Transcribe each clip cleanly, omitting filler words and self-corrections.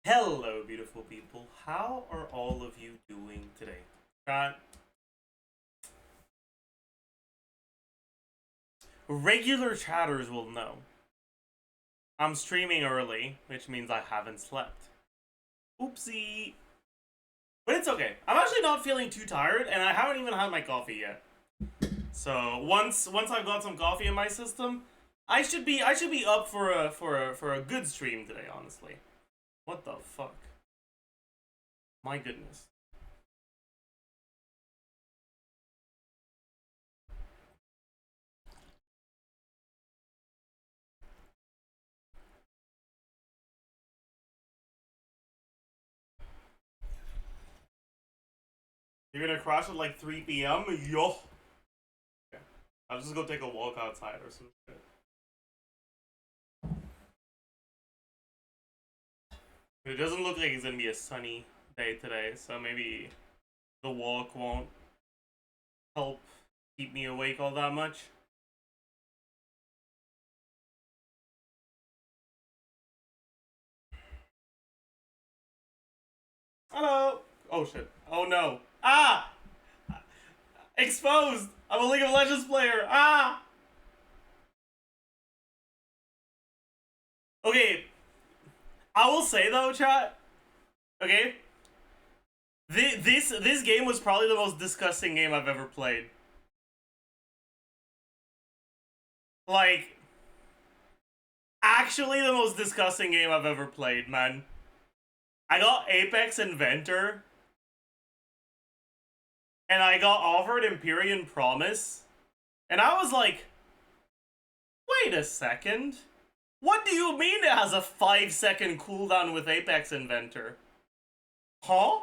Hello, beautiful people. How are all of you doing today? Regular chatters will know. I'm streaming early, which means I haven't slept. Oopsie. But it's okay. I'm actually not feeling too tired, and I haven't even had my coffee yet. So once I've got some coffee in my system, I should be up for a good stream today, honestly. What the fuck? My goodness. You're gonna crash at like 3 p.m.? Yo! Okay. I'll just go take a walk outside or some shit. It doesn't look like it's gonna be a sunny day today, so maybe the walk won't help keep me awake all that much. Hello! Oh shit. Oh no. Ah! Exposed! I'm a League of Legends player! Ah! Okay. I will say though, chat. Okay? This game was probably the most disgusting game I've ever played. Like, actually the most disgusting game I've ever played, man. I got Apex Inventor, and I got offered Empyrean Promise, and I was like, wait a second. What do you mean it has a 5-second cooldown with Apex Inventor? Huh?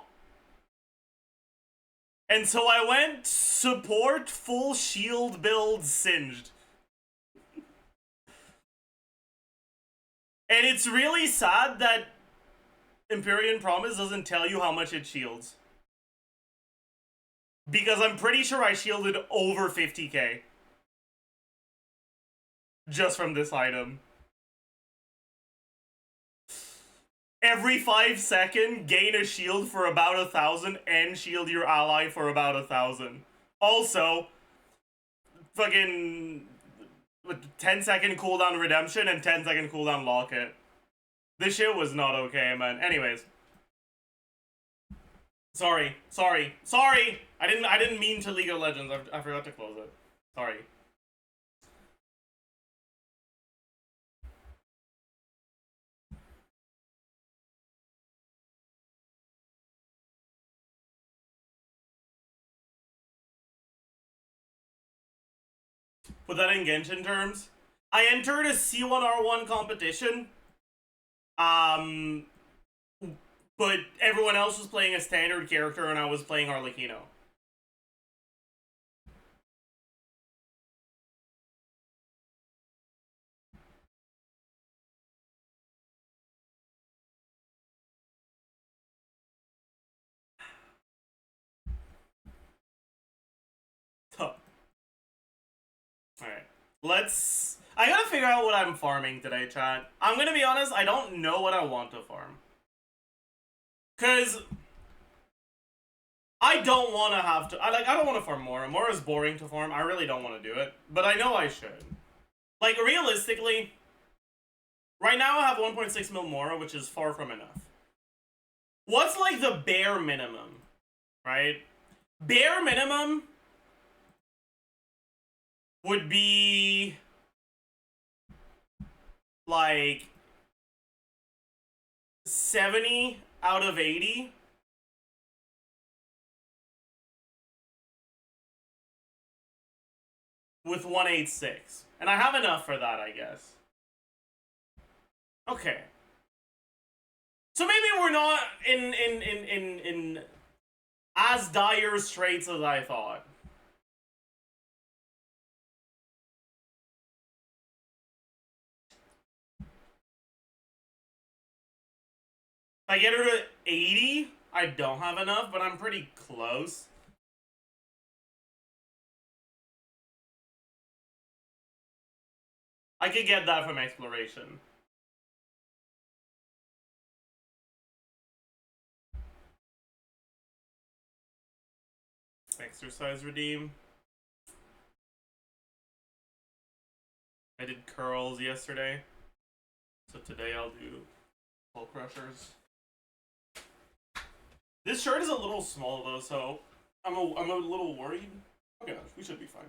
And so I went support full shield build Singed. And it's really sad that Empyrean Promise doesn't tell you how much it shields. Because I'm pretty sure I shielded over 50k. Just from this item. Every 5 seconds, gain a shield for about 1,000 and shield your ally for about 1,000. Also, fucking 10-second cooldown redemption and 10-second cooldown locket. This shit was not okay, man. Anyways. Sorry. I didn't mean to League of Legends. I forgot to close it. Sorry. Put that in Genshin terms. I entered a C1R1 competition. But everyone else was playing a standard character and I was playing Arlecchino. Alright. I gotta figure out what I'm farming today, chat. I'm gonna be honest, I don't know what I want to farm. Cause I don't want to have to. I don't want to farm Mora. Mora's boring to farm. I really don't want to do it, but I know I should. Like, realistically, right now I have 1.6 mil Mora, which is far from enough. What's like the bare minimum, right? Bare minimum would be like 70 out of 80. With 186. And I have enough for that, I guess. Okay. So maybe we're not in as dire straits as I thought. If I get her to 80, I don't have enough, but I'm pretty close. I could get that from exploration. Exercise redeem. I did curls yesterday, so today I'll do pull crushers. This shirt is a little small though, so I'm a little worried. Okay, we should be fine.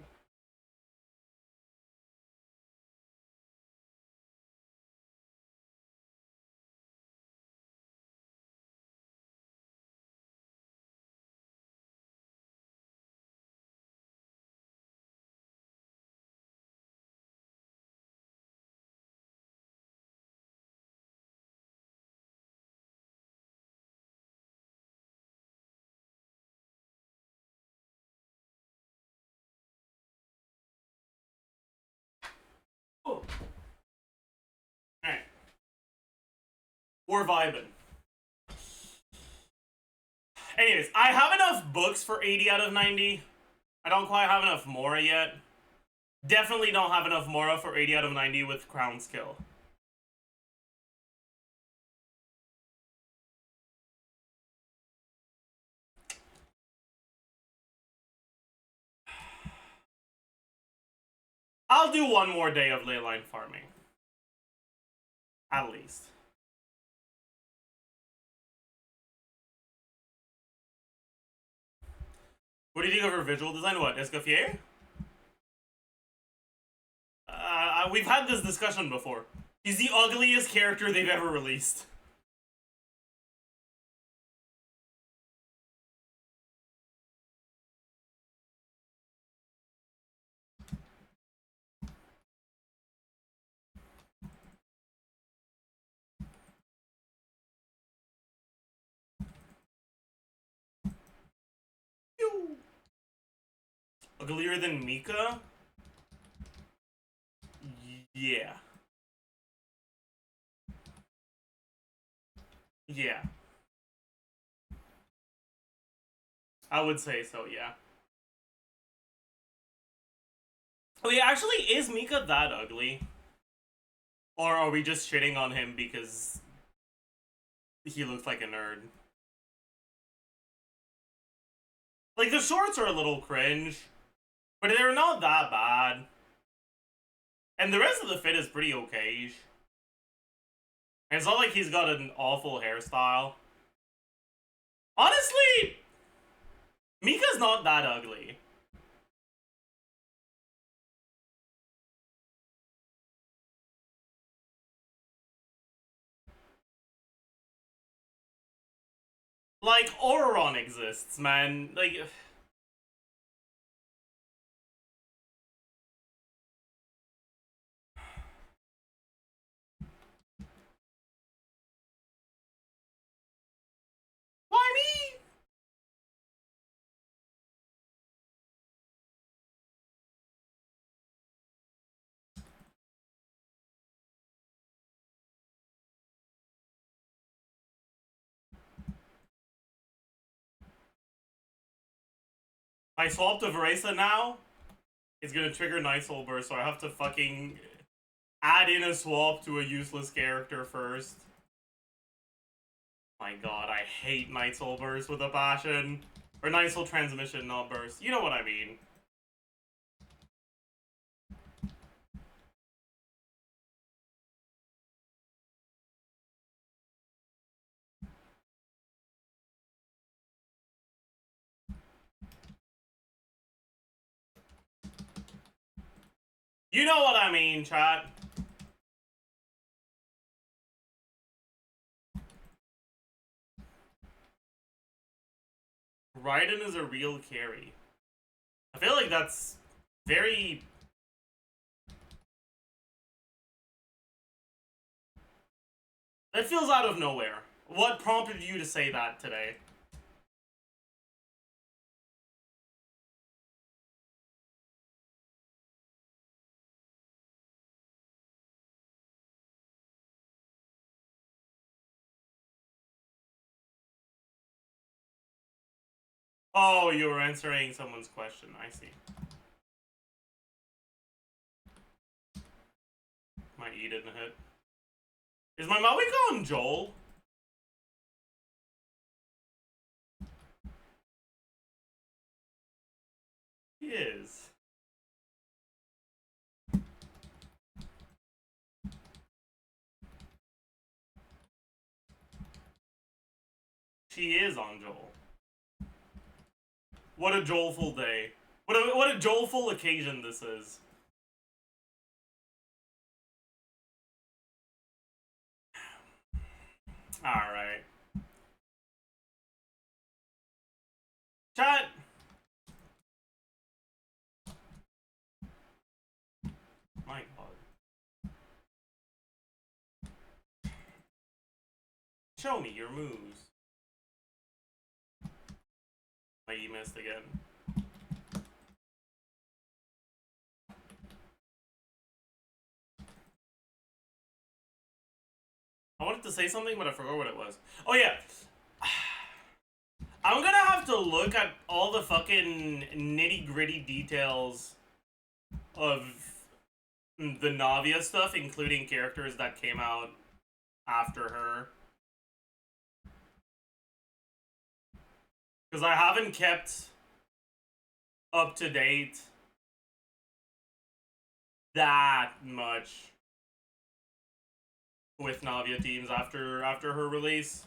Oh. Alright. We're vibing. Anyways, I have enough books for 80 out of 90. I don't quite have enough Mora yet. Definitely don't have enough Mora for 80 out of 90 with Crown Skill. I'll do one more day of leyline farming. At least. What do you think of her visual design? What, Escoffier? We've had this discussion before. He's the ugliest character they've ever released. Pew. Uglier than Mika? Yeah. Yeah. I would say so, yeah. Wait, actually, is Mika that ugly? Or are we just shitting on him because he looks like a nerd? Like, the shorts are a little cringe, but they're not that bad. And the rest of the fit is pretty okay-ish. It's not like he's got an awful hairstyle. Honestly, Mika's not that ugly. Like, Auron exists, man. Like... Why me? I swap to Varesa now. It's gonna trigger Night Soul Burst, so I have to fucking add in a swap to a useless character first. My god, I hate Night Soul Burst with a passion. Or Night Soul Transmission, not Burst. You know what I mean. You know what I mean, chat. Raiden is a real carry. I feel like that's very... That feels out of nowhere. What prompted you to say that today? Oh, you were answering someone's question. I see. My E didn't hit. Is my Maui calling Joel? is. She is on Joel. What a Joelful day. What a Joelful occasion this is. Alright. Chat! My god. Show me your moves. Like you missed again. I wanted to say something, but I forgot what it was. Oh yeah. I'm gonna have to look at all the fucking nitty-gritty details of the NAVIA stuff, including characters that came out after her. Because I haven't kept up to date that much with NAVIA teams after her release.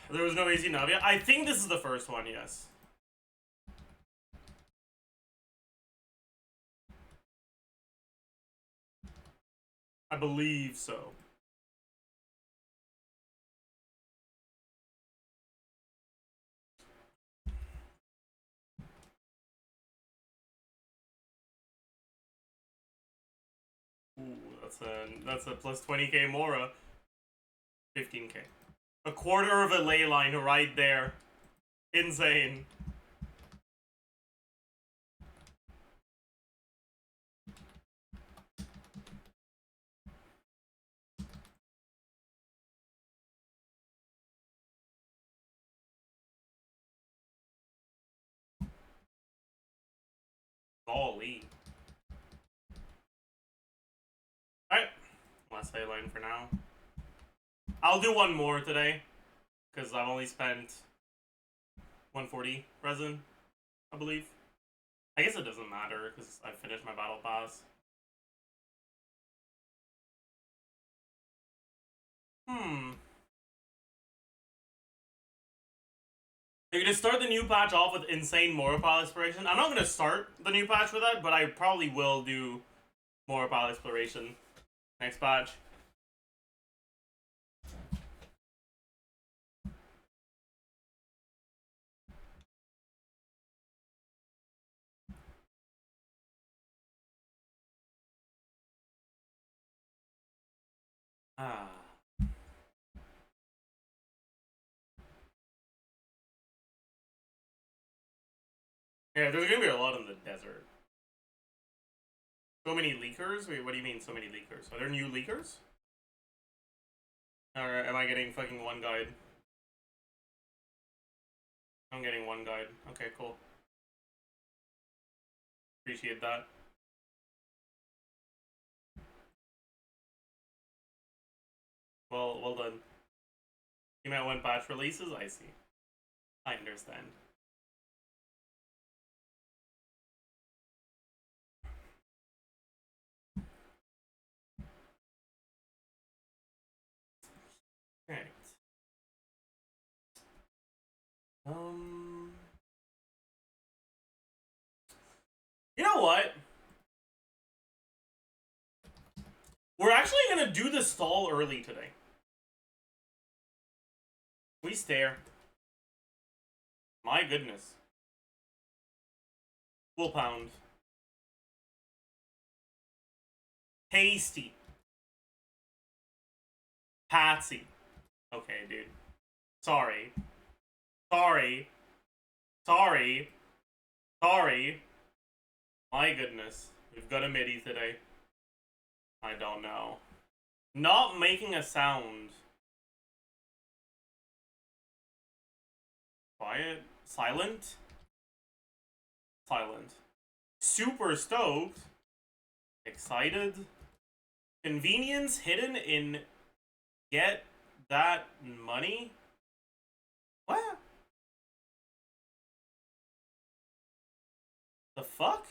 There was no easy NAVIA. I think this is the first one, yes. I believe so. Ooh, that's a plus 20k Mora. 15k. A quarter of a ley line right there. Insane. Golly. Alright. Last ley line for now. I'll do one more today. Because I've only spent 140 resin, I believe. I guess it doesn't matter because I finished my battle pass. You're gonna start the new patch off with insane Morapile Exploration. I'm not gonna start the new patch with that, but I probably will do Morapile Exploration next patch. Ah. Yeah, there's gonna be a lot in the desert. So many leakers? Wait, what do you mean so many leakers? Are there new leakers? Or am I getting fucking one guide? I'm getting one guide. Okay, cool. Appreciate that. Well done. You meant when patch releases? I see. I understand. Alright. You know what? We're actually gonna do the stall early today. We stare. My goodness. We'll pound. Tasty. Patsy. Okay, dude. Sorry. Sorry. Sorry. Sorry. My goodness. We've got a midi today. I don't know. Not making a sound. Quiet. Silent. Silent. Super stoked. Excited. Convenience hidden in get that money? What? The fuck?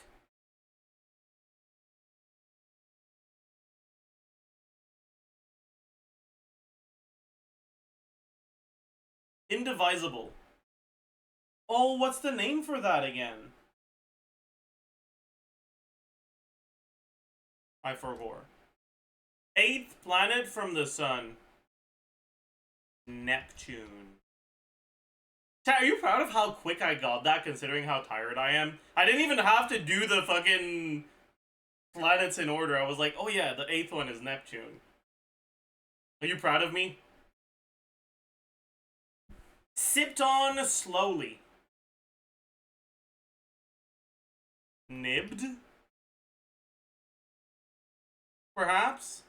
Indivisible. Oh, what's the name for that again? I forgot. 8th planet from the sun. Neptune. Chat, are you proud of how quick I got that, considering how tired I am? I didn't even have to do the fucking planets in order. I was like, oh yeah, the 8th one is Neptune. Are you proud of me? Sipped on slowly. Nibbed? Perhaps?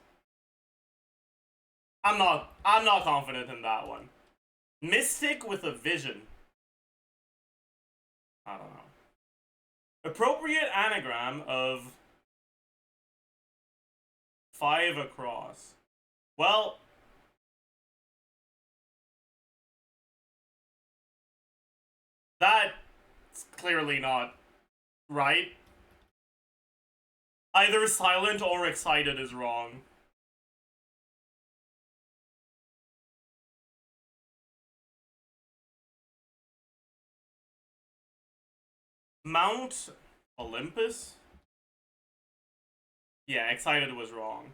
I'm not confident in that one. Mystic with a vision. I don't know. Appropriate anagram of 5 across. Well, that's clearly not right. Either silent or excited is wrong. Mount Olympus? Yeah, excited was wrong.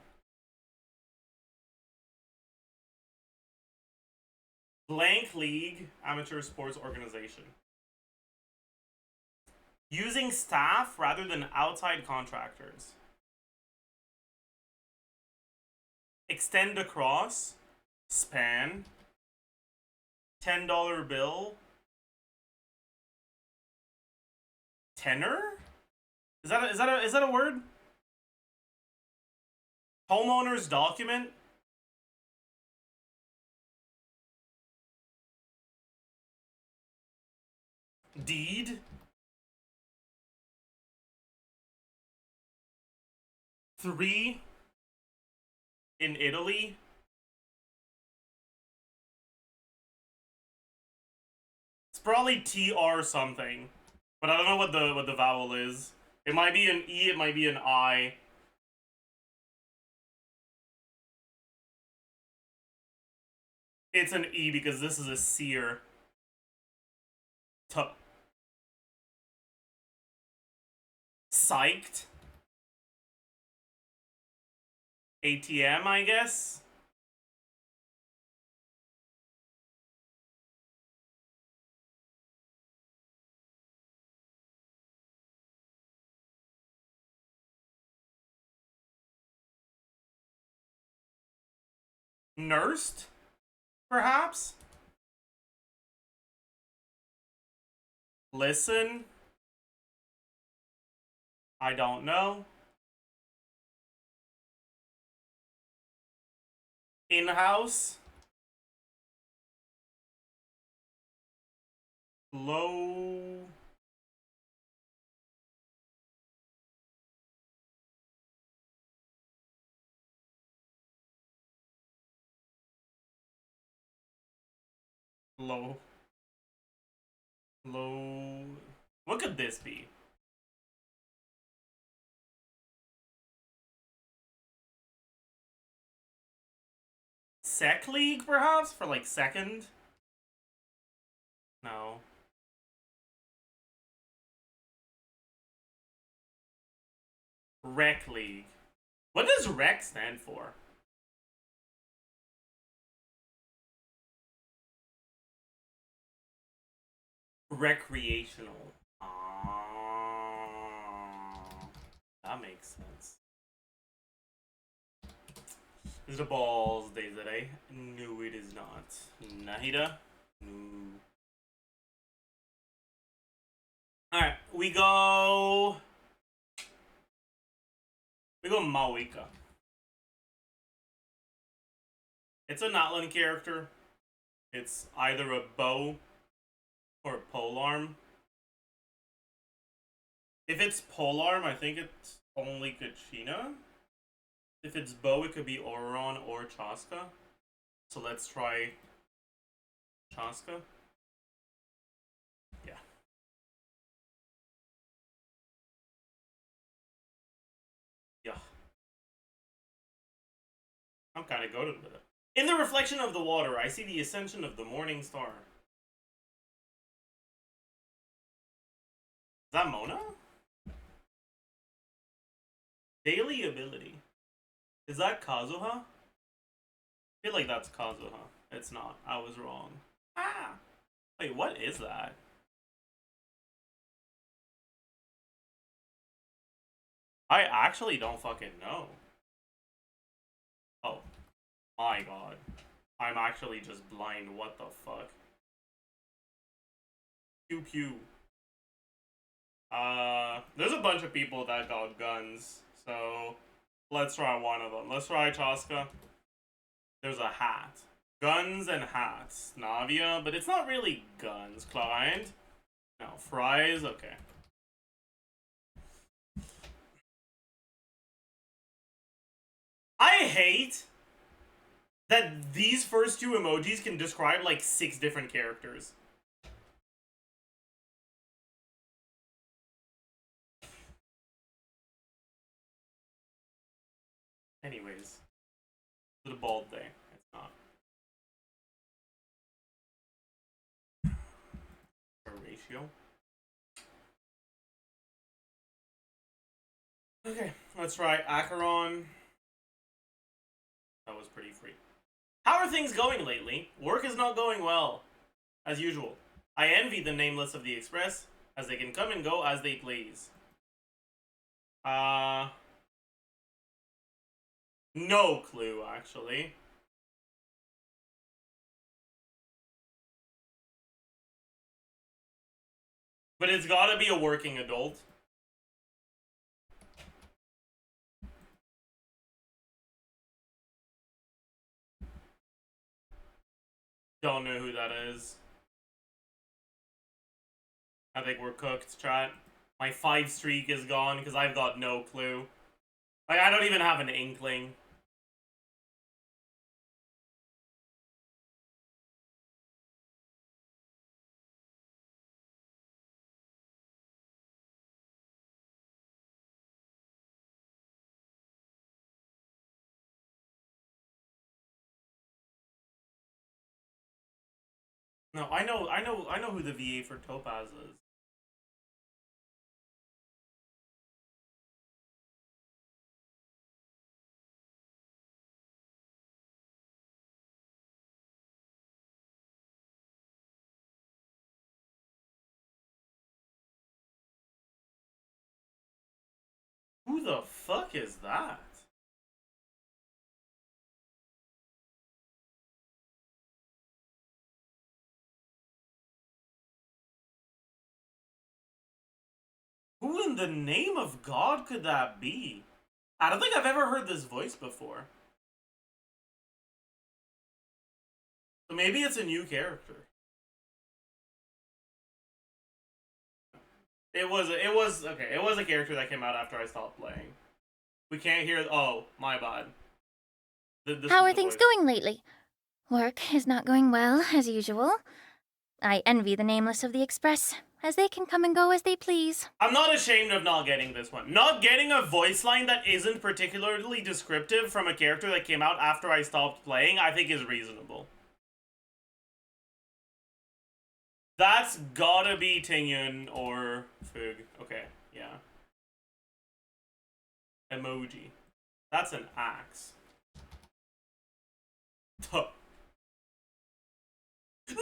Blank League Amateur Sports Organization. Using staff rather than outside contractors. Extend across. Span. $10 bill. Tenor? Is that a word? Homeowner's document? Deed? Three? In Italy? It's probably TR something. But I don't know what the vowel is. It might be an E, it might be an I. It's an E because this is a seer. Psyched. ATM, I guess. Nursed? Perhaps? Listen? I don't know. In-house? Low... Low... Low... What could this be? Sec League, perhaps? For, like, second? No. Rec League. What does rec stand for? Recreational. That makes sense. Is the balls days today? No, it is not. Nahida? No. Alright, we go Mawika. It's a Natlan character. It's either a bow or a polearm. If it's polearm, I think it's only Kachina. If it's bow, it could be Oron or Chaska. So let's try Chaska. Yeah. Yeah. I'm kind of goated with it. In the reflection of the water, I see the ascension of the morning star. Is that Mona? Daily ability. Is that Kazuha? I feel like that's Kazuha. It's not. I was wrong. Ah! Wait, what is that? I actually don't fucking know. Oh. My god. I'm actually just blind. What the fuck? Pew pew. There's a bunch of people that got guns. So, let's try one of them. Let's try Chaska. There's a hat. Guns and hats. Navia, but it's not really guns. Client. No, fries. Okay. I hate that these first two emojis can describe like 6 different characters. Anyways. It's a bald day. It's not. Ratio. Okay, let's try Acheron. That was pretty free. How are things going lately? Work is not going well. As usual. I envy the nameless of the Express, as they can come and go as they please. No clue, actually. But it's gotta be a working adult. Don't know who that is. I think we're cooked, chat. My 5 streak is gone because I've got no clue. Like, I don't even have an inkling. No, I know who the VA for Topaz is. Who the fuck is that? Who in the name of God could that be? I don't think I've ever heard this voice before. So maybe it's a new character. It was a character that came out after I stopped playing. We can't hear. Oh, my bad. How are things going lately? Work is not going well, as usual. I envy the nameless of the Express, as they can come and go as they please. I'm not ashamed of not getting this one. Not getting a voice line that isn't particularly descriptive from a character that came out after I stopped playing, I think is reasonable. That's gotta be Tingyun or Fug. Okay, yeah. Emoji. That's an axe. No! We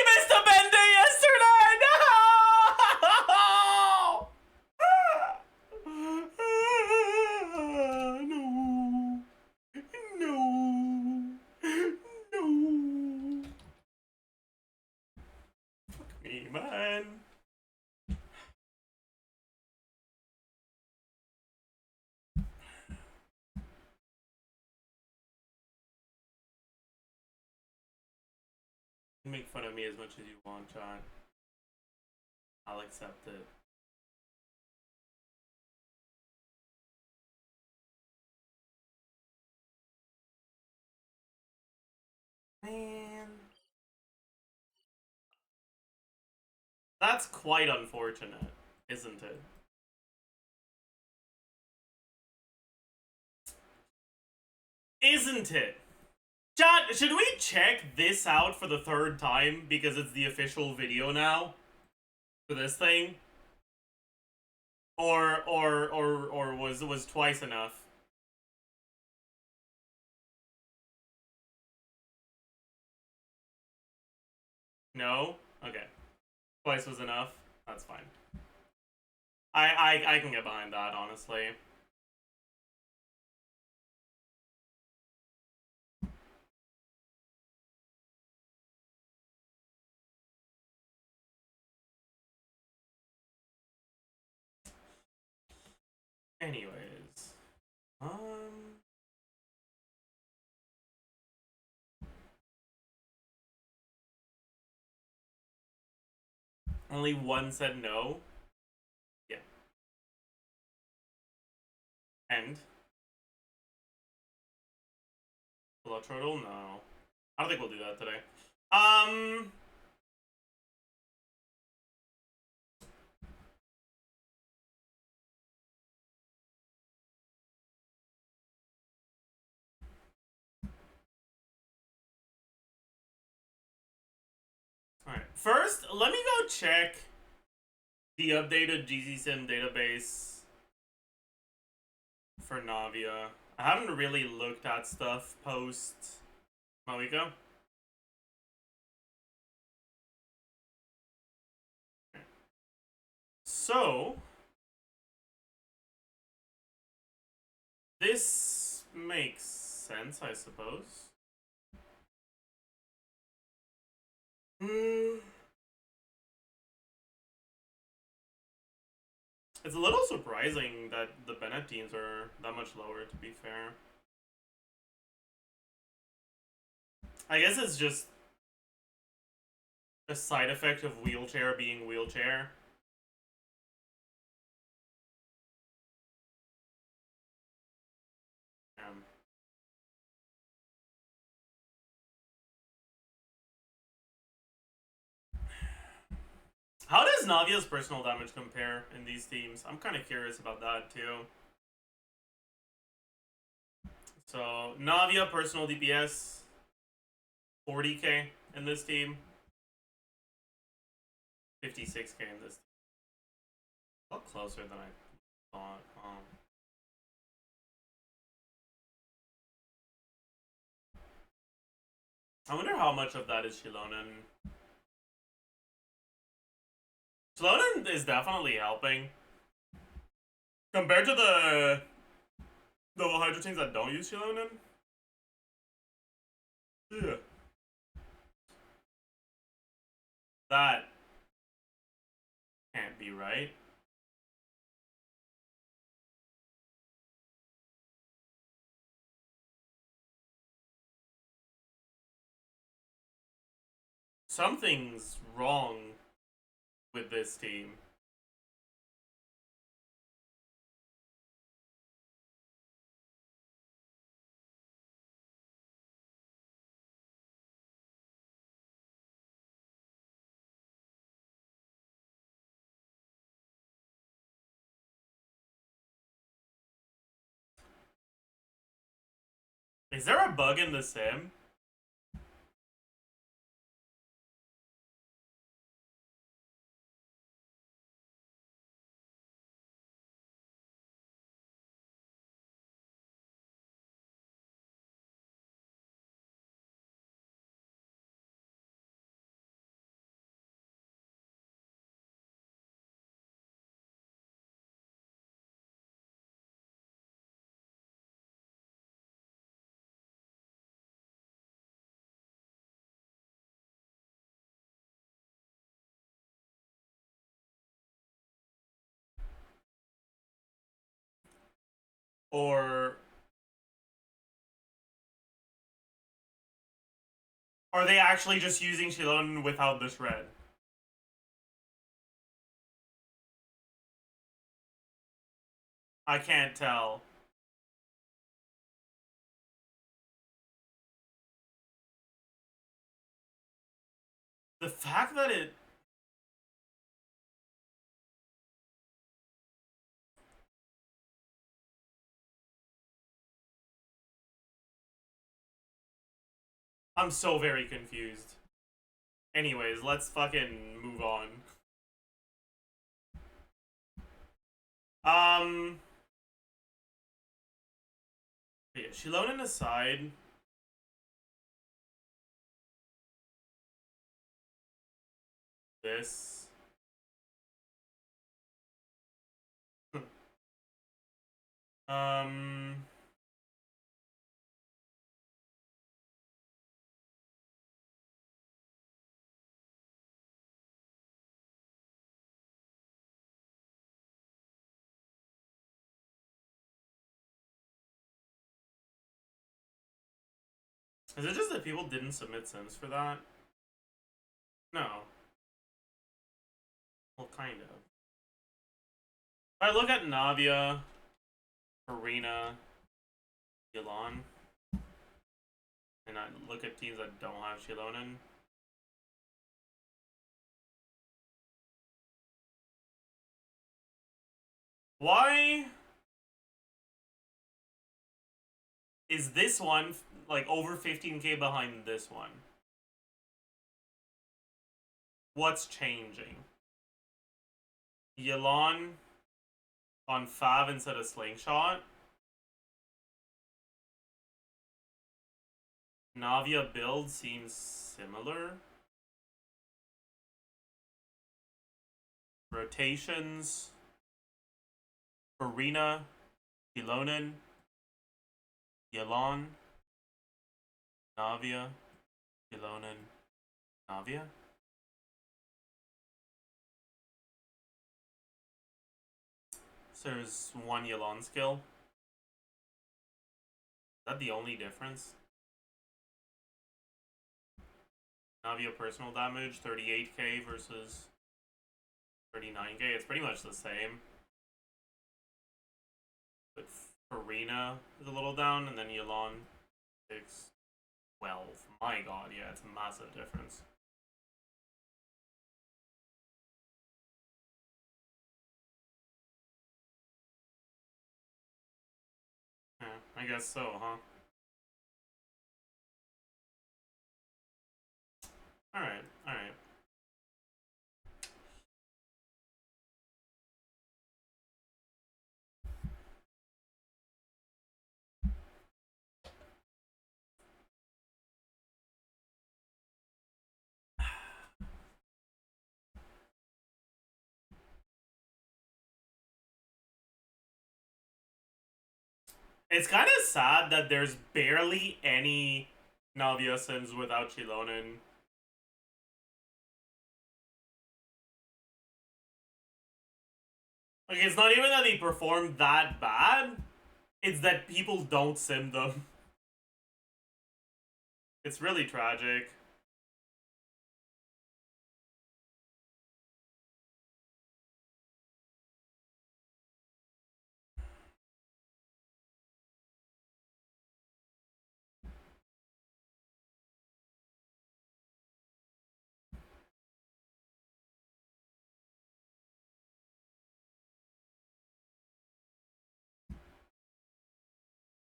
missed a bender yesterday! No! No! No! Fuck me, man. Make fun of me as much as you want, John. I'll accept it. Man. That's quite unfortunate, isn't it? Isn't it? Chat, should we check this out for the third time because it's the official video now for this thing? Or was twice enough? No? Okay. Twice was enough? That's fine. I can get behind that, honestly. Anyways. Only one said no? Yeah. And? Blood turtle? No. I don't think we'll do that today. Alright. First, let me go check the updated GZSim database for NAVIA. I haven't really looked at stuff post Mawika. So, this makes sense, I suppose. It's a little surprising that the Bennett teams are that much lower, to be fair. I guess it's just a side effect of wheelchair being wheelchair. How does Navia's personal damage compare in these teams? I'm kind of curious about that too. So, Navia personal DPS 40k in this team. 56k in this team. A lot closer than I thought. I wonder how much of that is Shilonen. Shilonen is definitely helping. Compared to the Hydro teams that don't use Shilonen. Yeah. That can't be right. Something's wrong with this team. Is there a bug in the sim? Or are they actually just using Shilonen without the shred? I can't tell. The fact that it... I'm so very confused. Anyways, let's fucking move on. Yeah, Shilonen aside. This. um. Is it just that people didn't submit sims for that? No. Well, kind of. If I look at Navia, Arena, Ylan, and I look at teams that don't have Shilonen, why is this one like over 15k behind this one? What's changing? Ylan on Fav instead of Slingshot. Navia build seems similar. Rotations. Arena. Shilonen. Ylan. Navia. Shilonen. Navia? So there's one Ylan skill. Is that the only difference? Navia personal damage, 38k versus 39k. It's pretty much the same. But Farina is a little down, and then Ylan 6, 12. My god, yeah, it's a massive difference. Yeah, I guess so, huh? Alright, alright. It's kind of sad that there's barely any Navia sims without Shilonen. Like, it's not even that they perform that bad, it's that people don't sim them. It's really tragic.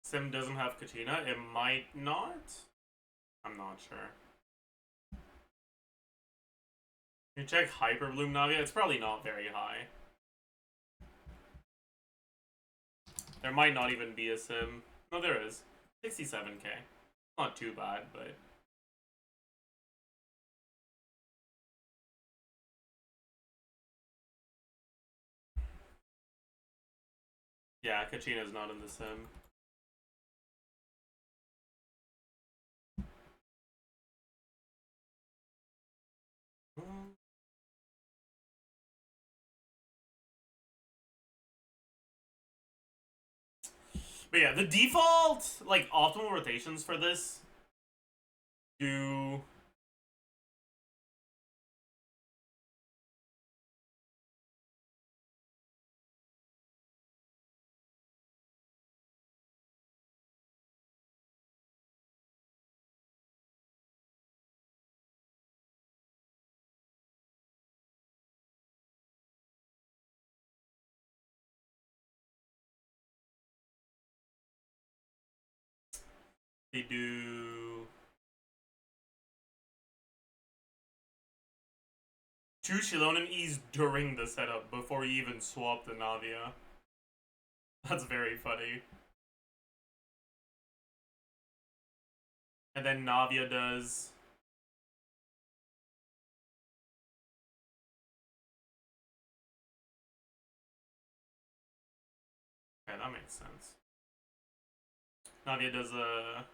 Sim doesn't have Katina? It might not? I'm not sure. You check Hyperbloom Navia, it's probably not very high. There might not even be a sim. No, there is. 67k. Not too bad, but... yeah, Kachina's not in the sim. But yeah, the default, like, optimal rotations for this do... They do 2 Shilonen E's during the setup before you even swap the Navia. That's very funny. And then Navia does... Okay, that makes sense. Navia does a...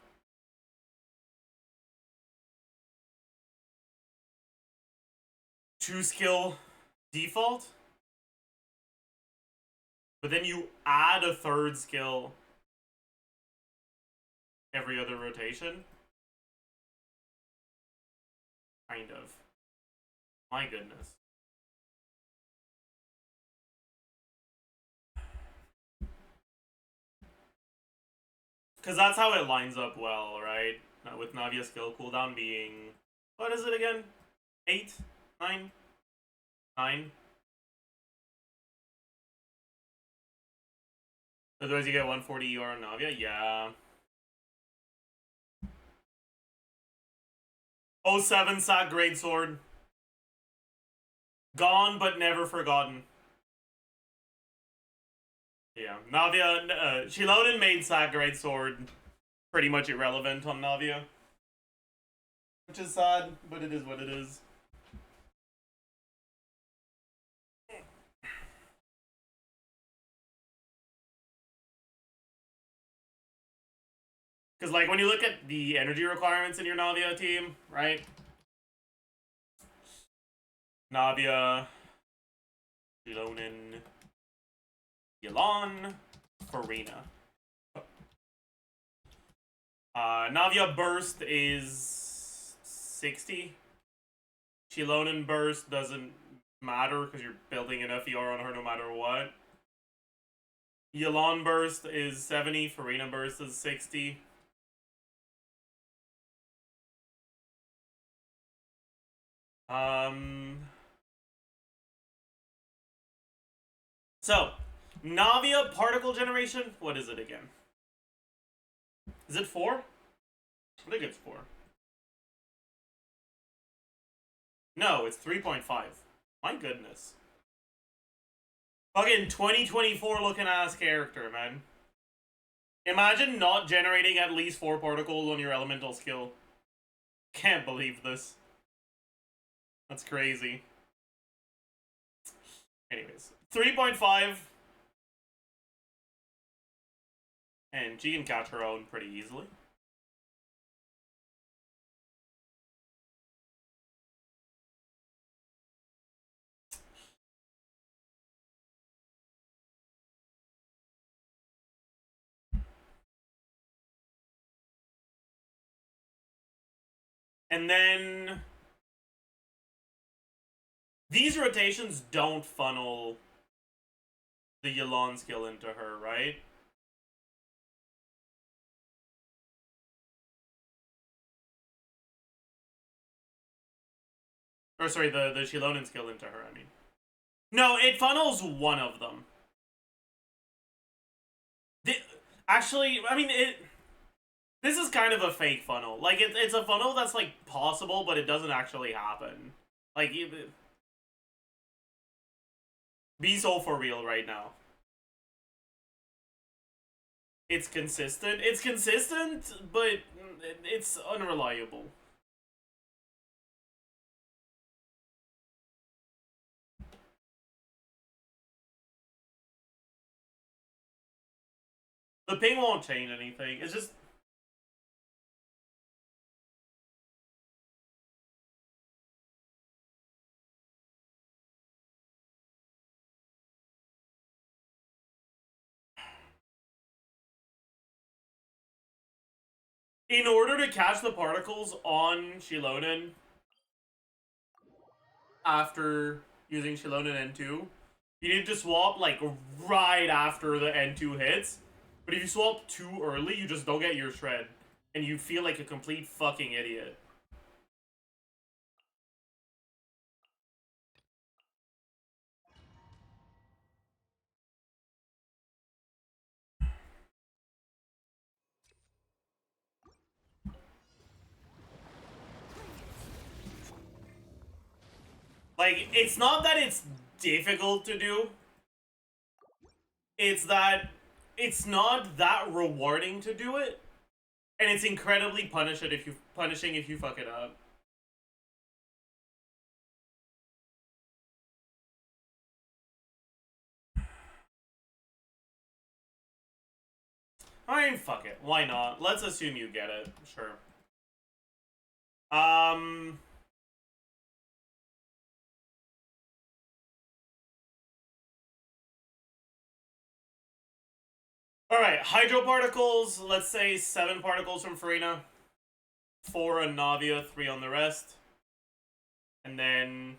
two skill default, but then you add a 3rd skill every other rotation. Kind of. My goodness. Because that's how it lines up well, right? With Navia skill cooldown being... what is it again? 8? 9? 9? Otherwise you get 140 ER on Navia? Yeah. 07 Sack Greatsword. Gone but never forgotten. Yeah, Navia, Shilonen made Sack Greatsword pretty much irrelevant on Navia. Which is sad, but it is what it is. Because, like, when you look at the energy requirements in your Navia team, right? Navia, Shilonen, Yelan, Farina. Navia burst is 60. Shilonen burst doesn't matter because you're building enough ER on her no matter what. Yelan burst is 70. Farina burst is 60. So, Navia particle generation, what is it again? Is it 4? I think it's 4. No, it's 3.5. My goodness. Fucking 2024 looking ass character, man. Imagine not generating at least 4 particles on your elemental skill. Can't believe this. That's crazy. Anyways, 3.5. And she can catch her own pretty easily. And then these rotations don't funnel the Yelan skill into her, right? Or sorry, the Shilonen skill into her, I mean. No, it funnels one of them. Actually, I mean, this is kind of a fake funnel. Like, it's a funnel that's, like, possible, but it doesn't actually happen. Like, be so for real right now. It's consistent. It's consistent, but it's unreliable. The ping won't change anything. It's just... in order to catch the particles on Shilonen after using Shilonen N2, you need to swap, like, right after the N2 hits. But if you swap too early, you just don't get your shred. And you feel like a complete fucking idiot. Like, it's not that it's difficult to do. It's that it's not that rewarding to do it. And it's incredibly punishing if you fuck it up. I mean, fuck it. Why not? Let's assume you get it. Sure. Alright, hydro particles. Let's say 7 particles from Farina. 4 on Navia, 3 on the rest. And then...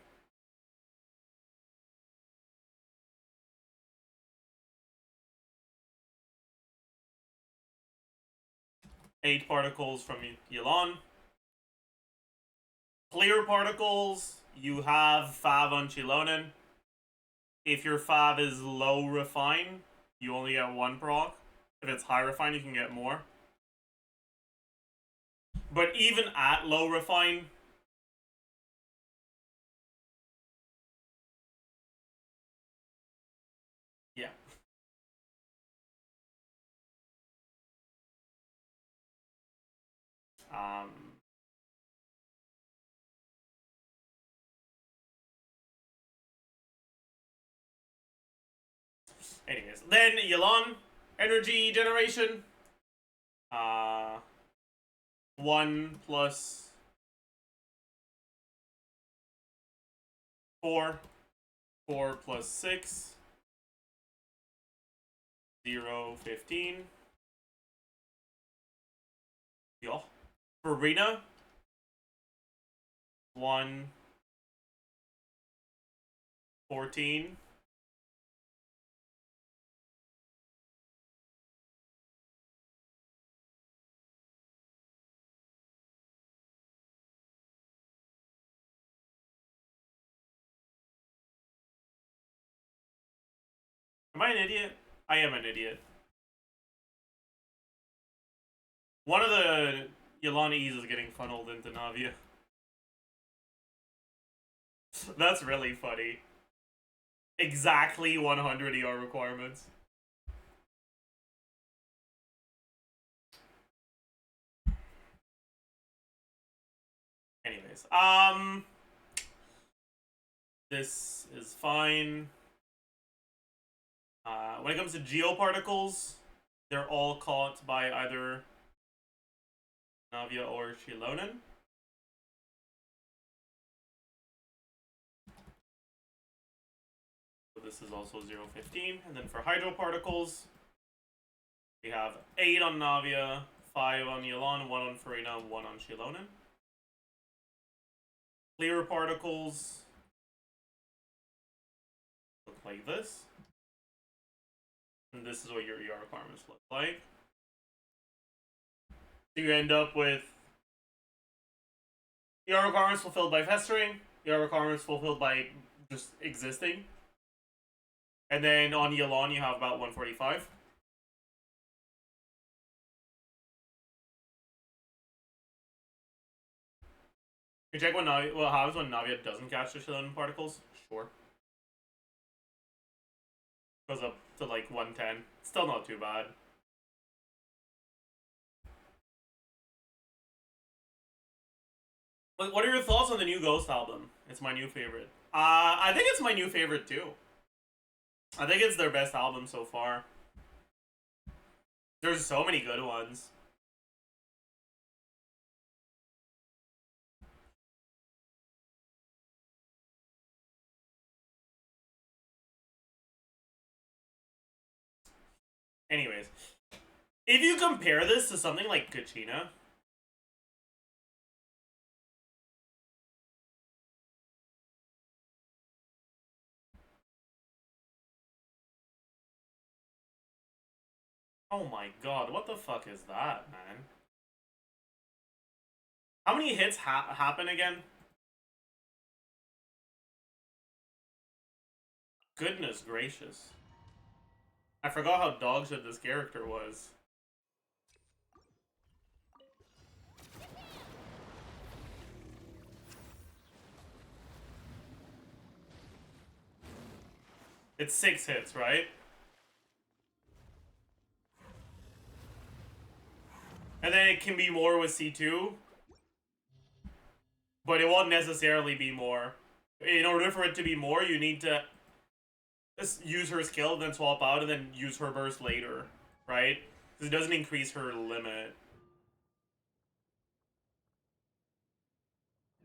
eight particles from Yelan. Clear particles, you have Fav on Chilonen. If your Fav is low refine, you only get 1 proc. If it's high refine, you can get more. But even at low refine, yeah. Anyways, then Yelan, energy generation. 1 plus 4. 4 plus 6. 0, 15. Yeah. Farina. 1, 14. Am I an idiot? I am an idiot. One of the Yelan E's is getting funneled into Navia. That's really funny. Exactly 100 ER requirements. Anyways, this is fine. When it comes to geoparticles, they're all caught by either Navia or Chilonen. So this is also 0, 15. And then for hydroparticles, we have 8 on Navia, 5 on Yelan, 1 on Farina, 1 on Chilonen. Clear particles look like this. And this is what your ER requirements look like. So you end up with ER requirements fulfilled by festering, ER requirements fulfilled by just existing. And then on Yelan you have about 145. You check what happens when Navia doesn't catch the Chilonen particles? Sure. Goes up to like 110. Still not too bad. What are your thoughts on the new Ghost album? It's my new favorite. I think it's my new favorite too. I think it's their best album so far. There's so many good ones. Anyways, if you compare this to something like Kachina, oh my god, what the fuck is that, man? How many hits happen again? Goodness gracious. I forgot how dog shit this character was. It's 6 hits, right? And then it can be more with C2. But it won't necessarily be more. In order for it to be more, you need to just use her skill, then swap out, and then use her burst later, right? Because it doesn't increase her limit.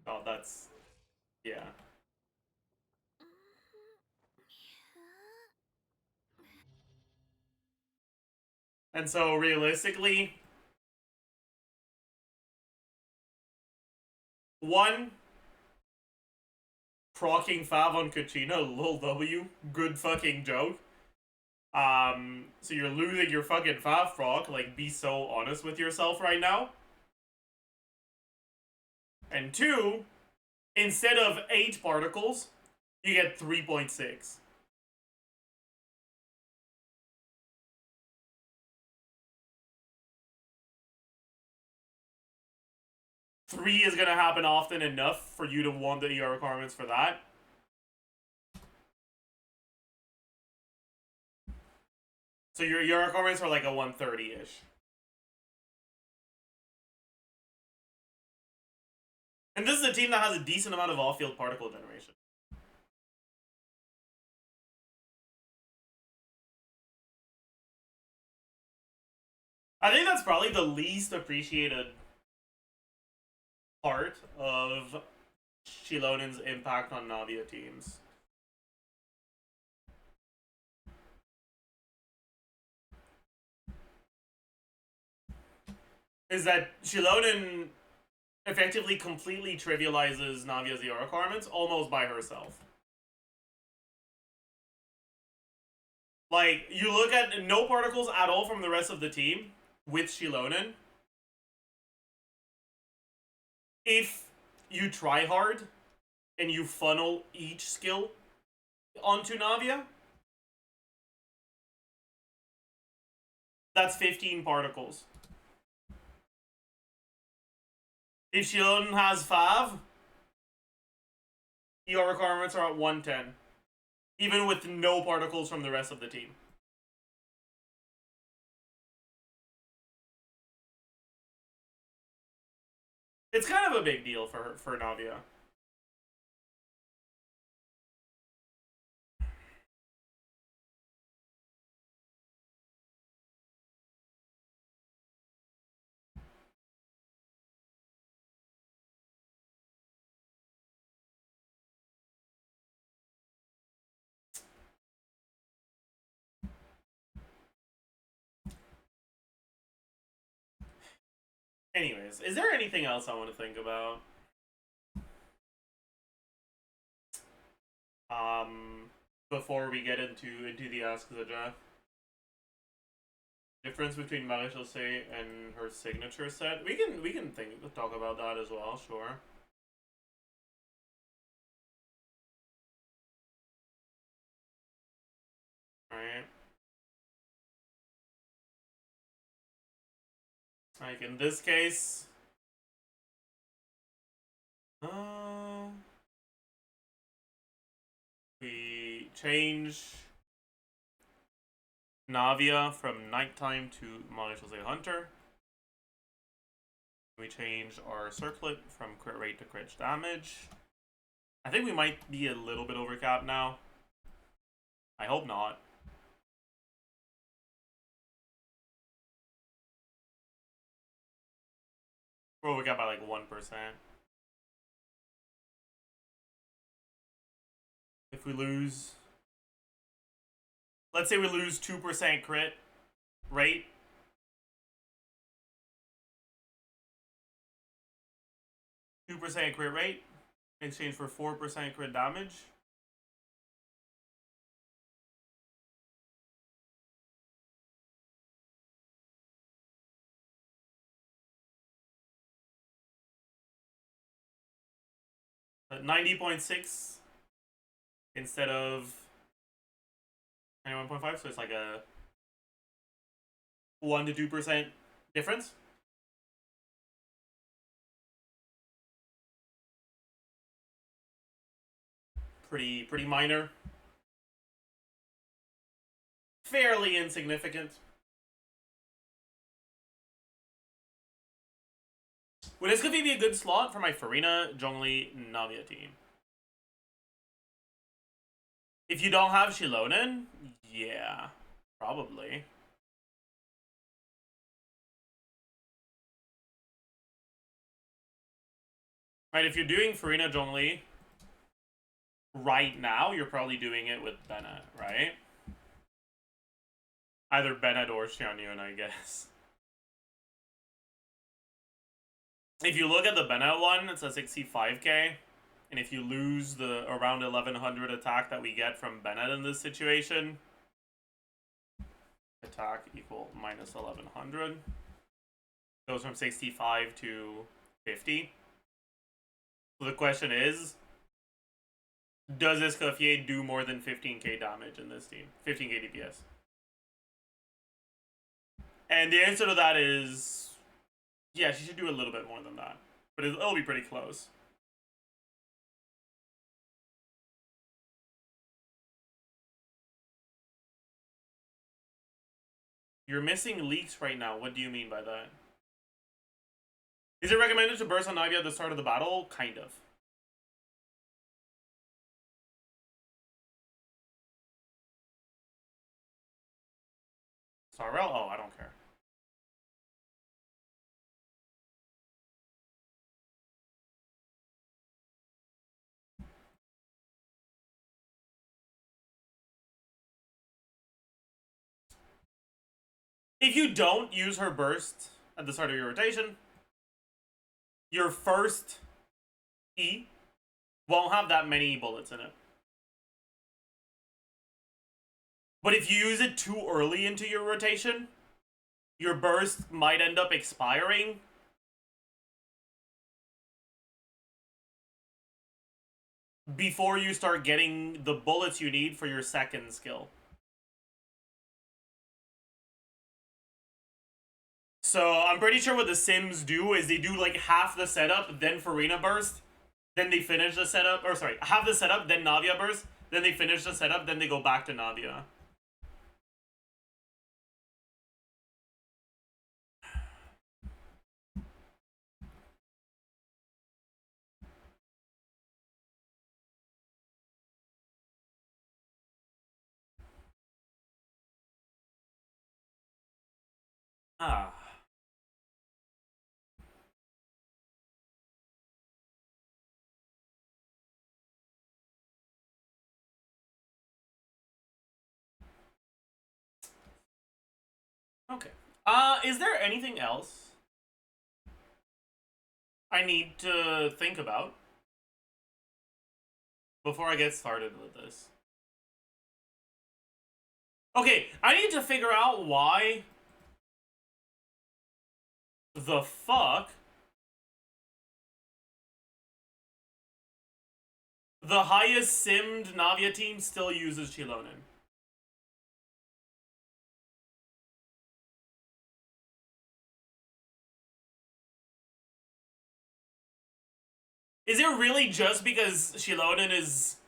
Oh, that's... yeah. And so, realistically... One... Procking Fav on Kachina, lol W. Good fucking joke. So you're losing your fucking Fav proc. Like, be so honest with yourself right now. And 2... Instead of 8 particles, you get 3.6. Three is going to happen often enough for you to want the ER requirements for that. So your ER requirements are like a 130-ish. And this is a team that has a decent amount of off-field particle generation. I think that's probably the least appreciated part of Shilonen's impact on Navia teams. Is that Shilonen effectively completely trivializes Navia's ER requirements almost by herself. Like, you look at no particles at all from the rest of the team with Shilonen. If you try hard and you funnel each skill onto Navia, that's 15 particles. If Shilonen has 5, ER requirements are at 110. Even with no particles from the rest of the team. It's kind of a big deal for Navia. Anyways, is there anything else I want to think about? Before we get into the Ask Zajef. Difference between Marie-José and her signature set. We can talk about that as well, sure. Alright. Like in this case. We change Navia from nighttime to Marie-José Hunter. We change our circlet from crit rate to crit damage. I think we might be a little bit overcapped now. I hope not. We're overcapped by like 1%. If we lose... Let's say we lose 2% crit rate. %2 crit rate in exchange for 4% crit damage. At 90.6 instead of 91.5, so it's like a 1 to 2% difference. Pretty minor. fairly insignificant. Would this could be a good slot for my Farina, Zhongli, Navia team? If you don't have Shilonen, yeah, probably. Right, if you're doing Farina, Zhongli right now, you're probably doing it with Bennett, right? Either Bennett or Xianyun, I guess. If you look at the Bennett one, it's a 65k. And if you lose the around 1100 attack that we get from Bennett in this situation, attack equal minus 1100. Goes from 65 to 50. So the question is, does Escoffier do more than 15k damage in this team? 15k DPS. And the answer to that is, yeah, she should do a little bit more than that. But it'll be pretty close. You're missing leaks right now. What do you mean by that? Is it recommended to burst on Navia at the start of the battle? Kind of. Sarvel? Oh, I don't care. If you don't use her burst at the start of your rotation, your first E won't have that many bullets in it. But if you use it too early into your rotation, your burst might end up expiring. Before you start getting the bullets you need for your second skill. So I'm pretty sure what the Sims do is they do like half the setup, then Farina burst, then they finish the setup, or sorry, half the setup, then Navia burst, then they finish the setup, then they go back to Navia. Ah. Okay. Is there anything else I need to think about before I get started with this? Okay, I need to figure out why the fuck the highest simmed Navia team still uses Chilonen. Is it really just because Shilonen is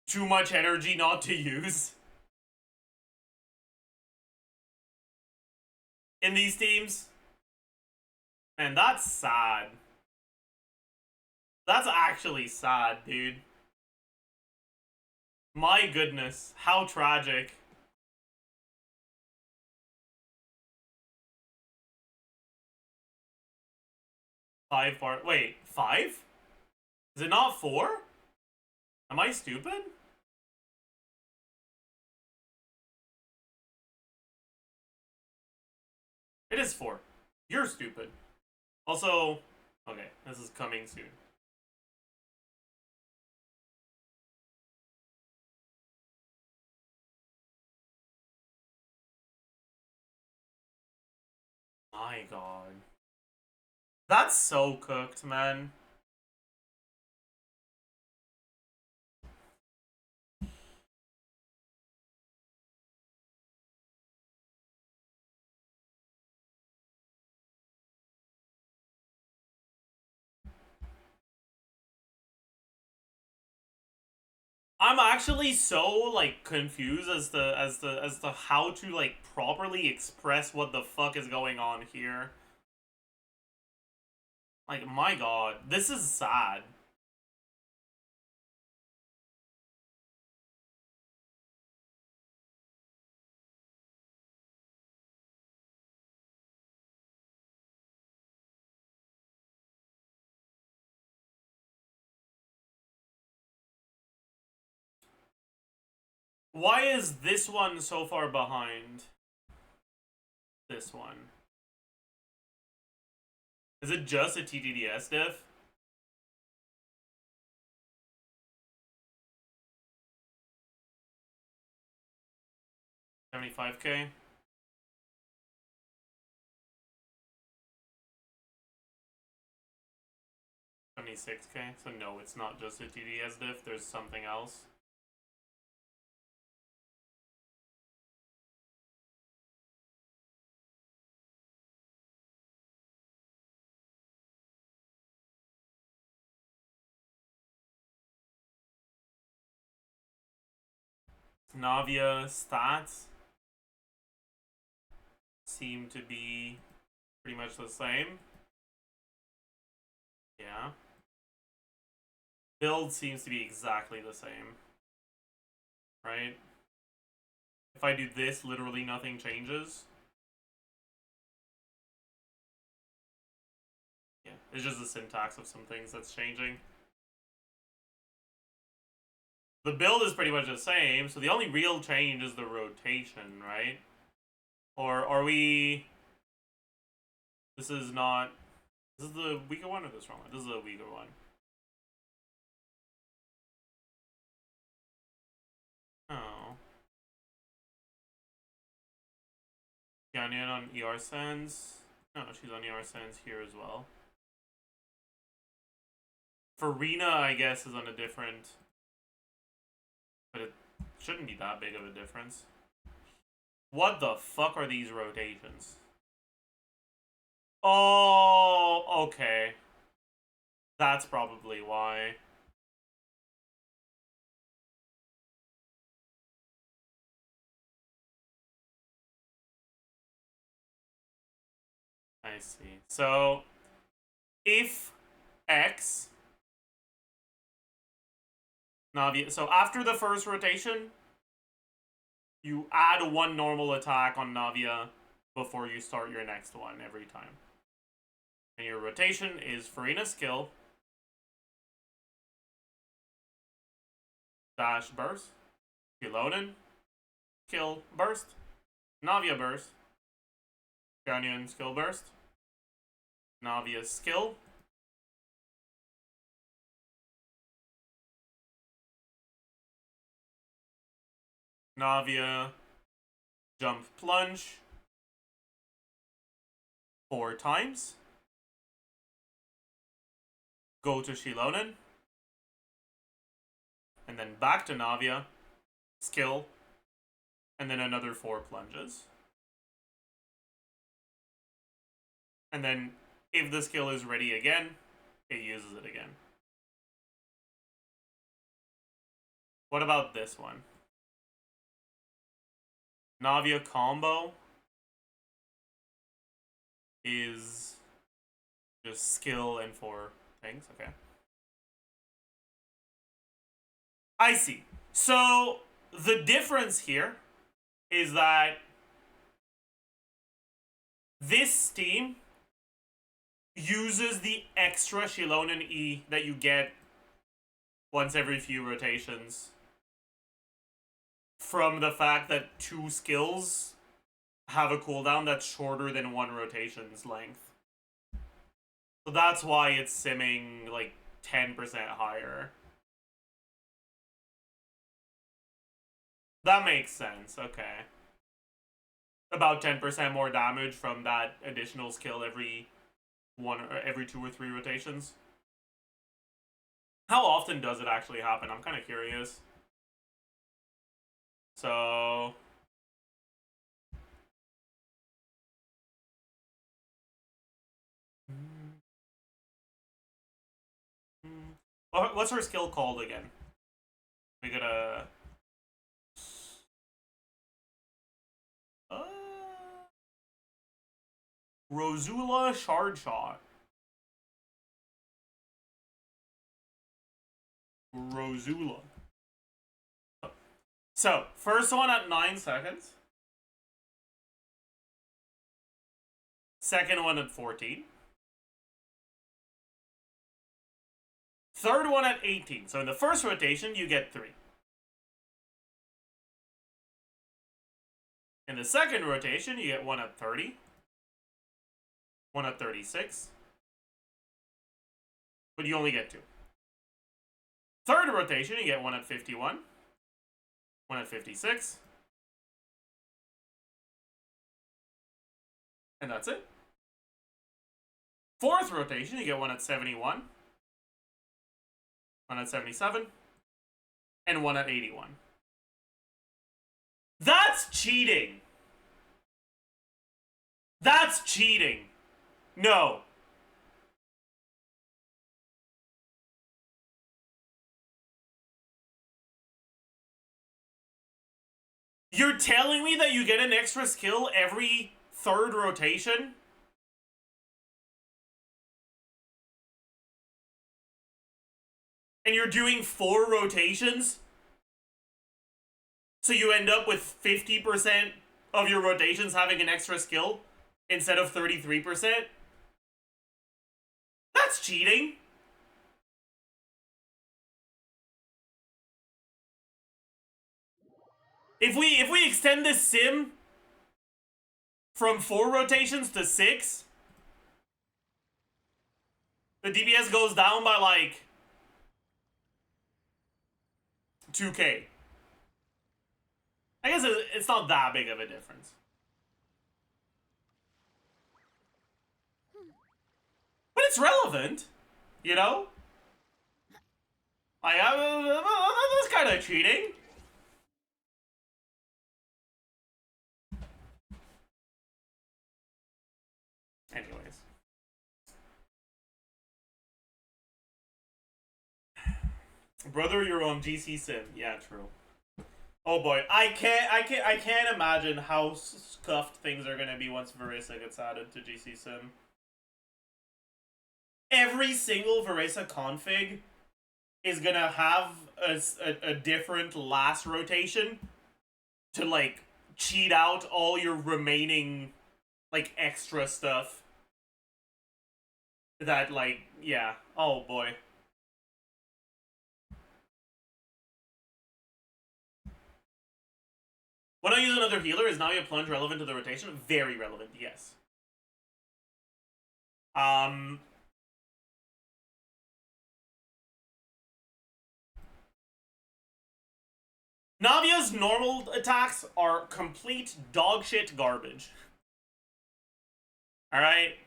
too much energy not to use in these teams? And that's sad. That's actually sad, dude. My goodness, how tragic. Wait, 5? Is it not 4? Am I stupid? It is 4. You're stupid. Also, okay, this is coming soon. My god. That's so cooked, man. I'm actually so like confused as to how to like properly express what the fuck is going on here. Like, my god, this is sad. Why is this one so far behind this one? Is it just a TTDS diff? 75k? 76k? So no, it's not just a TTDS diff, there's something else. NAVIA stats seem to be pretty much the same. Yeah. Build seems to be exactly the same. Right? If I do this, literally nothing changes. Yeah, it's just the syntax of some things that's changing. The build is pretty much the same, so the only real change is the rotation, right? Or are we... This is not... This is the weaker one or the strong one? This is the weaker one. Oh. Ganyan on ER Sense. No, she's on ER Sense here as well. Farina, I guess, is on a different... But it shouldn't be that big of a difference. What the fuck are these rotations? Oh, okay. That's probably why. I see. So, if X... Navia... So, after the first rotation, you add one normal attack on Navia before you start your next one every time. And your rotation is Farina skill, dash burst, Kilonin, skill burst, Navia burst, Ganyan skill burst, Navia skill, Navia jump plunge 4 times, go to Shilonen, and then back to Navia, skill, and then another 4 plunges. And then, if the skill is ready again, it uses it again. What about this one? Navia combo is just skill and 4 things. Okay. I see. So, the difference here is that this Steam uses the extra Shilonen E that you get once every few rotations from the fact that 2 skills have a cooldown that's shorter than 1 rotation's length. So that's why it's simming like 10% higher. That makes sense, okay. About 10% more damage from that additional skill every 2 or 3 rotations. How often does it actually happen? I'm kind of curious. So... What's her skill called again? We got a... Rosula Shard Shot. Rosula. So, first one at 9 seconds. Second one at 14. Third one at 18. So in the first rotation, you get 3. In the second rotation, you get 1 at 30. 1 at 36. But you only get 2. Third rotation, you get 1 at 51. 1 at 56. And that's it. Fourth rotation, you get 1 at 71. 1 at 77. And 1 at 81. That's cheating! That's cheating! No. You're telling me that you get an extra skill every third rotation? And you're doing 4 rotations? So you end up with 50% of your rotations having an extra skill instead of 33%? That's cheating. If we extend this sim from 4 rotations to 6, the DPS goes down by like 2K. I guess it's not that big of a difference. But it's relevant, you know? Like, that's kind of cheating. Anyways. Brother, you're on GC Sim. Yeah, true. Oh boy, I can't imagine how scuffed things are gonna be once Veresa gets added to GC Sim. Every single Veresa config is gonna have a different last rotation to like cheat out all your remaining like extra stuff. That like, yeah. Oh boy. When I use another healer, is NAVIA plunge relevant to the rotation? Very relevant, yes. Navia's normal attacks are complete dogshit garbage. Alright?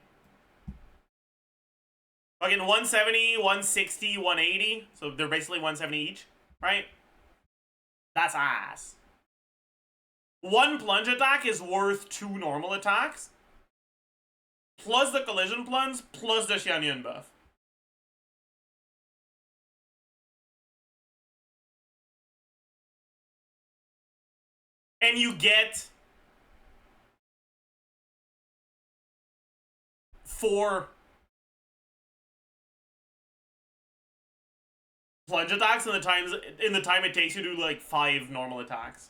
Fucking 170, 160, 180. So they're basically 170 each, right? That's ass. 1 plunge attack is worth 2 normal attacks, plus the collision plunge, plus the Xianyun buff. And you get 4 plunge attacks in the time it takes you to do like 5 normal attacks.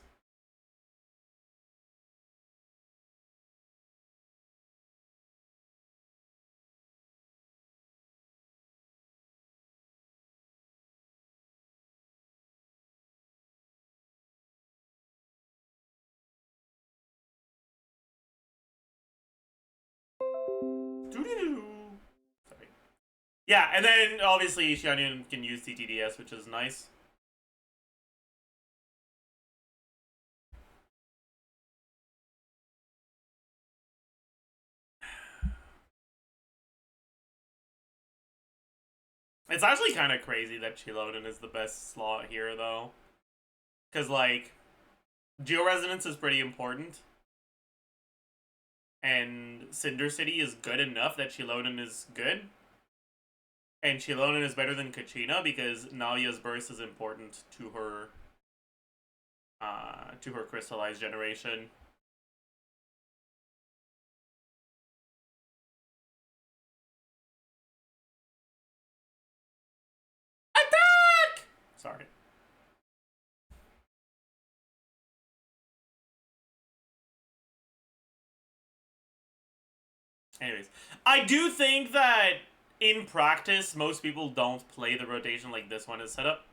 Sorry. Yeah, and then obviously Xianyun can use TTDS, which is nice. It's actually kind of crazy that Chiloden is the best slot here, though. Because, like, Geo-Resonance is pretty important. And Cinder City is good enough that Chiloden is good. And Chilonen is better than Kachina because Navia's burst is important to her crystallized generation. Attack! Sorry. Anyways, I do think that in practice, most people don't play the rotation like this one is set up.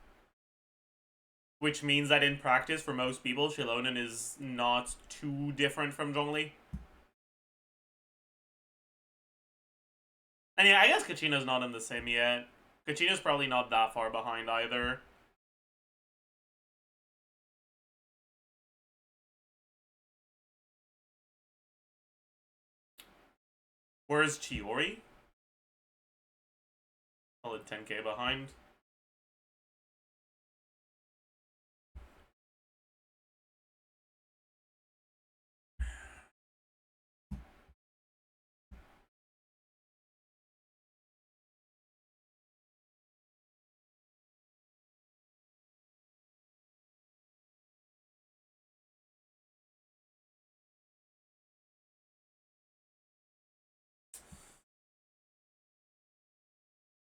Which means that in practice, for most people, Chilonen is not too different from Zhongli. And yeah, I guess Kachina's not in the sim yet. Kachina's probably not that far behind either. Where's Chiori? Solid 10k behind.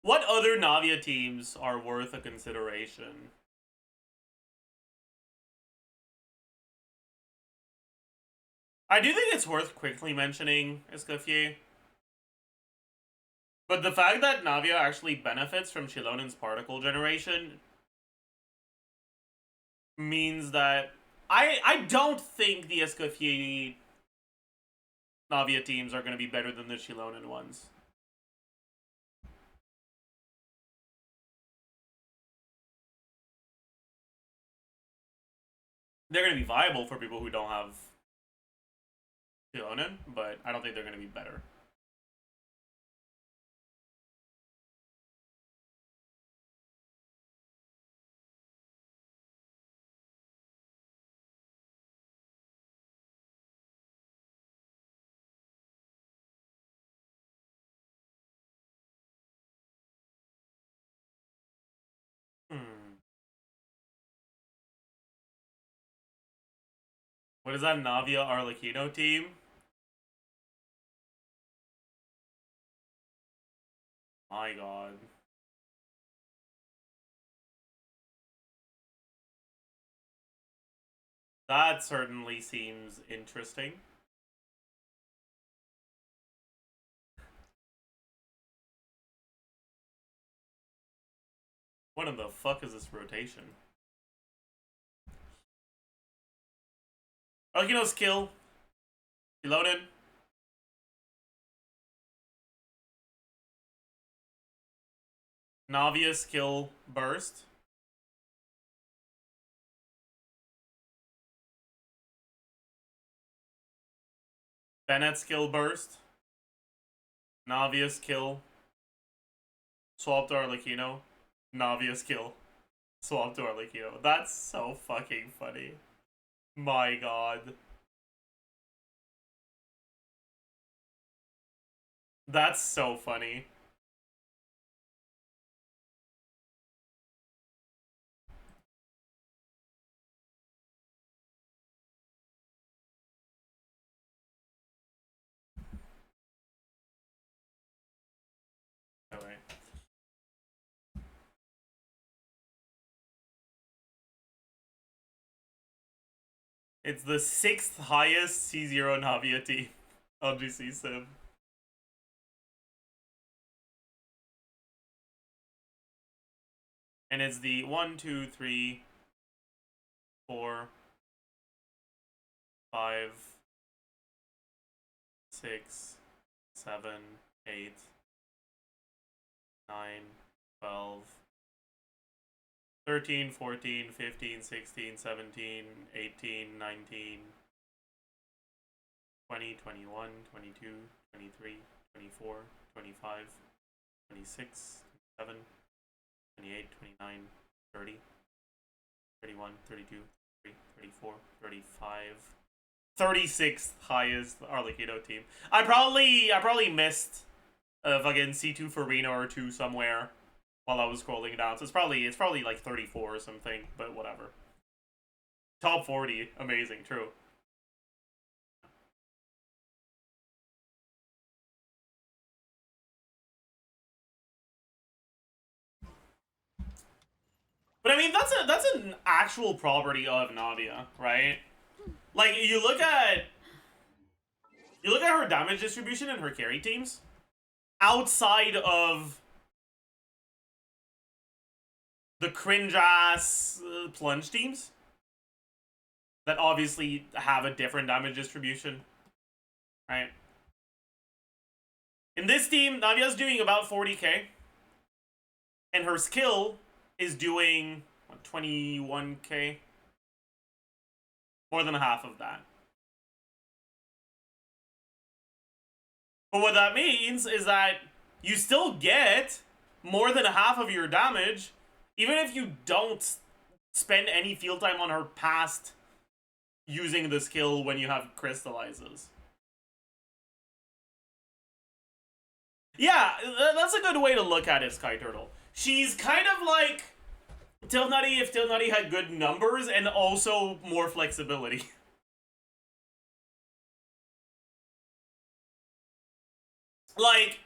What other Navia teams are worth a consideration? I do think it's worth quickly mentioning Escoffier. But the fact that Navia actually benefits from Chilonen's particle generation means that I don't think the Escoffier Navia teams are going to be better than the Chilonen ones. They're going to be viable for people who don't have Chilonen, but I don't think they're going to be better. What is that Navia Arlecchino team? My god. That certainly seems interesting. What in the fuck is this rotation? Arlecchino's kill. Chilonen. Navia skill burst. Bennett skill burst. Navia skill. Swap to Arlecchino. Navia skill. Swap to Arlecchino. That's so fucking funny. My god. That's so funny. Anyway. It's the 6th highest C0 Navia team. LGC Sim. And it's the 1, 2, 3, 4, 5, 6, 7, 8, 9, 12, 13, 14, 15, 16, 17, 18, 19, 20, 21, 22, 23, 24, 25, 26, 27, 28, 29, 30, 31, 32, 34, 35, 36th highest Arlecchino team. I probably missed fucking C2 Farina or 2 somewhere while I was scrolling down. So it's probably like 34 or something, but whatever. Top 40, amazing, true. But I mean, that's an actual property of Navia, right? Like you look at her damage distribution and her carry teams outside of the cringe ass plunge teams that obviously have a different damage distribution, right? In this team, Navia's doing about 40k, and her skill is doing what, 21k, more than half of that. But what that means is that you still get more than half of your damage, even if you don't spend any field time on her past using the skill when you have crystallizes. Yeah, that's a good way to look at it, Sky Turtle. She's kind of like Tilnutty if Tilnutty had good numbers and also more flexibility. Like,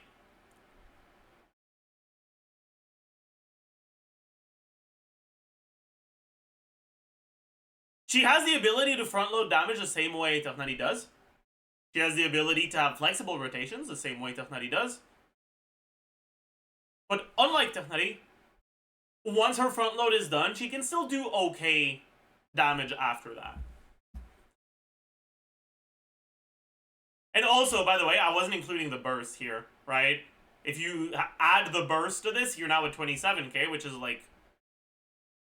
she has the ability to front load damage the same way Tilnutty does. She has the ability to have flexible rotations the same way Tilnutty does. But unlike Tilnutty, once her front load is done, she can still do okay damage after that. And also, by the way, I wasn't including the burst here, right? If you add the burst to this, you're now at 27k, which is like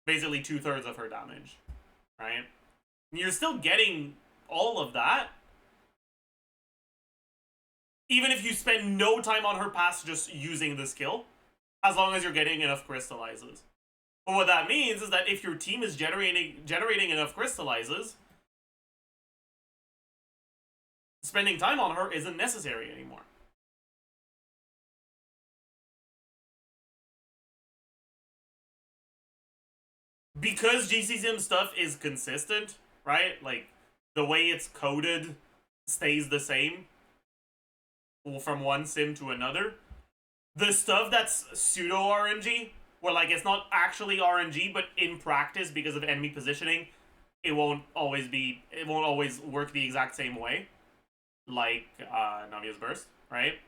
basically 2/3 of her damage, right? And you're still getting all of that, even if you spend no time on her pass just using the skill, as long as you're getting enough crystallizes. But what that means is that if your team is generating enough crystallizes, spending time on her isn't necessary anymore. Because GC Sim stuff is consistent, right? Like, the way it's coded stays the same from one sim to another. The stuff that's pseudo RNG, where like it's not actually RNG, but in practice because of enemy positioning, it won't always work the exact same way, like Navia's burst, right?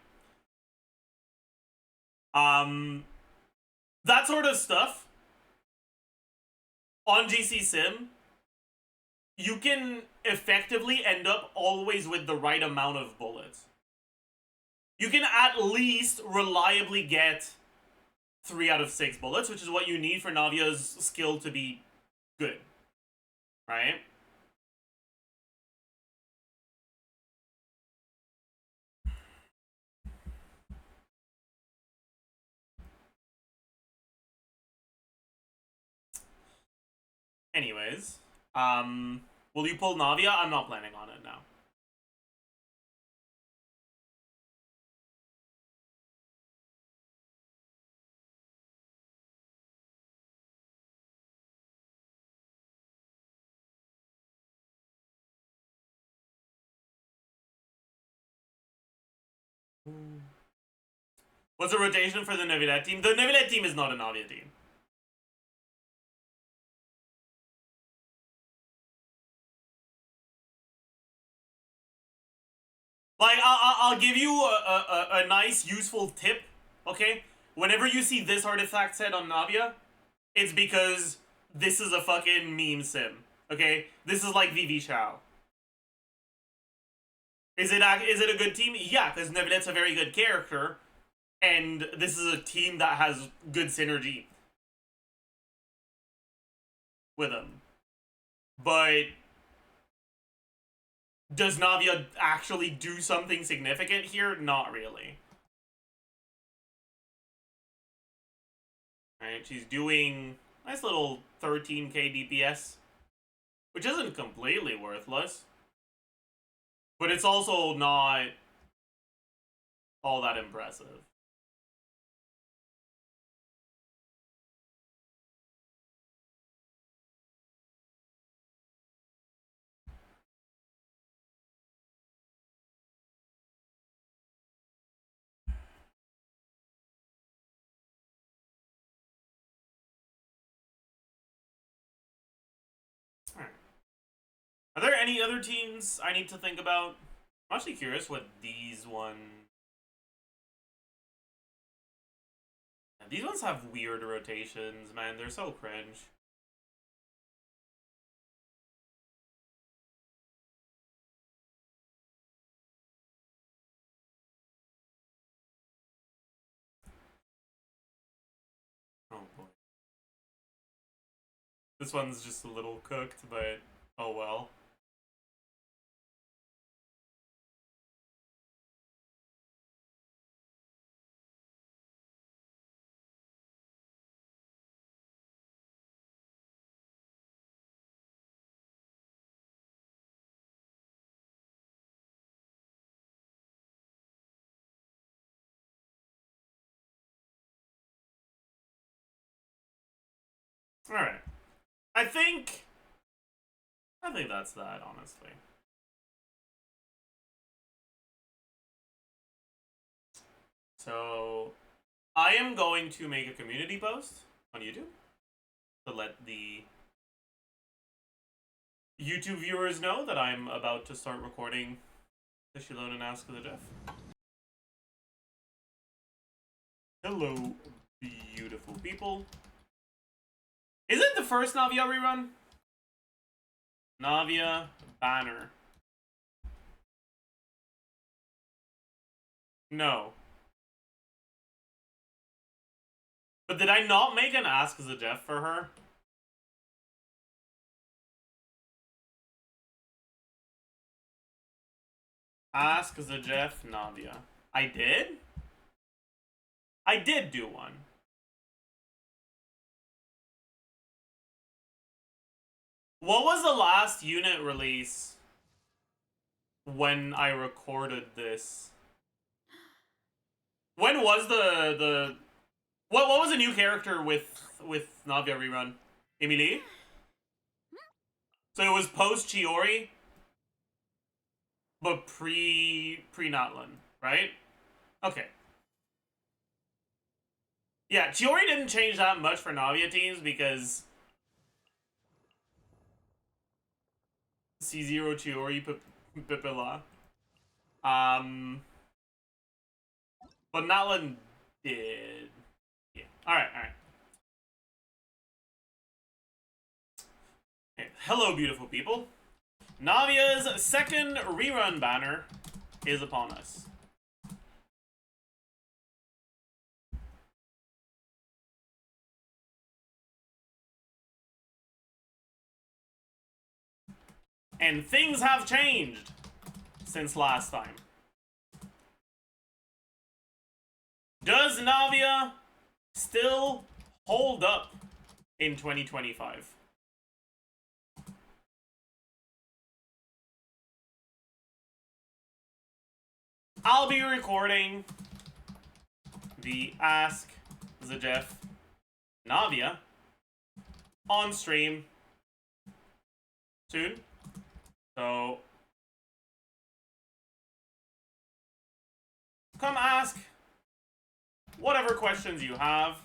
That sort of stuff on GC Sim, you can effectively end up always with the right amount of bullets. You can at least reliably get 3 out of 6 bullets, which is what you need for Navia's skill to be good, right? Anyways, will you pull Navia? I'm not planning on it now. What's the rotation for the NAVIA team? The NAVIA team is not a Navia team. Like, I'll give you a nice, useful tip, okay? Whenever you see this artifact set on Navia, it's because this is a fucking meme sim, okay? This is like VV Chow. Is it a good team? Yeah, because Nevilet's a very good character, and this is a team that has good synergy with him. But does Navia actually do something significant here? Not really. Alright, she's doing nice little 13k DPS, which isn't completely worthless. But it's also not all that impressive. Are there any other teams I need to think about? I'm actually curious what these These ones have weird rotations, man. They're so cringe. Oh boy. This one's just a little cooked, but oh well. Alright. I think that's that, honestly. So, I am going to make a community post on YouTube to let the YouTube viewers know that I'm about to start recording the Shilon and Ask ZAJEF. Hello, beautiful people. Is it the first NAVIA rerun? NAVIA banner. No. But did I not make an Ask ZAJEF for her? Ask ZAJEF NAVIA. I did? I did do one. What was the last unit release when I recorded this? When was the what was a new character with NAVIA rerun? Emily? So it was post Chiori, but pre Natlan, right? Okay. Yeah, Chiori didn't change that much for NAVIA teams because C0 Chiori Pipila. But Natlan did. Yeah. Alright. Okay. Hello, beautiful people. NAVIA's second rerun banner is upon us. And things have changed since last time. Does NAVIA still hold up in 2025? I'll be recording the Ask ZAJEF NAVIA on stream soon. So come ask whatever questions you have.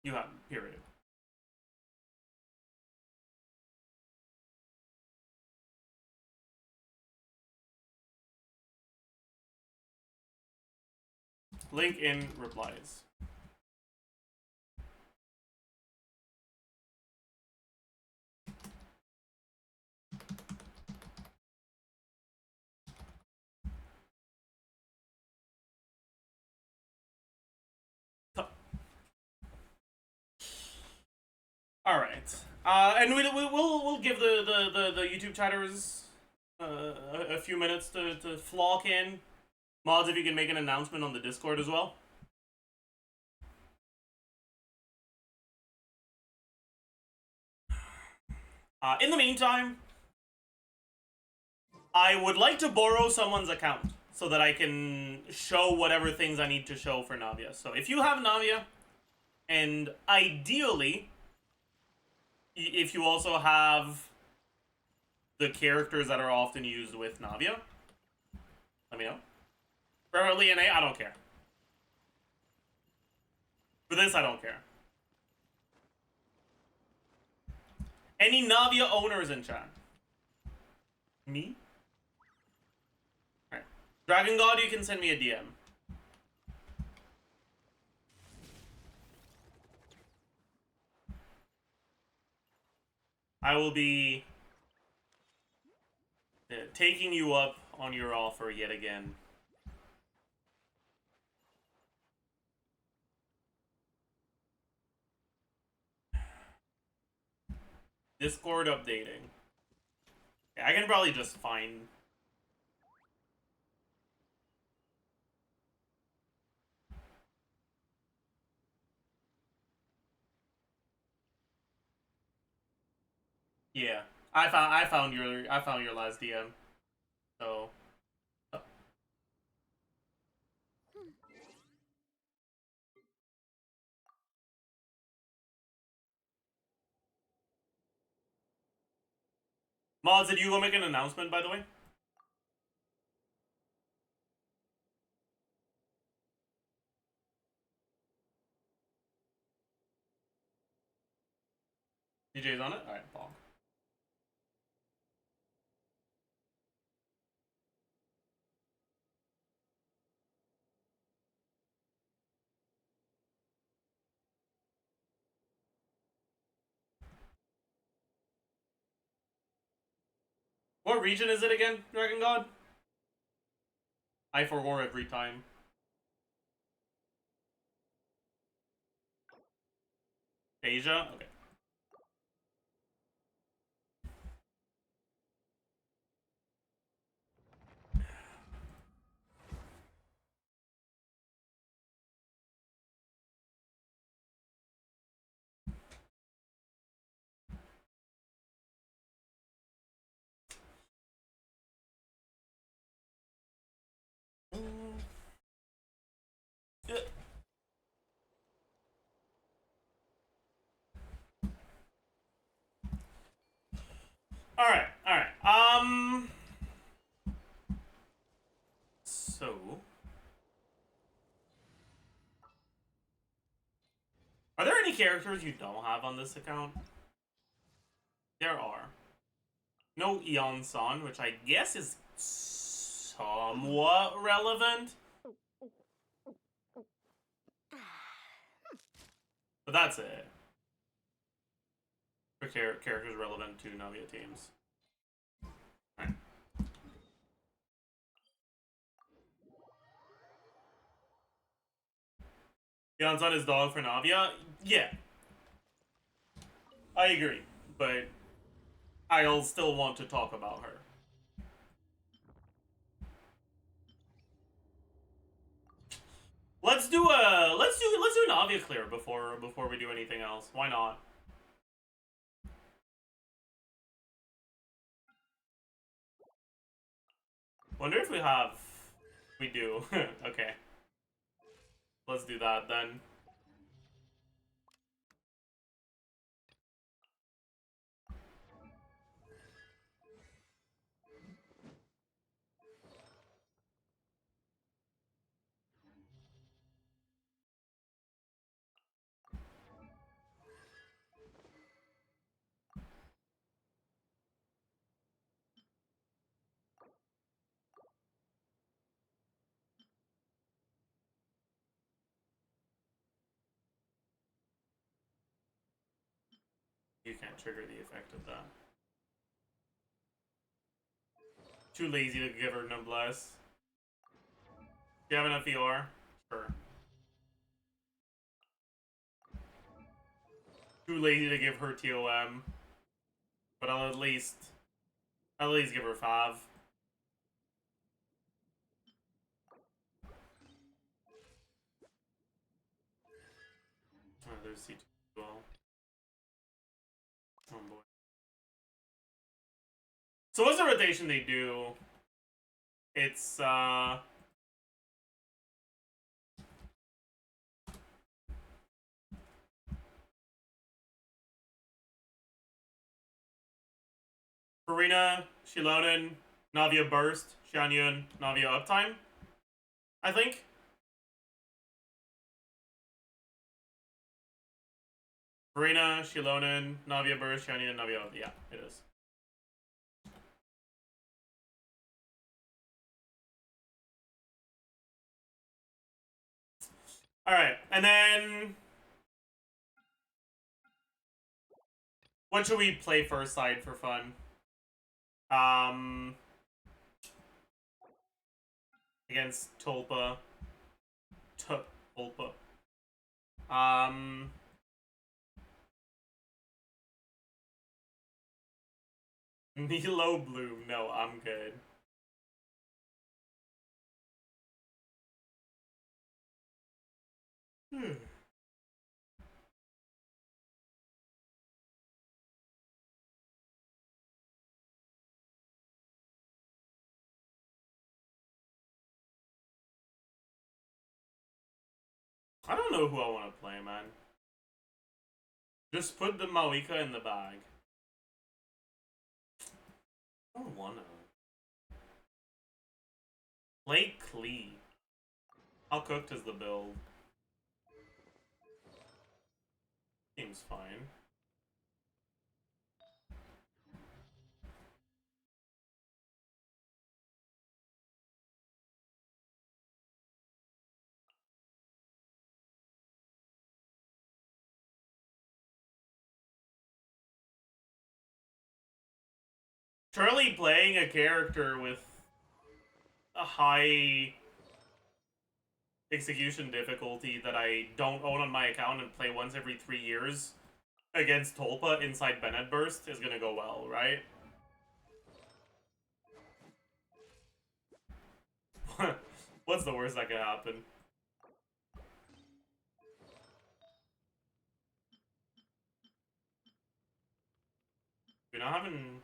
You have, period. Link in replies. All right, and we'll give the YouTube chatters a few minutes to flock in. Mods, if you can make an announcement on the Discord as well. In the meantime, I would like to borrow someone's account so that I can show whatever things I need to show for Navia. So if you have Navia, and ideally, if you also have the characters that are often used with Navia, let me know. Preferably NA, I don't care. For this, I don't care. Any Navia owners in chat? Me? Alright. Dragon God, you can send me a DM. I will be taking you up on your offer yet again. Discord updating. Yeah, I can probably just find... Yeah, I found your last DM. So... Mods, did you go make an announcement, by the way? DJ's on it? Alright, bonk. What region is it again, Dragon God? I forgot every time. Asia? Okay. Alright, alright. So... Are there any characters you don't have on this account? There are. No Eon San, which I guess is somewhat relevant. But that's it. For characters relevant to Navia teams. Alright. Eon San is dog for Navia? Yeah. I agree. But I'll still want to talk about her. Let's do an Navia clear before we do anything else. Why not? Wonder if we do. Okay. Let's do that then. You can't trigger the effect of that. Too lazy to give her noblesse. Do you have enough ER? Sure. Too lazy to give her TOM. But I'll at least give her 5. Oh, there's C2 as well. Oh boy. So what's the rotation they do? It's Farina, Shilonen, Navia Burst, Xianyun, Navia Uptime, I think. Farina, Shilonen, Navia Burst, Xianyun, Navia Uptime. Yeah, it is. Alright, and then what should we play first side for fun? Against Tulpa. Tulpa. Nilo Bloom. No, I'm good. I don't know who I want to play, man. Just put the Mawika in the bag. I don't wanna. Play Klee. How cooked is the build? Seems fine. Surely playing a character with a high execution difficulty that I don't own on my account and play once every 3 years against Tulpa inside Bennett Burst is gonna go well, right? What's the worst that could happen? We're not having...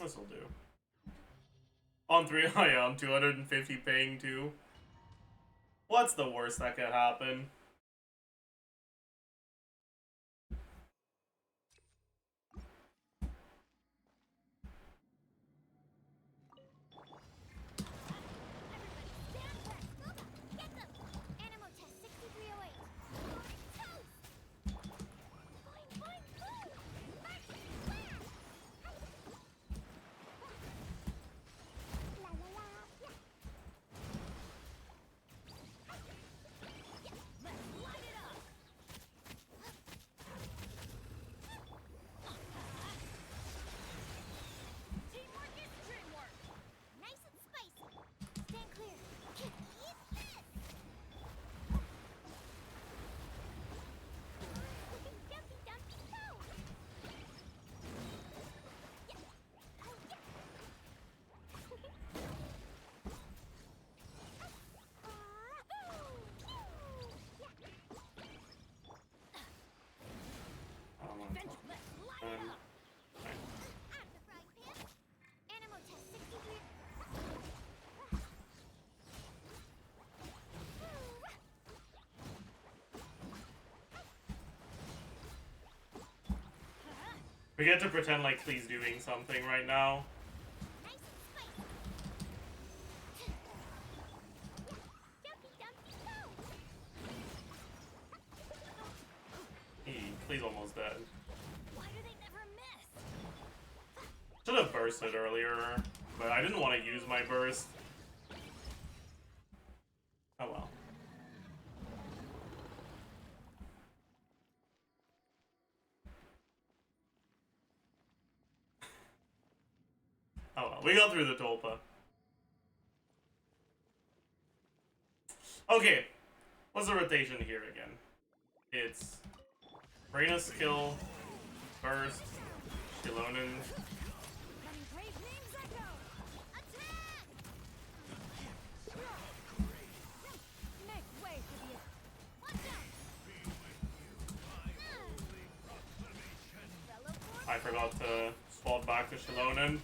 This'll do. On 3, oh yeah, I'm 250 paying too. What's the worst that could happen? We get to pretend like Klee's doing something right now. Klee's almost dead. Should have bursted earlier, but I didn't want to use my burst. Oh well. Oh well, we got through the Tulpa. Okay, what's the rotation here again? It's Reina skill, burst, Shilonen. I forgot to swap back to Shilonen.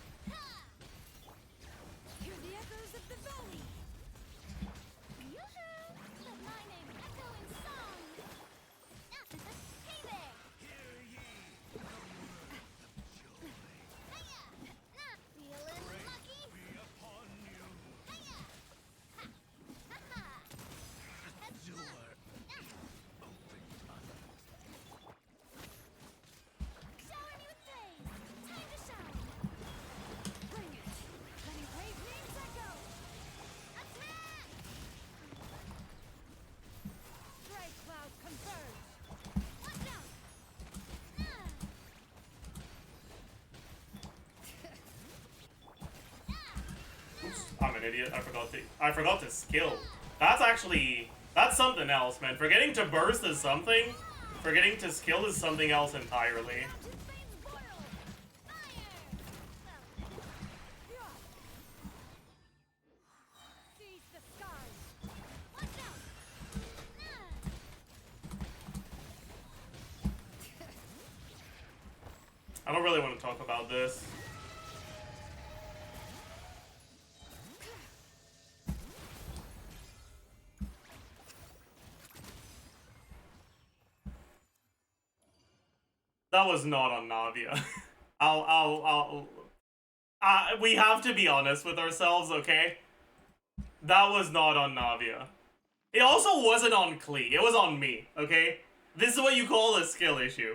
I'm an idiot. I forgot to skill. That's something else, man. Forgetting to burst is something. Forgetting to skill is something else entirely. I don't really want to talk about this. That was not on Navia. We have to be honest with ourselves, okay? That was not on Navia. It also wasn't on Klee. It was on me, okay? This is what you call a skill issue.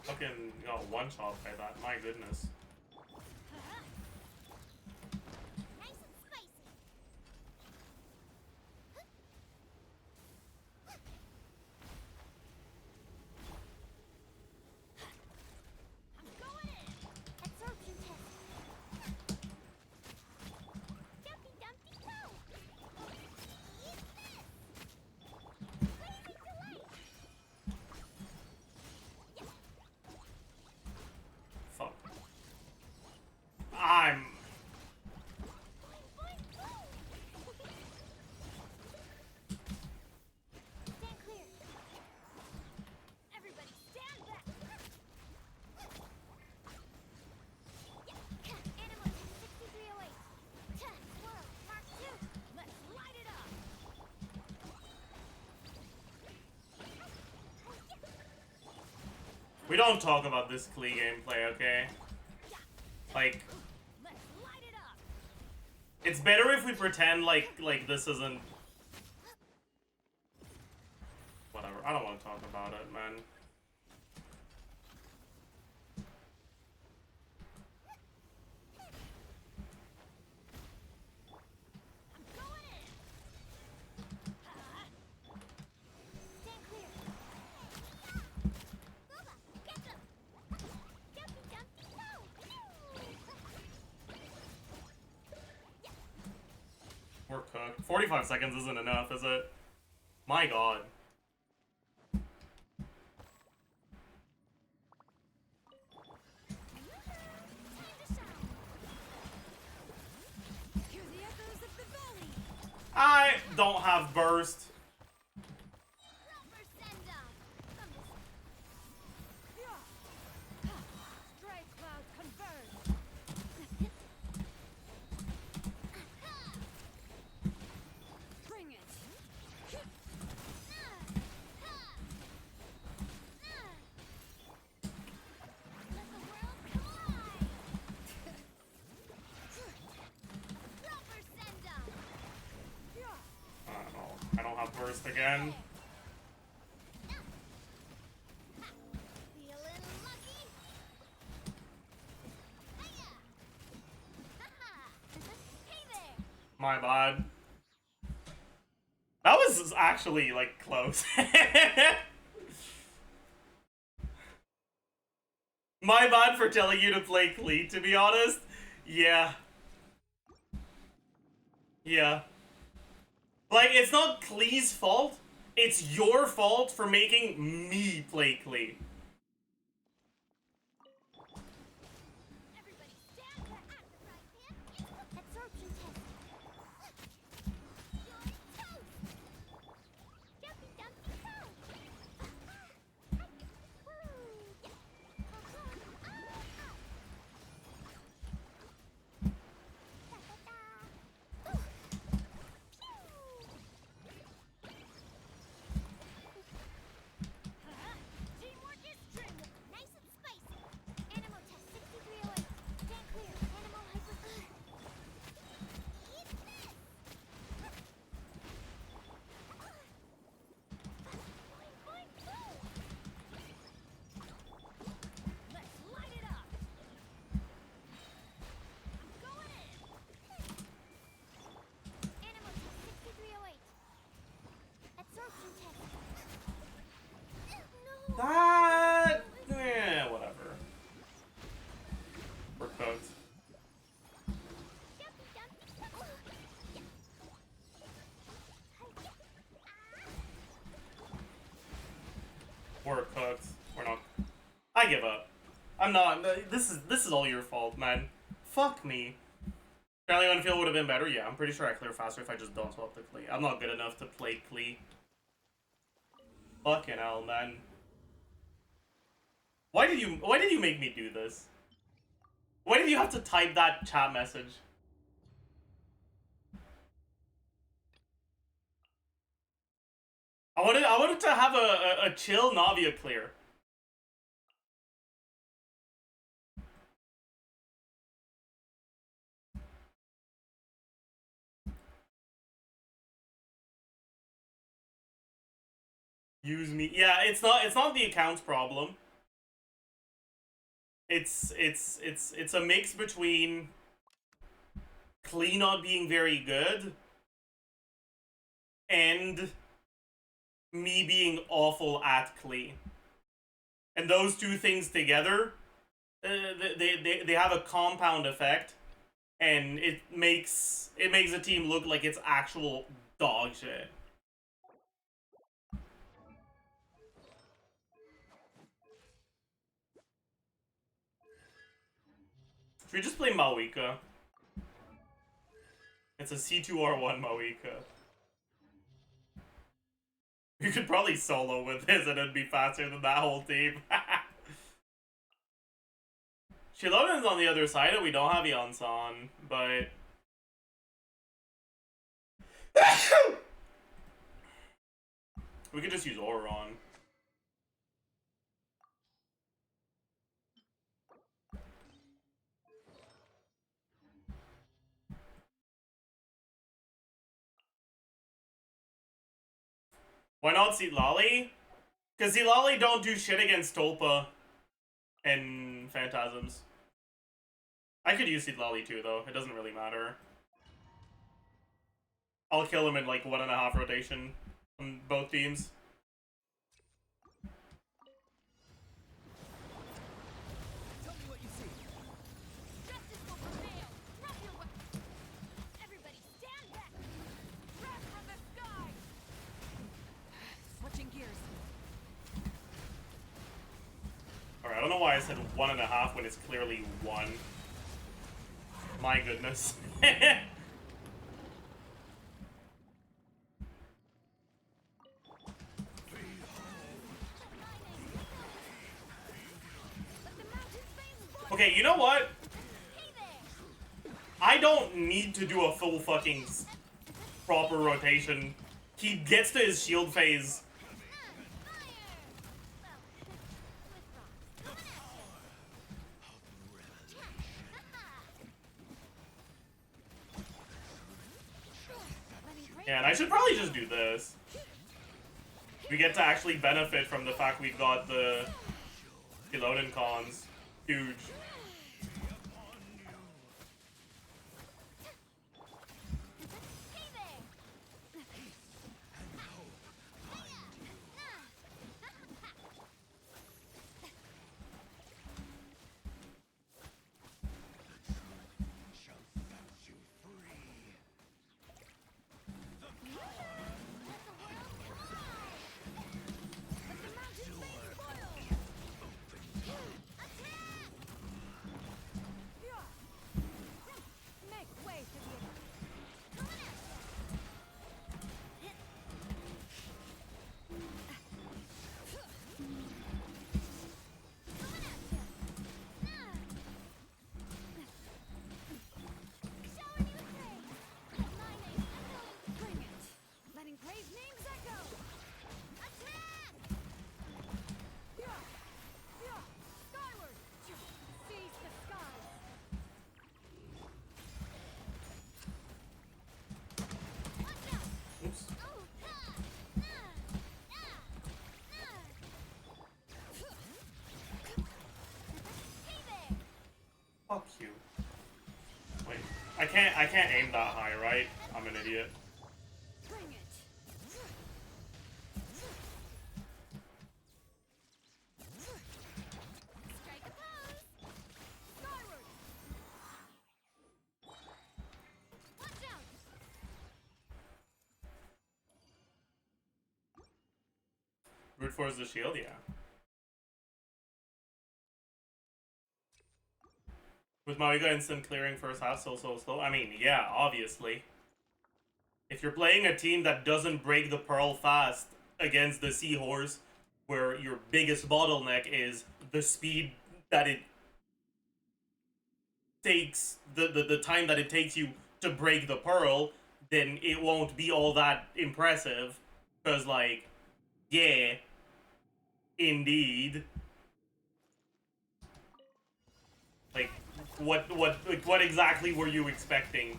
Fucking got one shot by that, my goodness. We don't talk about this Klee gameplay, okay? Like, it's better if we pretend like this isn't. Whatever. I don't want to talk about it, man. We're cooked. 45 seconds isn't enough, is it? My god. I don't have burst. I don't have burst again. My bad. That was actually, like, close. My bad for telling you to play Klee, to be honest. Yeah. Yeah. Like, it's not Klee's fault. It's your fault for making me play Klee. That... whatever. We're cooked. We're cooked. We're not... I give up. I'm not... This is all your fault, man. Fuck me. Apparently Unfield would have been better. Yeah, I'm pretty sure I clear faster if I just don't swap the Klee. I'm not good enough to play Klee. Fucking hell, man. Why did you make me do this? Why did you have to type that chat message? I wanted to have a chill Navia clear. Use me. Yeah, it's not the account's problem. It's a mix between Klee not being very good and me being awful at Klee. And those two things together, they have a compound effect, and it makes the team look like it's actual dog shit. Should we just play Mawika? It's a C2R1 Mawika. You could probably solo with this and it'd be faster than that whole team. Shilonen's on the other side and we don't have Yonsan, but... we could just use Auron. Why not Zitlali? Because Zitlali don't do shit against Tolpa and Phantasms. I could use Zitlali too, though. It doesn't really matter. I'll kill him in like 1.5 rotation on both teams. I don't know why I said 1.5 when it's clearly 1. My goodness. Okay, you know what? I don't need to do a full fucking proper rotation. He gets to his shield phase. Yeah, and I should probably just do this. We get to actually benefit from the fact we've got the Pilotin cons. Huge. Fuck you. Wait, I can't aim that high, right? I'm an idiot. Brute force the shield, yeah. With Mariga instant clearing first half so slow. I mean, yeah, obviously. If you're playing a team that doesn't break the Pearl fast against the Seahorse, where your biggest bottleneck is the speed that it takes, the time that it takes you to break the Pearl, then it won't be all that impressive. Because, like, yeah, indeed. Like, what exactly were you expecting?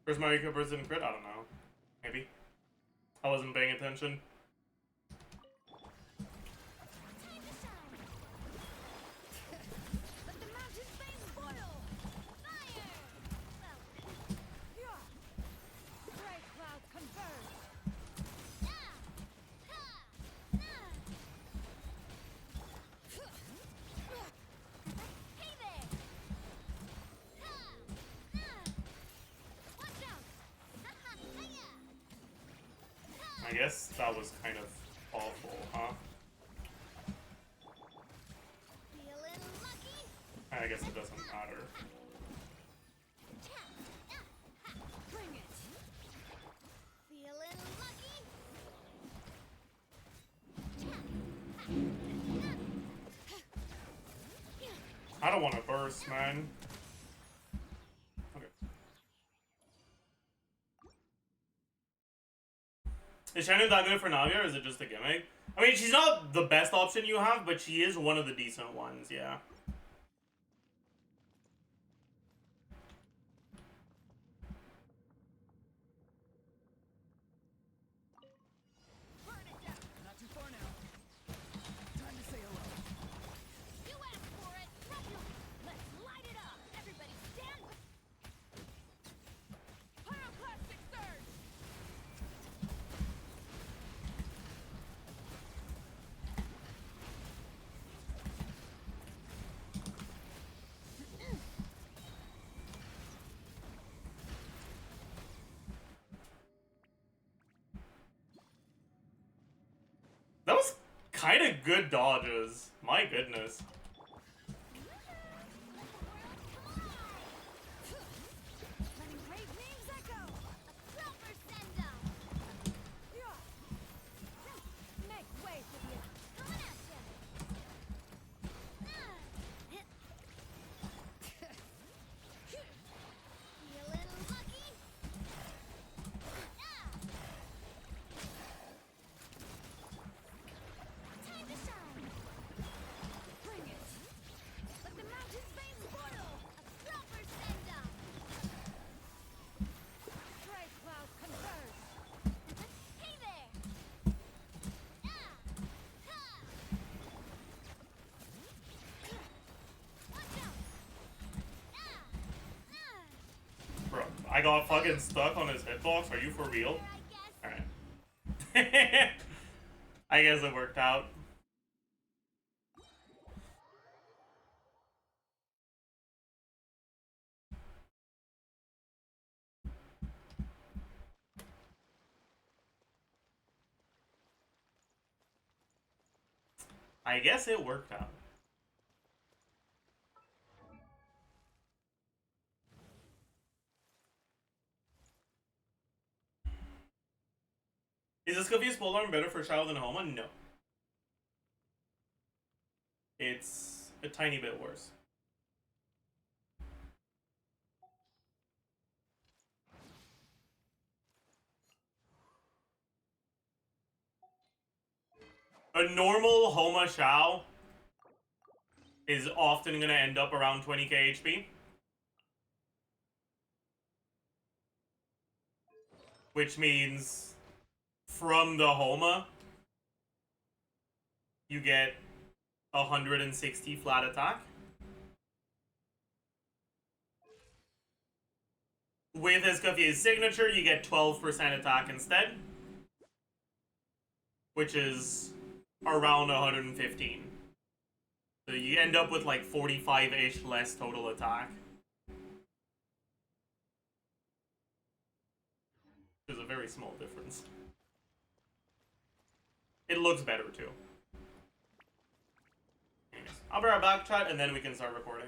Where's my Cooper's in crit? I don't know. Maybe. I wasn't paying attention. I guess that was kind of awful, huh? I guess it doesn't matter. I don't want to burst, man. Okay. Is Shannon that good for Navia, or is it just a gimmick? I mean, she's not the best option you have, but she is one of the decent ones, yeah. That was kind of good dodges. My goodness. Bro, I got fucking stuck on his hitbox. Are you for real? Alright. I guess it worked out. I guess it worked out. Scuffy's polearm better for Shadow than Homa? No. It's a tiny bit worse. A normal Homa Shao is often going to end up around 20k HP. Which means from the Homa, you get 160 flat attack. With Escoffier's signature, you get 12% attack instead. Which is around 115. So you end up with like 45-ish less total attack. Which is a very small difference. It looks better too. Anyways, I'll be right back, chat, and then we can start recording.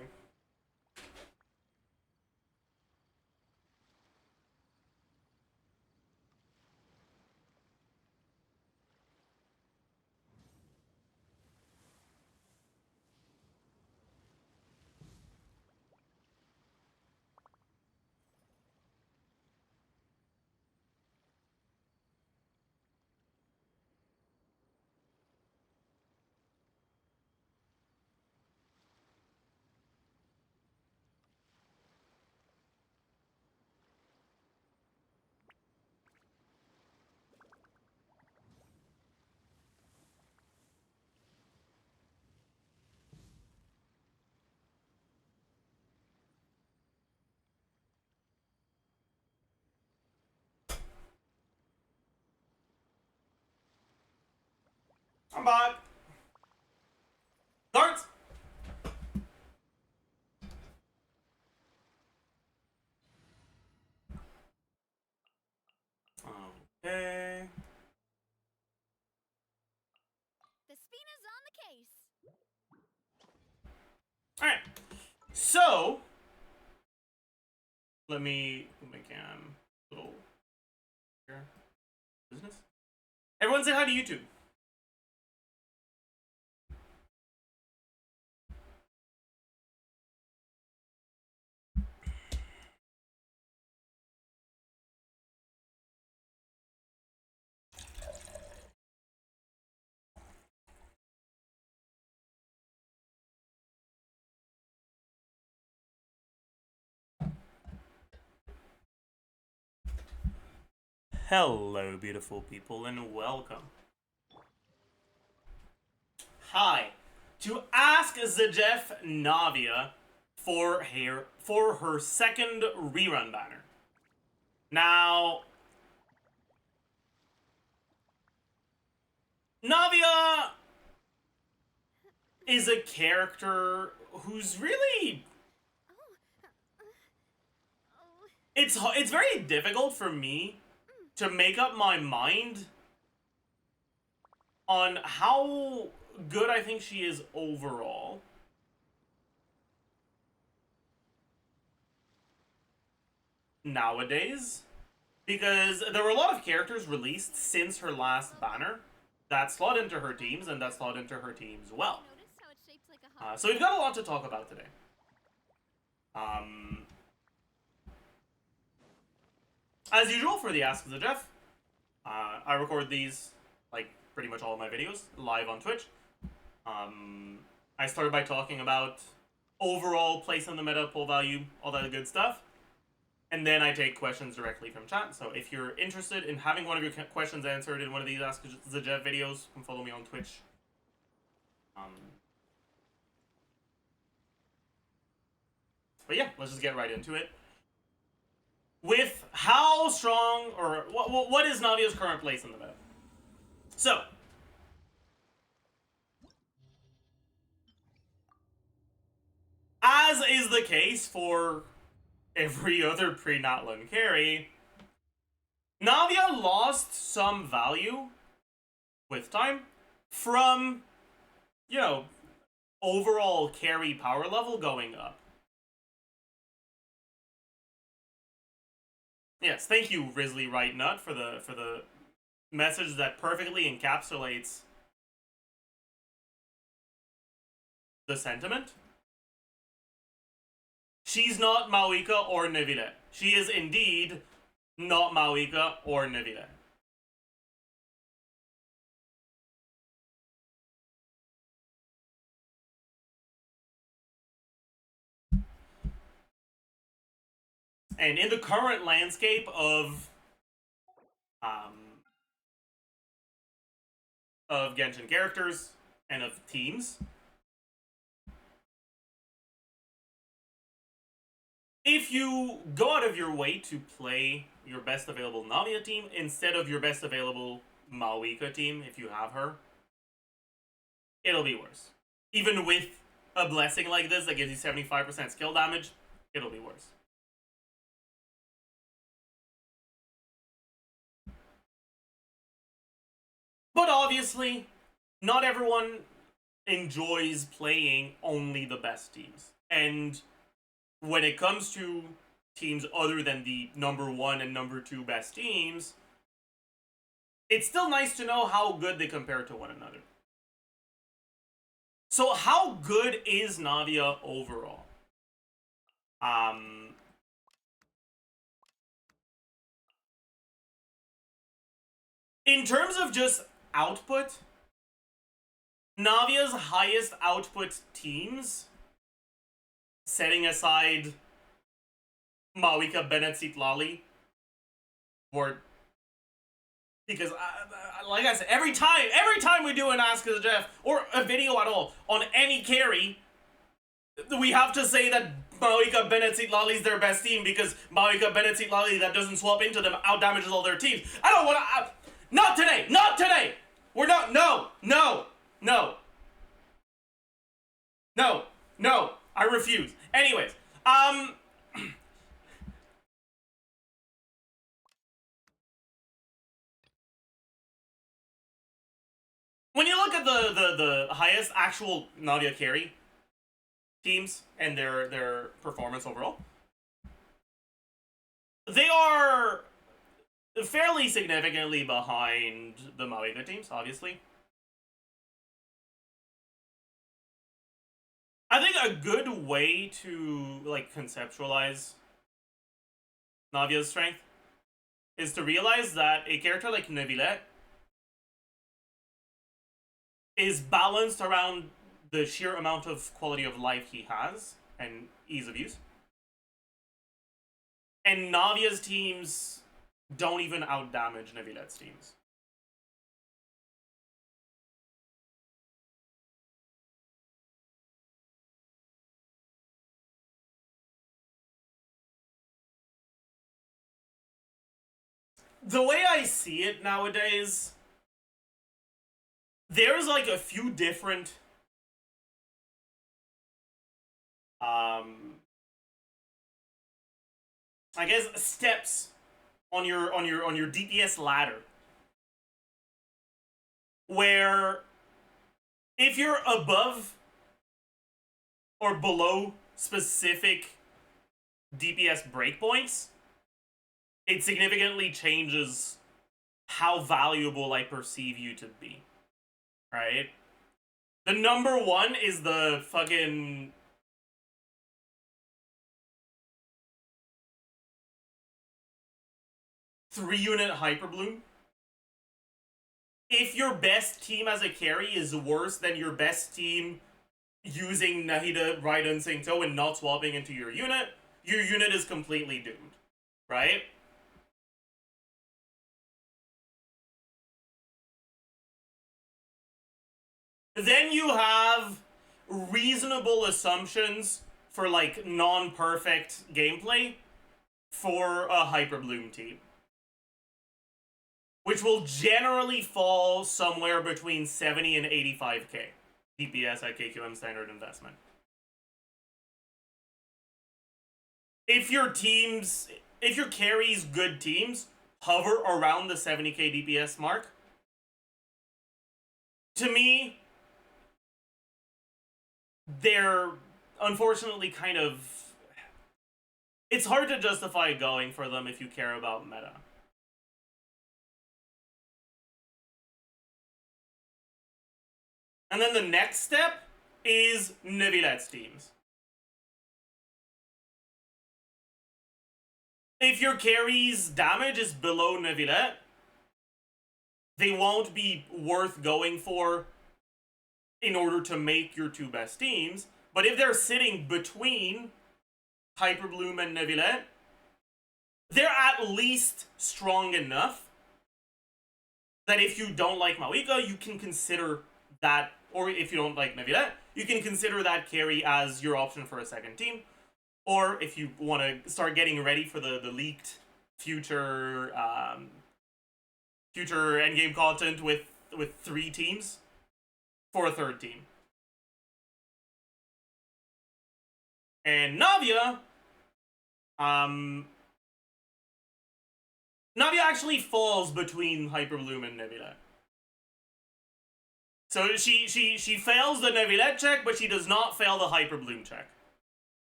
I'm back. Darts! Okay. The Spina's on the case. Alright. So, let me put my cam little here. Business. Everyone say hi to YouTube. Hello, beautiful people, and welcome. Hi. To ask Zajef NAVIA for her second rerun banner. Now, NAVIA is a character who's really... It's very difficult for me to make up my mind on how good I think she is overall. Nowadays. Because there were a lot of characters released since her last banner that slot into her teams and that slot into her teams well. So we've got a lot to talk about today. As usual for the Ask Zajef, I record these, like pretty much all of my videos, live on Twitch. I started by talking about overall place in the meta, pull value, all that good stuff. And then I take questions directly from chat. So if you're interested in having one of your questions answered in one of these Ask Zajef videos, you can follow me on Twitch. But yeah, let's just get right into it. With how strong, or what is Navia's current place in the meta? So, as is the case for every other pre-Natlan carry, Navia lost some value with time from, you know, overall carry power level going up. Yes, thank you, Risley Right Nut, for the message that perfectly encapsulates the sentiment. She's not Mawika or NAVIA. She is indeed not Mawika or NAVIA. And in the current landscape of Genshin characters and of teams, if you go out of your way to play your best available NAVIA team instead of your best available Mawika team, if you have her, it'll be worse. Even with a blessing like this that gives you 75% skill damage, it'll be worse. But obviously, not everyone enjoys playing only the best teams. And when it comes to teams other than the number 1 and number 2 best teams, it's still nice to know how good they compare to one another. So how good is NAVIA overall? In terms of just output, NAVIA's highest output teams, setting aside Mawika, Bennett, Citlali, were, because like I said, every time we do an Ask ZAJEF or a video at all on any carry, we have to say that Mawika, Bennett, Citlali is their best team because Mawika, Bennett, Citlali that doesn't swap into them out damages all their teams. I don't want to. Not today! Not today! We're not. No! No! No! No! No! I refuse. Anyways, when you look at the highest actual NAVIA carry teams and their performance overall, they are fairly significantly behind the Mawika teams, obviously. I think a good way to like conceptualize NAVIA's strength is to realize that a character like NAVIA is balanced around the sheer amount of quality of life he has and ease of use. And NAVIA's teams don't even outdamage NAVIA's teams. The way I see it nowadays, there's like a few different I guess steps on your DPS ladder, where if you're above or below specific DPS breakpoints, it significantly changes how valuable I perceive you to be, right? The number 1 is the fucking 3-unit Hyperbloom. If your best team as a carry is worse than your best team using Nahida, Raiden, Singto and not swapping into your unit is completely doomed, right? Then you have reasonable assumptions for like non-perfect gameplay for a Hyperbloom team, which will generally fall somewhere between 70 and 85k DPS at KQM standard investment. If your carry's good teams hover around the 70k DPS mark, to me, they're unfortunately kind of... It's hard to justify going for them if you care about meta. And then the next step is Nevillette's teams. If your carry's damage is below Nevillette, they won't be worth going for in order to make your two best teams. But if they're sitting between Hyperbloom and Nevillette, they're at least strong enough that if you don't like Mawika, you can consider that, or if you don't like Nevillette, you can consider that carry as your option for a second team. Or if you want to start getting ready for the leaked future future endgame content with 3 teams for a third team. And Navia, Navia actually falls between Hyperbloom and Nevillette. So she fails the Nevillette check, but she does not fail the Hyperbloom check.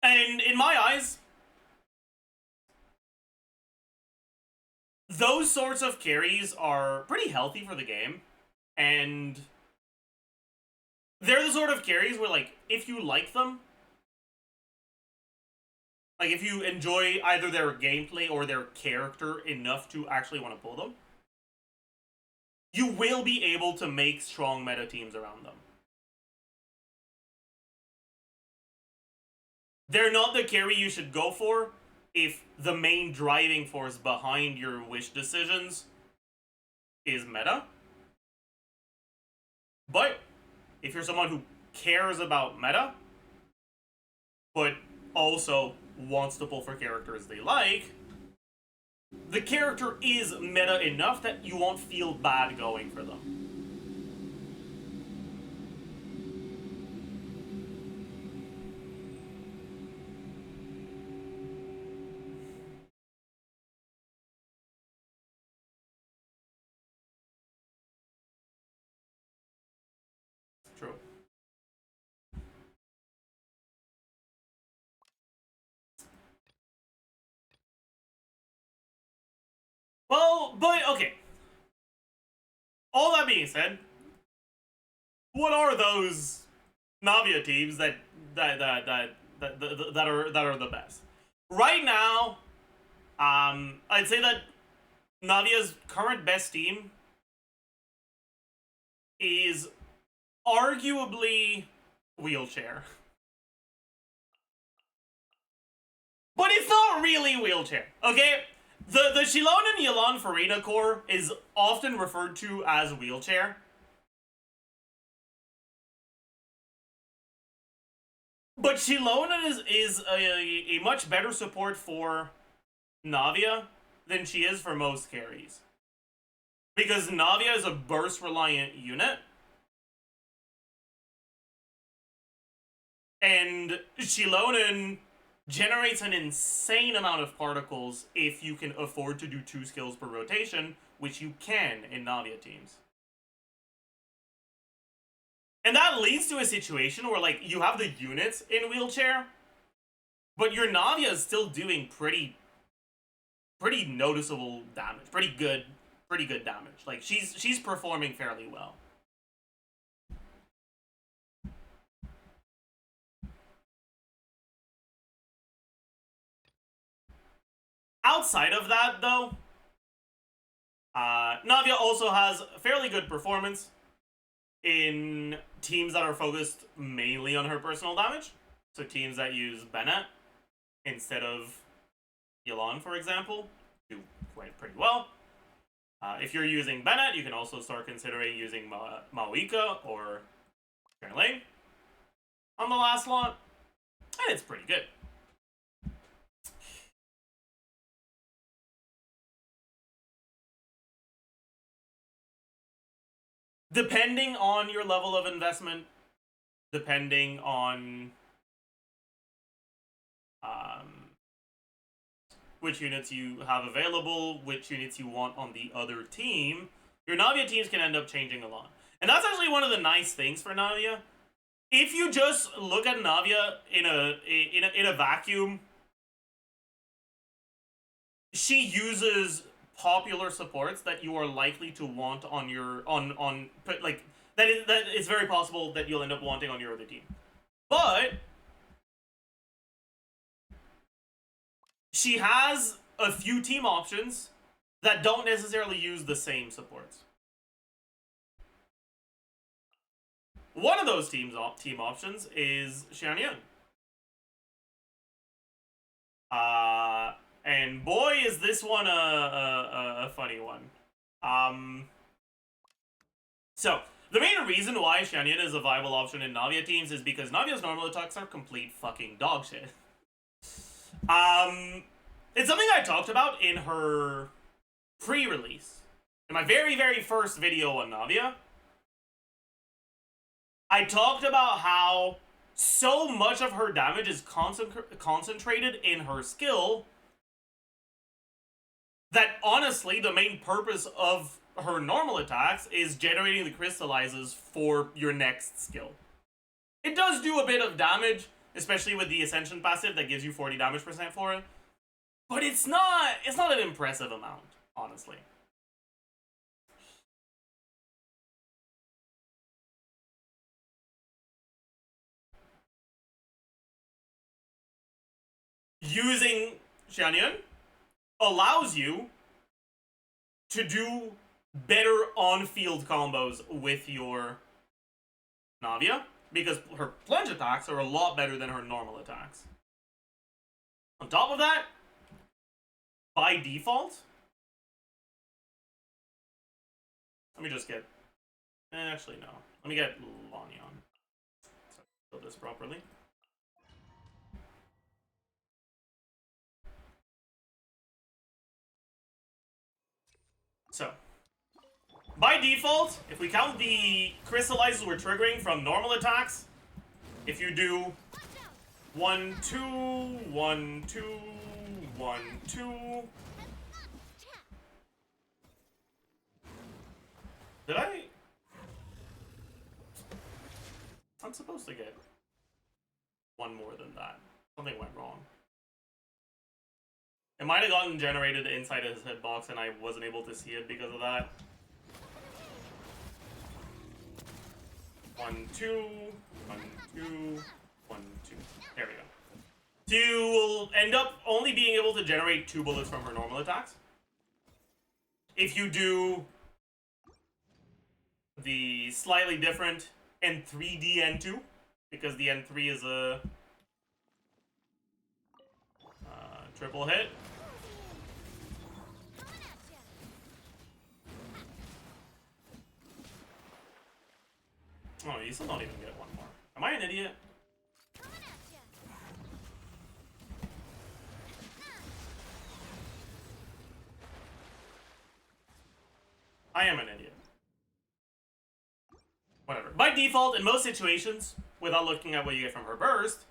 And in my eyes, those sorts of carries are pretty healthy for the game. And they're the sort of carries where, like, if you like them, like, if you enjoy either their gameplay or their character enough to actually want to pull them, you will be able to make strong meta teams around them. They're not the carry you should go for if the main driving force behind your wish decisions is meta. But if you're someone who cares about meta, but also wants to pull for characters they like, the character is meta enough that you won't feel bad going for them. True. Well, but okay. All that being said, what are those Navia teams that are the best? Right now, I'd say that Navia's current best team is arguably Wheelchair. But it's not really Wheelchair, okay? The Shilon and Yelan Farina core is often referred to as Wheelchair. But Shilon is a much better support for Navia than she is for most carries. Because Navia is a burst-reliant unit. And Shilonen generates an insane amount of particles if you can afford to do 2 skills per rotation, which you can in Navia teams. And that leads to a situation where, like, you have the units in Wheelchair, but your Navia is still doing pretty noticeable damage, pretty good damage. Like, she's performing fairly well. Outside of that, though, Navia also has fairly good performance in teams that are focused mainly on her personal damage. So teams that use Bennett instead of Yelan, for example, do pretty well. If you're using Bennett, you can also start considering using Mawika or Lane on the last lot, and it's pretty good. Depending on your level of investment, depending on which units you have available, which units you want on the other team, your Navia teams can end up changing a lot. And that's actually one of the nice things for Navia. If you just look at Navia in a vacuum, she uses popular supports that you are likely to want on your like that it's very possible that you'll end up wanting on your other team. But she has a few team options that don't necessarily use the same supports. One of those team options is Xianyun. And boy, is this one a funny one. So, the main reason why Xianyun is a viable option in Navia teams is because Navia's normal attacks are complete fucking dog shit. It's something I talked about in her pre-release. In my very, very first video on Navia, I talked about how so much of her damage is concentrated in her skill that honestly the main purpose of her normal attacks is generating the crystallizes for your next skill. It does do a bit of damage, especially with the Ascension passive that gives you 40 damage % for it. But it's not an impressive amount, honestly. Using Xianyun allows you to do better on-field combos with your Navia, because her plunge attacks are a lot better than her normal attacks. On top of that, by default, let me just get, actually no, let me get Lanyan, so build this properly. So, by default, if we count the crystallizes we're triggering from normal attacks, if you do 1, 2, 1, 2, 1, 2. Did I? I'm supposed to get one more than that. Something went wrong. It might have gotten generated inside his hitbox and I wasn't able to see it because of that. 1, 2, 1, 2, 1, 2. There we go. So you will end up only being able to generate 2 bullets from her normal attacks. If you do the slightly different N3D N2, because the N3 is a triple hit. Oh, you still don't even get one more. Am I an idiot? I am an idiot. Whatever. By default, in most situations, without looking at what you get from her burst,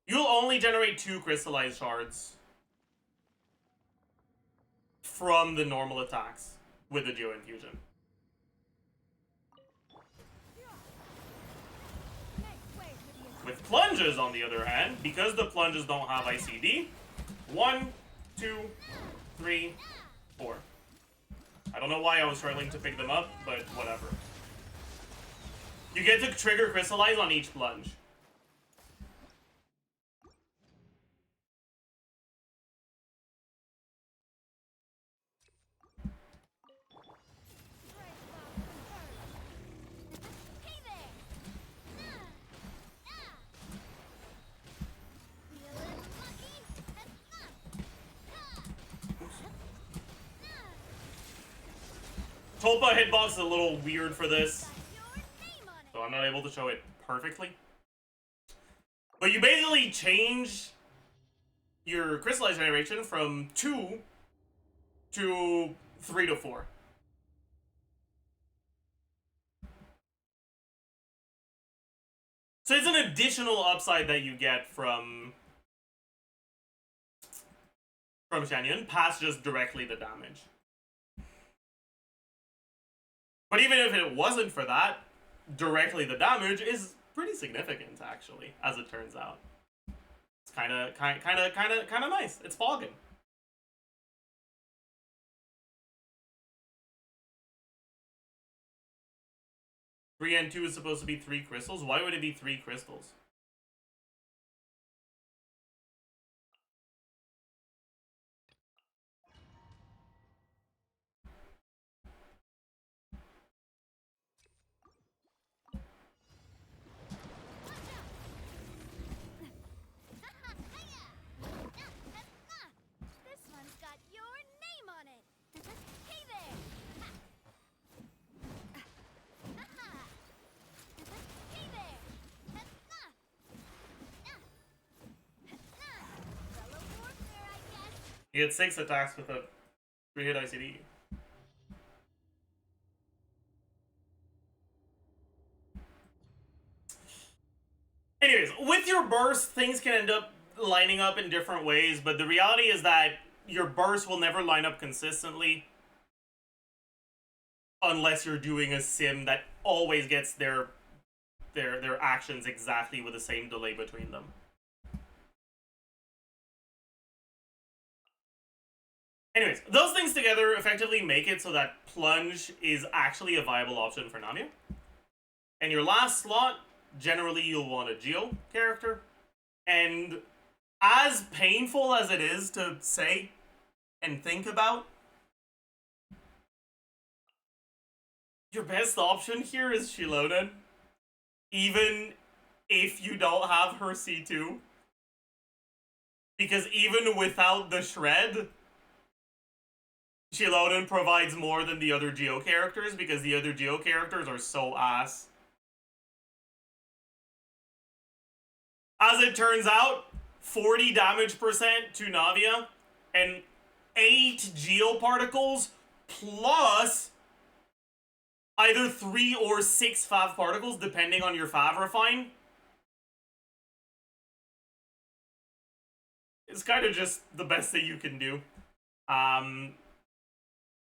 you'll only generate 2 crystallized shards from the normal attacks with the Geo Infusion. With plunges, on the other hand, because the plunges don't have ICD, 1, 2, 3, 4. I don't know why I was struggling to pick them up, but whatever. You get to trigger Crystallize on each plunge. Tulpa hitbox is a little weird for this, so I'm not able to show it perfectly. But you basically change your crystallized generation from 2 to 3 to 4. So it's an additional upside that you get from from Shenyun past just directly the damage. But even if it wasn't for that, directly the damage is pretty significant, actually, as it turns out. It's kind of nice. It's fogging. Three and 2 is supposed to be 3 crystals. Why would it be 3 crystals? You get 6 attacks with a 3-hit ICD. Anyways, with your burst, things can end up lining up in different ways, but the reality is that your burst will never line up consistently unless you're doing a sim that always gets their actions exactly with the same delay between them. Anyways, those things together effectively make it so that Plunge is actually a viable option for NAVIA. And your last slot, generally you'll want a Geo character. And as painful as it is to say and think about, your best option here is Shilonen. Even if you don't have her C2. Because even without the Shred, Shilonen provides more than the other Geo characters because the other Geo characters are so ass. As it turns out, 40 damage percent to NAVIA and 8 Geo particles plus either 3 or 6 Fav particles depending on your Fav refine. It's kind of just the best that you can do.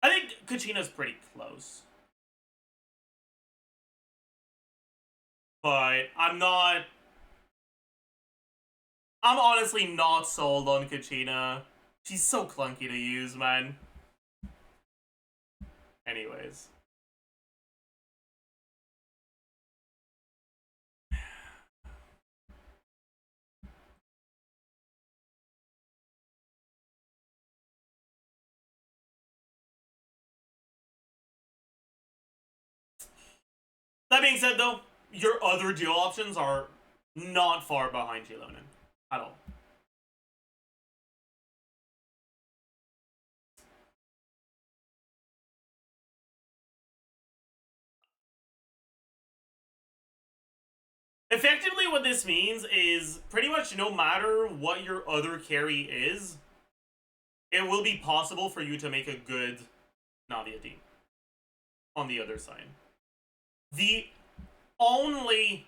I think Kachina's pretty close. But I'm honestly not sold on Kachina. She's so clunky to use, man. Anyways. That being said, though, your other dual options are not far behind Shilonen at all. Effectively, what this means is pretty much no matter what your other carry is, it will be possible for you to make a good NAVIA team on the other side. The only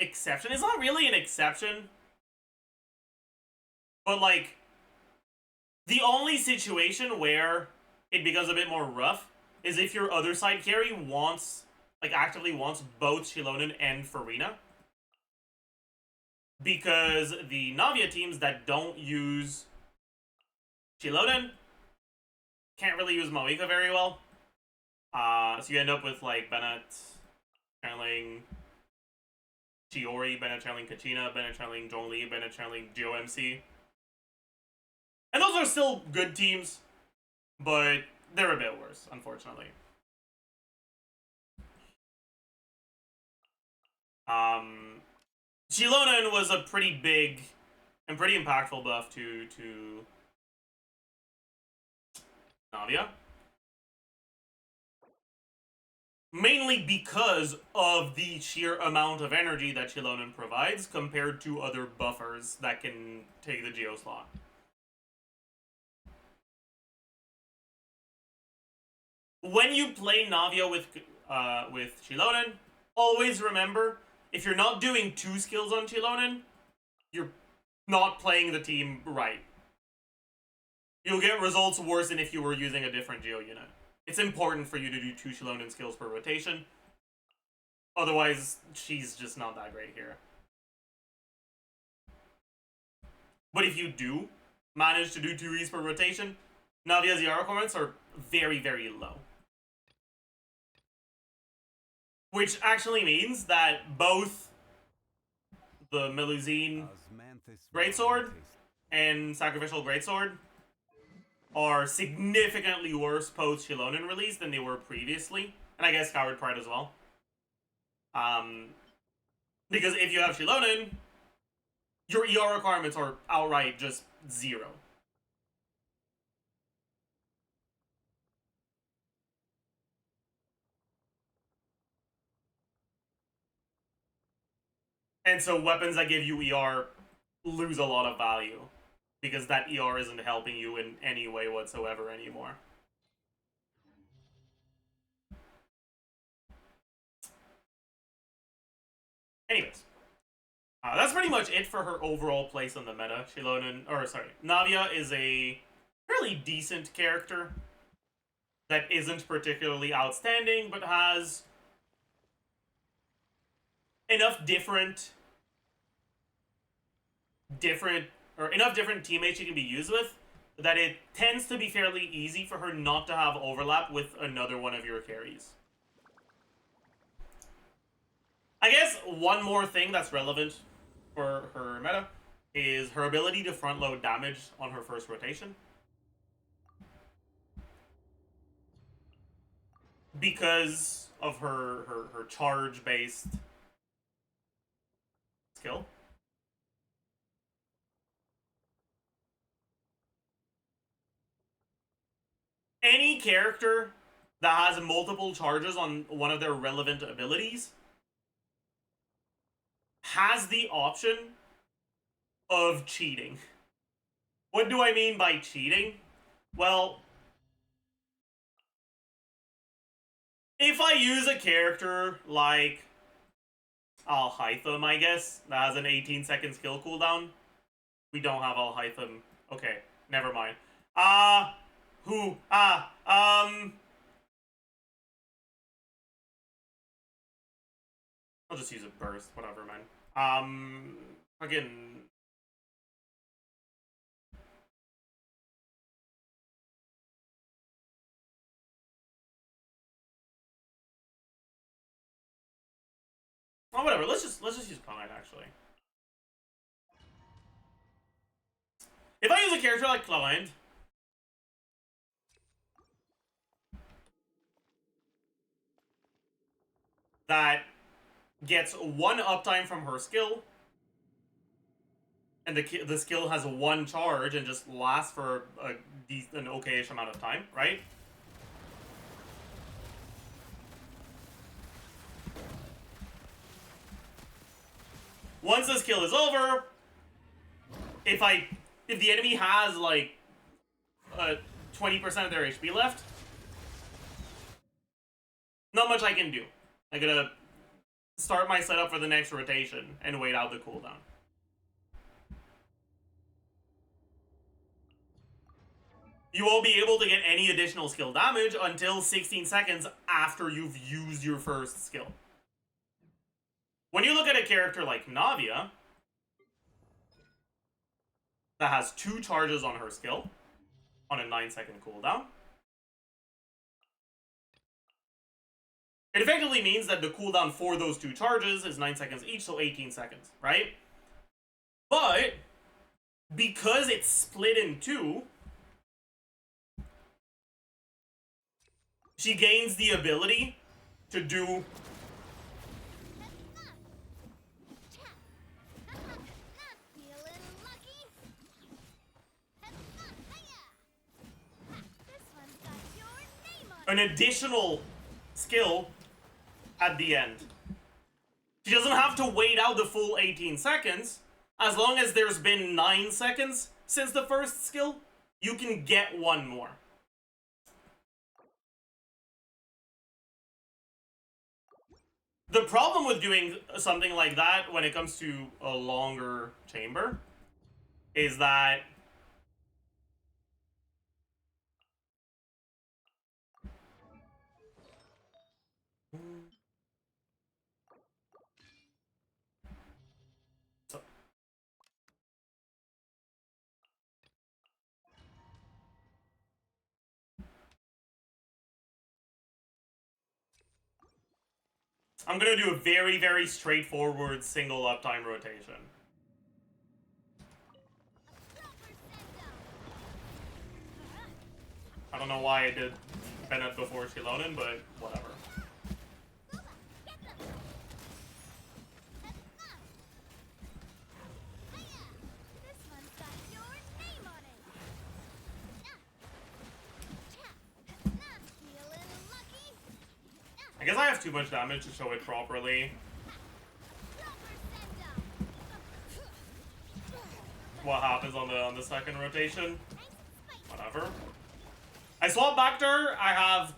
exception is not really an exception, but like the only situation where it becomes a bit more rough is if your other side carry wants, like actively wants both Shilonen and Farina. Because the NAVIA teams that don't use Shilonen can't really use Moika very well. So you end up with like Bennett channeling Chiori, Bennett channeling Kachina, Bennett channeling Zhongli, Bennett channeling GOMC. And those are still good teams, but they're a bit worse, unfortunately. Shilonen was a pretty big and pretty impactful buff to NAVIA. Mainly because of the sheer amount of energy that Shilonen provides compared to other buffers that can take the Geo slot. When you play NAVIA with Shilonen, always remember, if you're not doing 2 skills on Shilonen, you're not playing the team right. You'll get results worse than if you were using a different Geo unit. It's important for you to do 2 Shilonen skills per rotation. Otherwise, she's just not that great here. But if you do manage to do 2 E's per rotation, Navia's ER requirements are very, very low. Which actually means that both the Melusine Greatsword and Sacrificial Greatsword are significantly worse post-Shilonen release than they were previously. And I guess Coward Pride as well. Because if you have Shilonen, your ER requirements are outright just 0. And so weapons that give you ER lose a lot of value. Because that ER isn't helping you in any way whatsoever anymore. Anyways. That's pretty much it for her overall place on the meta. Navia is a fairly decent character that isn't particularly outstanding, but has enough different teammates she can be used with that it tends to be fairly easy for her not to have overlap with another one of your carries. I guess one more thing that's relevant for her meta is her ability to front load damage on her first rotation. Because of her charge based skill. Any character that has multiple charges on one of their relevant abilities has the option of cheating. What do I mean by cheating? Well, if I use a character like Al-Hytham, I guess, that has an 18-second skill cooldown. We don't have Al-Hytham. Okay, never mind. I'll just use a burst, whatever, man. Again. Oh, whatever. Let's just use Clyde, actually. If I use a character like Clyde, that gets 1 uptime from her skill, and the skill has 1 charge and just lasts for an okay-ish amount of time, right? Once this kill is over, if the enemy has like 20% of their HP left, not much I can do. I gotta start my setup for the next rotation and wait out the cooldown. You won't be able to get any additional skill damage until 16 seconds after you've used your first skill. When you look at a character like Navia, that has 2 charges on her skill, on a 9-second cooldown, it effectively means that the cooldown for those 2 charges is 9 seconds each, so 18 seconds, right? But, because it's split in 2, she gains the ability to do an additional skill at the end. She doesn't have to wait out the full 18 seconds. As long as there's been 9 seconds since the first skill, you can get 1 more. The problem with doing something like that when it comes to a longer chamber is that I'm gonna do a very, very straightforward single uptime rotation. I don't know why I did Bennett before Shilonen, but whatever. I guess I have too much damage to show it properly. What happens on the second rotation? Whatever. I swap back to her. I have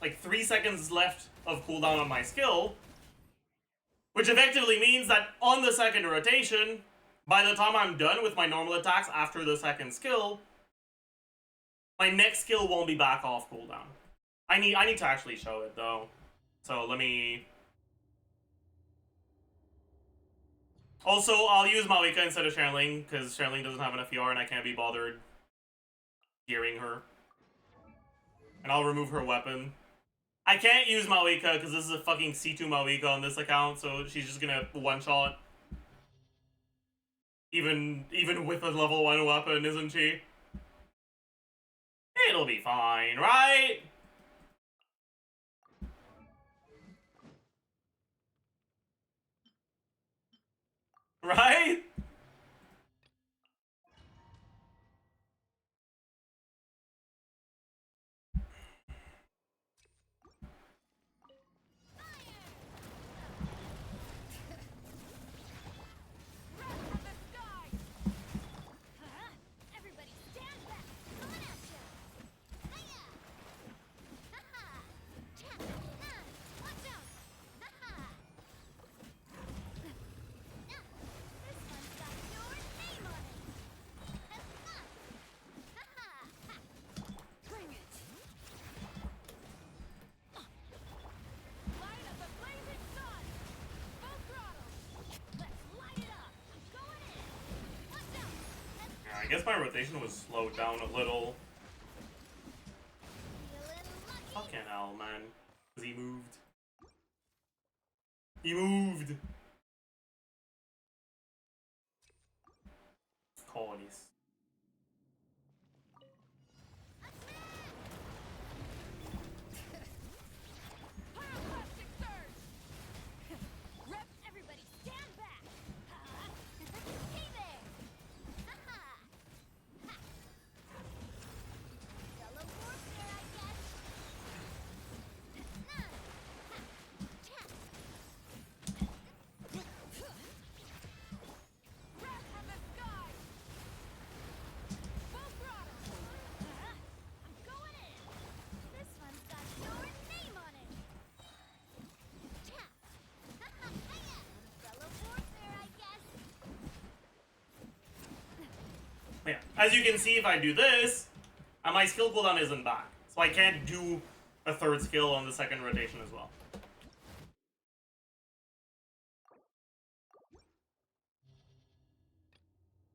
like 3 seconds left of cooldown on my skill, which effectively means that on the second rotation, by the time I'm done with my normal attacks after the second skill, my next skill won't be back off cooldown. I need to actually show it though. So let me. Also, I'll use Malika instead of Sherling because Sherling doesn't have enough ER and I can't be bothered gearing her. And I'll remove her weapon. I can't use Malika because this is a fucking C2 Malika on this account, so she's just gonna one-shot. Even with a level 1 weapon, isn't she? It'll be fine, right? Right? I guess my rotation was slowed down a little. Fucking hell, man. Because he moved. He moved! Colonies. Yeah, as you can see, if I do this, my skill cooldown isn't back. So I can't do a third skill on the second rotation as well.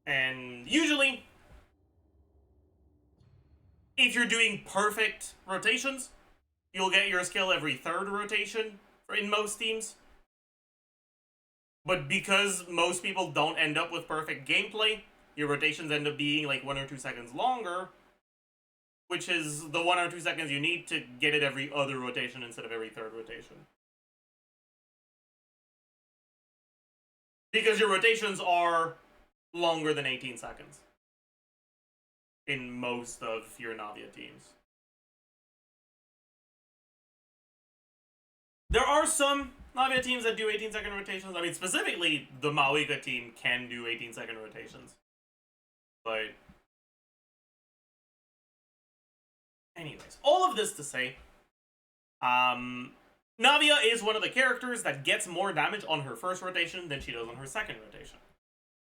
And usually, if you're doing perfect rotations, you'll get your skill every third rotation in most teams. But because most people don't end up with perfect gameplay, your rotations end up being like 1 or 2 seconds longer, which is the 1 or 2 seconds you need to get it every other rotation instead of every third rotation. Because your rotations are longer than 18 seconds in most of your NAVIA teams. There are some NAVIA teams that do 18-second rotations. I mean, specifically, the Malika team can do 18-second rotations. But anyways, all of this to say, NAVIA is one of the characters that gets more damage on her first rotation than she does on her second rotation.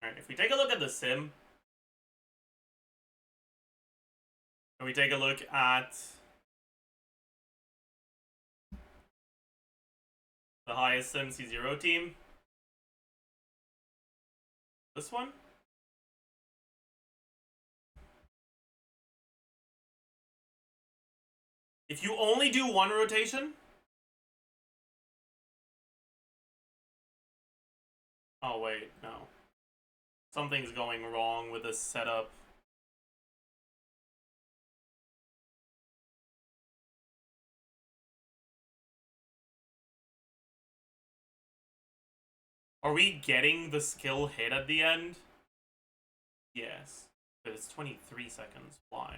Alright, if we take a look at the sim, Can we take a look at the highest MC0 team? This one? If you only do one rotation? Oh wait, no. Something's going wrong with this setup. Are we getting the skill hit at the end? Yes. But it's 23 seconds. Why?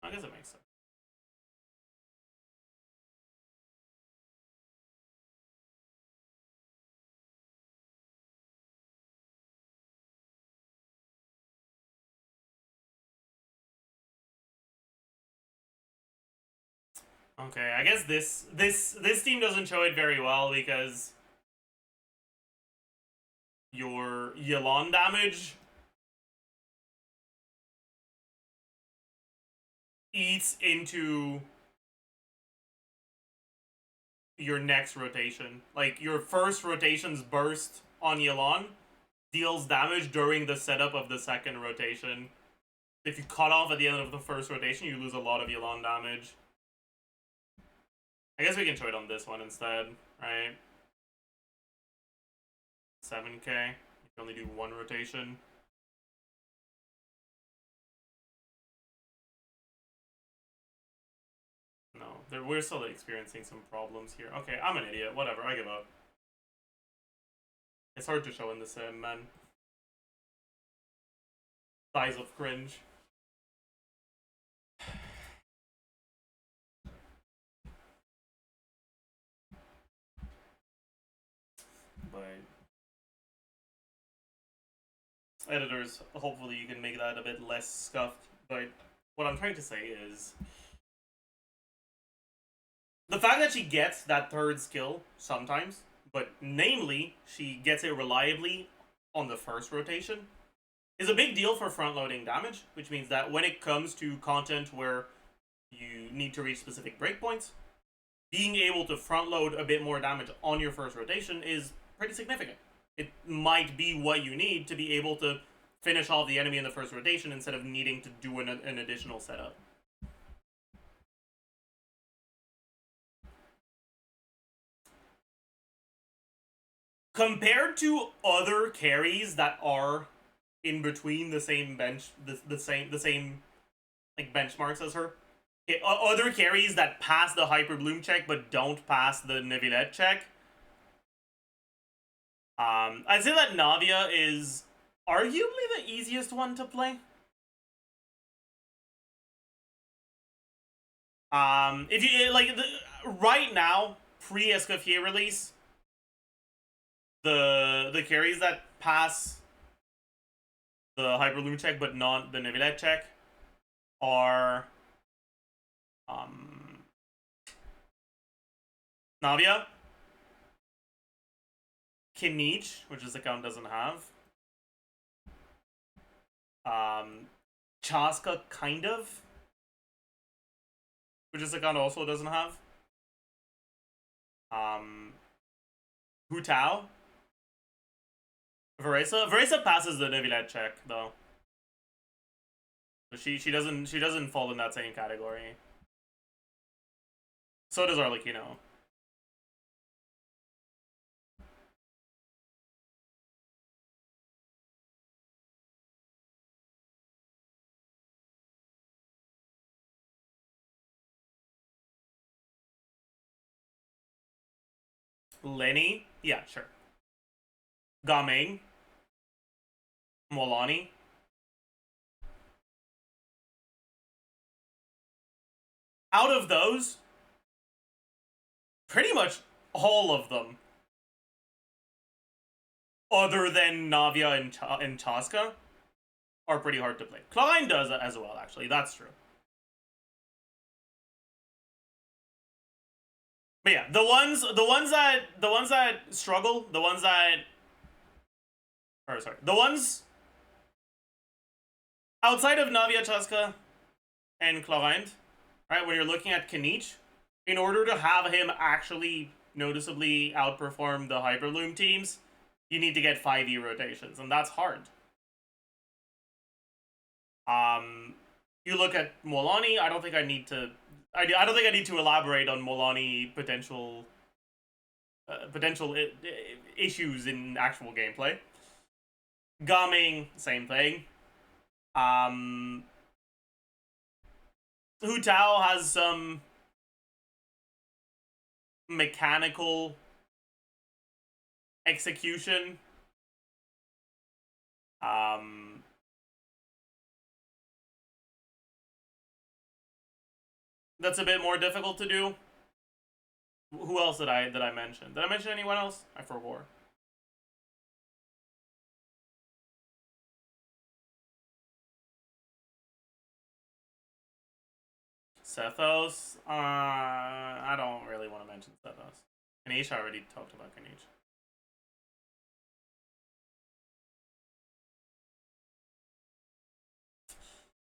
I guess it makes sense. Okay, I guess this team doesn't show it very well because your Yelan damage eats into your next rotation. Like, your first rotation's burst on Yelan deals damage during the setup of the second rotation. If you cut off at the end of the first rotation, you lose a lot of Yelan damage. I guess we can show it on this one instead, right? 7k. You can only do one rotation. No, we're still experiencing some problems here. Okay, I'm an idiot. Whatever, I give up. It's hard to show in the sim, man. Size of cringe. But editors, hopefully you can make that a bit less scuffed. But what I'm trying to say is the fact that she gets that third skill sometimes, but namely she gets it reliably on the first rotation, is a big deal for front-loading damage, which means that when it comes to content where you need to reach specific breakpoints, being able to front-load a bit more damage on your first rotation is pretty significant. It might be what you need to be able to finish off the enemy in the first rotation instead of needing to do an additional setup. Compared to other carries that are in between the same bench, the same like benchmarks as her, other carries that pass the Hyper Bloom check but don't pass the NAVIA check, I'd say that NAVIA is arguably the easiest one to play. If you like right now, pre-Escoffier release, the carries that pass the Hyper Bloom check but not the NAVIA check are NAVIA, Kinich, which this account doesn't have, Chaska, kind of, which this account also doesn't have, Hu Tao, Veresa passes the NAVIA check though, so she doesn't fall in that same category. So does Arlecchino. Lenny? Yeah, sure. Gaming? Molani? Out of those, pretty much all of them, other than NAVIA and Chaska, are pretty hard to play. Klein does it as well, actually. That's true. But yeah, the ones that struggle, the ones outside of NAVIA, Chaska, and Chlorine, right? When you're looking at Kanich, in order to have him actually noticeably outperform the Hyperloom teams, you need to get 5E rotations, and that's hard. You look at Molani, I don't think I need to... I don't think I need to elaborate on Molani potential issues in actual gameplay. Gaming, same thing. Hu Tao has some mechanical execution. That's a bit more difficult to do. Who else did I mention? Did I mention anyone else? I forgot. Sethos? I don't really want to mention Sethos. Kanish, I already talked about Kanish.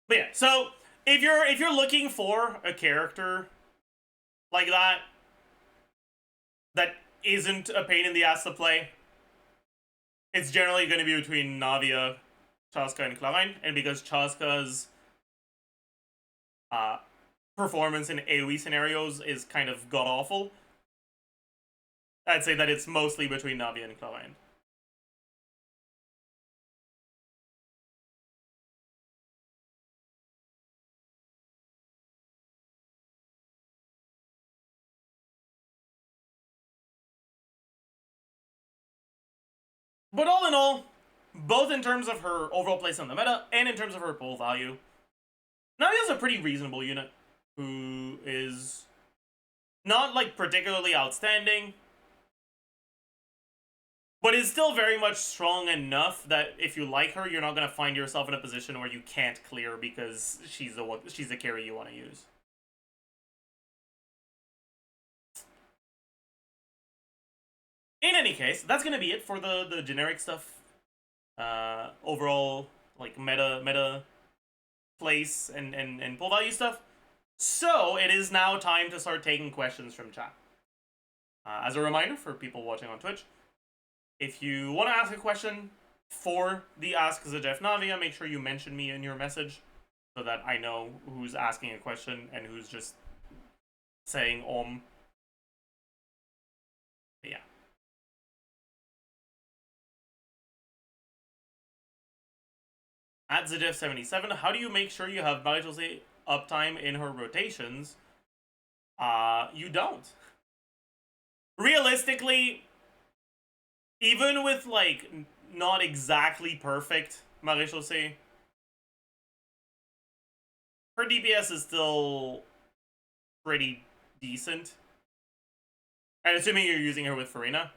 But yeah, so if you're looking for a character like that isn't a pain in the ass to play, it's generally going to be between Navia, Chaska, and Chlorine, and because Chaska's performance in AoE scenarios is kind of god-awful, I'd say that it's mostly between Navia and Chlorine. But all in all, both in terms of her overall place on the meta and in terms of her pull value, Navia's a pretty reasonable unit who is not like particularly outstanding, but is still very much strong enough that if you like her, you're not going to find yourself in a position where you can't clear because she's the carry you want to use. In any case, that's going to be it for the generic stuff. Overall, like meta place and pull value stuff. So it is now time to start taking questions from chat. As a reminder for people watching on Twitch, if you want to ask a question for the Ask Zajef Navia, make sure you mention me in your message so that I know who's asking a question and who's just saying But yeah. At Zajef77, how do you make sure you have Marie-José uptime in her rotations? You don't. Realistically, even with, like, not exactly perfect Marie-José, her DPS is still pretty decent. And assuming you're using her with Farina.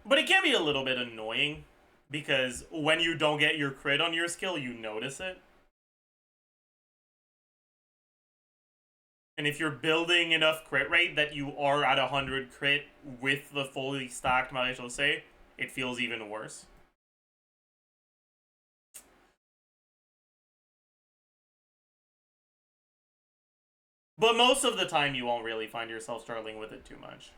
But it can be a little bit annoying, because when you don't get your crit on your skill, you notice it. And if you're building enough crit rate that you are at 100 crit with the fully stacked Marie-José, it feels even worse. But most of the time, you won't really find yourself struggling with it too much.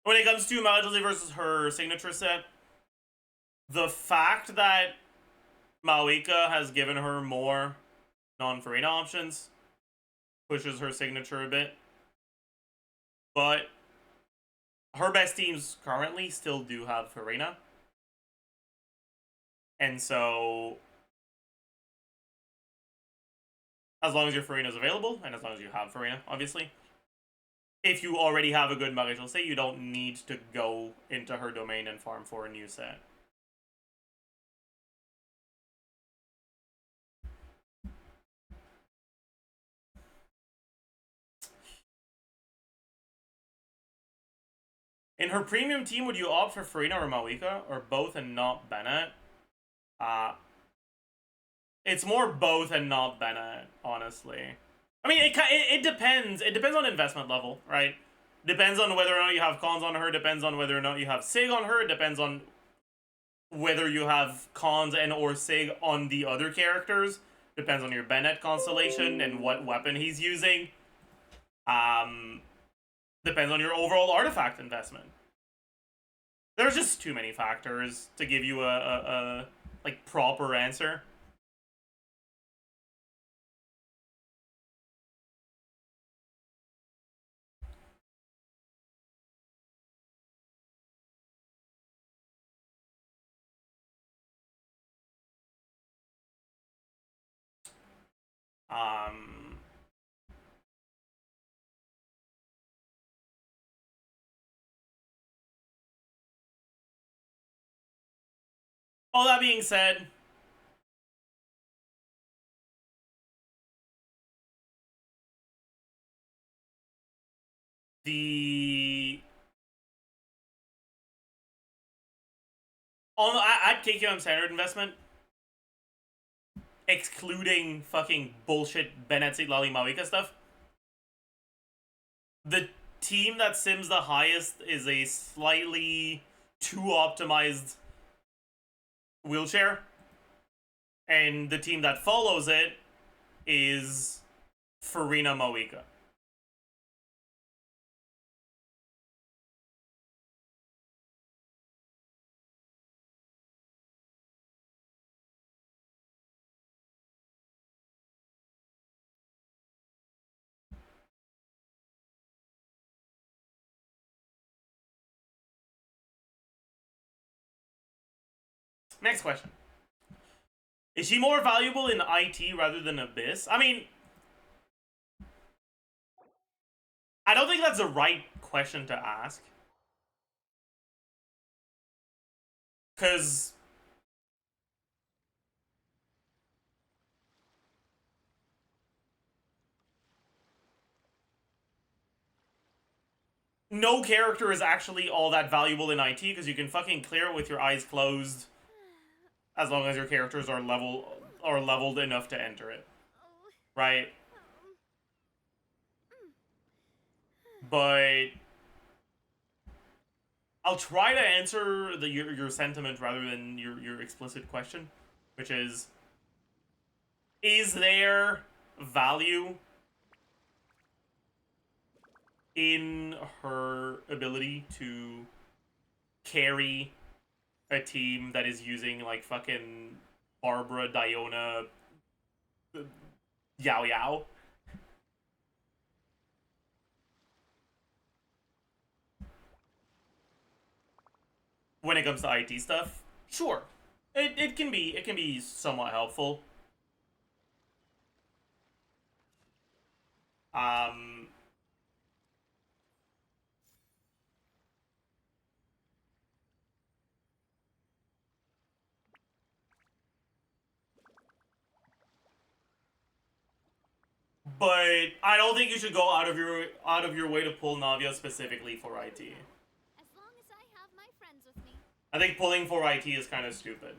When it comes to Marie-José versus her signature set, the fact that Malika has given her more non-Farina options pushes her signature a bit. But her best teams currently still do have Farina. And so, as long as your Farina is available, and as long as you have Farina, obviously, if you already have a good Marie-José, you don't need to go into her domain and farm for a new set. In her premium team, would you opt for Farina or Mawika, or both and not Bennett? It's more both and not Bennett, honestly. I mean, it depends. It depends on investment level, right? Depends on whether or not you have cons on her. Depends on whether or not you have Sig on her. Depends on whether you have cons and or Sig on the other characters. Depends on your Bennett constellation and what weapon he's using. Depends on your overall artifact investment. There's just too many factors to give you a like proper answer. All that being said, I'd KQM standard investment, excluding fucking bullshit Bennett Lali Mawika stuff. The team that sims the highest is a slightly too optimized wheelchair, and the team that follows it is Farina Mawika. Next question. Is she more valuable in IT rather than Abyss? I mean, I don't think that's the right question to ask. Because no character is actually all that valuable in IT because you can fucking clear it with your eyes closed as long as your characters are leveled enough to enter it. Right? But I'll try to answer your sentiment rather than your explicit question, which is there value in her ability to carry a team that is using like fucking Barbara, Diona, Yao Yao? When it comes to IT stuff, sure, it can be somewhat helpful. But I don't think you should go out of your way to pull Navia specifically for IT. As long as I have my friends with me. I think pulling for IT is kind of stupid.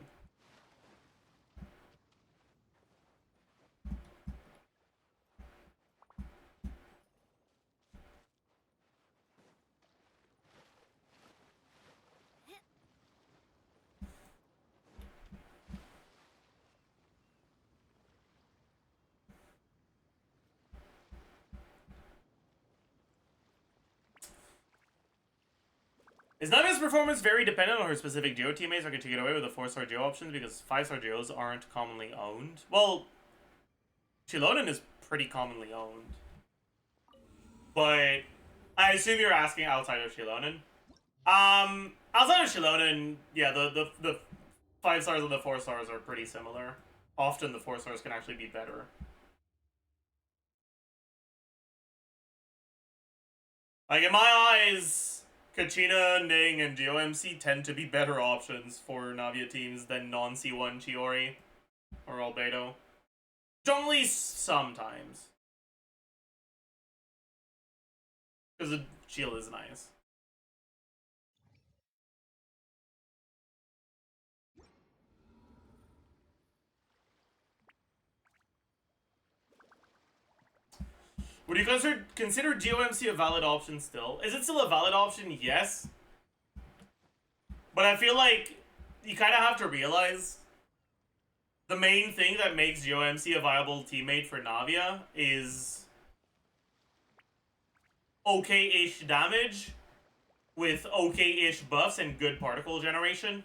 Is Navia's performance very dependent on her specific Geo teammates, or can she get away with the 4-star Geo options because 5-star Geos aren't commonly owned? Well, Chilonen is pretty commonly owned. But I assume you're asking outside of Chilonen. Outside of Chilonen, yeah, the 5 stars and the 4 stars are pretty similar. Often the 4 stars can actually be better. Like, in my eyes, Kachina, Ning, and GOMC tend to be better options for Navia teams than non-C1 Chiori or Albedo. Only sometimes. Because the shield is nice. Would you consider GOMC a valid option still? Is it still a valid option? Yes. But I feel like you kind of have to realize the main thing that makes GOMC a viable teammate for NAVIA is okay-ish damage with okay-ish buffs and good particle generation.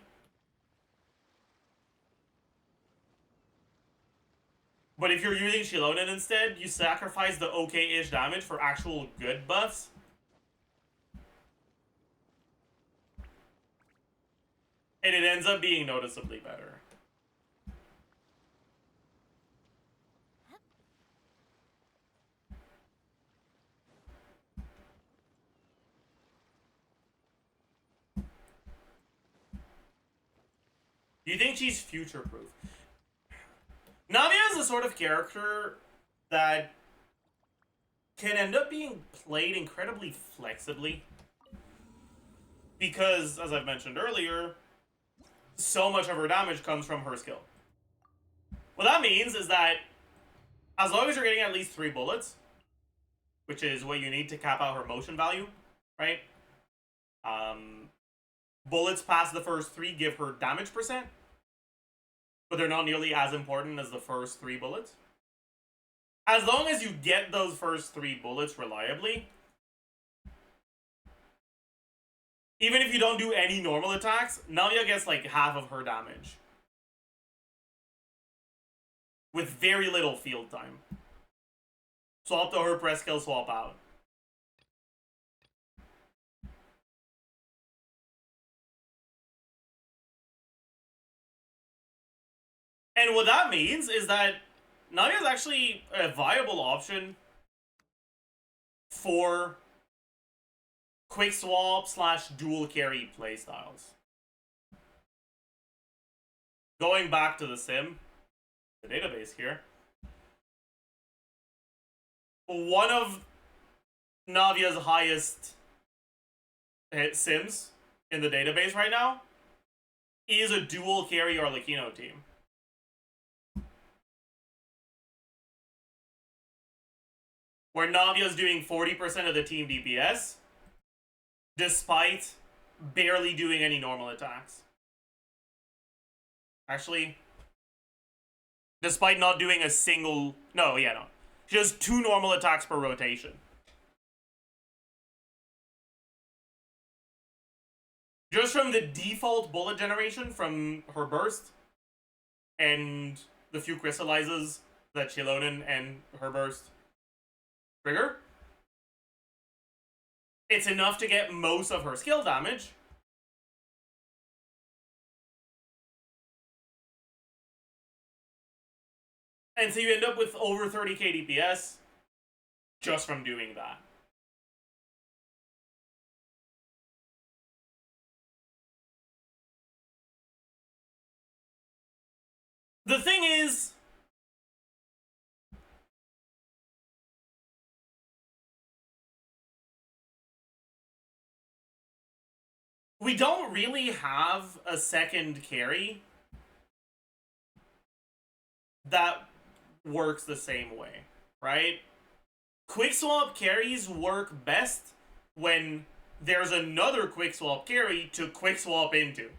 But if you're using Shilonen instead, you sacrifice the okay-ish damage for actual good buffs. And it ends up being noticeably better. Do you think she's future-proof? NAVIA is the sort of character that can end up being played incredibly flexibly. Because, as I've mentioned earlier, so much of her damage comes from her skill. What that means is that as long as you're getting at least 3 bullets, which is what you need to cap out her motion value, right? Bullets past the first 3 give her damage percent, but they're not nearly as important as the first 3 bullets. As long as you get those first 3 bullets reliably, even if you don't do any normal attacks, NAVIA gets like half of her damage. With very little field time. Swap to her, press kill, swap out. And what that means is that NAVIA is actually a viable option for quick swap / dual carry playstyles. Going back to the sim, the database here, one of NAVIA's highest sims in the database right now is a dual carry Arlecchino team. Where NAVIA's doing 40% of the team DPS, despite barely doing any normal attacks. Actually, despite not doing a single... No. Just 2 normal attacks per rotation. Just from the default bullet generation from her burst, and the few crystallizes that Shilonen and her burst trigger, it's enough to get most of her skill damage. And so you end up with over 30k DPS just from doing that. The thing is, we don't really have a second carry that works the same way, right? Quick swap carries work best when there's another quick swap carry to quick swap into.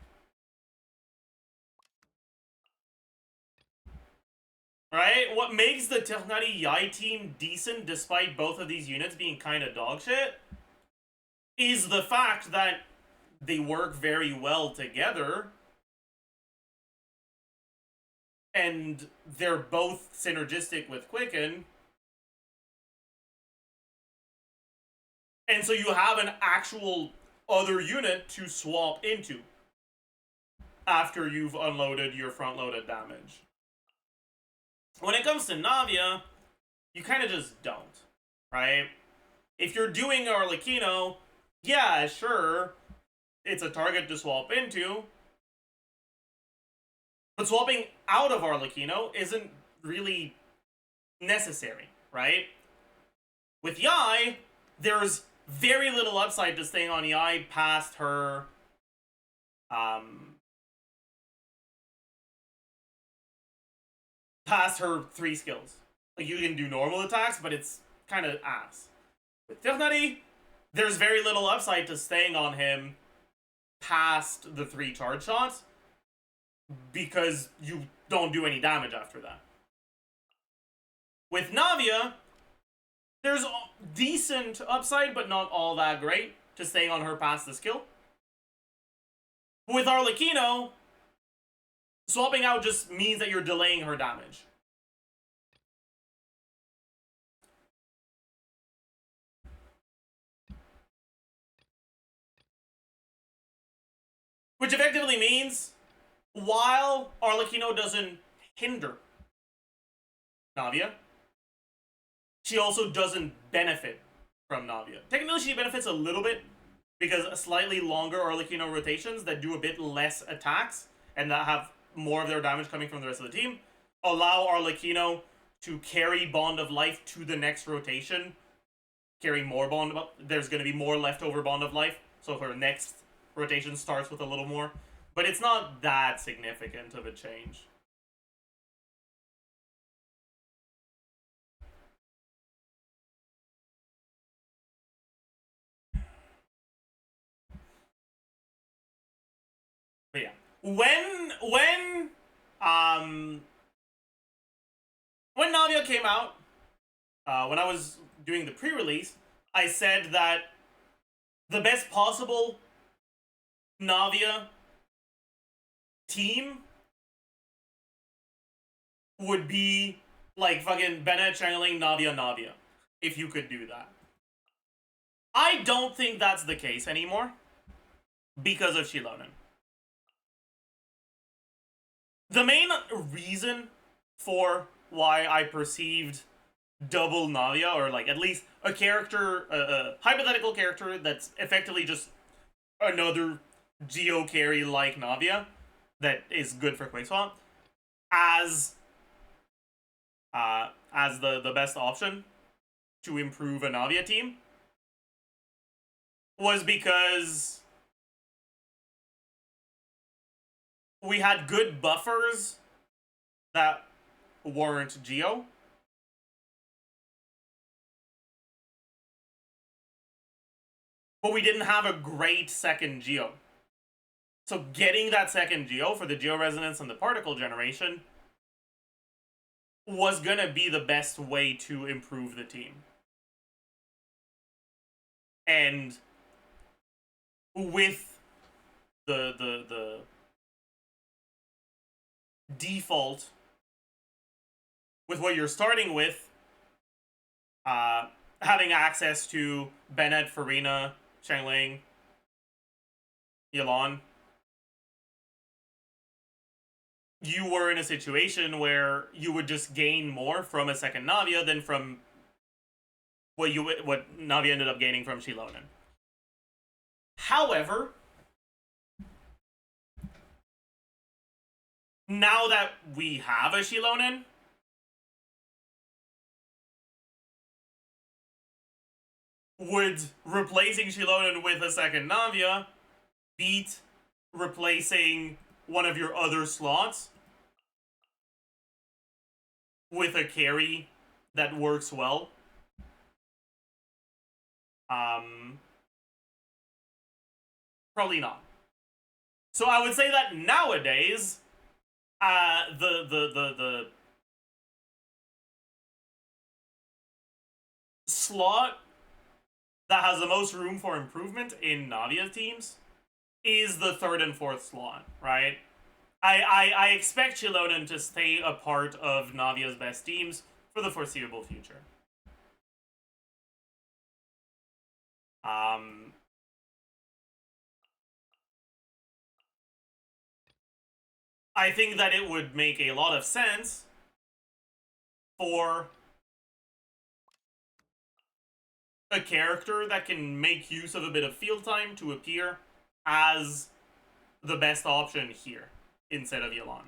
Right? What makes the Ternari Yai team decent despite both of these units being kind of dogshit is the fact that they work very well together. And they're both synergistic with Quicken. And so you have an actual other unit to swap into after you've unloaded your front-loaded damage. When it comes to NAVIA, you kind of just don't, right? If you're doing Arlecchino, yeah, sure, it's a target to swap into, but swapping out of Arlecchino isn't really necessary, right? With Yai, there's very little upside to staying on Yai past her past her 3 skills. Like, you can do normal attacks, but it's kind of ass. With Tirnari, there's very little upside to staying on him past the 3 charge shots because you don't do any damage after that. With Navia, there's decent upside, but not all that great to staying on her past the skill. With Arlecchino, swapping out just means that you're delaying her damage. Which effectively means, while Arlecchino doesn't hinder Navia, she also doesn't benefit from Navia. Technically, she benefits a little bit, because slightly longer Arlecchino rotations that do a bit less attacks, and that have more of their damage coming from the rest of the team, allow Arlecchino to carry Bond of Life to the next rotation, carry more Bond of Life. There's going to be more leftover Bond of Life, so her next rotation starts with a little more. But it's not that significant of a change. But yeah, when Navia came out, when I was doing the pre-release, I said that the best possible Navia team would be like fucking Bennett channeling Navia, if you could do that. I don't think that's the case anymore because of Shilonen. The main reason for why I perceived double Navia, or like at least a character, a hypothetical character that's effectively just another Geo carry like Navia that is good for Quick Swap, as the best option to improve a Navia team, was because we had good buffers that weren't Geo. But we didn't have a great second Geo. So getting that second Geo for the Geo Resonance and the Particle Generation was gonna be the best way to improve the team. And with the default, with what you're starting with, having access to Bennett, Farina, Chengling, Yelan, you were in a situation where you would just gain more from a second Navia than from what Navia ended up gaining from Shilonen. However, now that we have a Shilonen, would replacing Shilonen with a second Navia beat replacing one of your other slots with a carry that works well? Probably not. So I would say that nowadays, the slot that has the most room for improvement in Navia teams is the 3rd and 4th slot, right? I expect Shilonen to stay a part of Navia's best teams for the foreseeable future. I think that it would make a lot of sense for a character that can make use of a bit of field time to appear as the best option here instead of Yelan.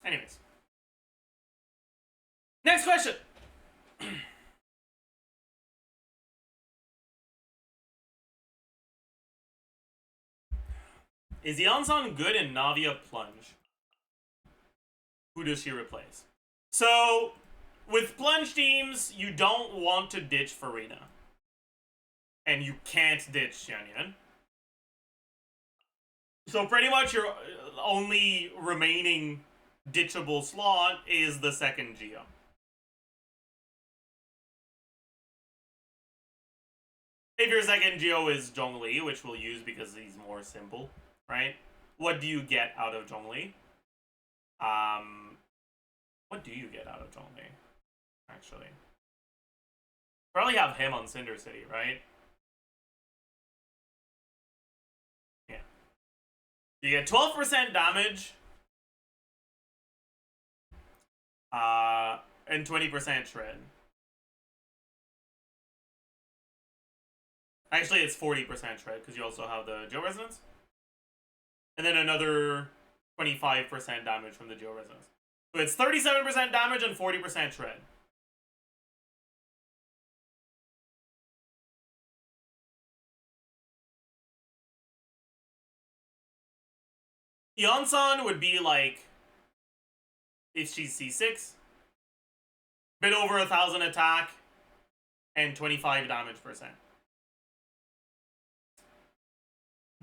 Anyways. Next question. Is Yansan good in Navia Plunge? Who does she replace? So, with Plunge teams, you don't want to ditch Farina. And you can't ditch Xianyan. So pretty much your only remaining ditchable slot is the second Geo. If your second Geo is Zhongli, which we'll use because he's more simple, right? What do you get out of Zhongli? What do you get out of Zhongli? Actually. Probably have him on Cinder City, right? Yeah. You get 12% damage. And 20% shred. Actually, it's 40% shred, because you also have the Geo Resonance. And then another 25% damage from the Geo Resonance. So it's 37% damage and 40% shred. Yansan would be like, if she's C6, bit over 1,000 attack and 25 damage %.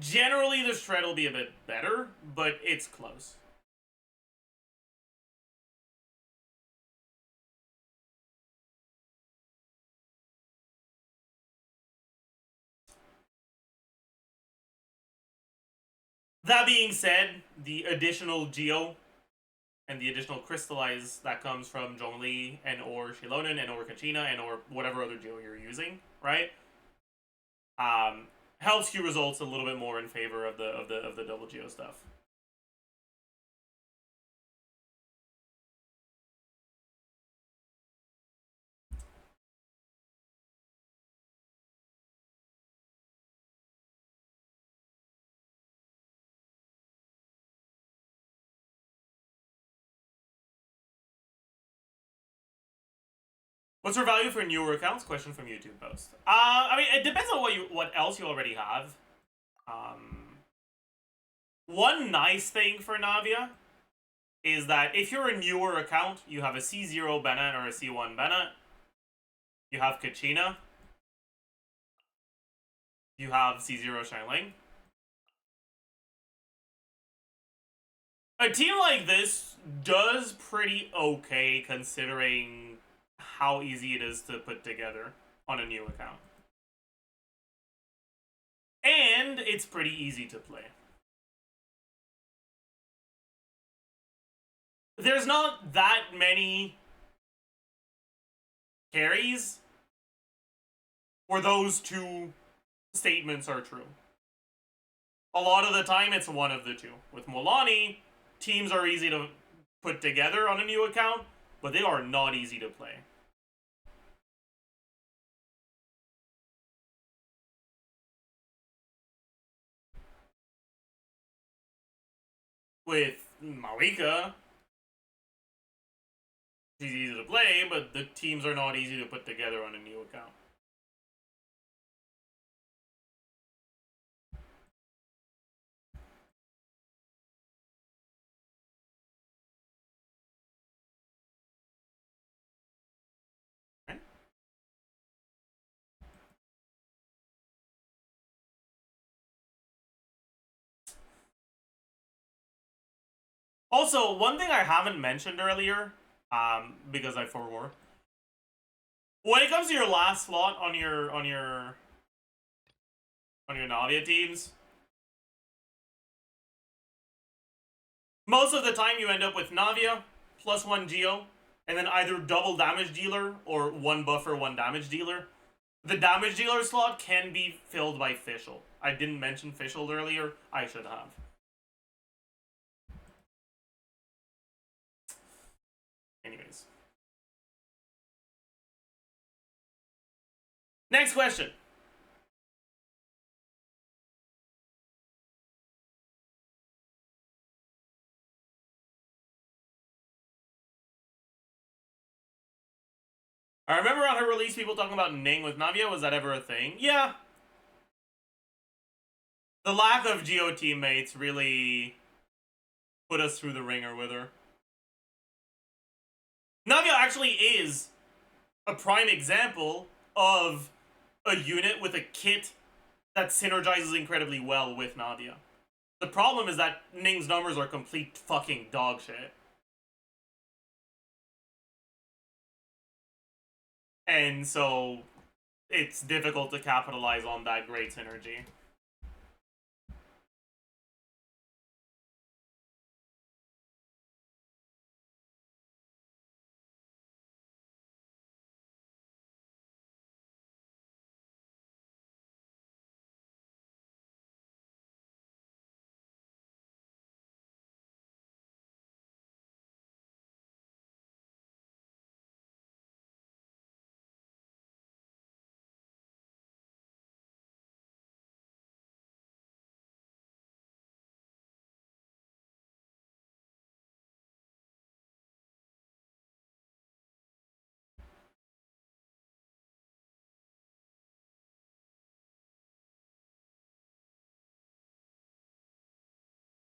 Generally, the shred will be a bit better, but it's close. That being said, the additional Geo and the additional Crystallize that comes from Zhongli and or Shilonen and or Kachina and or whatever other Geo you're using, right? Helps Q results a little bit more in favor of the double Geo stuff. What's her value for newer accounts? Question from YouTube post. I mean, it depends on what else you already have. One nice thing for Navia is that if you're a newer account, you have a C0 Bennett or a C1 Bennett. You have Kachina. You have C0 Xiangling. A team like this does pretty okay considering how easy it is to put together on a new account. And it's pretty easy to play. There's not that many carries where those two statements are true. A lot of the time, it's one of the two. With Molani, teams are easy to put together on a new account, but they are not easy to play. With Malika, she's easy to play, but the teams are not easy to put together on a new account. Okay. Also, one thing I haven't mentioned earlier, because I forwore. When it comes to your last slot on your Navia teams, most of the time you end up with Navia plus 1 Geo, and then either double damage dealer or 1 buffer, 1 damage dealer. The damage dealer slot can be filled by Fischl. I didn't mention Fischl earlier. I should have. Anyways. Next question. I remember on her release people talking about Ning with Navia. Was that ever a thing? Yeah. The lack of Geo teammates really put us through the ringer with her. Navia actually is a prime example of a unit with a kit that synergizes incredibly well with Navia. The problem is that Ning's numbers are complete fucking dog shit. And so it's difficult to capitalize on that great synergy.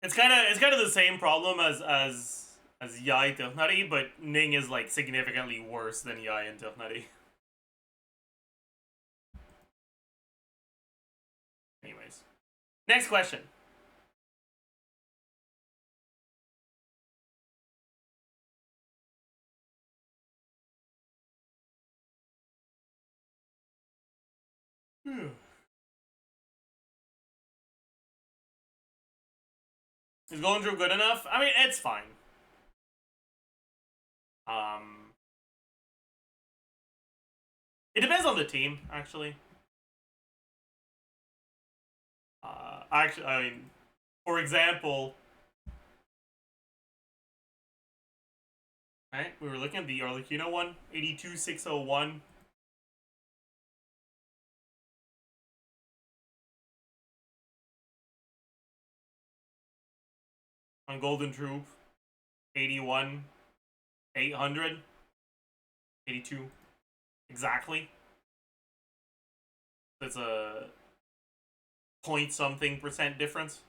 It's kind of the same problem as Yai Tirnari, but Ning is like significantly worse than Yai and Tirnari. Anyways, next question. Is going through good enough? I mean, it's fine. It depends on the team, actually. Actually, I mean, for example, right? We were looking at the Arlecchino one, 82,601. On Golden Troop, 81, 800, 82, exactly. That's a point something % difference.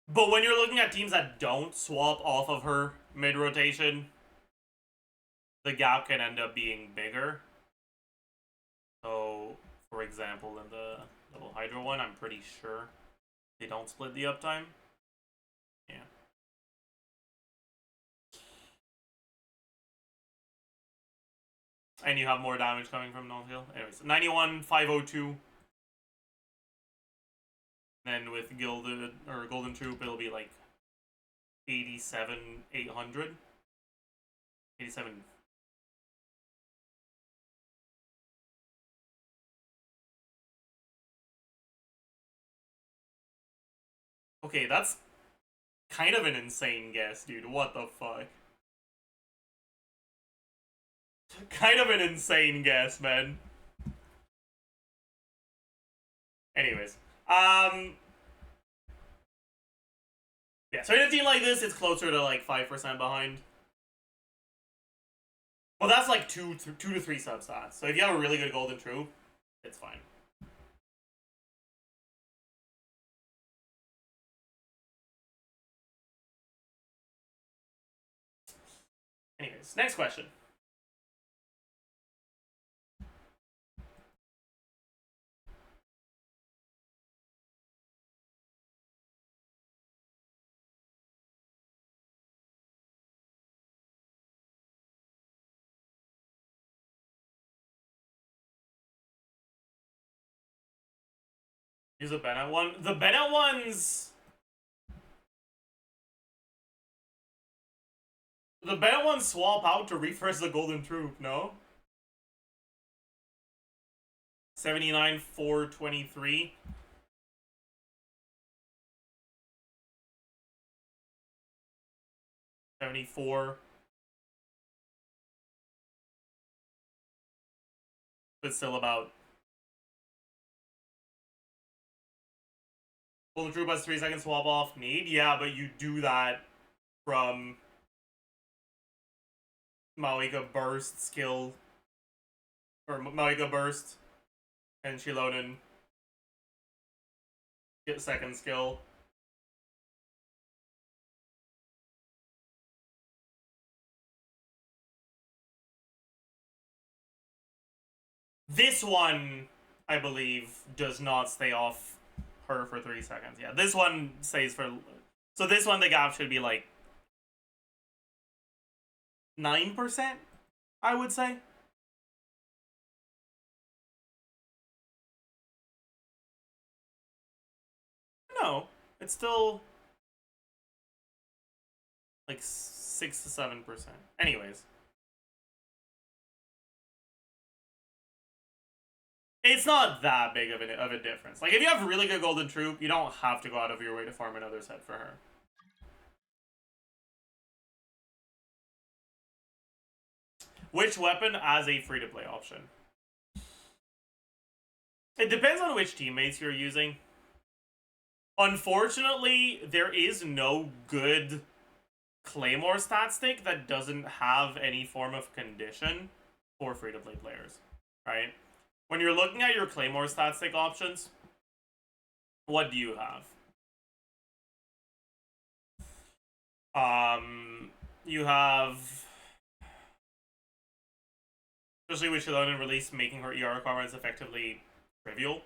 But when you're looking at teams that don't swap off of her mid-rotation, the gap can end up being bigger. So, for example, in the Double Hydra one, I'm pretty sure they don't split the uptime. Yeah. And you have more damage coming from Null Hill. Anyways, 91,502. Then with Gilded or Golden Troop, it'll be like 87,800. 87. Okay, that's kind of an insane guess, dude. What the fuck? Kind of an insane guess, man. Anyways. Yeah, so in a team like this, it's closer to like 5% behind. Well, that's like 2 to 3 substats. So if you have a really good Golden Troop, it's fine. Anyways, next question. Here's a Bennett one. The Bennett ones... The Bennett ones swap out to refresh the Golden Troop, no? 79,423. $74. But still about... Golden Troop has 3 seconds swap off need. Yeah, but you do that from Malika burst skill, or Malika burst, and Shilonen get second skill. This one, I believe, does not stay off her for 3 seconds. Yeah, this one stays for... So this one, the gap should be like 9%, I would say. No, it's still like 6 to 7%. Anyways. It's not that big of a difference. Like, if you have a really good golden troop, you don't have to go out of your way to farm another set for her. Which weapon as a free-to-play option? It depends on which teammates you're using. Unfortunately, there is no good Claymore stat stick that doesn't have any form of condition for free-to-play players, right? When you're looking at your Claymore stat stick options, what do you have? You have, especially with Shilonen release, making her ER requirements effectively trivial.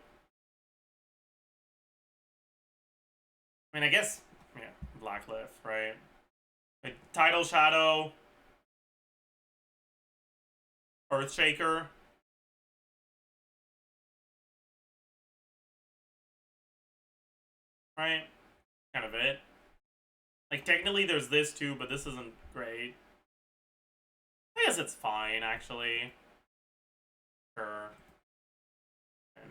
I mean, I guess, yeah, Blacklift, right? Like, Tidal Shadow, Earthshaker. Right? Kind of it. Like, technically there's this too, but this isn't great. I guess it's fine, actually. Sure. Okay.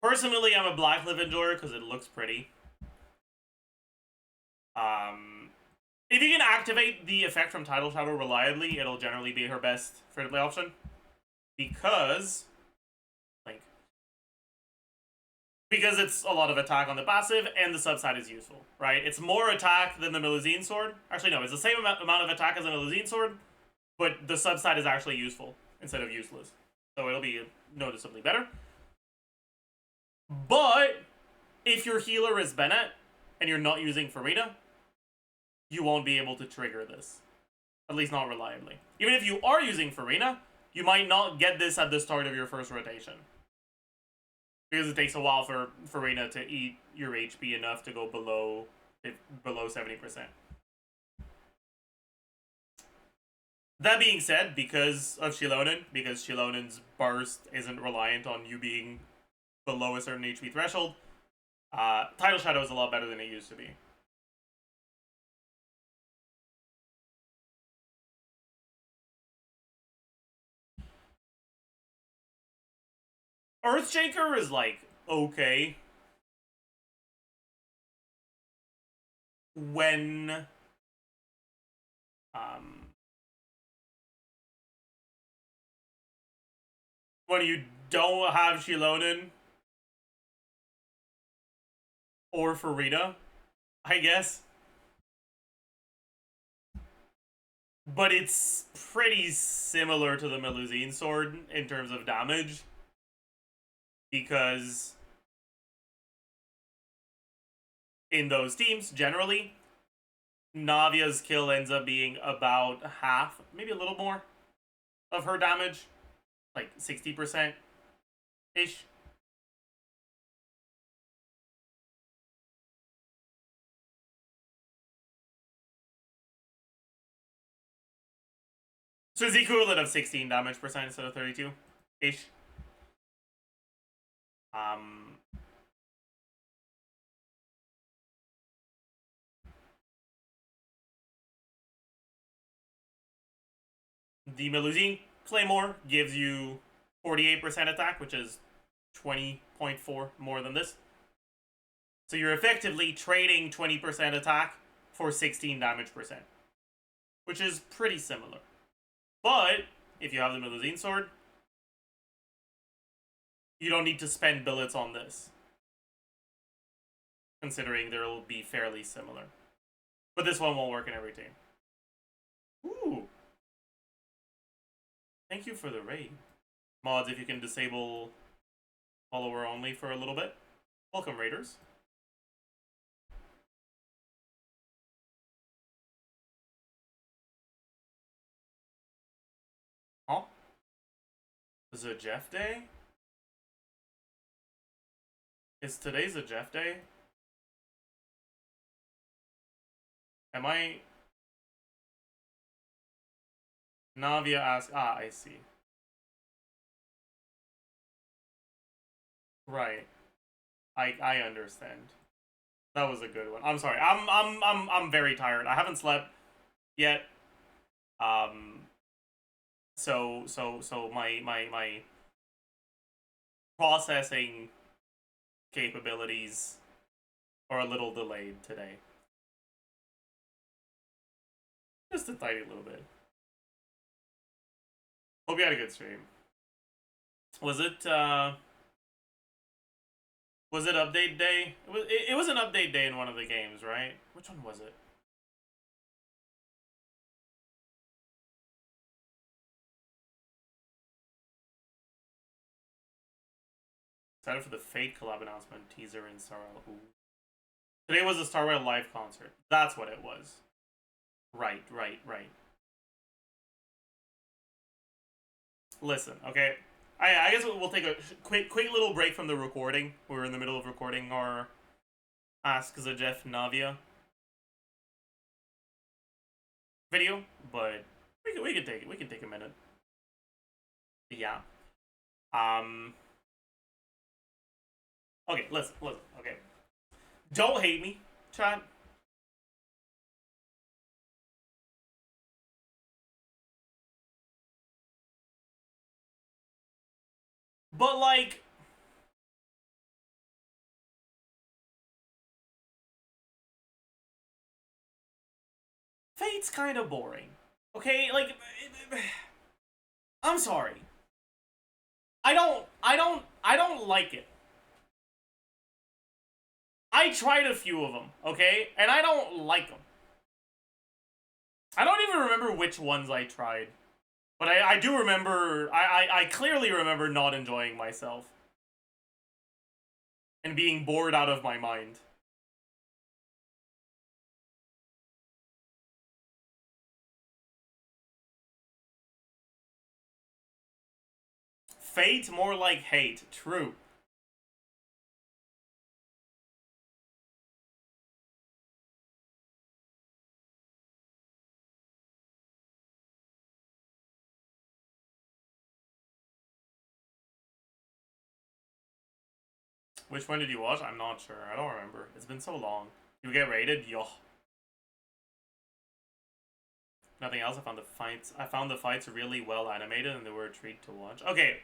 Personally, I'm a Blacklift enjoyer because it looks pretty. If you can activate the effect from Tidal Shadow reliably, it'll generally be her best free-to-play option. Because it's a lot of attack on the passive, and the subside is useful, right? It's more attack than the Melusine Sword. Actually, no, it's the same amount of attack as a Melusine Sword, but the subside is actually useful instead of useless. So it'll be noticeably better. But if your healer is Bennett, and you're not using Farina, you won't be able to trigger this. At least not reliably. Even if you are using Farina, you might not get this at the start of your first rotation. Because it takes a while for Farina to eat your HP enough to go below 70%. That being said, because of Shilonen, because Shilonen's burst isn't reliant on you being below a certain HP threshold, Tidal Shadow is a lot better than it used to be. Earthshaker is, like, okay. When you don't have Shilonen or Farina, I guess. But it's pretty similar to the Melusine Sword in terms of damage. Because in those teams, generally, Navia's kill ends up being about half, maybe a little more, of her damage. Like 60%-ish. So it's the equivalent of 16 damage percent instead of 32-ish. The Melusine Claymore gives you 48% attack, which is 20.4 more than this. So you're effectively trading 20% attack for 16 damage percent, which is pretty similar. But if you have the Melusine Sword, you don't need to spend billets on this, considering they'll be fairly similar. But this one won't work in every team. Ooh. Thank you for the raid. Mods, if you can disable follower only for a little bit. Welcome, raiders. Huh? ZAJEF day? Is today ZAJEF day? Am I... Navia asks... Ah, I see. Right. I understand. That was a good one. I'm sorry. I'm very tired. I haven't slept yet. So my processing capabilities are a little delayed today. Just a tiny little bit. Hope you had a good stream. Was it update day? It was an update day in one of the games, right? Which one was it? Excited for the Fate collab announcement teaser in Star Rail. Ooh. Today was the Star Rail live concert. That's what it was. Right. Listen, okay. I guess we'll take a quick little break from the recording. We're in the middle of recording our Ask Zajef NAVIA video, but we can take it. We can take a minute. Yeah. Okay, listen. Okay. Don't hate me, chat. But, like, Fate's kind of boring. Okay, like, I'm sorry. I don't like it. I tried a few of them, okay? And I don't like them. I don't even remember which ones I tried. But I do remember, I clearly remember not enjoying myself. And being bored out of my mind. Fate, more like hate. True. Which one did you watch? I'm not sure. I don't remember. It's been so long. You get rated? Yo. Nothing else. I found the fights really well animated and they were a treat to watch. Okay.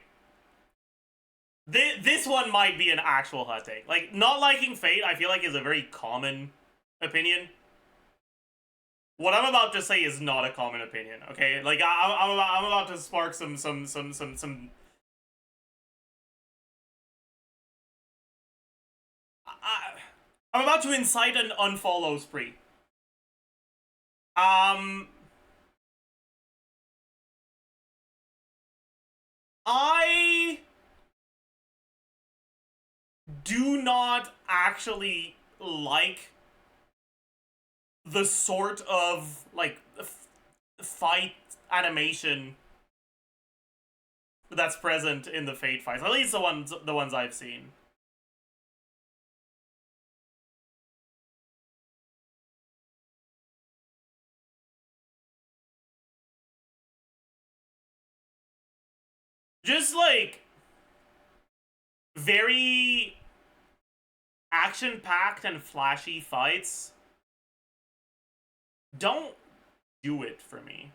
This one might be an actual hot take. Like, not liking Fate, I feel like is a very common opinion. What I'm about to say is not a common opinion, okay? Like, I'm about to spark some I'm about to incite an unfollow spree. I do not actually like the sort of, like, fight animation that's present in the Fate fights. At least the ones I've seen. Just, like, very action-packed and flashy fights don't do it for me.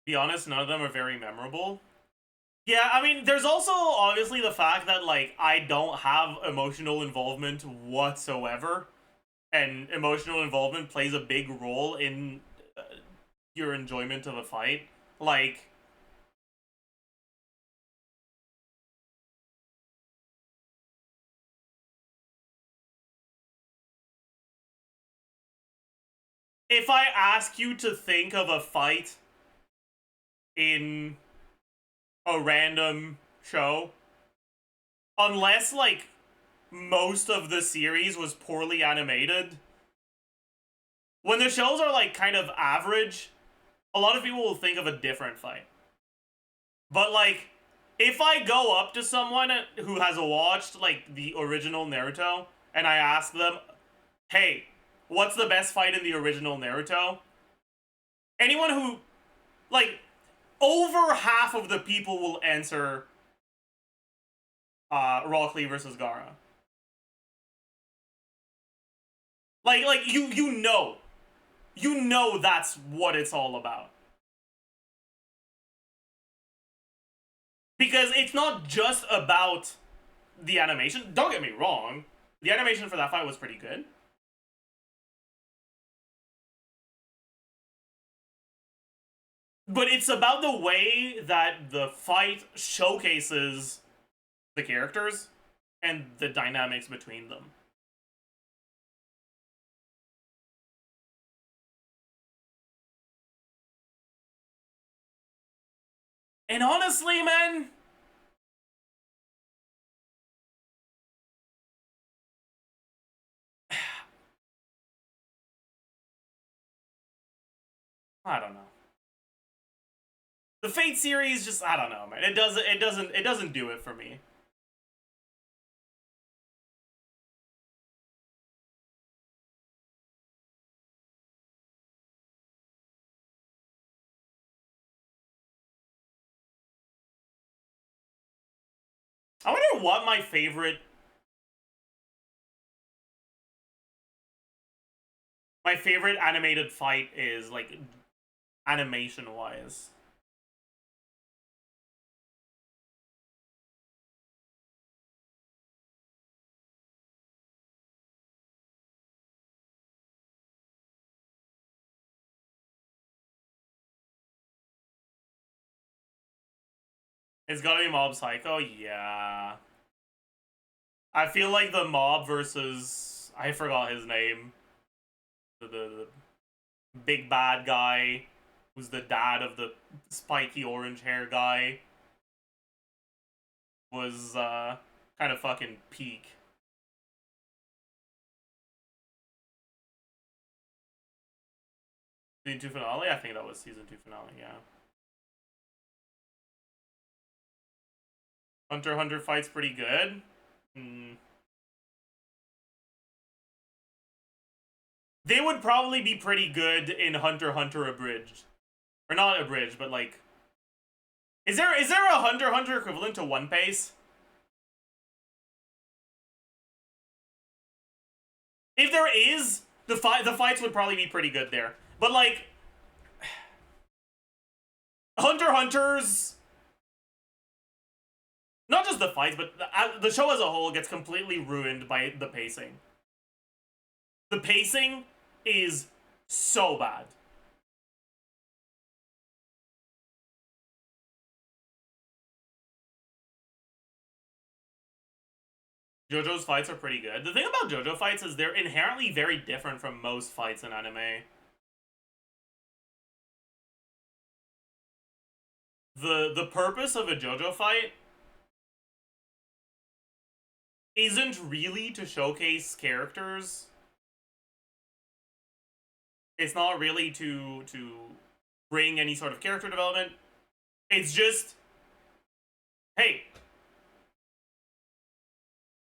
To be honest, none of them are very memorable. Yeah, I mean, there's also obviously the fact that, like, I don't have emotional involvement whatsoever. And emotional involvement plays a big role in your enjoyment of a fight. Like, if I ask you to think of a fight in a random show, unless, like, most of the series was poorly animated, when the shows are, like, kind of average, a lot of people will think of a different fight. But, like, if I go up to someone who has watched, like, the original Naruto, and I ask them, hey, what's the best fight in the original Naruto? Anyone who, like, over half of the people will answer Rock Lee versus Gaara. Like you know that's what it's all about. Because it's not just about the animation. Don't get me wrong. The animation for that fight was pretty good. But it's about the way that the fight showcases the characters and the dynamics between them. And honestly, man, I don't know. The Fate series just, I don't know, man. It doesn't do it for me. I wonder what my favorite animated fight is, like, animation-wise. It's gotta be Mob Psycho? Yeah. I feel like the Mob versus... I forgot his name. The big bad guy who's the dad of the spiky orange hair guy was kind of fucking peak. Season 2 finale? I think that was season 2 finale, yeah. Hunter x Hunter fight's pretty good. They would probably be pretty good in Hunter x Hunter Abridged. Or not Abridged, but like... Is there a Hunter x Hunter equivalent to One Piece? If there is, the fights would probably be pretty good there. But like... Hunter x Hunter's... Not just the fights, but the show as a whole gets completely ruined by the pacing. The pacing is so bad. JoJo's fights are pretty good. The thing about JoJo fights is they're inherently very different from most fights in anime. The purpose of a JoJo fight isn't really to showcase characters. It's not really to bring any sort of character development. It's just, hey,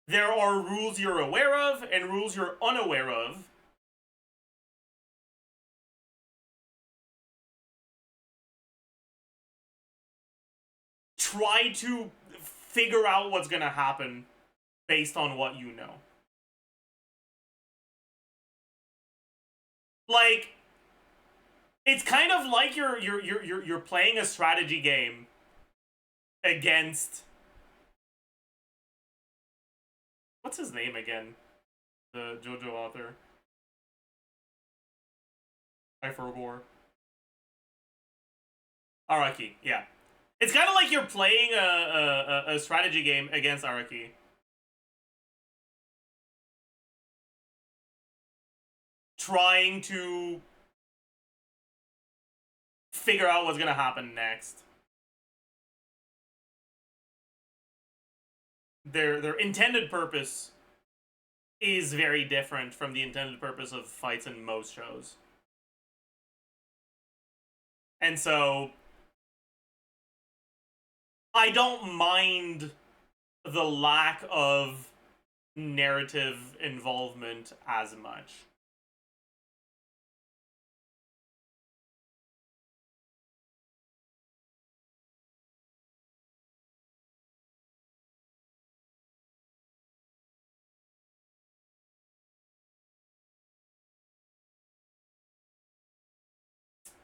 there are rules you're aware of and rules you're unaware of. Try to figure out what's gonna happen based on what you know. Like, it's kind of like you're playing a strategy game against... What's his name again? The JoJo author. I forgot. Araki, yeah. It's kind of like you're playing a strategy game against Araki. Trying to figure out what's gonna happen next. Their intended purpose is very different from the intended purpose of fights in most shows. And so I don't mind the lack of narrative involvement as much.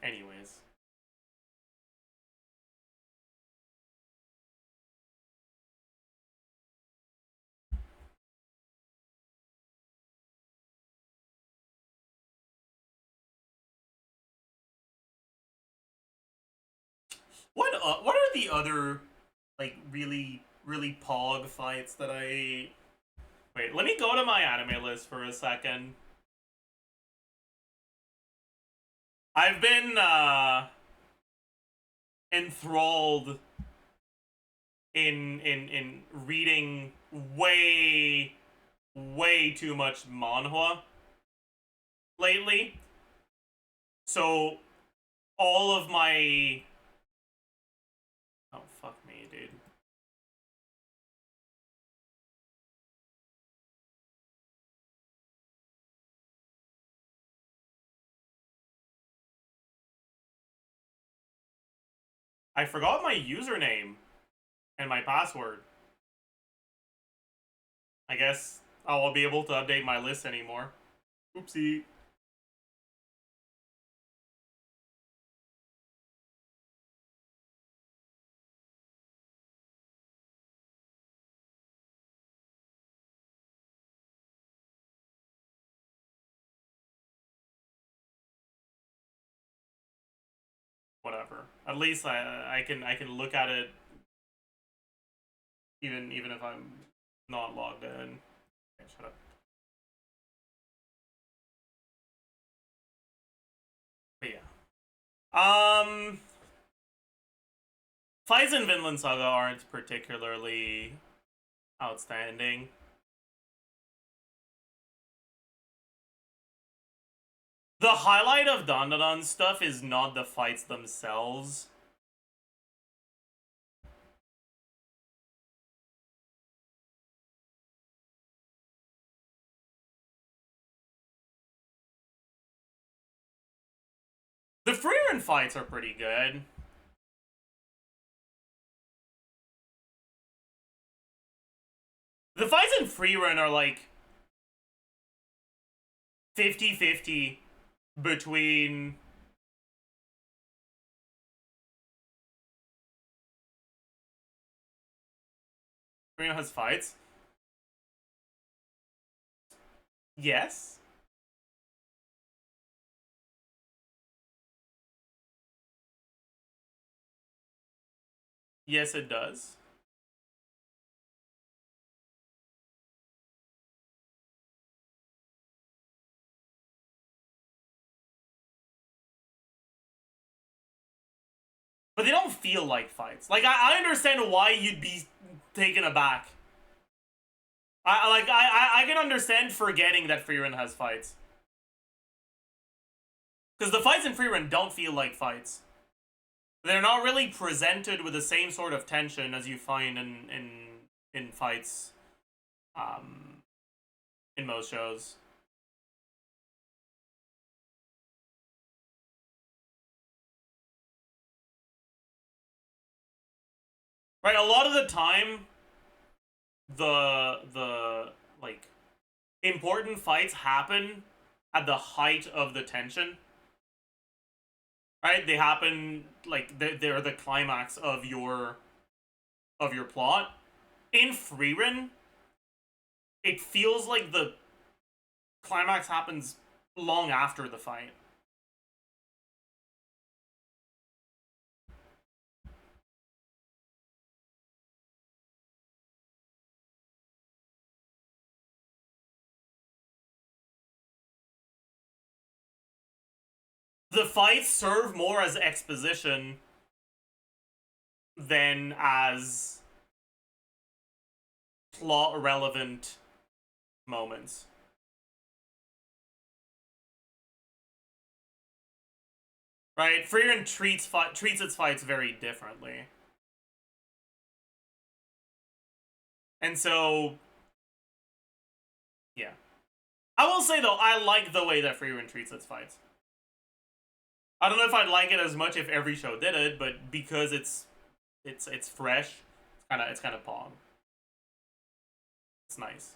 Anyways. What are the other, like, really pog fights that I... Wait, let me go to my anime list for a second. I've been, enthralled in reading way too much manhwa lately. So, all of my... Oh, fuck me, dude. I forgot my username and my password. I guess I won't be able to update my list anymore. Oopsie. Whatever. At least I can look at it even if I'm not logged in. Okay, shut up. But yeah. Fights in Vinland Saga aren't particularly outstanding. The highlight of Dandadan stuff is not the fights themselves. The Freerun fights are pretty good. The fights in Freerun are like 50-50 between Freerun has fights. Yes. Yes, it does. But they don't feel like fights. Like, I understand why you'd be taken aback. I can understand forgetting that Freerun has fights. Because the fights in Freerun don't feel like fights. They're not really presented with the same sort of tension as you find in fights in most shows. Right, a lot of the time the like important fights happen at the height of the tension. Right? They happen like they're the climax of your plot. In Freerun, it feels like the climax happens long after the fight. the fights serve more as exposition than as plot relevant moments. Right? Frieren treats its fights very differently. And so, yeah. I will say though, I like the way that Frieren treats its fights. I don't know if I'd like it as much if every show did it, but because it's fresh, it's kind of pong. It's nice.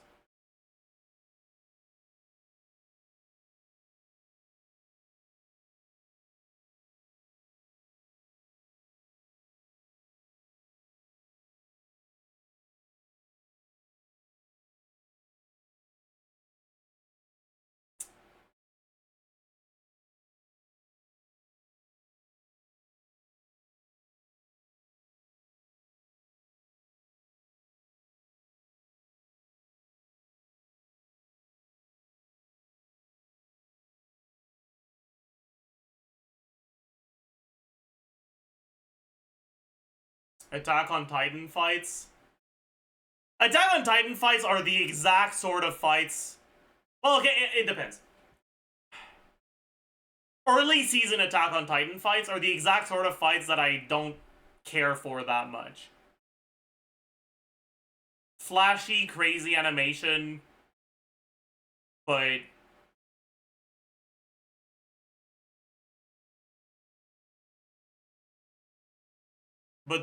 Attack on Titan fights. Attack on Titan fights are the exact sort of fights. Well, okay, it depends. Early season Attack on Titan fights are the exact sort of fights that I don't care for that much. Flashy, crazy animation, but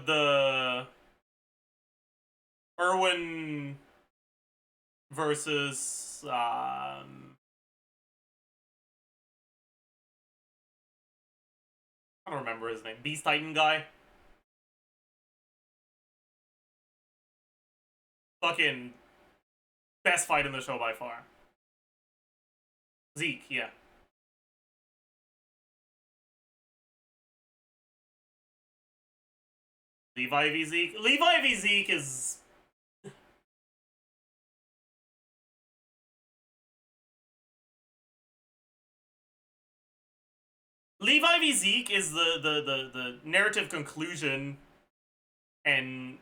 the Erwin versus I don't remember his name. Beast Titan guy. Fucking best fight in the show by far. Zeke, yeah. Levi v Zeke. Levi v Zeke is... Levi v Zeke is the narrative conclusion and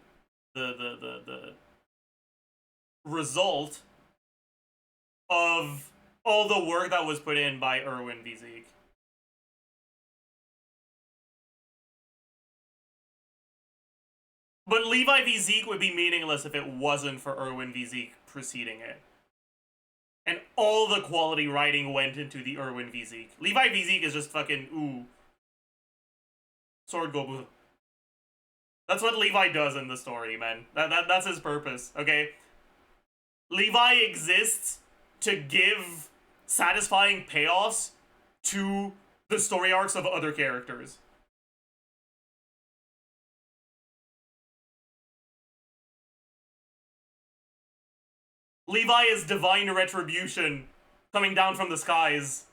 the result of all the work that was put in by Erwin v Zeke. But Levi v Zeke would be meaningless if it wasn't for Erwin v Zeke preceding it. And all the quality writing went into the Erwin v Zeke. Levi v Zeke is just fucking, ooh. Sword Gobu. That's what Levi does in the story, man. That's his purpose, okay? Levi exists to give satisfying payoffs to the story arcs of other characters. Levi is divine retribution coming down from the skies.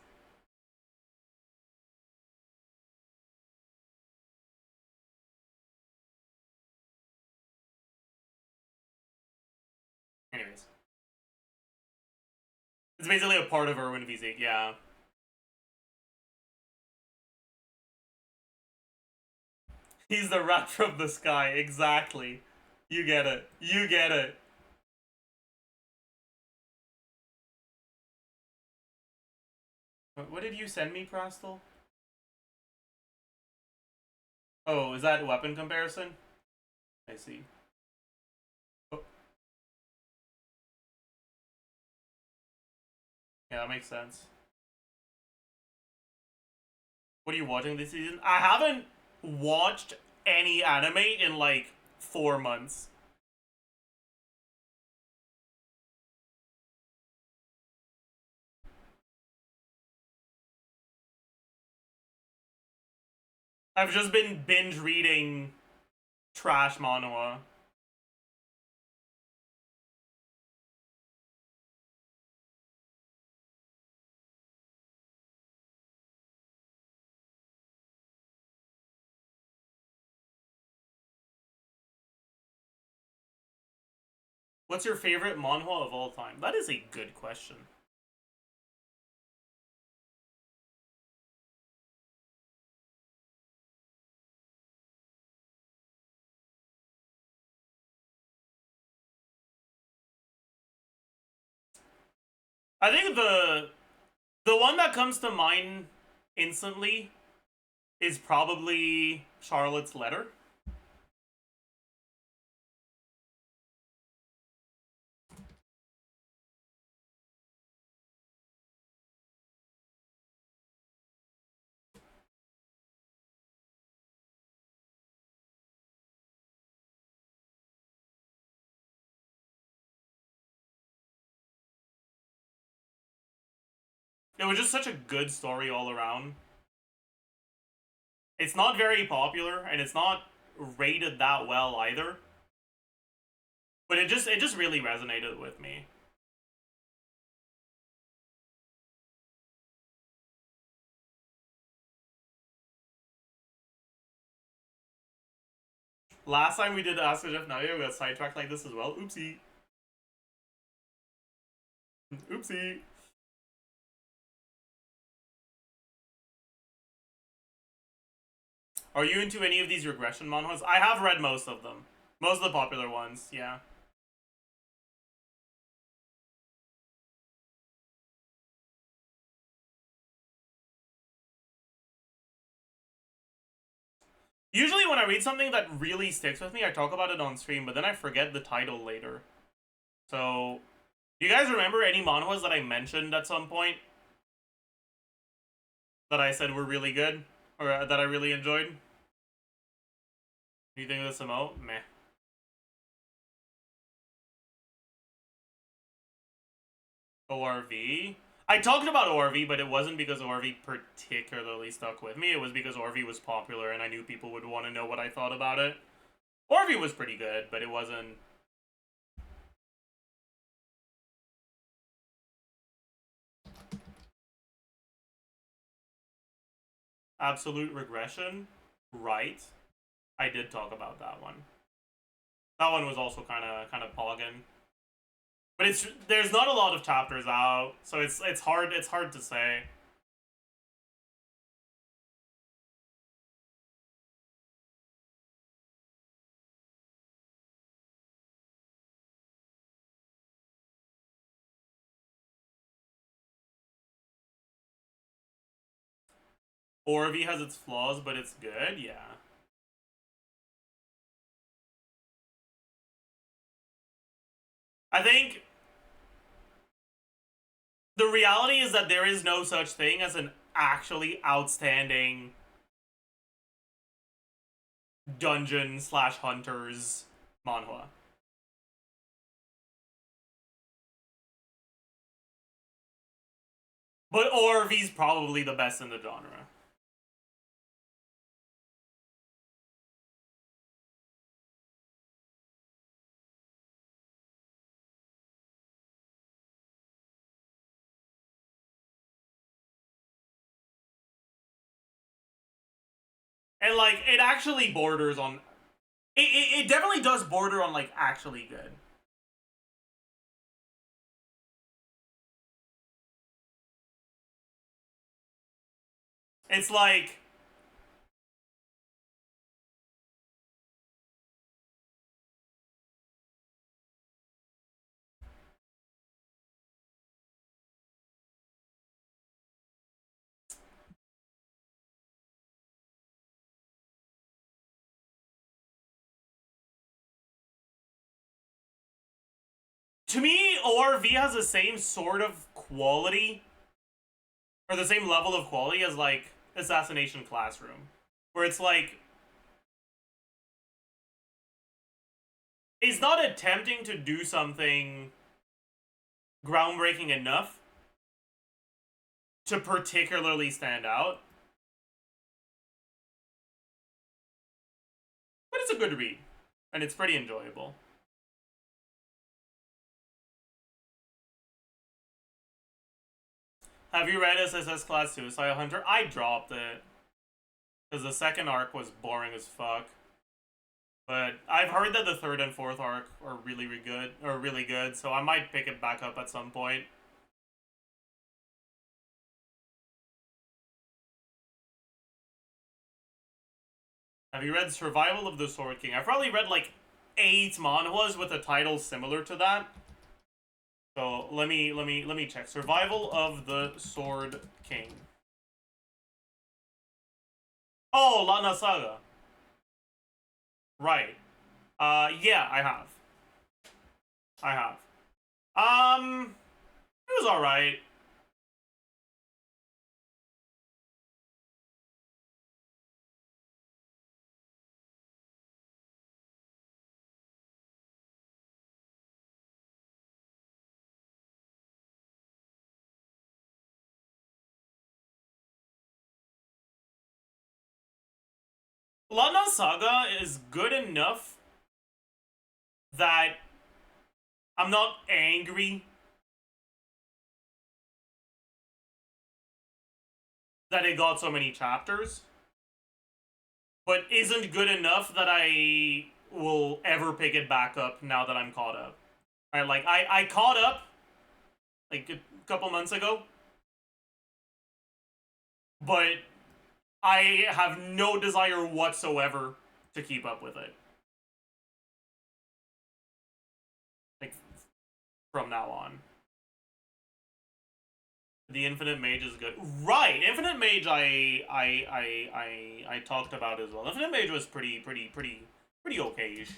Anyways. It's basically a part of Erwin v Zeke, yeah. He's the rat from the sky, exactly. You get it. You get it. What did you send me, Prastel? Oh, is that weapon comparison? I see. Oh. Yeah, that makes sense. What are you watching this season? I haven't watched any anime in like 4 months. I've just been binge reading trash manhwa. What's your favorite manhwa of all time? That is a good question. I think the one that comes to mind instantly is probably Charlotte's Letter. It was just such a good story all around. It's not very popular, and it's not rated that well either. But it just really resonated with me. Last time we did Ask ZAJEF NAVIA, we got sidetracked like this as well. Oopsie. Oopsie. Are you into any of these regression manhwas? I have read most of them. Most of the popular ones, yeah. Usually when I read something that really sticks with me, I talk about it on stream, but then I forget the title later. So, do you guys remember any manhwas that I mentioned at some point? That I said were really good? Or that I really enjoyed? Do you think of this emote? Meh. ORV? I talked about ORV, but it wasn't because ORV particularly stuck with me. It was because ORV was popular and I knew people would want to know what I thought about it. ORV was pretty good, but it wasn't... Absolute Regression? Right. I did talk about that one. That one was also kind of poggin. But there's not a lot of chapters out, so it's hard to say. ORV has its flaws, but it's good, yeah. I think the reality is that there is no such thing as an actually outstanding dungeon/hunters manhwa. But ORV's probably the best in the genre. And, like, it actually borders on... It definitely does border on, like, actually good. It's like... To me, ORV has the same sort of quality, or the same level of quality as, like, Assassination Classroom. Where it's like... It's not attempting to do something groundbreaking enough to particularly stand out. But it's a good read, and it's pretty enjoyable. Have you read SSS Class Suicide Hunter? I dropped it. Because the second arc was boring as fuck. But I've heard that the third and fourth arc are really good, so I might pick it back up at some point. Have you read Survival of the Sword King? I've probably read like 8 manhwas with a title similar to that. So let me check. Survival of the Sword King. Oh, Lana Saga. Right. Yeah, I have. It was alright. Lana Saga is good enough that I'm not angry that it got so many chapters, but isn't good enough that I will ever pick it back up now that I'm caught up. Right, like, I caught up, like, a couple months ago, but I have no desire whatsoever to keep up with it. Like, from now on. The Infinite Mage is good. Right! Infinite Mage I talked about as well. Infinite Mage was pretty okay-ish.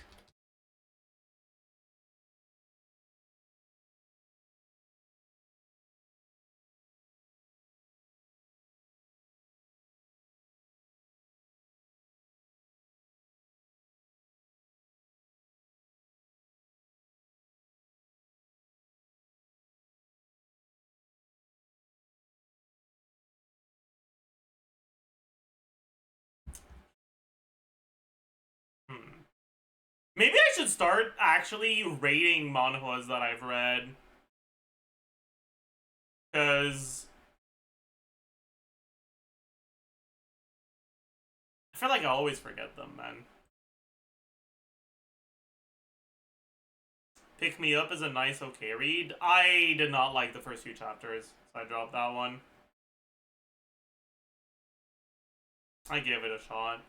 Maybe I should start actually rating manhwas that I've read. Because I feel like I always forget them, man. Pick Me Up is a nice okay read. I did not like the first few chapters, so I dropped that one. I gave it a shot.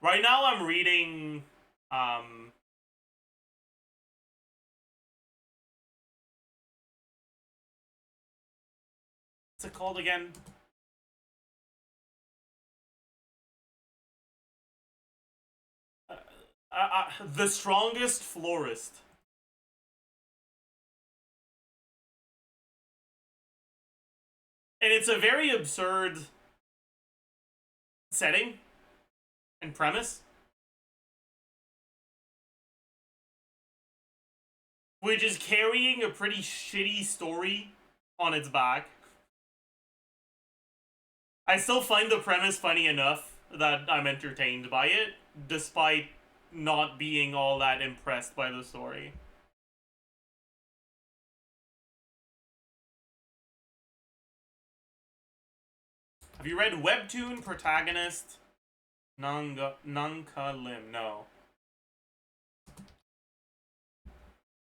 Right now I'm reading, what's it called again? The Strongest Florist. And it's a very absurd setting and premise, which is carrying a pretty shitty story on its back. I still find the premise funny enough that I'm entertained by it, despite not being all that impressed by the story. Have you read Webtoon Protagonist Nanka Lim? No.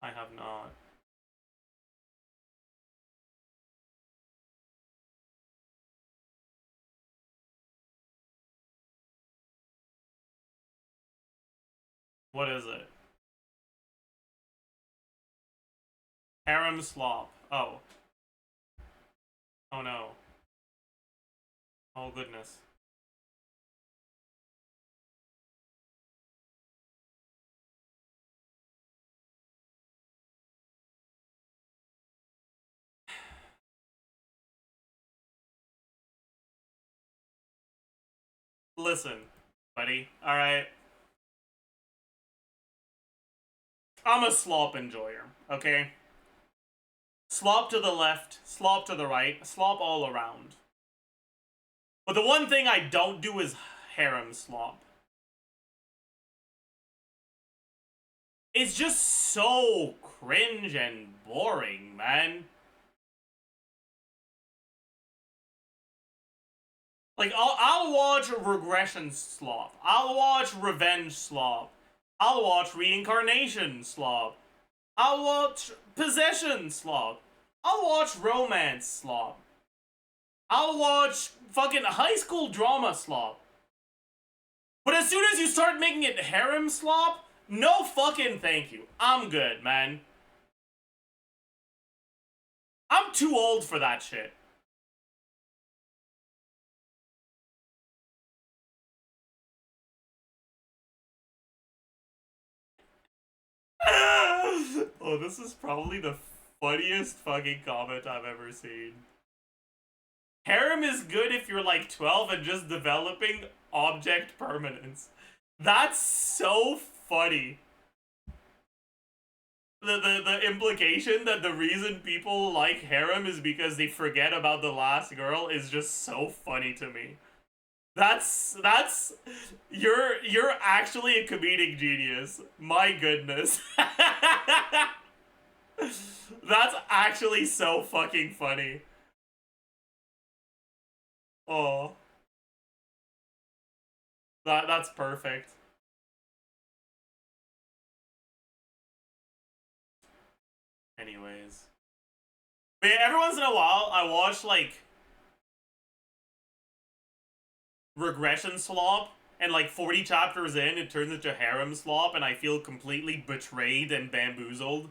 I have not. What is it? Harem Slop. Oh. Oh no. Oh goodness. Listen, buddy. Alright. I'm a slop enjoyer, okay? Slop to the left, slop to the right, slop all around. But the one thing I don't do is harem slop. It's just so cringe and boring, man. Like, I'll watch regression slop. I'll watch revenge slop. I'll watch reincarnation slop. I'll watch possession slop. I'll watch romance slop. I'll watch fucking high school drama slop. But as soon as you start making it harem slop, no fucking thank you. I'm good, man. I'm too old for that shit. Oh, this is probably the funniest fucking comment I've ever seen. Harem is good if you're like 12 and just developing object permanence. That's so funny. The implication that the reason people like harem is because they forget about the last girl is just so funny to me. That's you're actually a comedic genius. My goodness. That's actually so fucking funny. Oh. That's perfect. Anyways. But yeah, every once in a while, I watch, like, regression slop, and, like, 40 chapters in, it turns into harem slop, and I feel completely betrayed and bamboozled.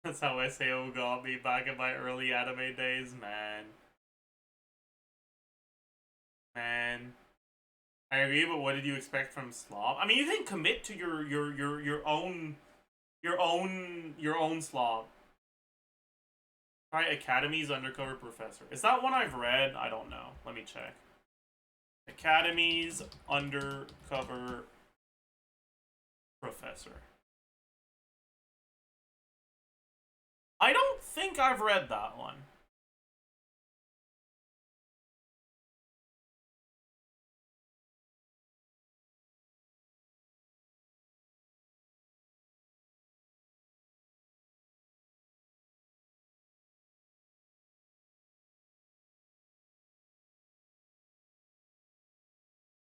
That's how SAO got me back in my early anime days, man. Man. I agree, but what did you expect from slop? I mean, you can commit to your own slop. Try Academy's Undercover Professor. Is that one I've read? I don't know. Let me check. Academy's Undercover Professor. I don't think I've read that one.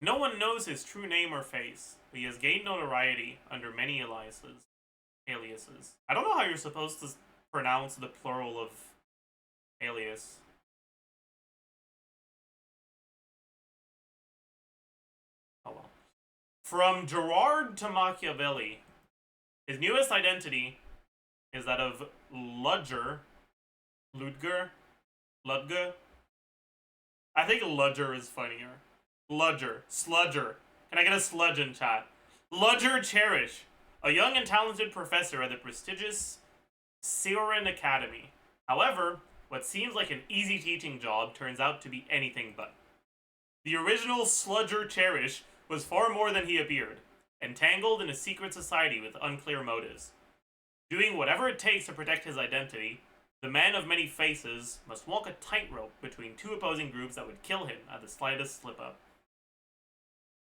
No one knows his true name or face, but he has gained notoriety under many aliases. I don't know how you're supposed to pronounce the plural of alias. Oh well. From Gerard to Machiavelli, his newest identity is that of Ludger. I think Ludger is funnier. Sludger. Can I get a sludge in chat? Ludger Cherish, a young and talented professor at the prestigious Siren Academy. However, what seems like an easy teaching job turns out to be anything but. The original Sludger Cherish was far more than he appeared, entangled in a secret society with unclear motives. Doing whatever it takes to protect his identity, the man of many faces must walk a tightrope between two opposing groups that would kill him at the slightest slip-up.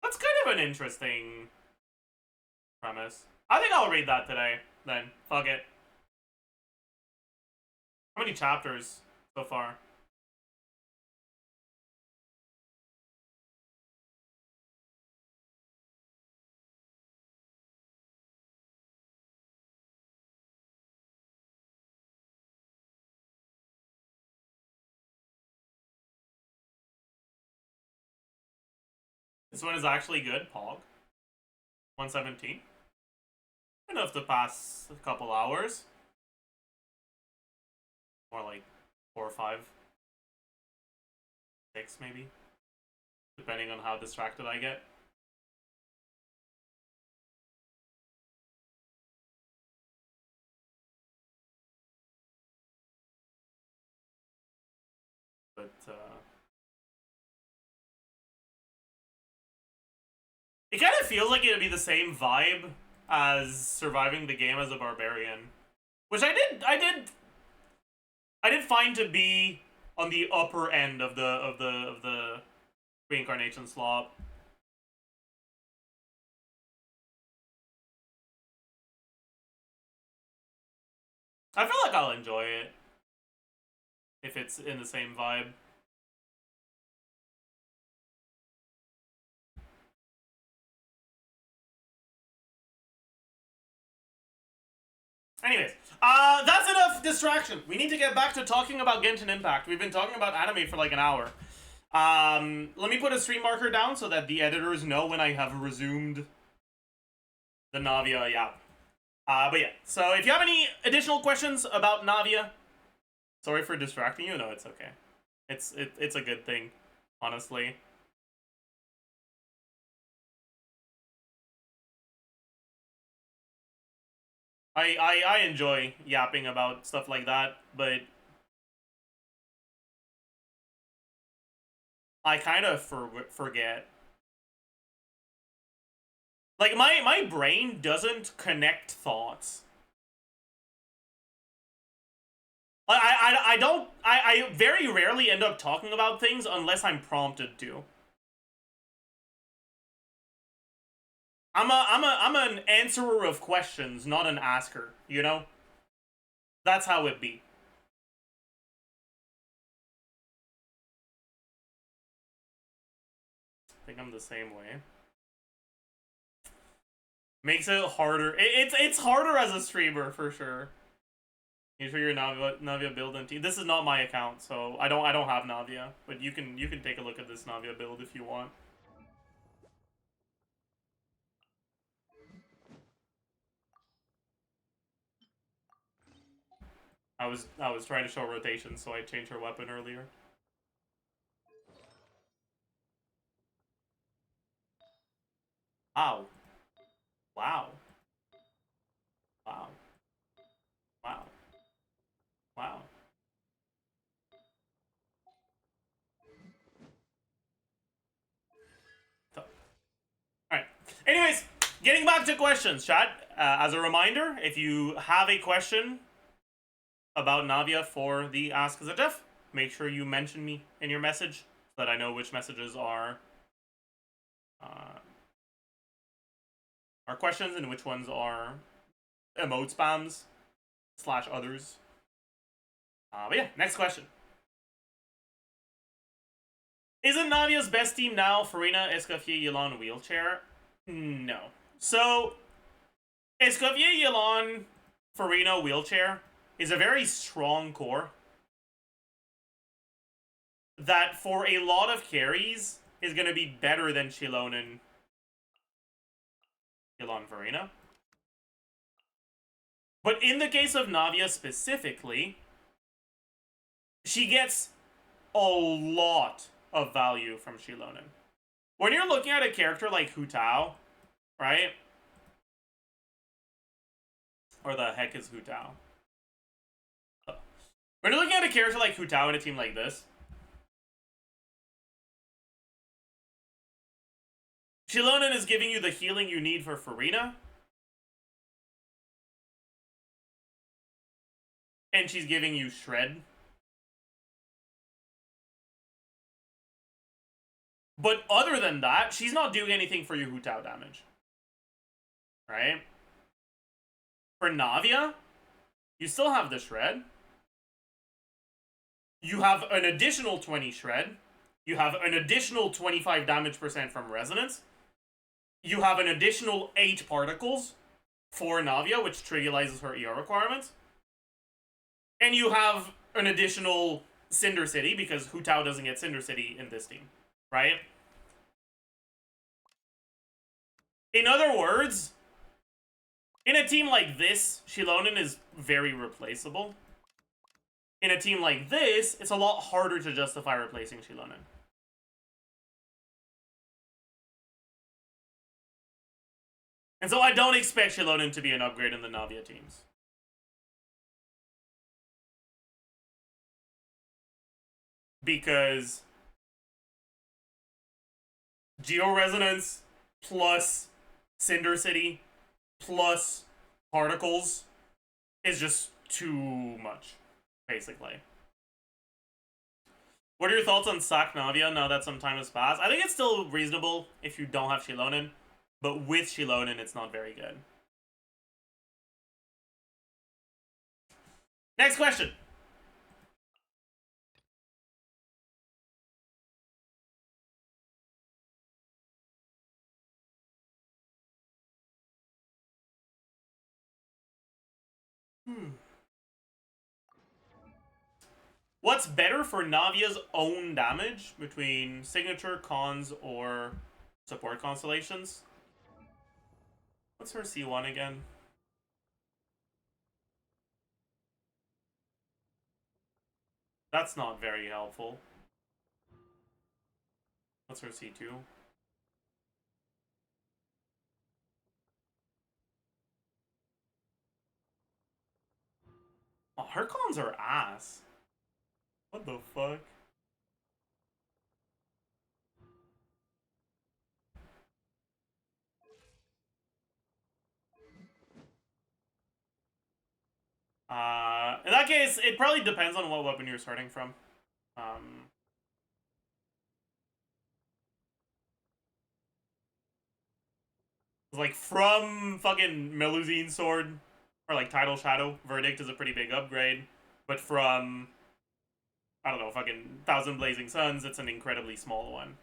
That's kind of an interesting premise. I think I'll read that today, then. Fuck it. How many chapters so far? This one is actually good, Pog. 117. Enough to pass a couple hours. More like 4 or 5. 6 maybe. Depending on how distracted I get. But, it kind of feels like it would be the same vibe as surviving the game as a barbarian, which I did find to be on the upper end of the reincarnation slop. I feel like I'll enjoy it if it's in the same vibe. Anyways, that's enough distraction. We need to get back to talking about Genshin Impact. We've been talking about anime for like an hour. Let me put a stream marker down so that the editors know when I have resumed the Navia, yeah. But yeah, so if you have any additional questions about Navia, sorry for distracting you. No, it's okay. It's a good thing, honestly. I enjoy yapping about stuff like that, but I kind of forget. Like, my brain doesn't connect thoughts. I very rarely end up talking about things unless I'm prompted to. I'm an answerer of questions, not an asker, you know? That's how it be. I think I'm the same way. Makes it harder. It's harder as a streamer for sure. You for your Navia build and team. This is not my account, so I don't have Navia, but you can take a look at this Navia build if you want. I was trying to show rotation, so I changed her weapon earlier. Wow. Wow. Wow. Wow. Wow. Alright. Anyways, getting back to questions, chat. As a reminder, if you have a question about Navia for the Ask ZAJEF, make sure you mention me in your message so that I know which messages are questions and which ones are emote spams / others. But yeah, next question. Isn't Navia's best team now Farina, Escoffier, Yelan, Wheelchair? No. So, Escoffier, Yelan, Farina, Wheelchair is a very strong core that for a lot of carries is going to be better than Shilonen, Yelan, Farina. But in the case of Navia specifically, she gets a lot of value from Shilonen. When you're looking at a character like Hu Tao, right? Or the heck is Hu Tao? When you're looking at a character like Hu Tao in a team like this, Shilonen is giving you the healing you need for Farina. And she's giving you Shred. But other than that, she's not doing anything for your Hu Tao damage. Right? For Navia, you still have the Shred. You have an additional 20 Shred. You have an additional 25 damage % from Resonance. You have an additional 8 Particles for Navia, which trivializes her ER requirements. And you have an additional Cinder City, because Hu Tao doesn't get Cinder City in this team. Right? In other words, in a team like this, Shilonen is very replaceable. In a team like this, it's a lot harder to justify replacing Shilonen. And so I don't expect Shilonen to be an upgrade in the Navia teams. Because Geo-Resonance plus Cinder City plus Particles is just too much, basically. What are your thoughts on Sack Navia now that some time has passed? I think it's still reasonable if you don't have Shilonen, but with Shilonen, it's not very good. Next question. What's better for Navia's own damage between signature, cons, or support constellations? What's her C1 again? That's not very helpful. What's her C2? Oh, her cons are ass. What the fuck? In that case, it probably depends on what weapon you're starting from. Like, from fucking Melusine's sword, or like Tidal Shadow, Verdict is a pretty big upgrade. But from, I don't know, fucking Thousand Blazing Suns, it's an incredibly small one.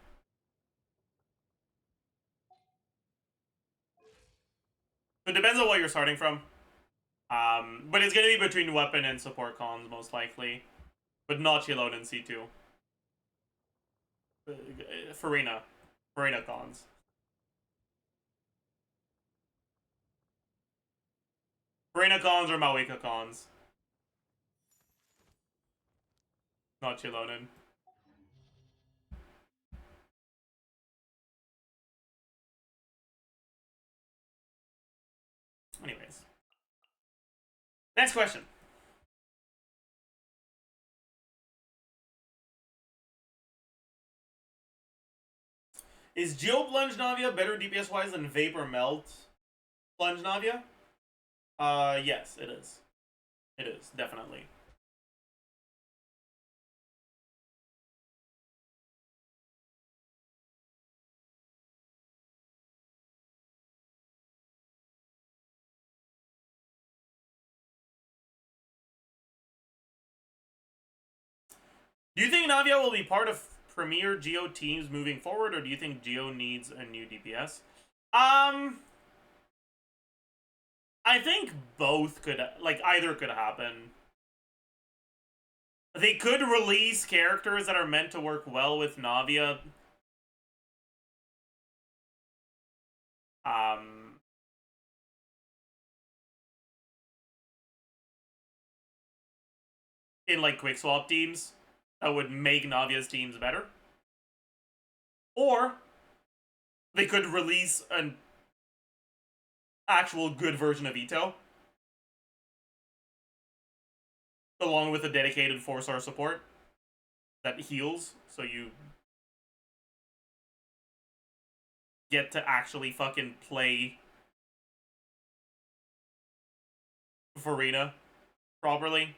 So it depends on what you're starting from. But it's gonna be between weapon and support cons, most likely. But not Chilone and C2. Farina. Farina cons. Farina cons or Mawika cons. Not Chilonen. Anyways. Next question. Is Geo Plunge Navia better DPS wise than Vapor Melt Plunge Navia? Yes, it is. It is, definitely. Do you think Navia will be part of Premier Geo teams moving forward, or do you think Geo needs a new DPS? I think both could, like, either could happen. They could release characters that are meant to work well with Navia. In, like, quick swap teams that would make Navia's teams better. Or they could release an actual good version of Ito, along with a dedicated 4-star support that heals, so you get to actually fucking play Farina properly.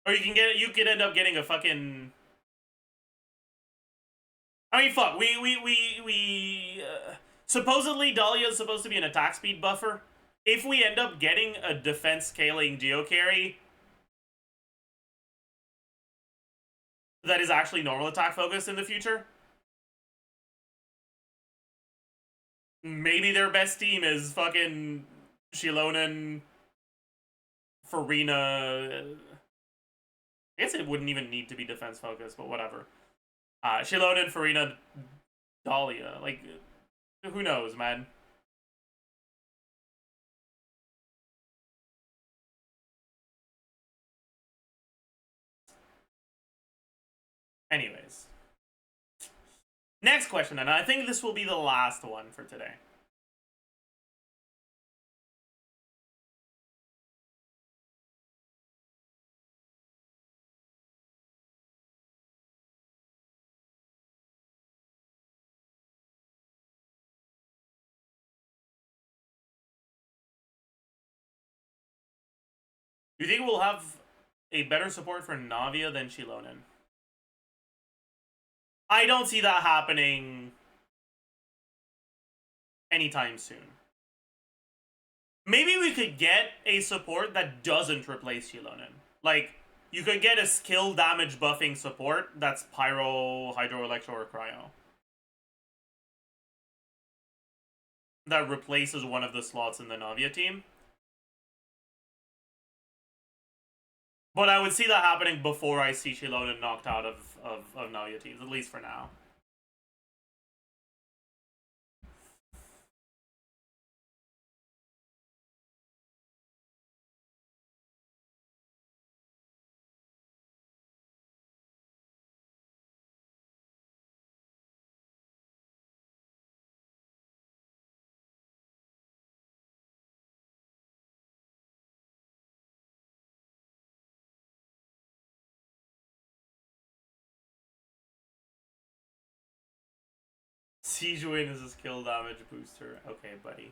Or you could end up getting a fucking. I mean, fuck. Supposedly Dahlia is supposed to be an attack speed buffer. If we end up getting a defense scaling geocarry that is actually normal attack focused in the future, maybe their best team is fucking Shilonen, Farina. I guess it wouldn't even need to be defense focused, but whatever. Shilonen, Farina, Dahlia. Like, who knows, man? Anyways. Next question, and I think this will be the last one for today. Do you think we'll have a better support for Navia than Shilonen? I don't see that happening anytime soon. Maybe we could get a support that doesn't replace Shilonen. Like, you could get a skill damage buffing support that's Pyro, Hydro, Electro, or Cryo. That replaces one of the slots in the Navia team. But I would see that happening before I see Shilonen knocked out of Navia teams, at least for now. Siege Win is a skill damage booster. Okay, buddy.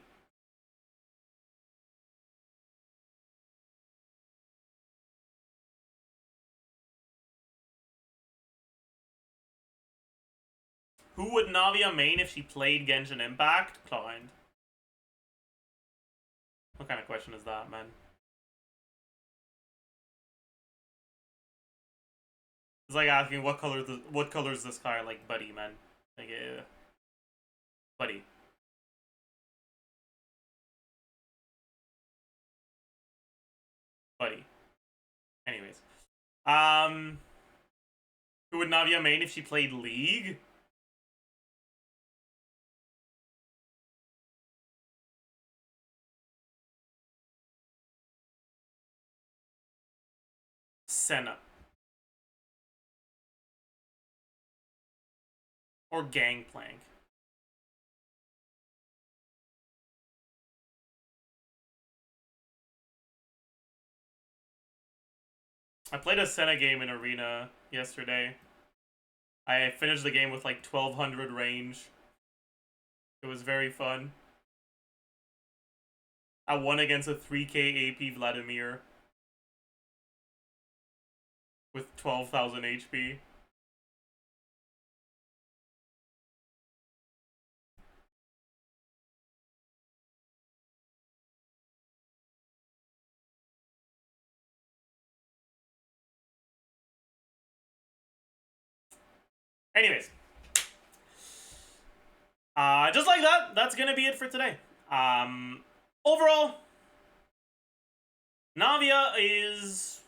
Who would Navia main if she played Genshin Impact? Klein. What kind of question is that, man? It's like asking what color is the sky, like, buddy, man. Like, buddy. Buddy. Anyways. Who would Navia main if she played League? Senna. Or Gangplank. I played a Senna game in Arena yesterday. I finished the game with like 1200 range. It was very fun. I won against a 3k AP Vladimir with 12,000 HP. Anyways. Just like that, that's gonna be it for today. Overall, Navia is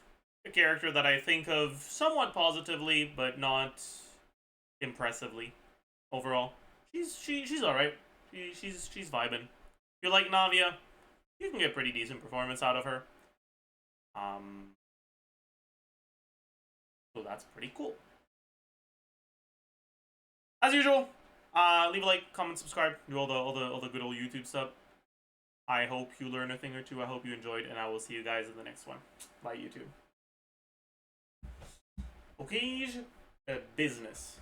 a character that I think of somewhat positively, but not impressively. Overall, she's all right. She's vibing. If you like Navia, you can get pretty decent performance out of her. So that's pretty cool. As usual, leave a like, comment, subscribe, do all the good old YouTube stuff. I hope you learned a thing or two. I hope you enjoyed, and I will see you guys in the next one. Bye, YouTube. Okay, business.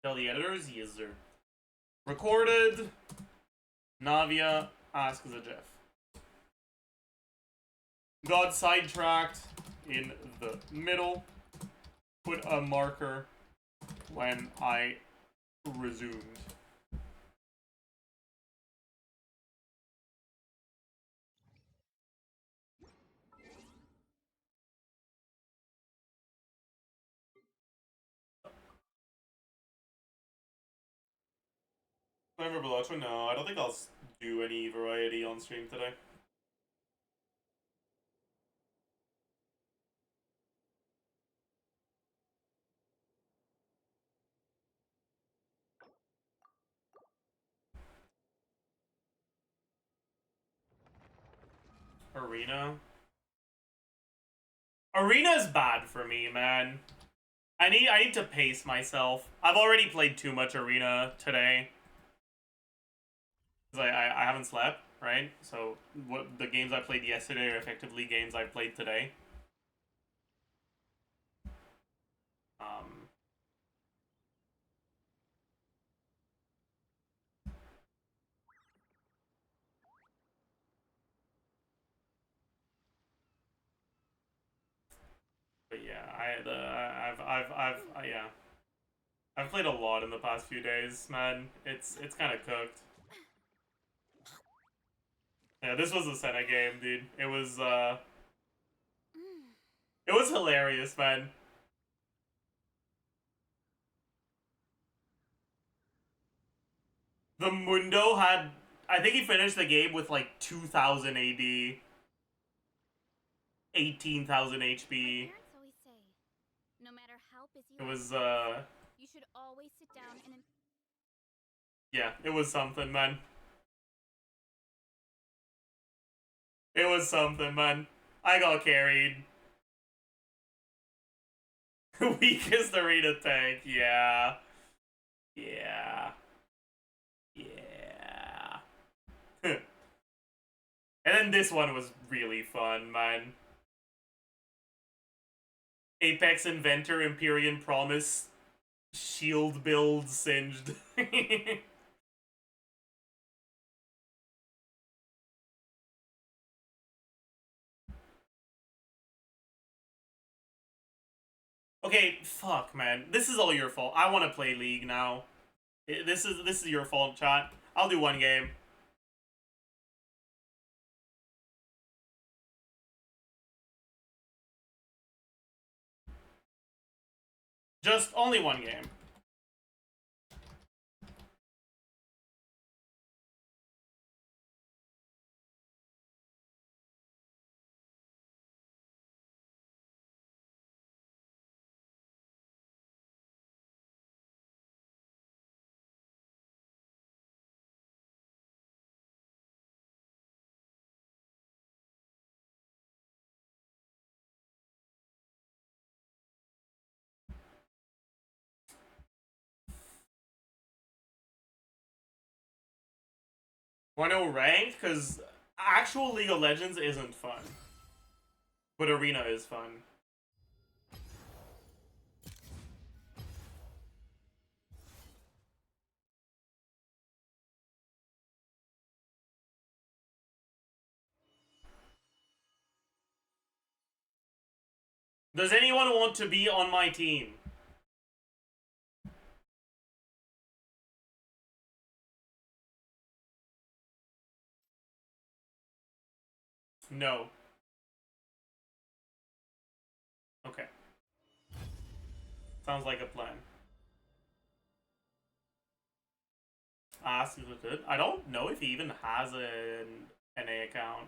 Tell the editors, yes sir. Recorded. Navia, ask Zajef. Got sidetracked in the middle. Put a marker when I resumed. Remember Bellacho? No, I don't think I'll do any variety on stream today. Arena? Arena is bad for me, man. I need to pace myself. I've already played too much Arena today. Cause I haven't slept, right? So what the games I played yesterday are effectively games I played today. yeah. I've played a lot in the past few days, man. It's kind of cooked. Yeah, this was a Senna game, dude. It was hilarious, man. The Mundo had, I think he finished the game with like 2000 AD, 18,000 HP. My parents always say, no matter how busy It was you should always sit down and yeah, it was something, man. It was something, man. I got carried. Weakest arena tank, yeah. Yeah. Yeah. And then this one was really fun, man. Apex Inventor, Empyrean Promise, Shield build singed. Okay, fuck, man. This is all your fault. I want to play League now. This is your fault, chat. I'll do one game. Just only one game. Want to rank? Because actual League of Legends isn't fun. But Arena is fun. Does anyone want to be on my team? No. Okay. Sounds like a plan. Ask is good. I don't know if he even has an NA account.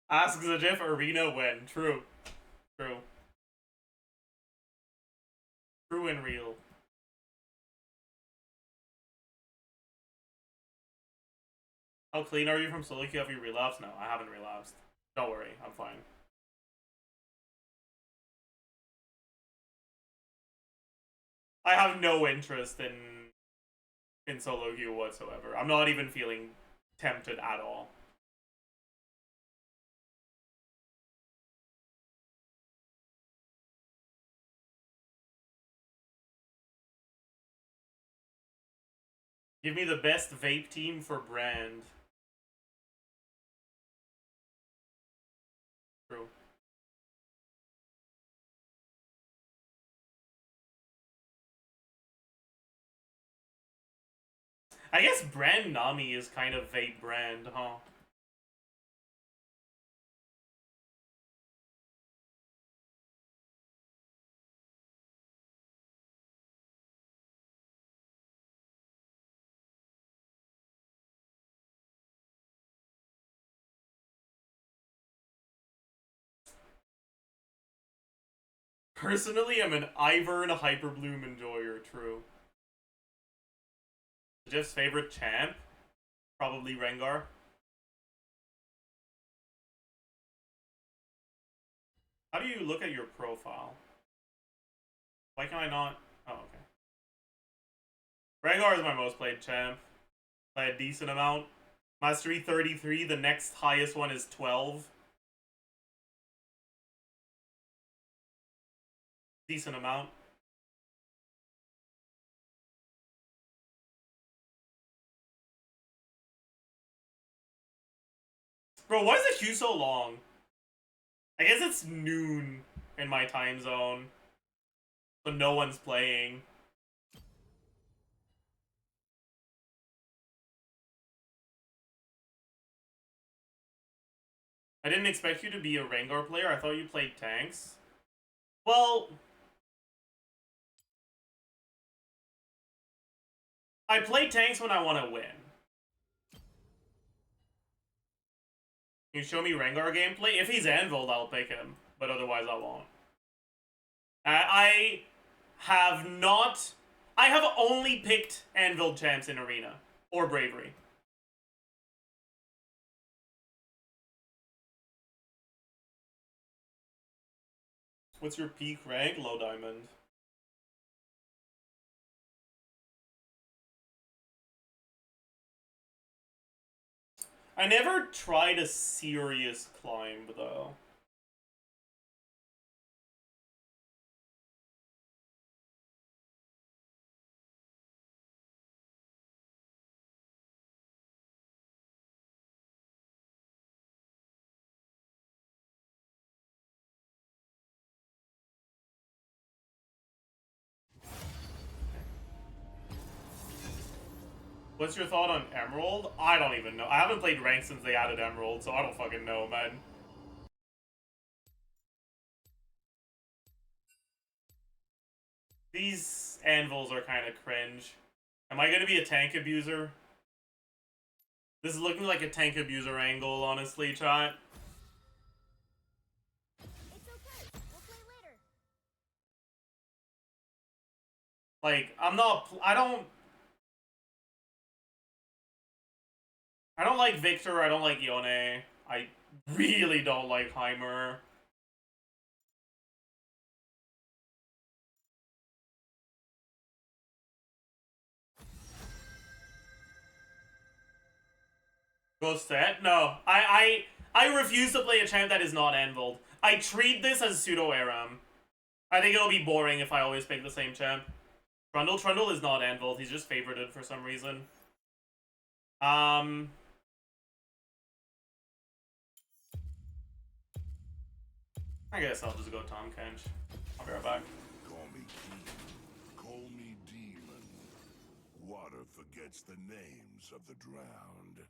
Ask Zajef Arena when. True. True. True and real. How clean are you from solo queue? Have you relapsed? No, I haven't relapsed. Don't worry, I'm fine. I have no interest in solo queue whatsoever. I'm not even feeling tempted at all. Give me the best vape team for brand. True. I guess brand Nami is kind of vape brand, huh? Personally, I'm an Ivern Hyperbloom enjoyer, true. Jeff's favorite champ? Probably Rengar. How do you look at your profile? Why can I not? Oh, okay. Rengar is my most played champ by a decent amount. Mastery 33, the next highest one is 12. Decent amount. Bro, why is the queue so long? I guess it's noon in my time zone, so no one's playing. I didn't expect you to be a Rengar player. I thought you played tanks. Well, I play tanks when I want to win. Can you show me Rengar gameplay? If he's Anviled, I'll pick him, but otherwise I won't. I have not... I have only picked Anviled champs in Arena. Or Bravery. What's your peak rank? Low diamond. I never tried a serious climb, though. What's your thought on Emerald? I don't even know. I haven't played ranked since they added Emerald, so I don't fucking know, man. These anvils are kind of cringe. Am I gonna be a tank abuser? This is looking like a tank abuser angle, honestly, chat. It's okay. We'll play later. Like, I don't like Victor, I don't like Yone. I really don't like Heimer. Ghost set? No. I refuse to play a champ that is not Anviled. I treat this as pseudo-Aram. I think it'll be boring if I always pick the same champ. Trundle is not Anviled, he's just favorited for some reason. I guess I'll just go Tom Kench. I'll be right back. Call me king, call me demon. Water forgets the names of the drowned.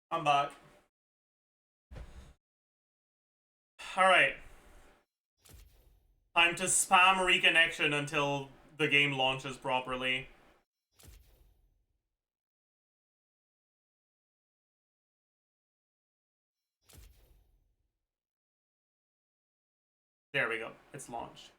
I'm back. Alright. Time to spam reconnection until the game launches properly. There we go. It's launched.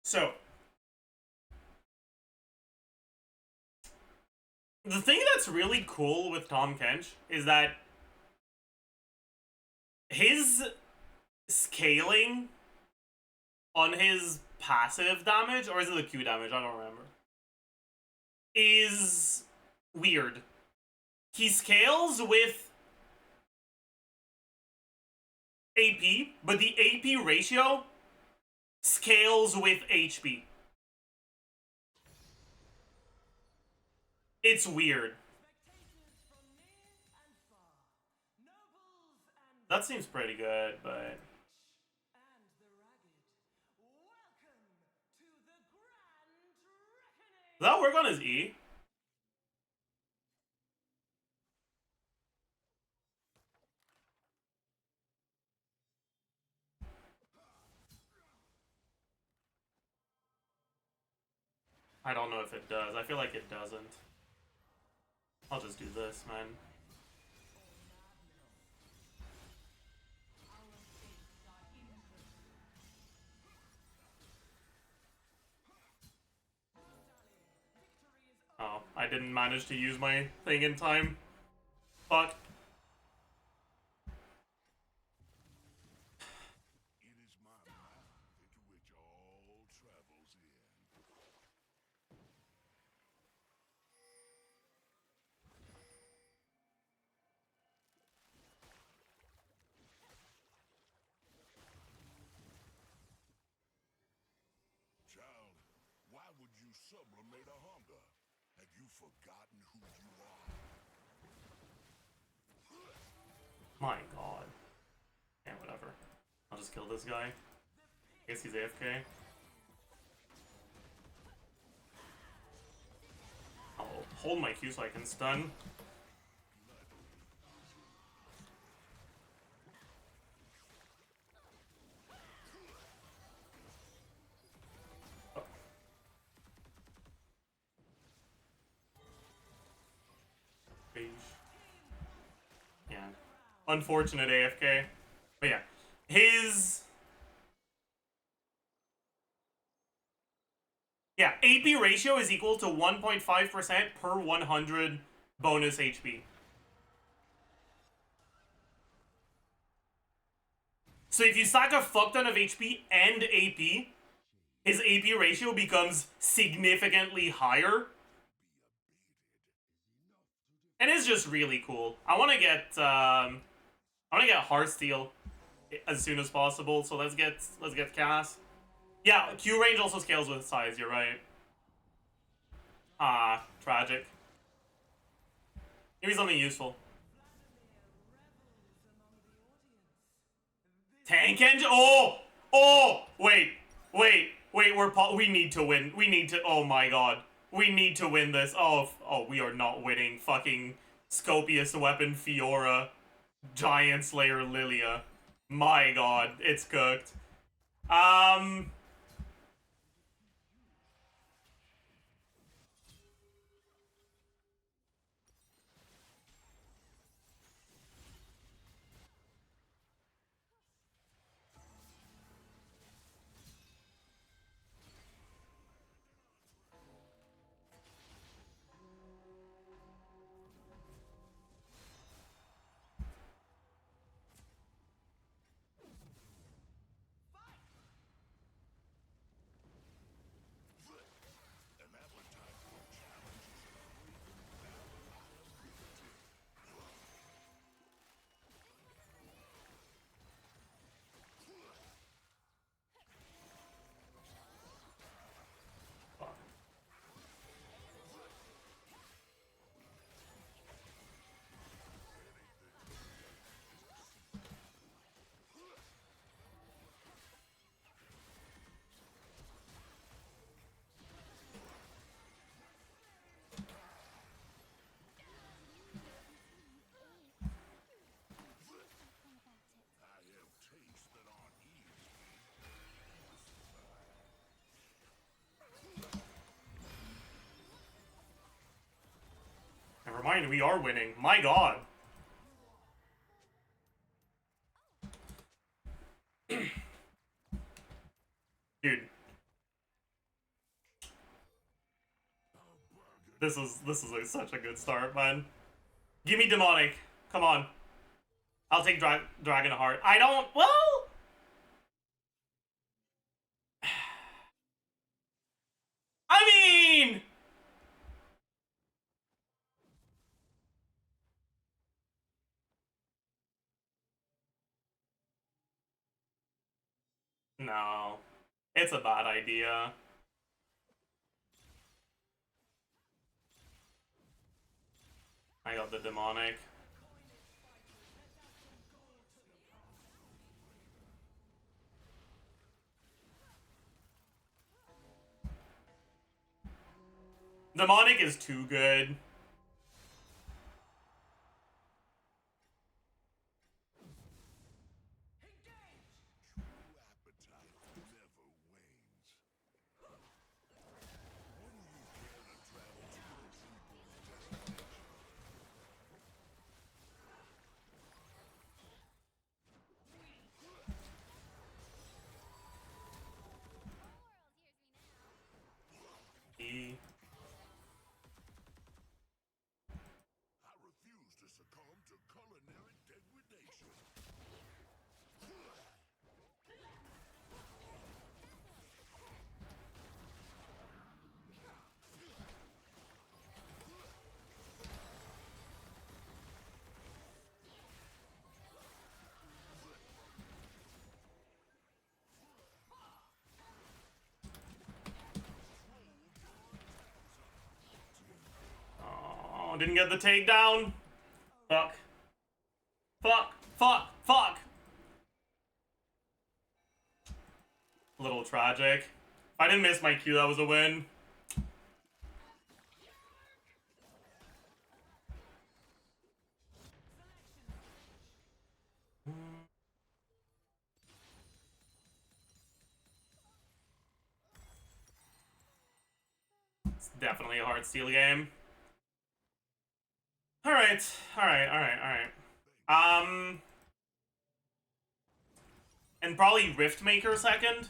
So, the thing that's really cool with Tom Kench is that his scaling on his passive damage, or is it the Q damage? I don't remember. Is weird. He scales with AP, but the AP ratio scales with HP. It's weird. That seems pretty good, but... Does that work on his E? I don't know if it does. I feel like it doesn't. I'll just do this, man. Oh, I didn't manage to use my thing in time. Fuck. It is my mouth into which all travels in. Child, why would you sublimate a hunger? Have you forgotten who you are? My god. Yeah, whatever. I'll just kill this guy. I guess he's AFK. I'll hold my Q so I can stun. Oh. Beige. Yeah. Unfortunate AFK. But yeah. His... Yeah, AP ratio is equal to 1.5% per 100 bonus HP. So if you stack a fuck ton of HP and AP, his AP ratio becomes significantly higher. And it's just really cool. I want to get Heartsteel as soon as possible. So let's get Cass. Yeah, Q range also scales with size. You're right. Ah, tragic. Give me something useful. Tank engine. Oh. Wait. We need to win. We need to. Oh my god. We need to win this. Oh, we are not winning. Fucking Scopius weapon Fiora, Giant Slayer Lilia. My god, it's cooked. Never mind, we are winning. My god. Dude. This is such a good start, man. Give me demonic. Come on. I'll take Dragon Heart. I don't. Well. I mean. No. It's a bad idea. the demonic. Demonic is too good. Oh, didn't get the takedown. Fuck. Fuck. Fuck. Fuck. A little tragic. If I didn't miss my Q, that was a win. It's definitely a hard steal game. Alright. And probably Riftmaker second.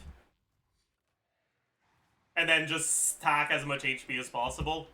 And then just stack as much HP as possible.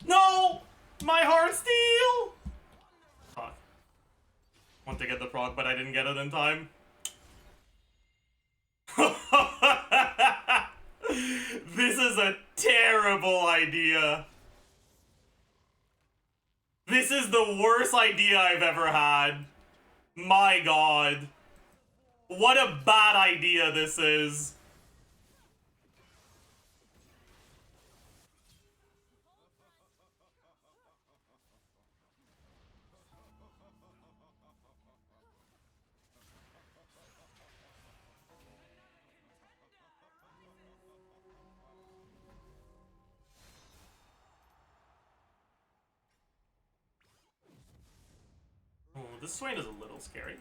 No! My heart steal! Fuck. Want to get the proc, but I didn't get it in time. This is a terrible idea. This is the worst idea I've ever had. My god. What a bad idea this is. Oh, this Swain is a little scary.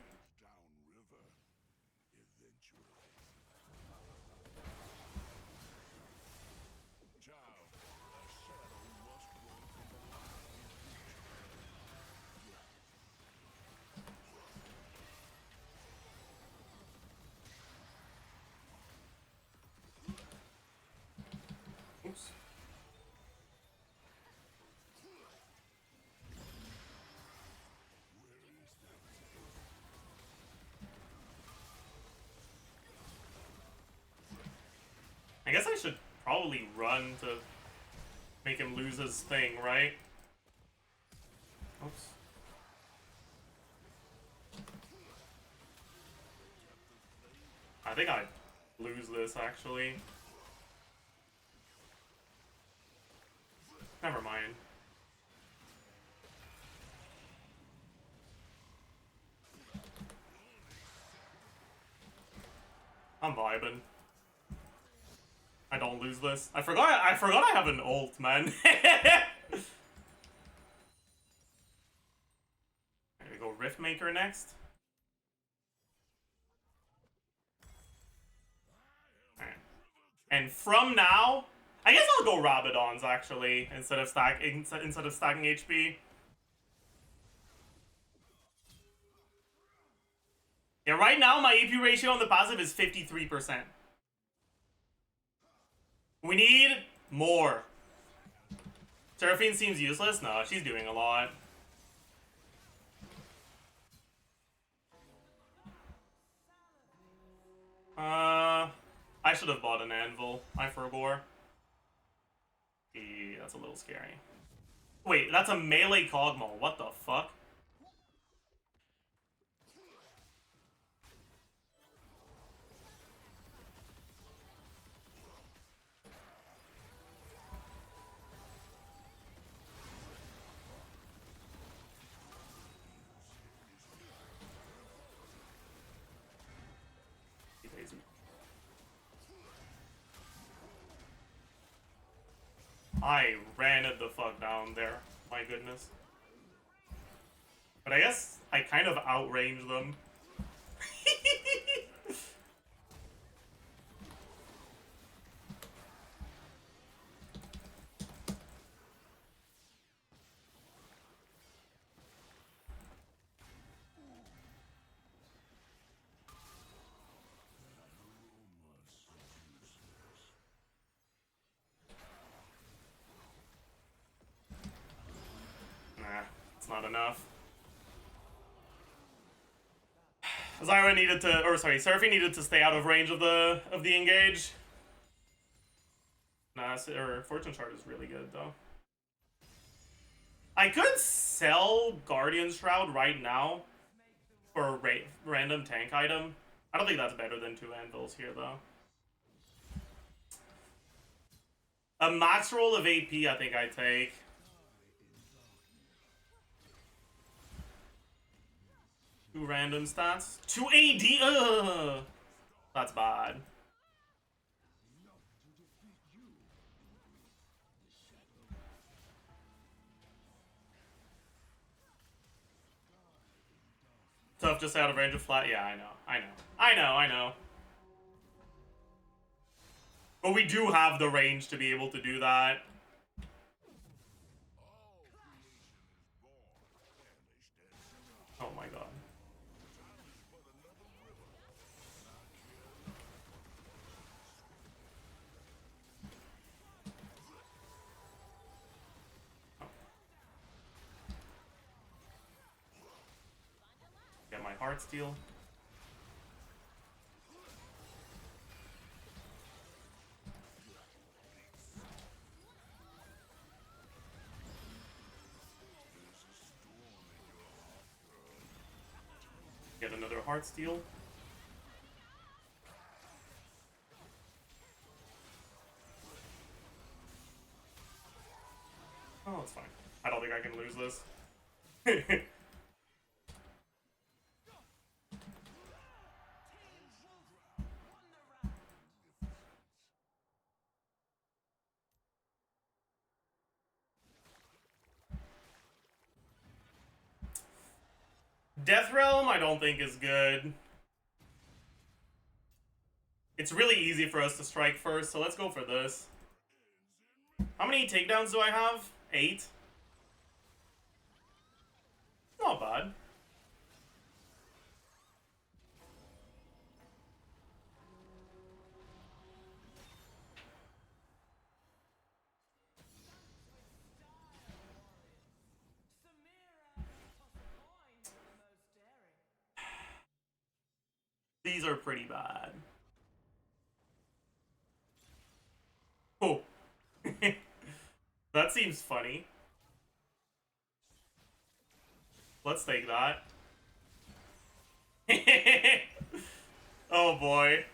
Oops. I guess I should probably run to make him lose his thing, right? Oops. I think I lose this, actually. Never mind. I'm vibing. I don't lose this. I forgot I have an ult, man. There we go, Riftmaker next. Alright. And from now, I guess I'll go Rabadons actually, instead of stacking HP. Yeah, right now my AP ratio on the passive is 53%. We need more. Seraphine seems useless? No, she's doing a lot. I should have bought an anvil. I forgot. That's a little scary. Wait, that's a melee Cogmal. What the fuck? I ran it the fuck down there. My goodness. But I guess I kind of outranged them. It's not enough. Zyra needed to, or sorry, Surfy needed to stay out of range of the engage. Nah, or Fortune Shard is really good though. I could sell Guardian Shroud right now for a random tank item. I don't think that's better than 2 anvils here though. A max roll of AP I think I'd take. Two random stats. 2 AD! Ugh! That's bad. Tough just out of range of flat. Yeah, I know. But we do have the range to be able to do that. Oh my god. Get my heart steal. Get another heart steal. Oh, it's fine. I don't think I can lose this. Death Realm, I don't think is good. It's really easy for us to strike first, so let's go for this. How many takedowns do I have? 8? Not bad. These are pretty bad. Oh. That seems funny. Let's take that. Oh boy.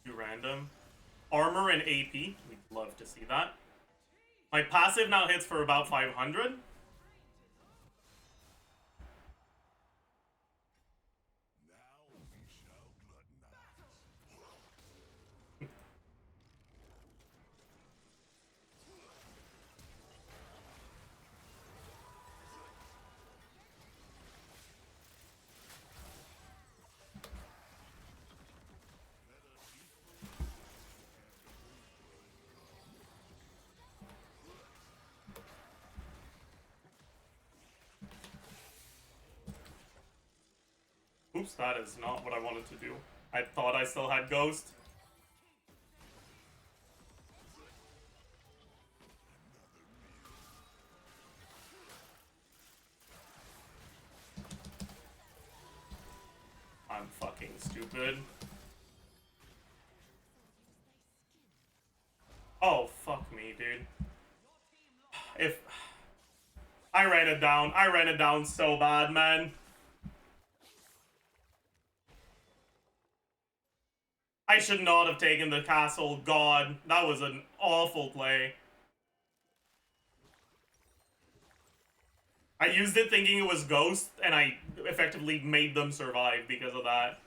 Too random. Armor and AP. We'd love to see that. My passive now hits for about 500. Oops, that is not what I wanted to do. I thought I still had Ghost. I'm fucking stupid. Oh, fuck me, dude. If... I ran it down so bad, man. I should not have taken the castle. God, that was an awful play. I used it thinking it was Ghost, and I effectively made them survive because of that.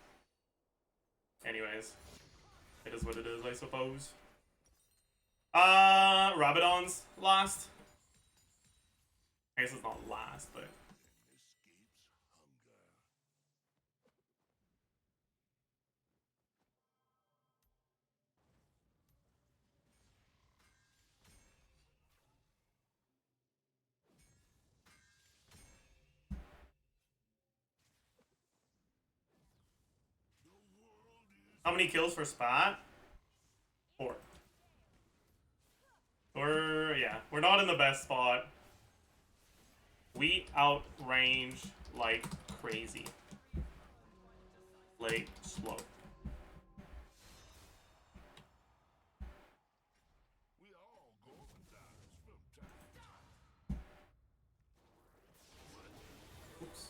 Anyways. It is what it is, I suppose. Rabadon's last. I guess it's not last, but... How many kills for Spat? 4. We're not in the best spot. We outrange like crazy. Late, slow. Oops.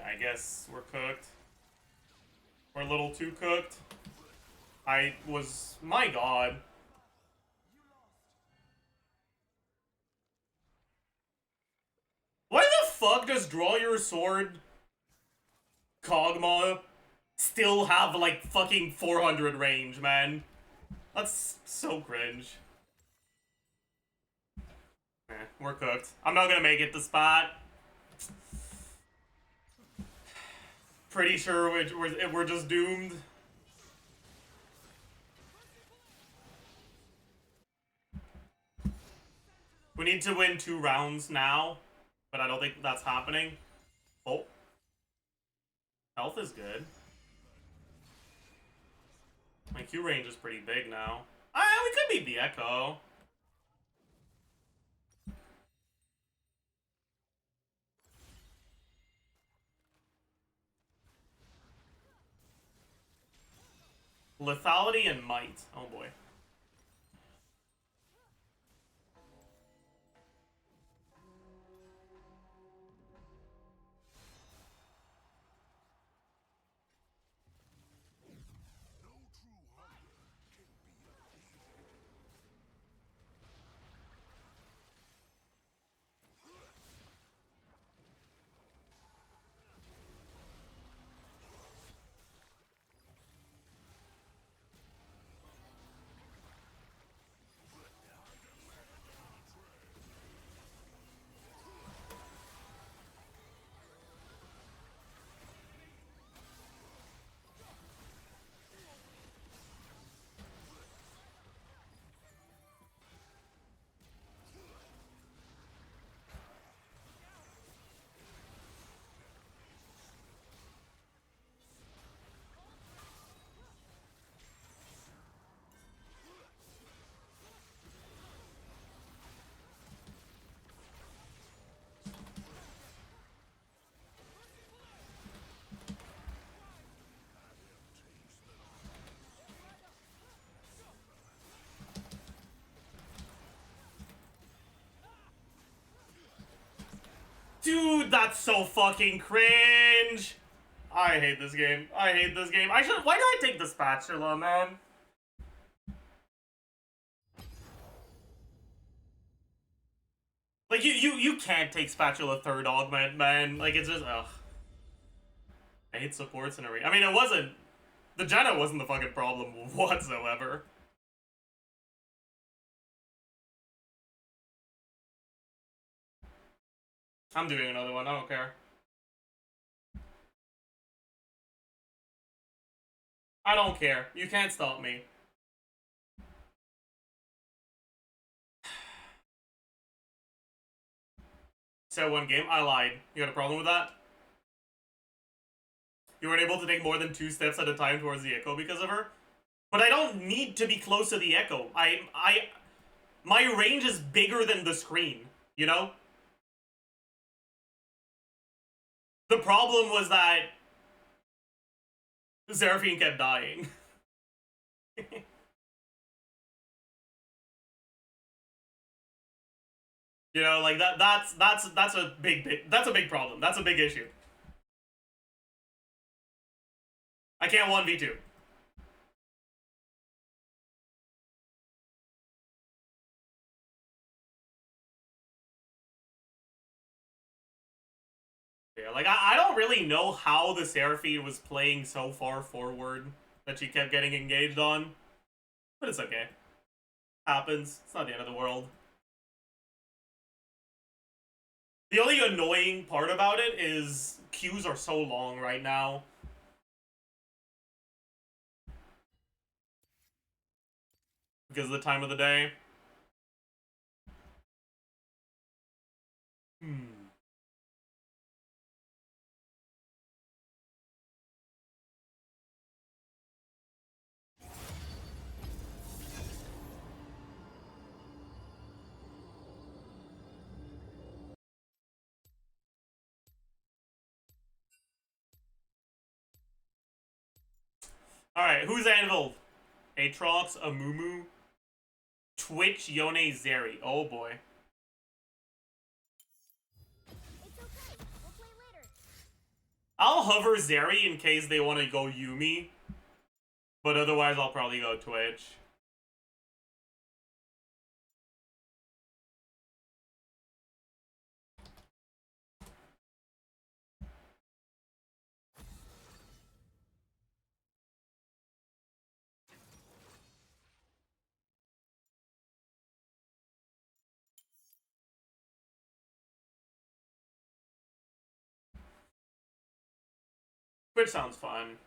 I guess we're cooked. We're a little too cooked. My god. Why the fuck does Draw Your Sword Kog'Maw still have like fucking 400 range, man? That's so cringe. We're cooked. I'm not gonna make it to Spot. Pretty sure we're just doomed. We need to win 2 rounds now, but I don't think that's happening. Oh. Health is good. My Q range is pretty big now. We could beat the Echo. Lethality and Might. Oh boy. Dude, that's so fucking cringe. I hate this game. I hate this game. Why did I take the spatula, man? Like, you can't take Spatula third augment, man. Like, it's just, ugh. I hate supports in a I mean, it wasn't... The Jenna wasn't the fucking problem whatsoever. I'm doing another one, I don't care. I don't care. You can't stop me. So one game, I lied. You got a problem with that? You weren't able to take more than 2 steps at a time towards the echo because of her? But I don't need to be close to the echo. My range is bigger than the screen, you know? The problem was that Seraphine kept dying. You know, like that's a big problem. That's a big issue. I can't 1v2. Yeah, like I don't really know how the Seraphine was playing so far forward that she kept getting engaged on. But it's okay. Happens. It's not the end of the world. The only annoying part about it is queues are so long right now. Because of the time of the day. Alright, who's Anvil? Aatrox, Amumu, Twitch, Yone, Zeri. Oh boy. It's okay. We'll play later. I'll hover Zeri in case they want to go Yumi. But otherwise, I'll probably go Twitch. Twitch sounds fun.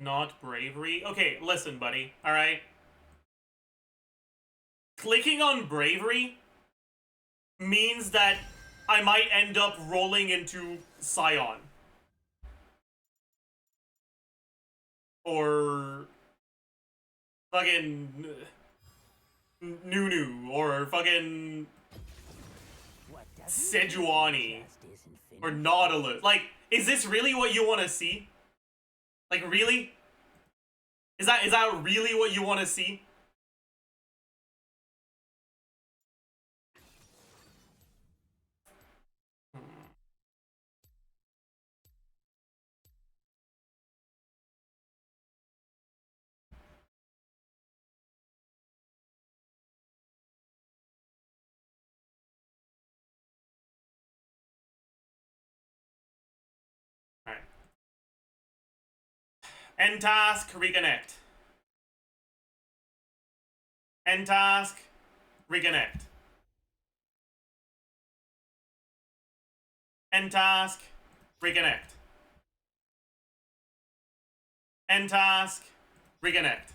Not bravery. Okay, listen, buddy. Alright? Clicking on bravery means that I might end up rolling into Scion. Or fucking Nunu, or fucking Sejuani, or Nautilus. Like, is this really what you want to see? Like, really? Is that really what you want to see? Alright. End task, reconnect. End task, reconnect. End task, reconnect. End task, reconnect.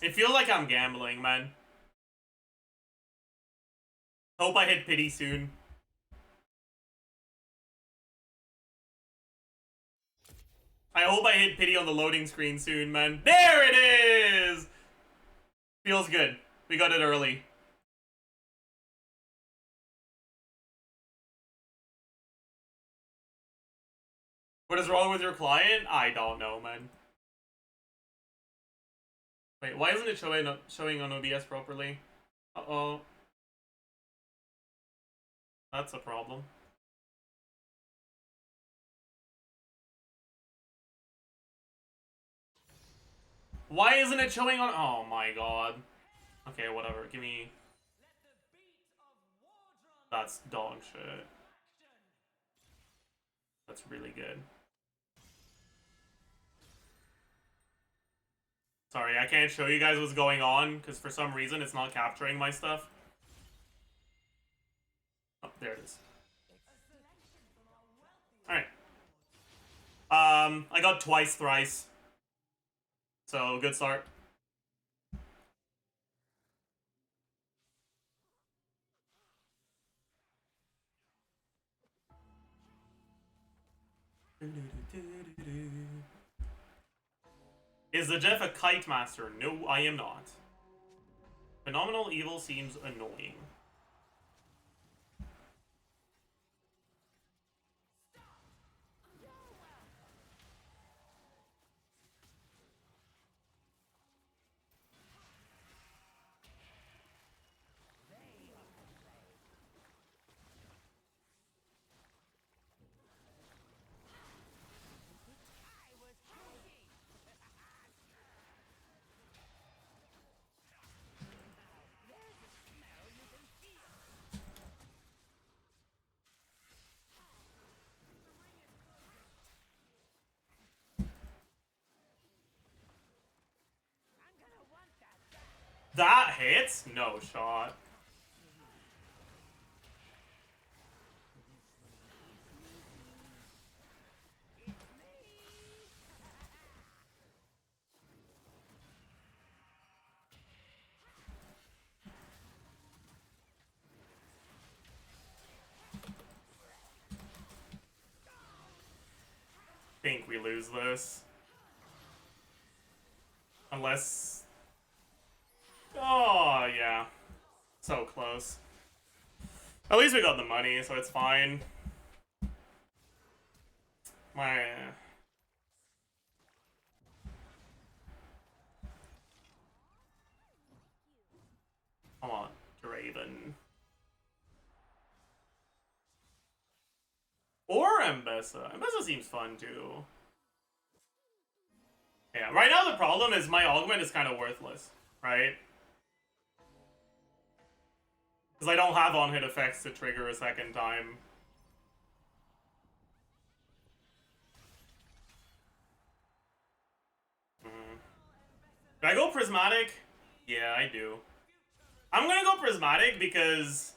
It feels like I'm gambling, man. Hope I hit pity soon. I hope I hit pity on the loading screen soon, man. There it is! Feels good. We got it early. What is wrong with your client? I don't know, man. Wait, why isn't it showing on OBS properly? Uh-oh. That's a problem. Why isn't it showing on? Oh my god. Okay, whatever. Give me. That's dog shit. That's really good. Sorry, I can't show you guys what's going on because for some reason it's not capturing my stuff. Oh, there it is. Alright. I got twice, thrice. So, good start. Is Zajef a kite master? No, I am not. Phenomenal evil seems annoying. That hits? No shot. Think we lose this. Unless... Oh, yeah. So close. At least we got the money, so it's fine. My... Come on, Draven. Or Mbessa. Mbessa seems fun, too. Yeah, right now the problem is my augment is kind of worthless, right? Because I don't have on-hit effects to trigger a second time. Do I go Prismatic? Yeah, I do. I'm gonna go Prismatic because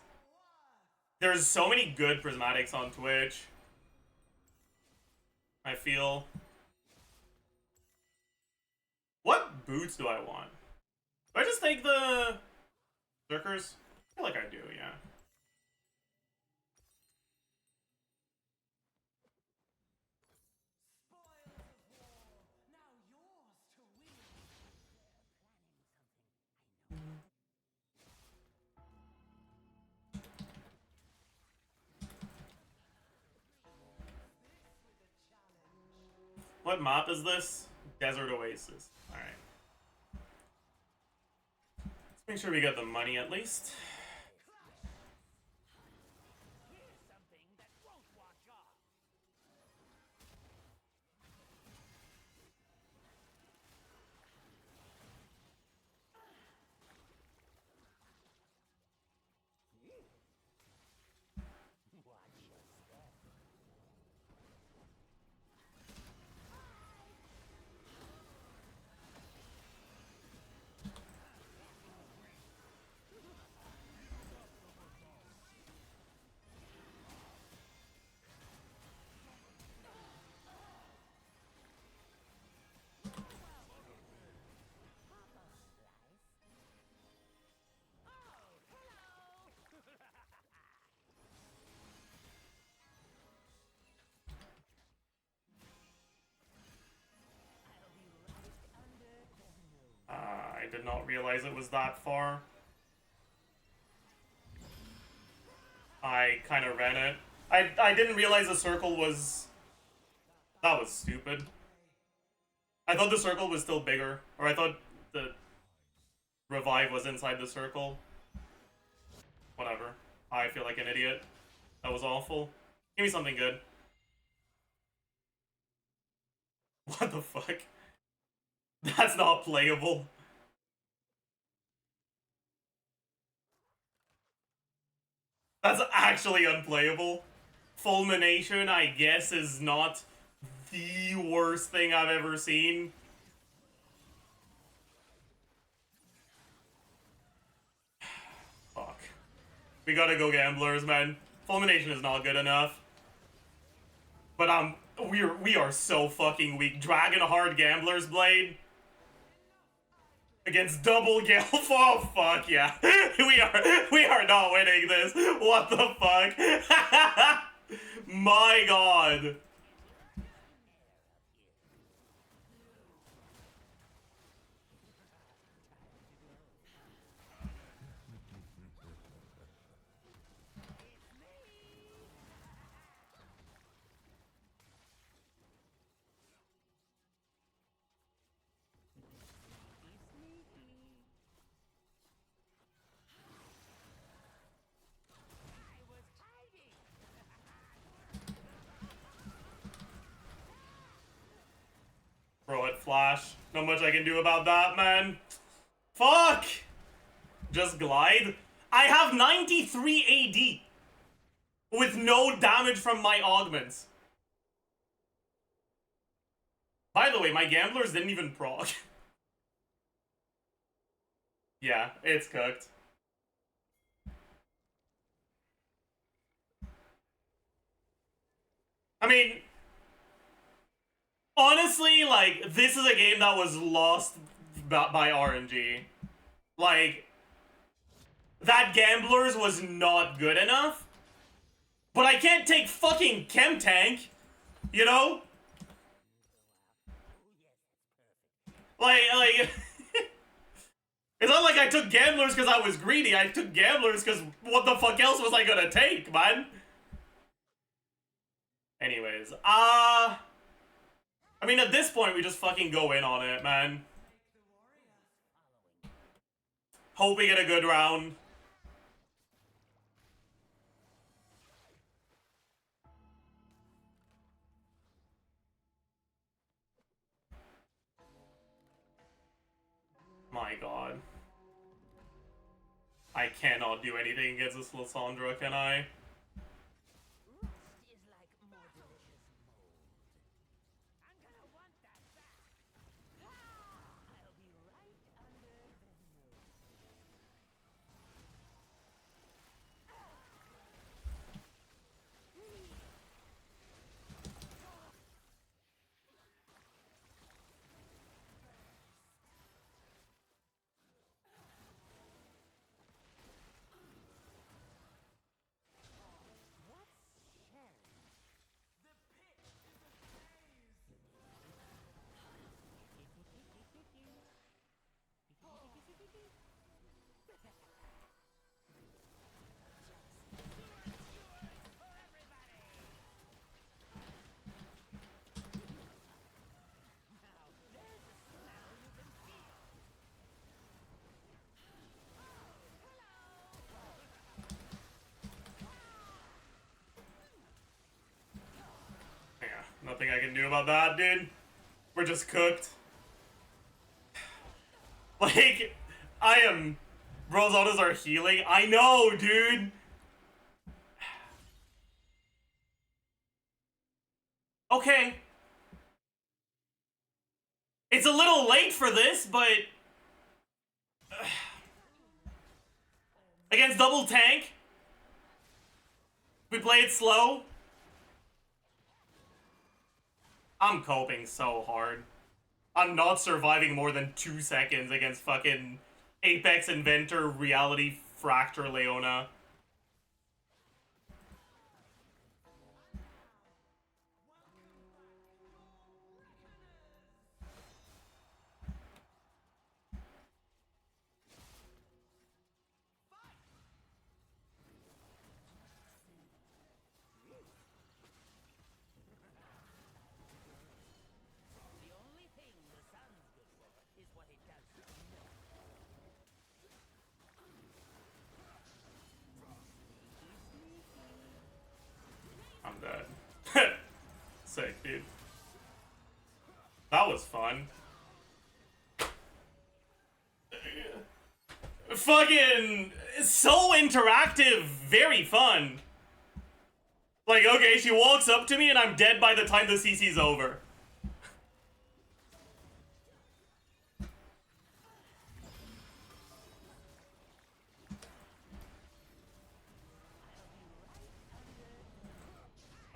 there's so many good Prismatics on Twitch. I feel. What boots do I want? Do I just take the Zerkers? I feel like I do, yeah. What map is this? Desert Oasis. Alright. Let's make sure we get the money at least. I did not realize it was that far. I kind of ran it. I didn't realize the circle was... That was stupid. I thought the circle was still bigger. Or I thought the revive was inside the circle. Whatever. I feel like an idiot. That was awful. Give me something good. What the fuck? That's not playable. That's actually unplayable. Fulmination, I guess, is not the worst thing I've ever seen. Fuck. We gotta go gamblers, man. Fulmination is not good enough. But we are so fucking weak. Dragonheart Gambler's Blade against double Gale. Oh fuck yeah. we are not winning this. What the fuck? My god. Throw it, Flash. Not much I can do about that, man. Fuck! Just glide. I have 93 AD with no damage from my augments. By the way, my gamblers didn't even proc. Yeah, it's cooked. I mean, honestly, like, this is a game that was lost by RNG. Like, that Gamblers was not good enough. But I can't take fucking Chem Tank, you know? Like, it's not like I took Gamblers because I was greedy. I took Gamblers because what the fuck else was I gonna take, man? Anyways, I mean, at this point, we just fucking go in on it, man. Hope we get a good round. My god. I cannot do anything against this Lysandra, can I? Nothing I can do about that, dude. We're just cooked. Like, Rose autos are healing. I know, dude. Okay. It's a little late for this, but... Against double tank, we play it slow. I'm coping so hard. I'm not surviving more than 2 seconds against fucking Apex Inventor Reality Fracture Leona. I'm dead. Sick, dude. That was fun. fucking so interactive, very fun. Like, okay, she walks up to me and I'm dead by the time the CC's over.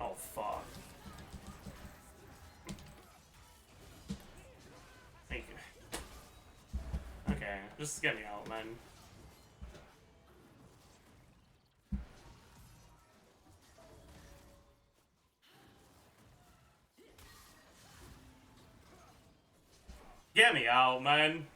Oh, fuck. Thank you. Okay, just get me out, man. Get me out, man.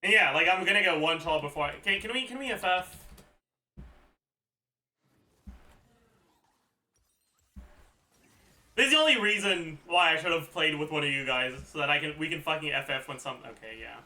And yeah, like I'm gonna get one shot before I... Okay, can we FF? This is the only reason why I should have played with one of you guys, so that we can fucking FF when some... Okay, yeah.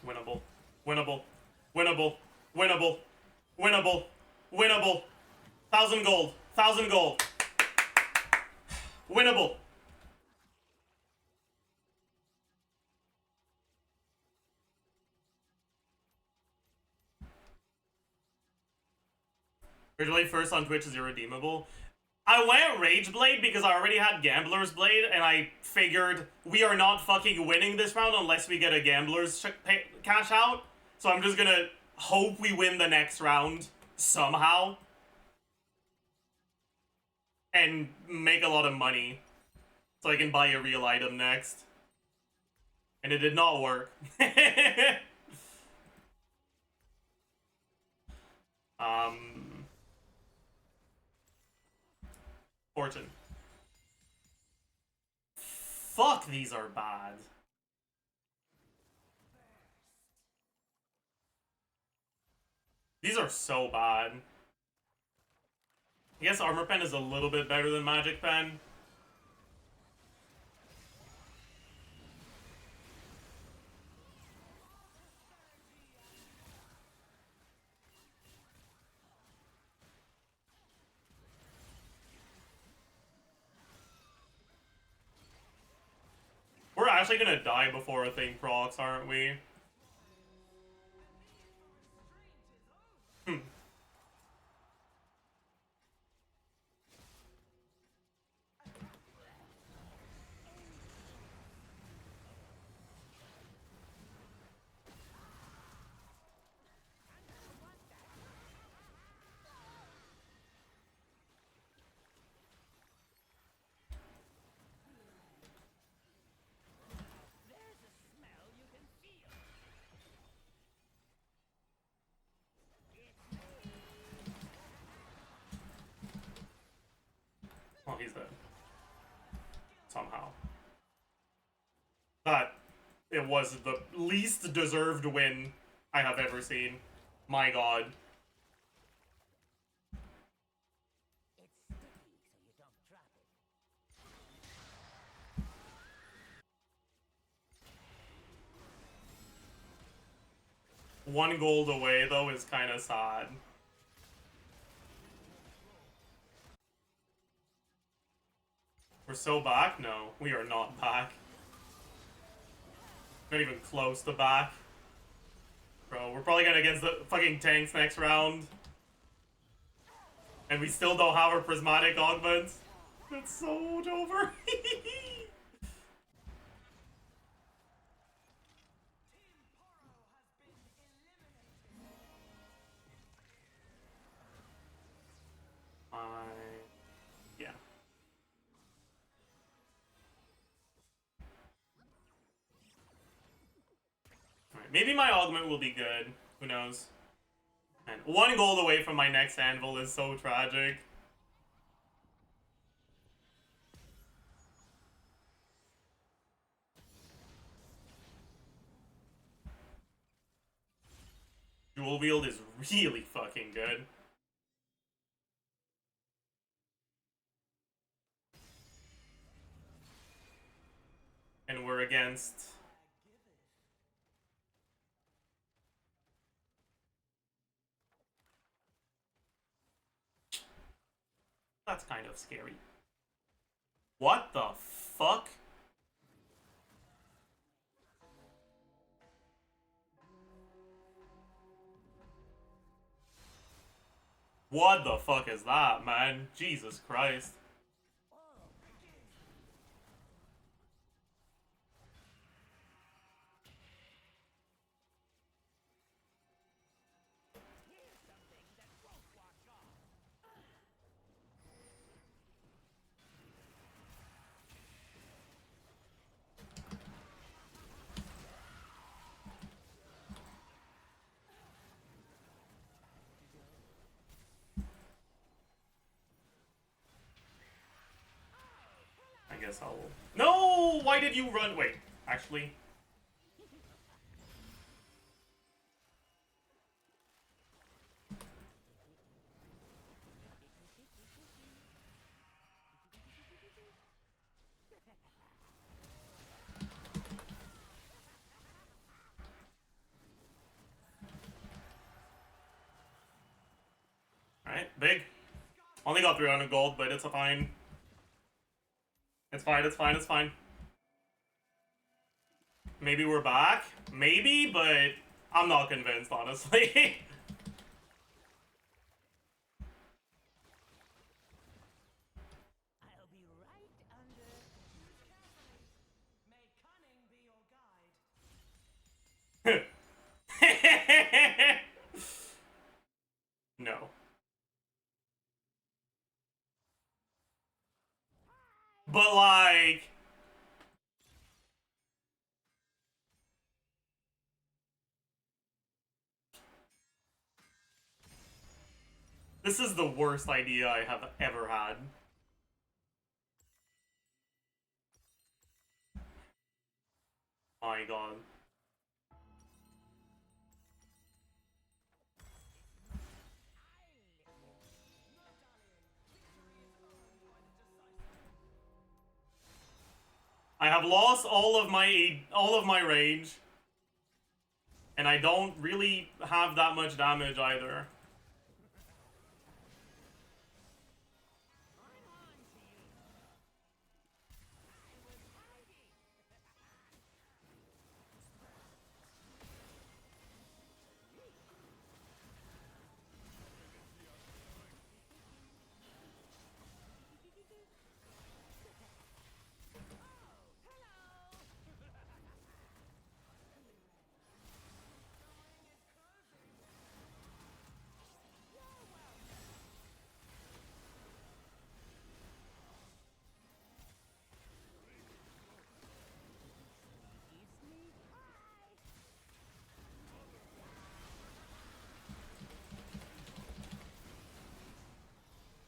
Winnable. Winnable. Winnable. Winnable. Winnable. Winnable. 1,000 gold. 1,000 gold. Winnable. Originally first on Twitch is irredeemable. I went Rage Blade because I already had Gambler's Blade, and I figured we are not fucking winning this round unless we get a Gambler's cash out. So I'm just gonna hope we win the next round somehow. And make a lot of money. So I can buy a real item next. And it did not work. Fortune. Fuck, these are bad. These are so bad. I guess Armor Pen is a little bit better than Magic Pen. We're actually gonna die before a thing procs, aren't we? Oh, he's dead. Somehow. But it was the least deserved win I have ever seen. My god. One gold away, though, is kind of sad. We're so back? No, we are not back. Not even close to back. Bro, we're probably gonna against the fucking tanks next round. And we still don't have our prismatic augments. That's so over. Maybe my augment will be good. Who knows? And 1 gold away from my next anvil is so tragic. Dual wield is really fucking good. And we're against... That's kind of scary. What the fuck? What the fuck is that, man? Jesus Christ. I guess I'll... No! Why did you run? Wait, actually... Alright, big. Only got 300 gold, but it's a fine. It's fine, it's fine, it's fine. Maybe we're back? Maybe, but I'm not convinced, honestly. I'll be right under. May cunning be your guide. No. But like... This is the worst idea I have ever had. My god. I have lost all of my rage. And I don't really have that much damage either.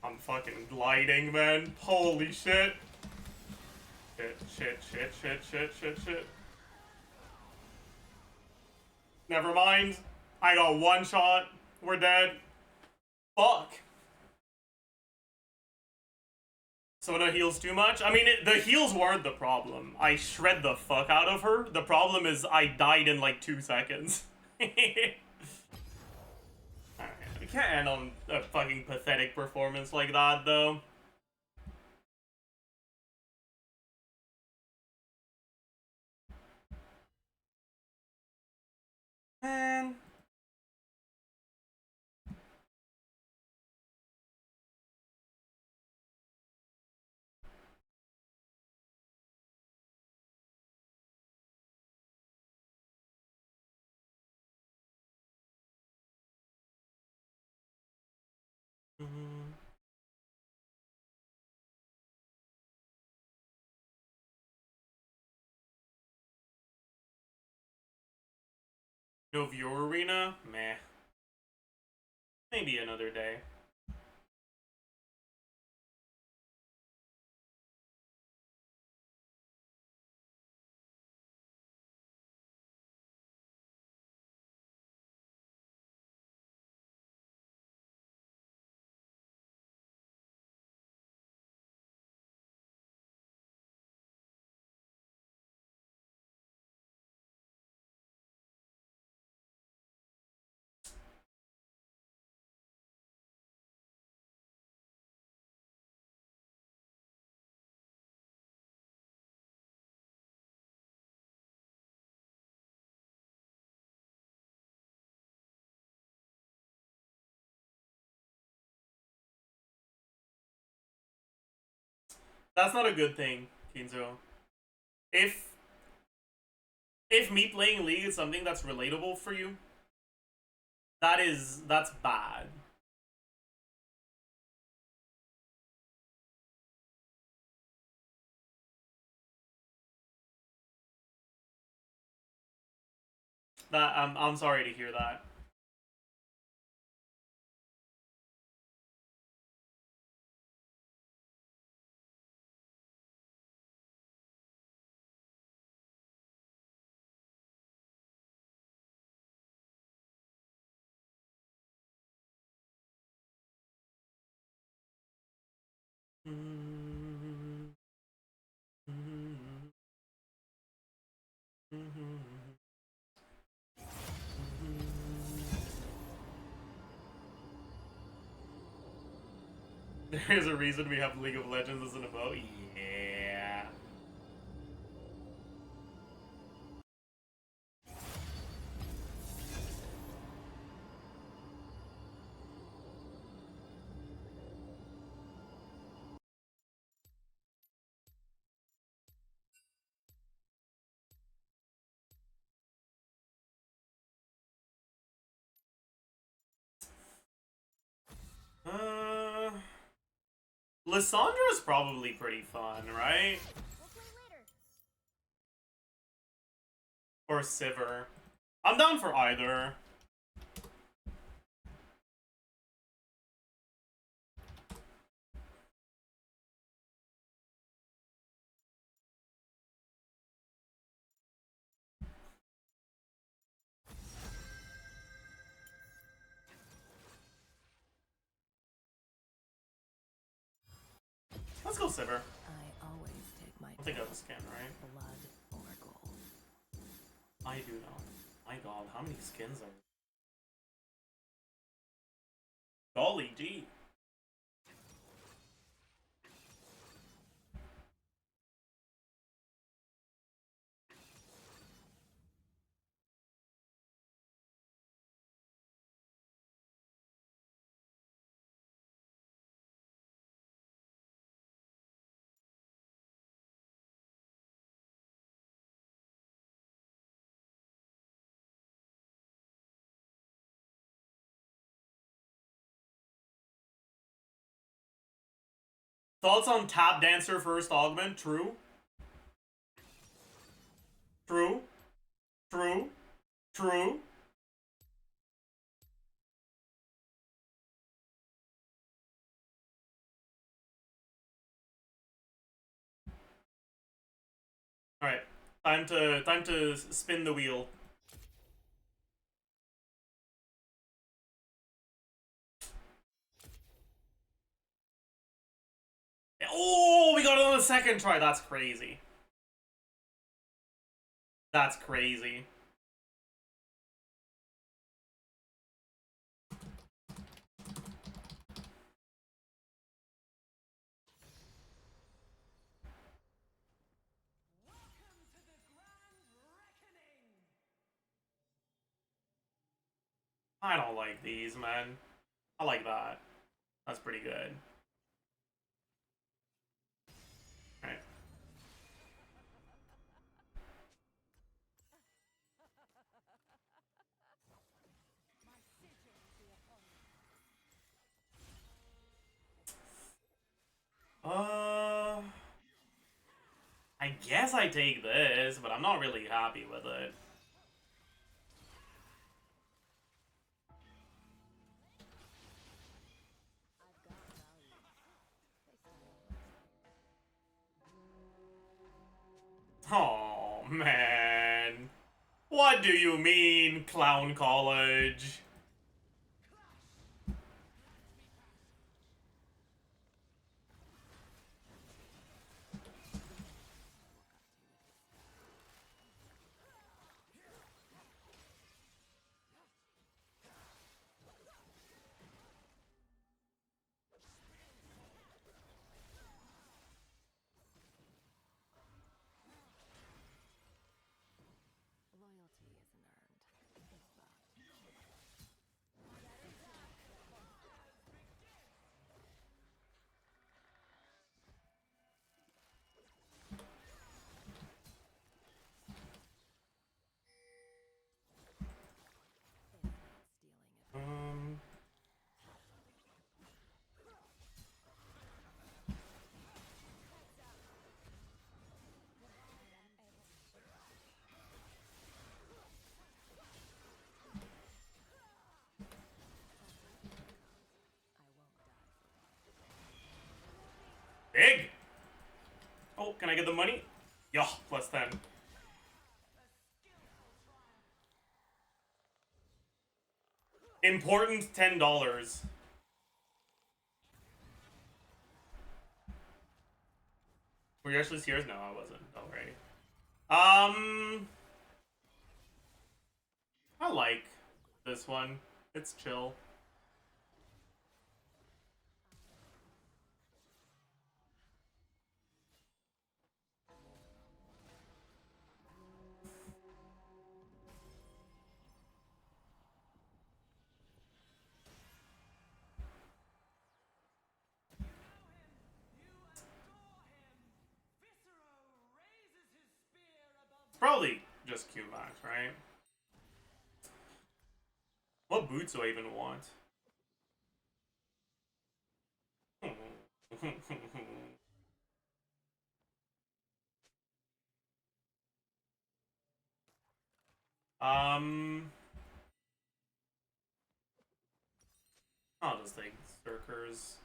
I'm fucking gliding, man. Holy shit. Shit. Never mind. I got 1 shot. We're dead. Fuck. Sona heals too much? I mean, the heals weren't the problem. I shred the fuck out of her. The problem is I died in like 2 seconds. Alright, we can't end on a fucking pathetic performance like that, though. Man. No viewer arena? Meh. Maybe another day. That's not a good thing, Kinzo. If me playing League is something that's relatable for you, that's bad. That I'm sorry to hear that. There's a reason we have League of Legends as an emote. Yeah. Lissandra's probably pretty fun, right? We'll play later. Or Sivir. I'm down for either. Let's go Sivir. I always take my I'll take out the skin, right? blood or gold. I do know. My god, how many skins are there? Golly gee. Thoughts on Tap Dancer first augment? True. True. True. True. Alright. Time to spin the wheel. Oh, we got it on the second try. That's crazy. That's crazy. Welcome to the Grand Reckoning! I don't like these, man. I like that. That's pretty good. Alright. I guess I take this, but I'm not really happy with it. Oh, man. What do you mean, Clown College? Loyalty isn't earned. It's bought. They're not stealing it. I won't die for it. Big! Oh, can I get the money? Yeah, plus 10. Important $10. Were you actually serious? No, I wasn't. Alright. I like this one. It's chill. Probably just Q-Max, right? What boots do I even want? I'll just take Zerkers.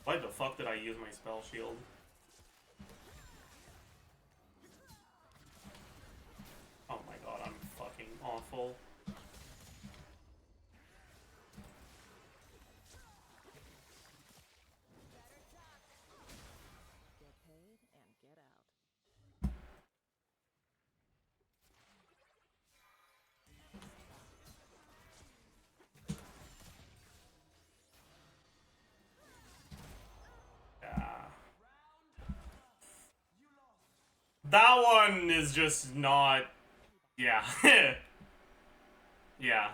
Why the fuck did I use my spell shield? Oh my god, I'm fucking awful. Get paid and get out. Yeah. That one is just not... Yeah. Yeah.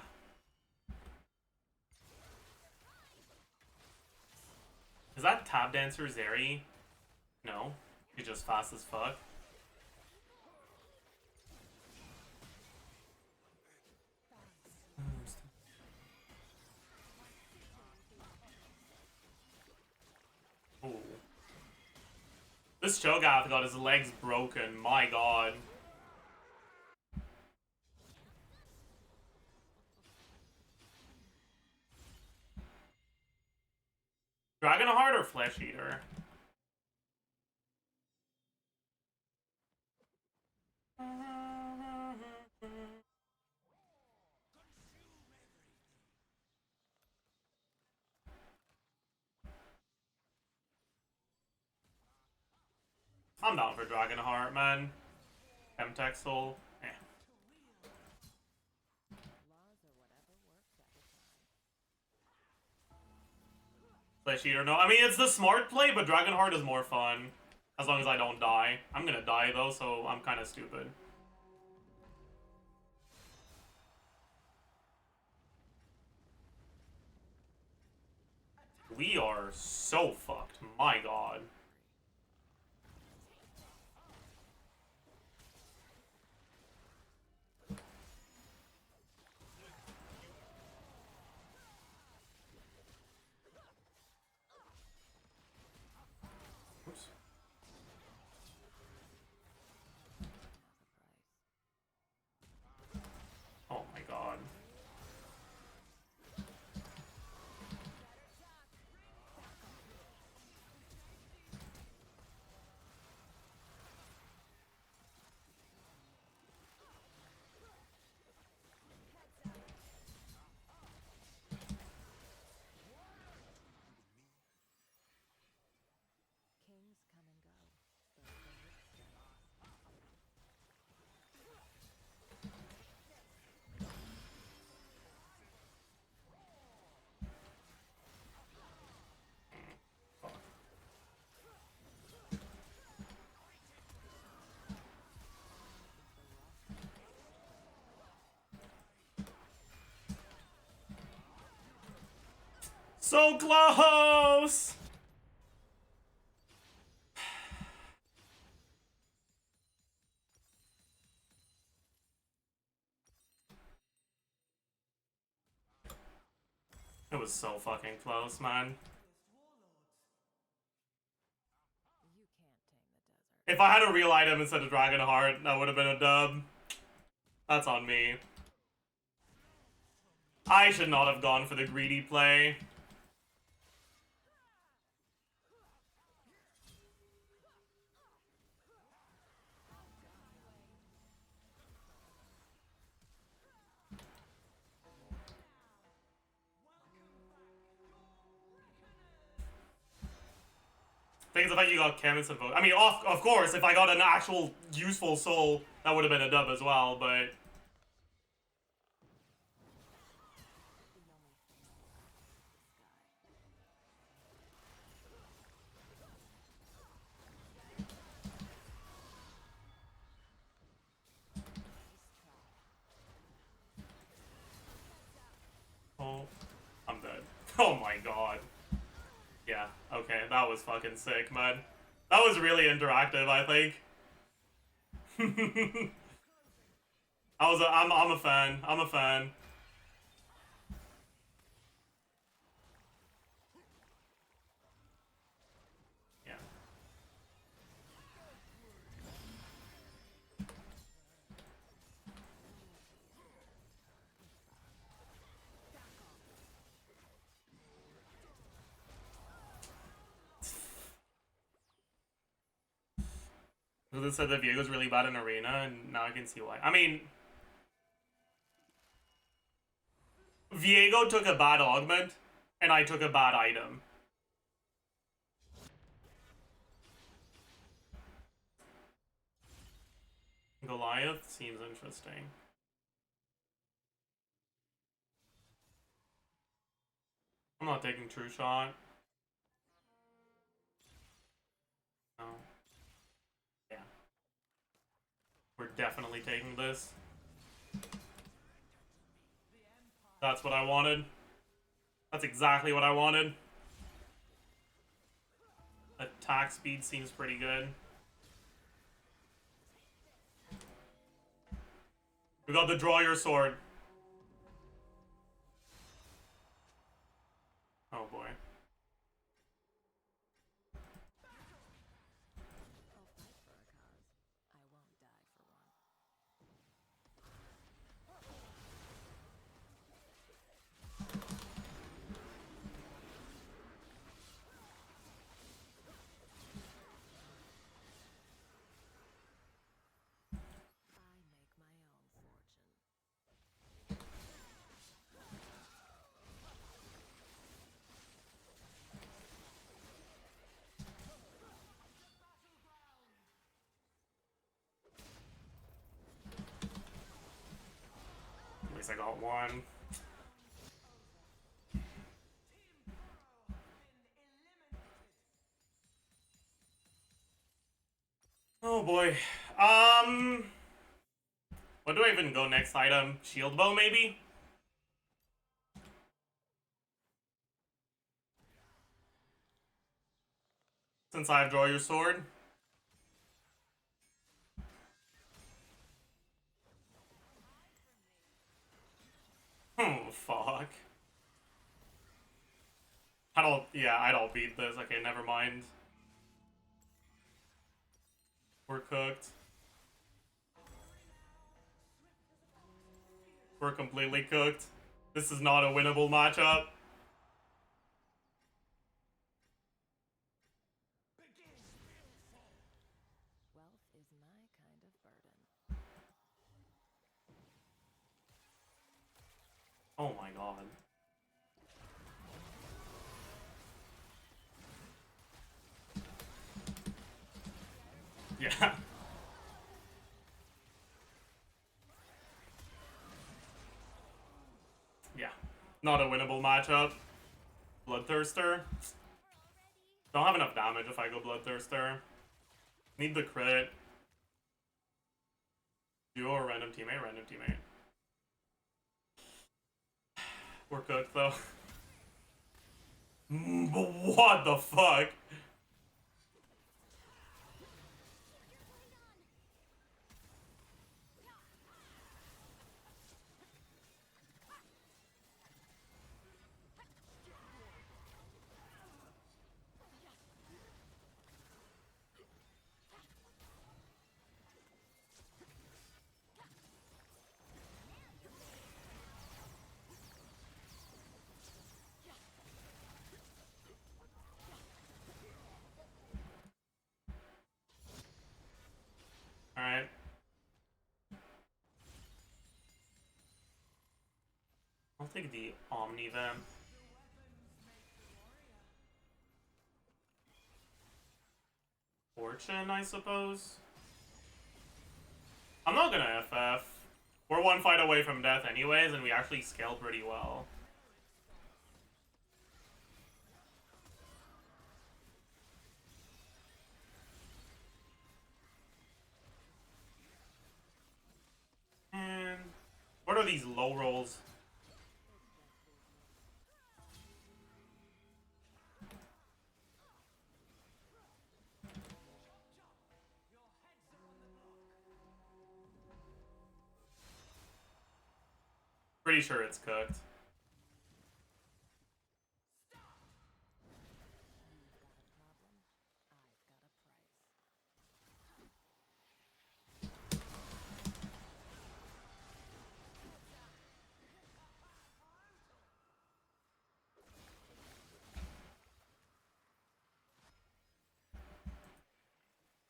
Is that Tap Dancer Zeri? No. He's just fast as fuck. Ooh. This Cho'Gath got his legs broken, my god. Dragonheart or Flesh Eater? I'm down for Dragonheart, man. Femtech Soul. Eh. Laws are whatever works at the time. Flesh Eater, no. I mean, it's the smart play, but Dragonheart is more fun. As long as I don't die. I'm gonna die, though, so I'm kind of stupid. We are so fucked. My god. So close! It was so fucking close, man. You can't tame the desert. If I had a real item instead of Dragon Heart, that would have been a dub. That's on me. I should not have gone for the greedy play. Things the fact you got Chemist and vote. I mean, of course, if I got an actual useful soul, that would have been a dub as well, but... Oh, I'm dead. Oh my god. Yeah, okay, that was fucking sick, man. That was really interactive, I think. I'm a fan. I'm a fan. Yeah. They said that Viego's really bad in Arena, and now I can see why. I mean, Viego took a bad augment, and I took a bad item. Goliath seems interesting. I'm not taking True Shot. No. Yeah. We're definitely taking this. That's what I wanted. That's exactly what I wanted. Attack speed seems pretty good. We got the draw your sword. Oh boy. I'll fight for a cause. I won't die for one. I make my own fortune. At least I got one. Oh boy. What do I even go next item? Shield bow, maybe? Since I have draw your sword. Oh, fuck. I don't beat this. Okay, never mind. We're cooked. We're completely cooked. This is not a winnable matchup. Wealth is my kind of burden. Oh my god. Yeah. Yeah. Not a winnable matchup. Bloodthirster. Don't have enough damage if I go Bloodthirster. Need the crit. Duo or random teammate? Random teammate. We're cooked though. What the fuck? Alright. I'll take the Omni Vamp. Fortune, I suppose? I'm not gonna FF. We're one fight away from death anyways, and we actually scale pretty well. And what are these low rolls? Pretty sure it's cooked.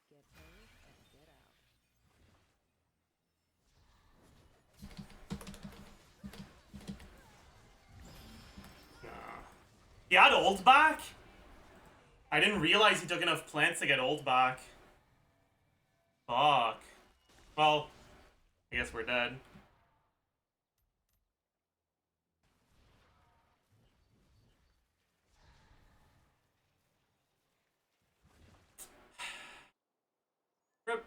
Get paid and get out. He had ult back? I didn't realize he took enough plants to get ult back. Fuck. Well, I guess we're dead. Rip.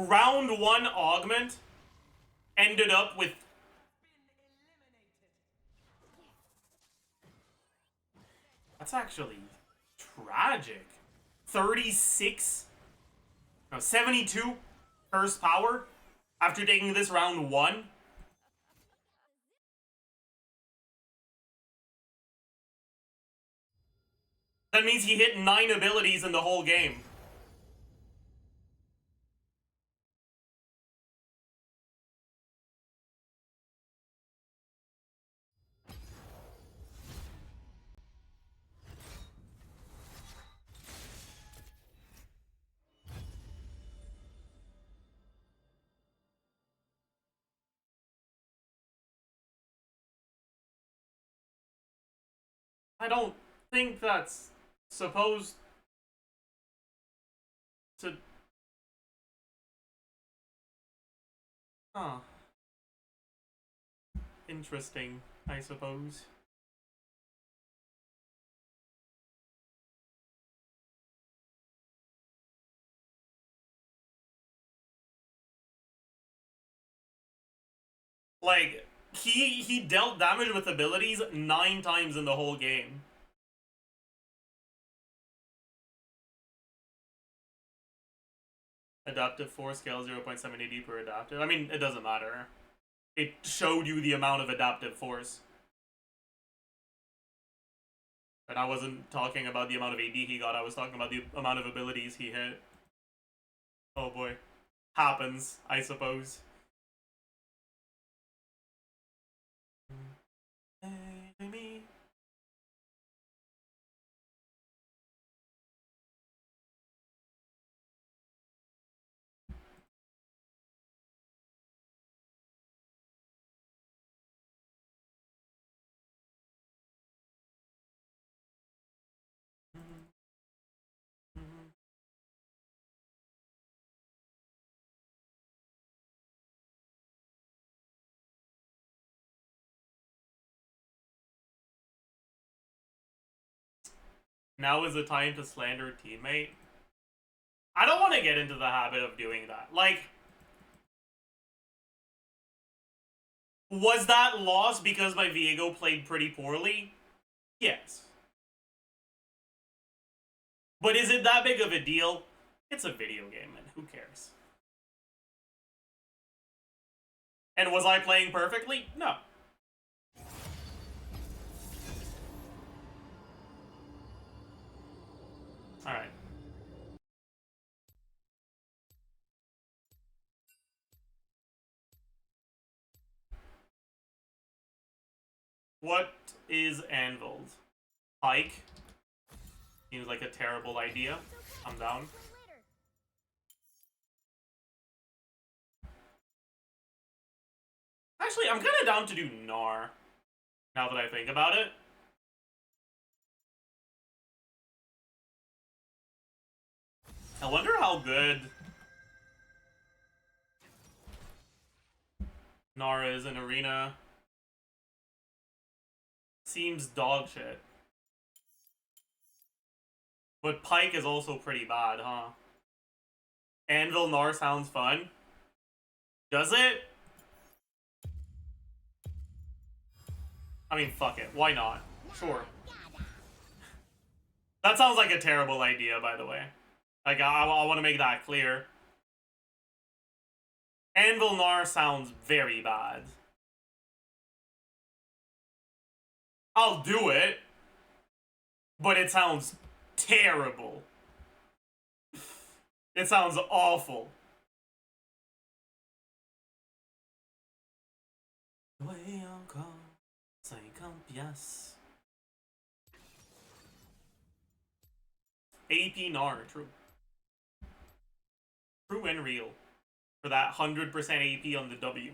Round 1 augment ended up with that's actually tragic. 36 no 72 first power after taking this round 1. That means he hit 9 abilities in the whole game. I don't think that's supposed to... Huh. Interesting, I suppose. Like, he dealt damage with abilities 9 times in the whole game. Adaptive force scale 0.7 AD per adaptive. I mean, it doesn't matter. It showed you the amount of adaptive force. And I wasn't talking about the amount of AD he got, I was talking about the amount of abilities he hit. Oh boy. Happens, I suppose. Me. Now is the time to slander a teammate. I don't want to get into the habit of doing that. Like, was that lost because my Viego played pretty poorly? Yes. But is it that big of a deal? It's a video game, and who cares? And was I playing perfectly? No. Alright. What is anviled? Pike? Seems like a terrible idea. I'm down. Actually, I'm kind of down to do Gnar, now that I think about it. I wonder how good Gnar is in Arena. Seems dog shit. But Pike is also pretty bad, huh? Anvil Gnar sounds fun. Does it? I mean, fuck it. Why not? Sure. That sounds like a terrible idea, by the way. Like, I want to make that clear. Anvil Gnar sounds very bad. I'll do it. But it sounds terrible. It sounds awful. AP Gnar, true. True and real. For that 100% AP on the W.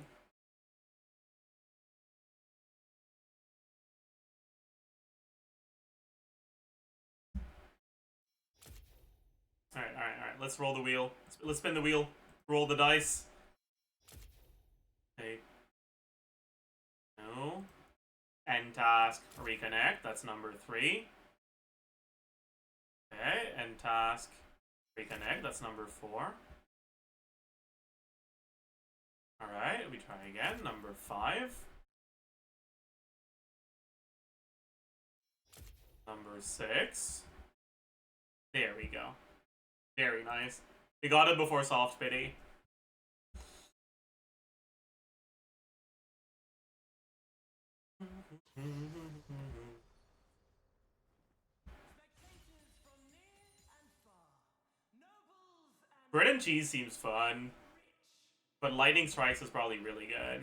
Alright. Let's roll the wheel. Let's spin the wheel. Roll the dice. Okay. No. End task, reconnect. That's number 3. Okay, end task, reconnect. That's number 4. Alright, we try again. Number 5. Number 6. There we go. Very nice. We got it before soft pity. Bread and cheese seems fun, but lightning strikes is probably really good.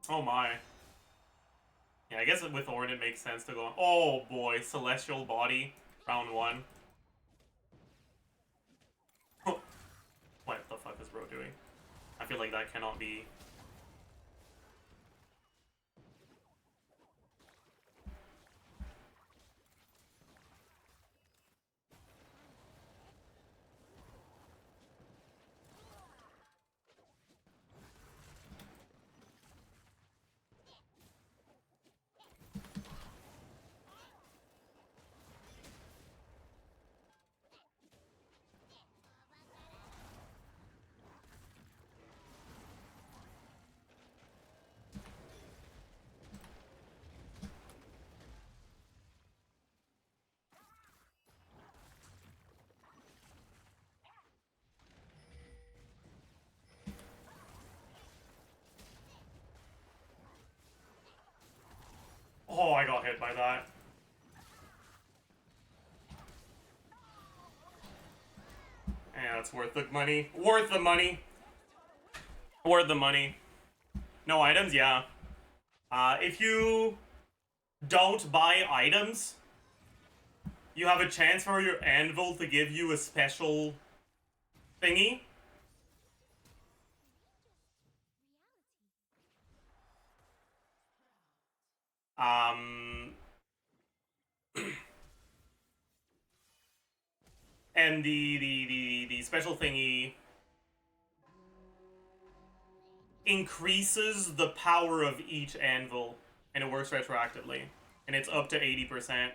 Oh my. Yeah, I guess with Ornn it makes sense to go on. Oh boy, Celestial Body, round 1. What the fuck is bro doing? I feel like that cannot be. Oh, I got hit by that. Yeah, it's worth the money. Worth the money. Worth the money. No items, yeah. If you don't buy items, you have a chance for your anvil to give you a special thingy. And the special thingy increases the power of each anvil, and it works retroactively, and it's up to 80%.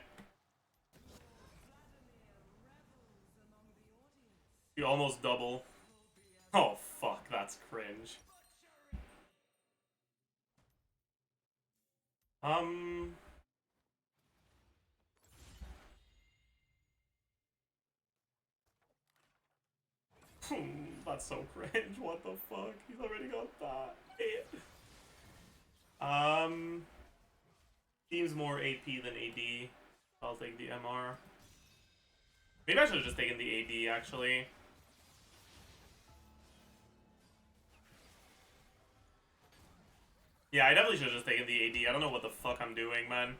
You almost double. Oh fuck, that's cringe. That's so cringe. What the fuck? He's already got that. Seems more AP than AD. I'll take the MR. Maybe I should have just taken the AD, actually. Yeah, I definitely should have just taken the AD. I don't know what the fuck I'm doing, man.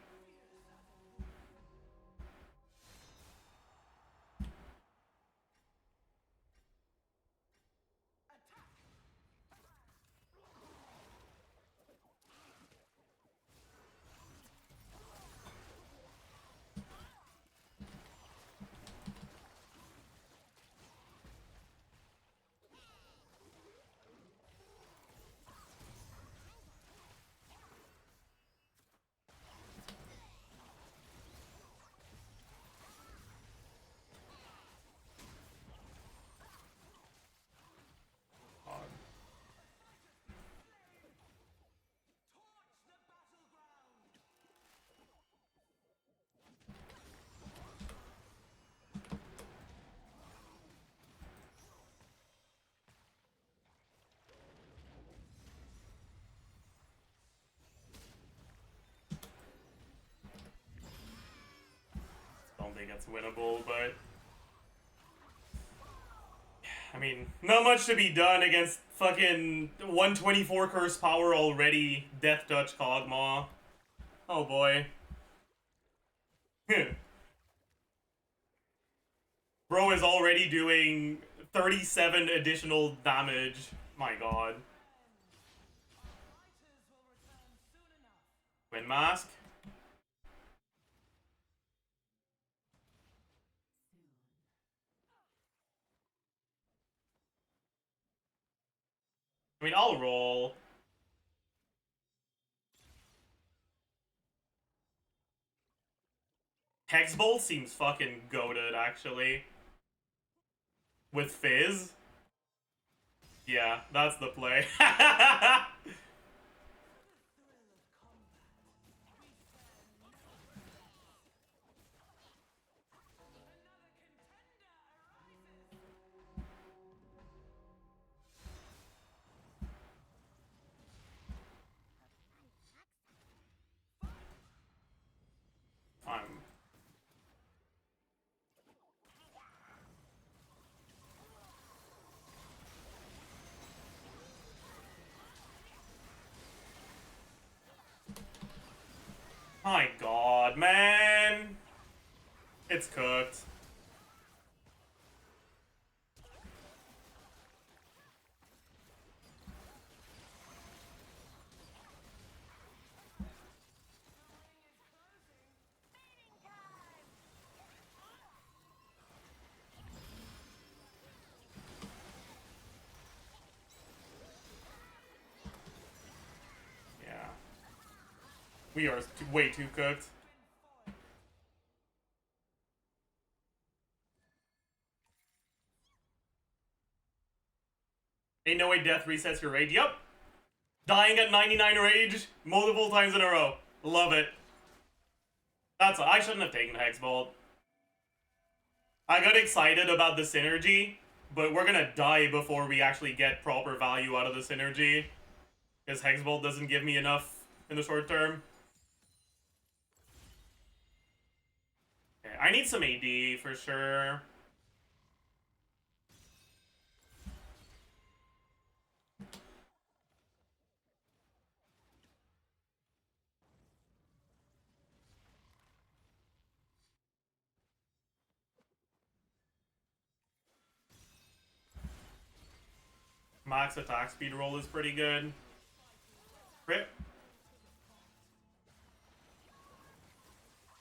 I don't think it's winnable, but I mean, not much to be done against fucking 124 curse power already Death Touch Kog'Maw. Oh boy. Bro is already doing 37 additional damage. My god. Wind Mask? I mean, I'll roll. Hexbolt seems fucking goated, actually. With Fizz? Yeah, that's the play. My god, man. It's cooked. We are way too cooked. Ain't no way death resets your rage. Yup. Dying at 99 rage multiple times in a row. Love it. I shouldn't have taken Hexbolt. I got excited about the synergy, but we're gonna die before we actually get proper value out of the synergy. Because Hexbolt doesn't give me enough in the short term. Okay, I need some AD for sure. Max attack speed roll is pretty good. Crit.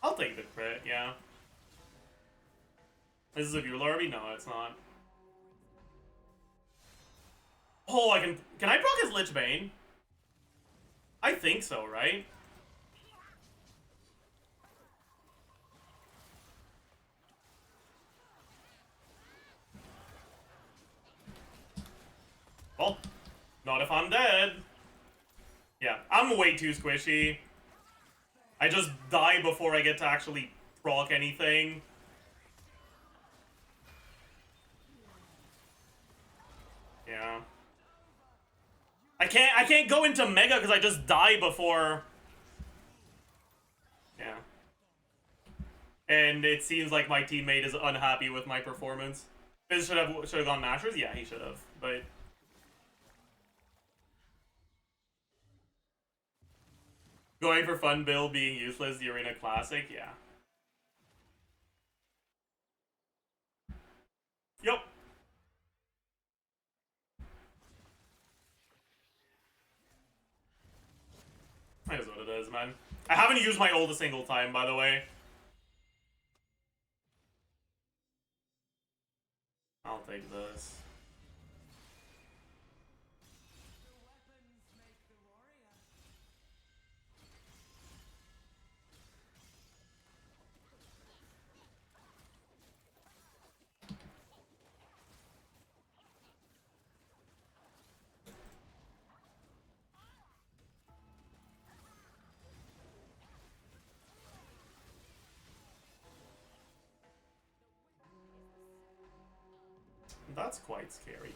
I'll take the crit, yeah. This is a view larvae? No, it's not. Oh, can I proc his Lich Bane? I think so, right? Well, not if I'm dead. Yeah, I'm way too squishy. I just die before I get to actually proc anything. Yeah. I can't go into Mega because I just die before. Yeah. And it seems like my teammate is unhappy with my performance. Fizz should have gone Mashers? Yeah, he should have, but going for fun build being useless, the Arena Classic, yeah. Yep. That is what it is, man. I haven't used my ult a single time, by the way. I'll take this. That's quite scary.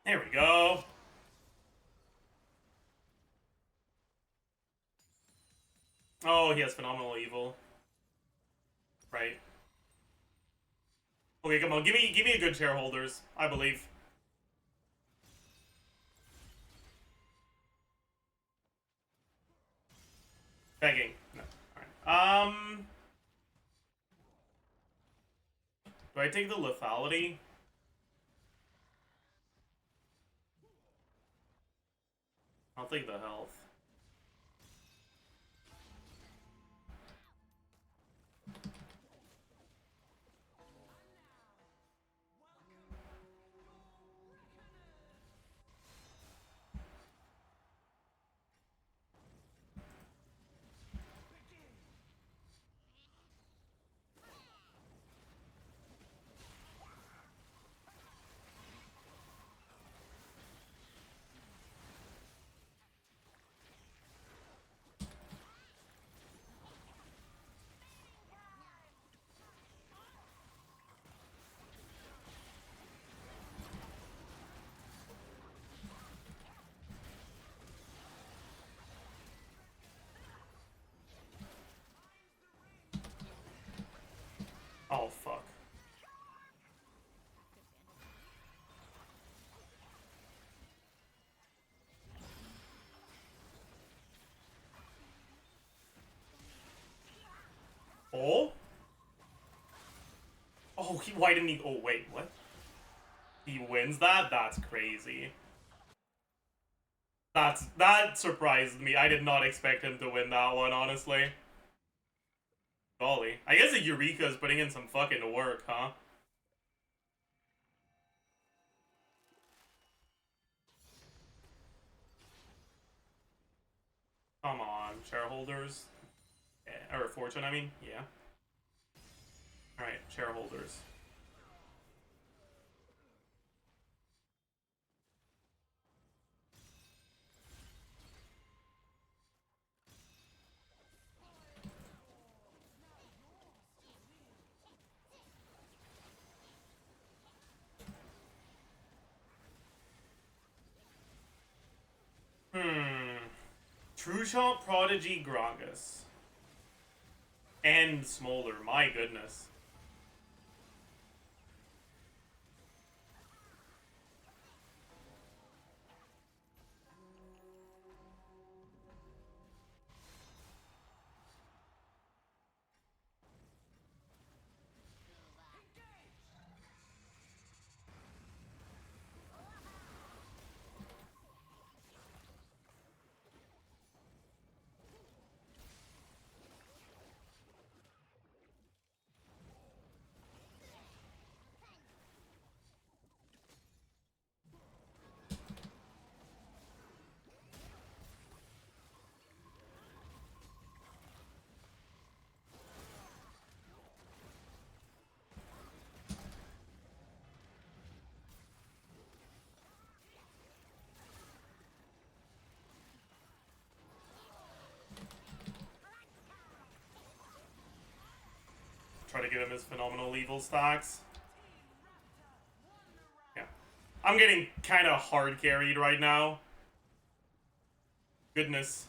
There we go. Oh, he has Phenomenal Evil. Right. Okay, come on, give me a good shareholders, I believe. Begging. No. Alright. Do I take the lethality? I'll take the health. Oh, fuck. Oh? Oh, why didn't he? Oh, wait, what? He wins that? That's crazy. That surprised me. I did not expect him to win that one, honestly. Golly. I guess the Eureka's putting in some fucking work, huh? Come on, shareholders. Or fortune, I mean. Yeah. Alright, shareholders. True Shot, Prodigy, Gragas. And Smolder, my goodness. Try to give him his phenomenal evil stacks. Yeah. I'm getting kind of hard carried right now. Goodness.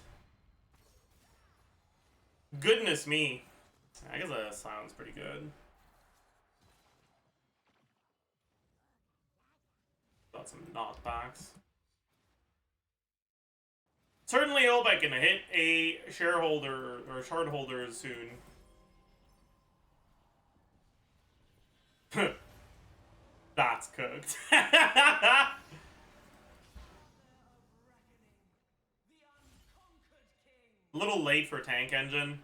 Goodness me. I guess that sounds pretty good. Got some knockbacks. Certainly hope I can hit a shareholder or shard holder soon. That's cooked. A little late for tank engine.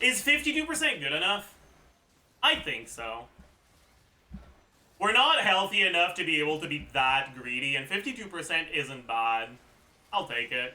Is 52% good enough? I think so. We're not healthy enough to be able to be that greedy, and 52% isn't bad. I'll take it.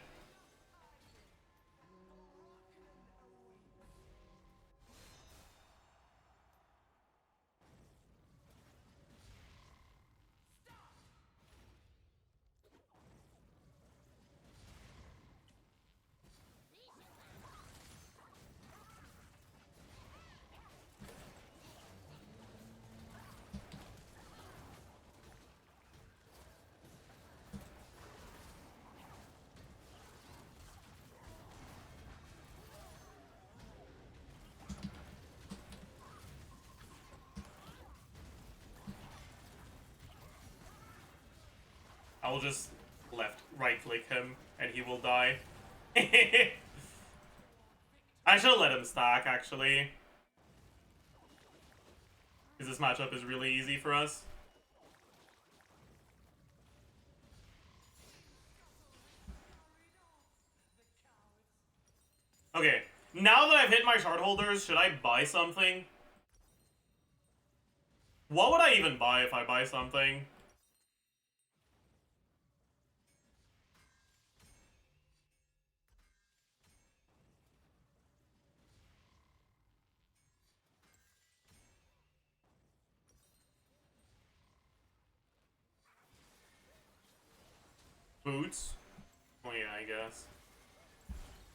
I will just right click him and he will die. I should let him stack actually. Because this matchup is really easy for us. Okay, now that I've hit my shard holders, should I buy something? What would I even buy if I buy something? Boots? Oh yeah, I guess.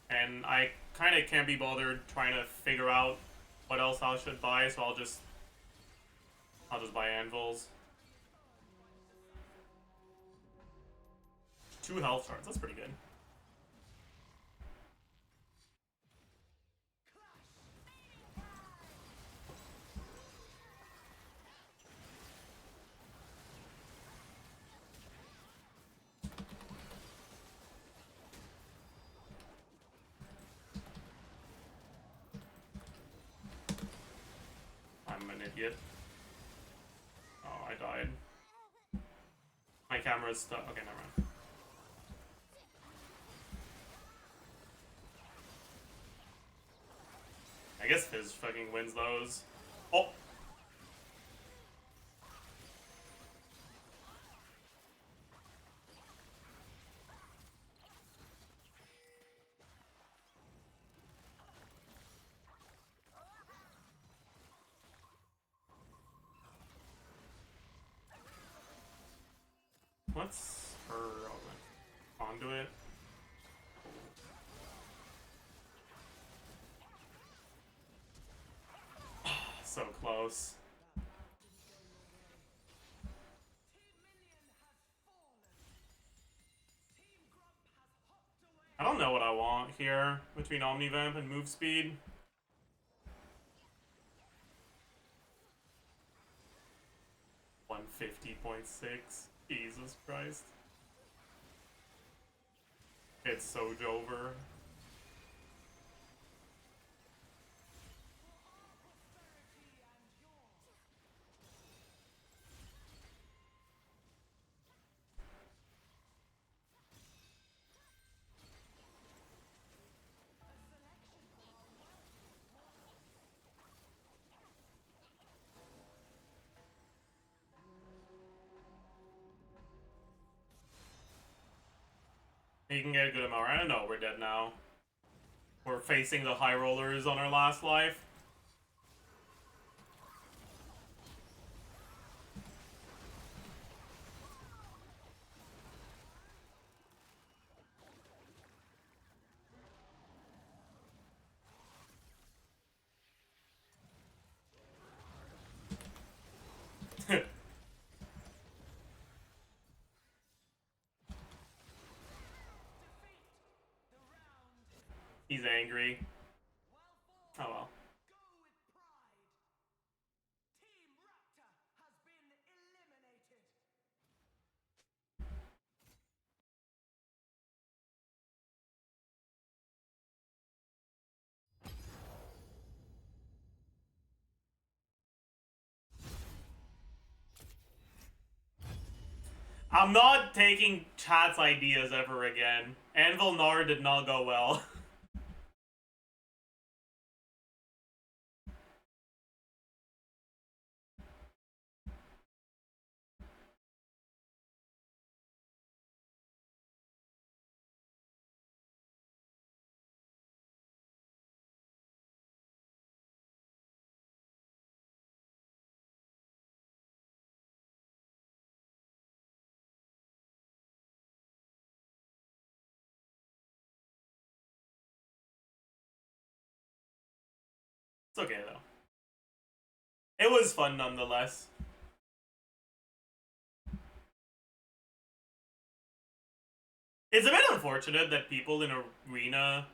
And I kind of can't be bothered trying to figure out what else I should buy, so I'll just buy anvils. 2 health shards, that's pretty good. I'm an idiot. Oh, I died. My camera's stuck. Okay, never mind. I guess Fizz fucking wins those. Oh! What's her conduit? close. I don't know what I want here between Omnivamp and move speed. $150.6. Jesus Christ. It's so Jover. You can get a good amount. I know we're dead now. We're facing the high rollers on our last life. He's angry. Oh well. I'm not taking chat's ideas ever again. Anvil Nar did not go well. It's okay though. It was fun nonetheless. It's a bit unfortunate that people in Arena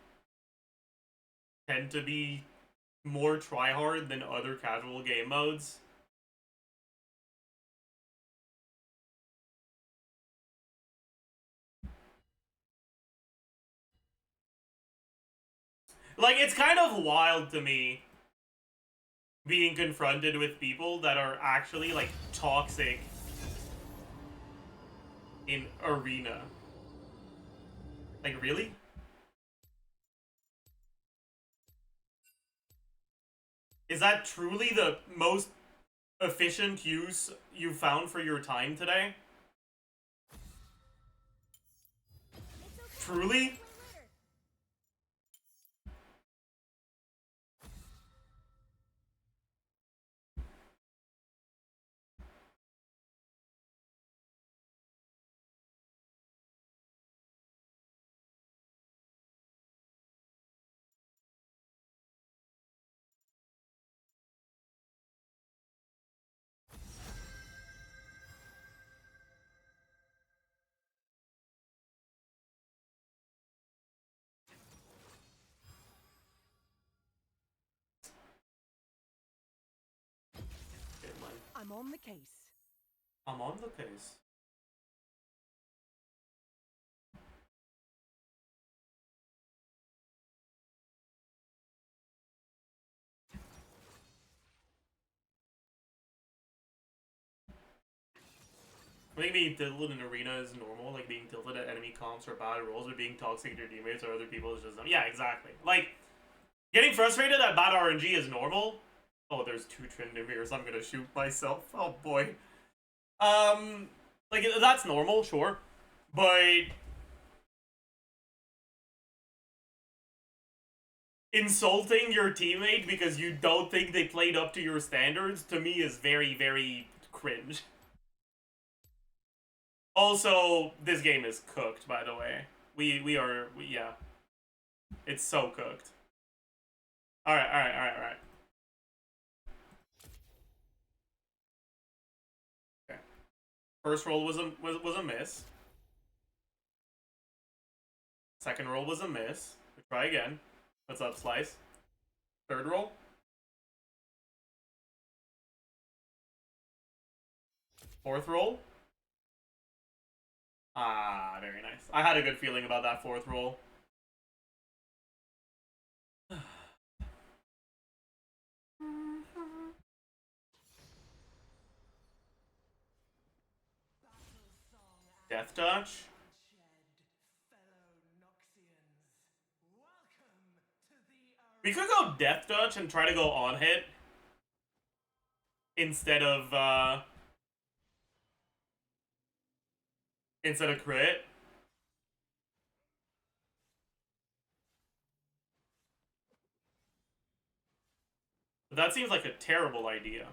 tend to be more tryhard than other casual game modes. Like, it's kind of wild to me being confronted with people that are actually, like, toxic in Arena. Like, really? Is that truly the most efficient use you found for your time today? Truly? I'm on the case. I'm on the case. I think being tilted in Arena is normal, like being tilted at enemy comps or bad rolls, or being toxic to your teammates or other people is just them. Yeah, exactly. Like, getting frustrated at bad RNG is normal. Oh, there's 2 Trindamirs, I'm gonna shoot myself. Oh boy. Like, that's normal, sure. But insulting your teammate because you don't think they played up to your standards, to me, is very, very cringe. Also, this game is cooked, by the way. Yeah. It's so cooked. Alright. First roll was a miss. Second roll was a miss. We try again. What's up, Slice? Third roll. Fourth roll. Ah, very nice. I had a good feeling about that fourth roll. Death Touch. We could go Death Touch and try to go on hit instead of crit. But that seems like a terrible idea.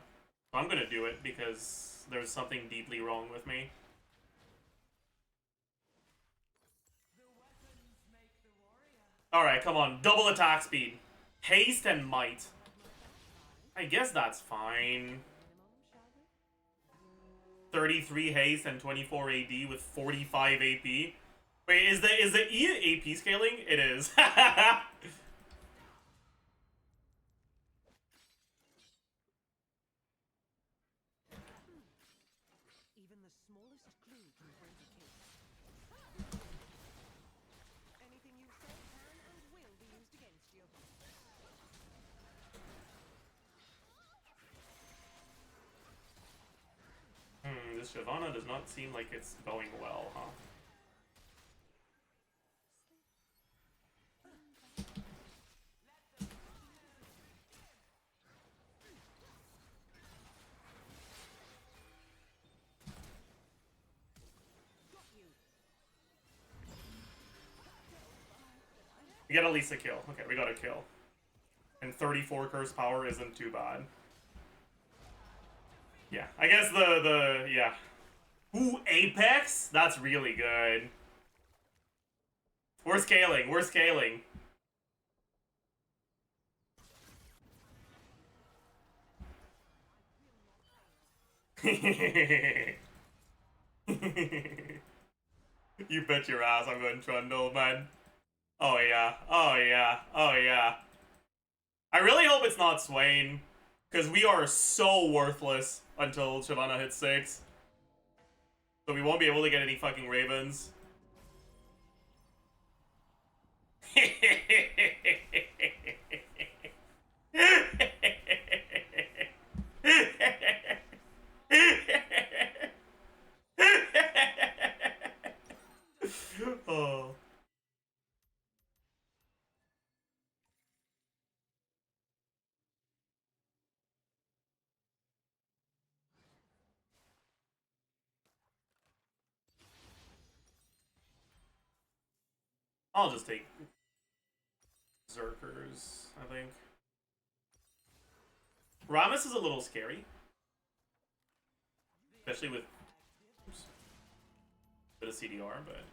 I'm gonna do it because there's something deeply wrong with me. Alright, come on. Double attack speed. Haste and might. I guess that's fine. 33 haste and 24 AD with 45 AP. Wait, is the E AP scaling? It is. Even the smallest clue can bring a case. Anything you say can and will be used against you. This Shyvana does not seem like it's going well, huh? We get at least a kill. Okay, we got a kill. And 34 curse power isn't too bad. Yeah, I guess yeah. Ooh, Apex? That's really good. We're scaling, we're scaling. You bet your ass I'm going Trundle, man. Oh yeah, oh yeah, oh yeah. I really hope it's not Swain, because we are so worthless until Shyvana hits 6. So we won't be able to get any fucking Ravens. Oh. I'll just take Zerkers, I think. Ramus is a little scary. Especially with a bit of CDR, but...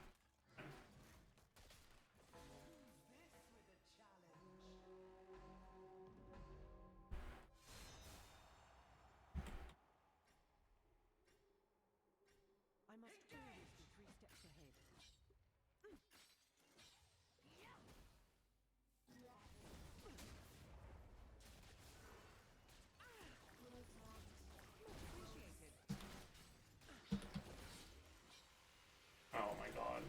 I must always be 3 steps ahead. Appreciated. Oh my god.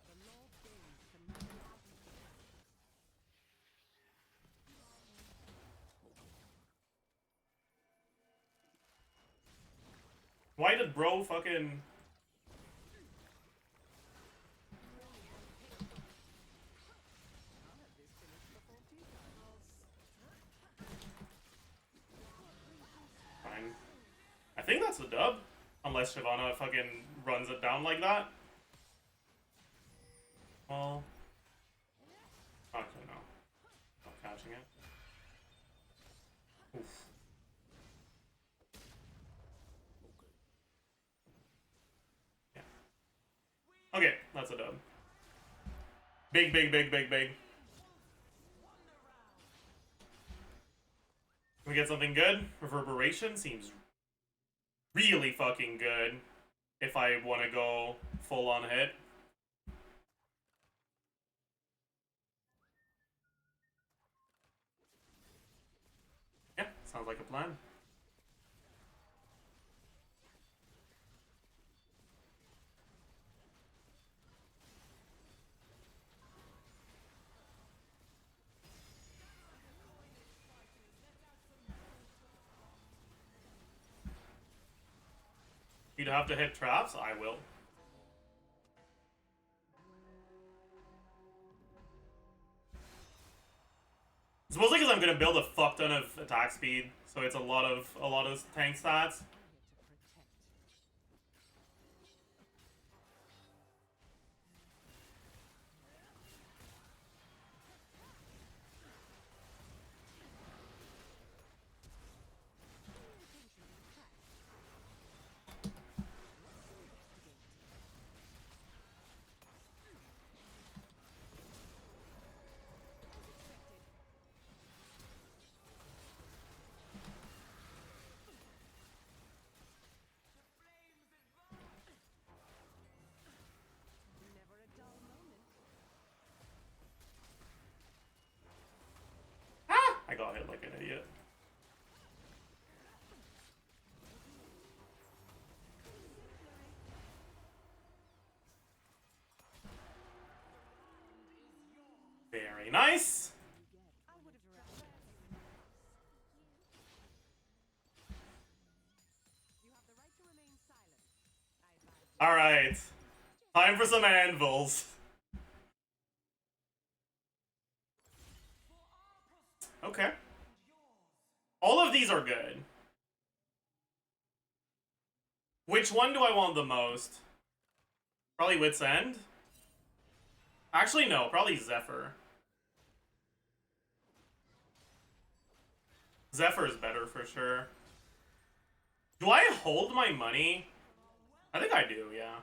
The Lord deigns to manage. Why did bro fucking... Fine. I think that's the dub. Unless Shyvana fucking runs it down like that. Well... Actually, no. Not catching it. Oof. Yeah. Okay, that's a dub. Big, big, big, big, big. Can we get something good? Reverberation seems really fucking good if I want to go full on hit. Yeah, sounds like a plan. You'd have to hit traps? I will. It's mostly because I'm gonna build a fuck ton of attack speed, so it's a lot of tank stats. I got hit like an idiot. Very nice. All right, time for some anvils. Okay. All of these are good. Which one do I want the most? Probably Wit's End? Actually, no. Probably Zephyr. Zephyr is better for sure. Do I hold my money? I think I do, yeah.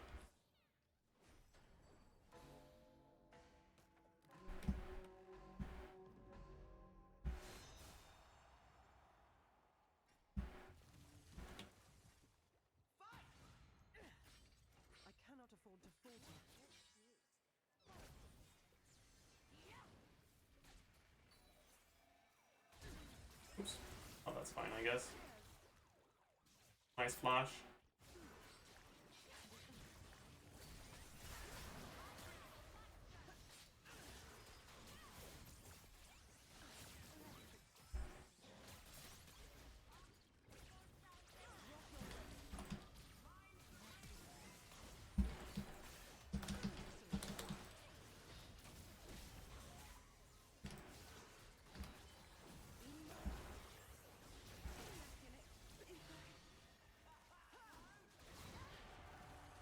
Oops. Oh, that's fine, I guess. Nice flash.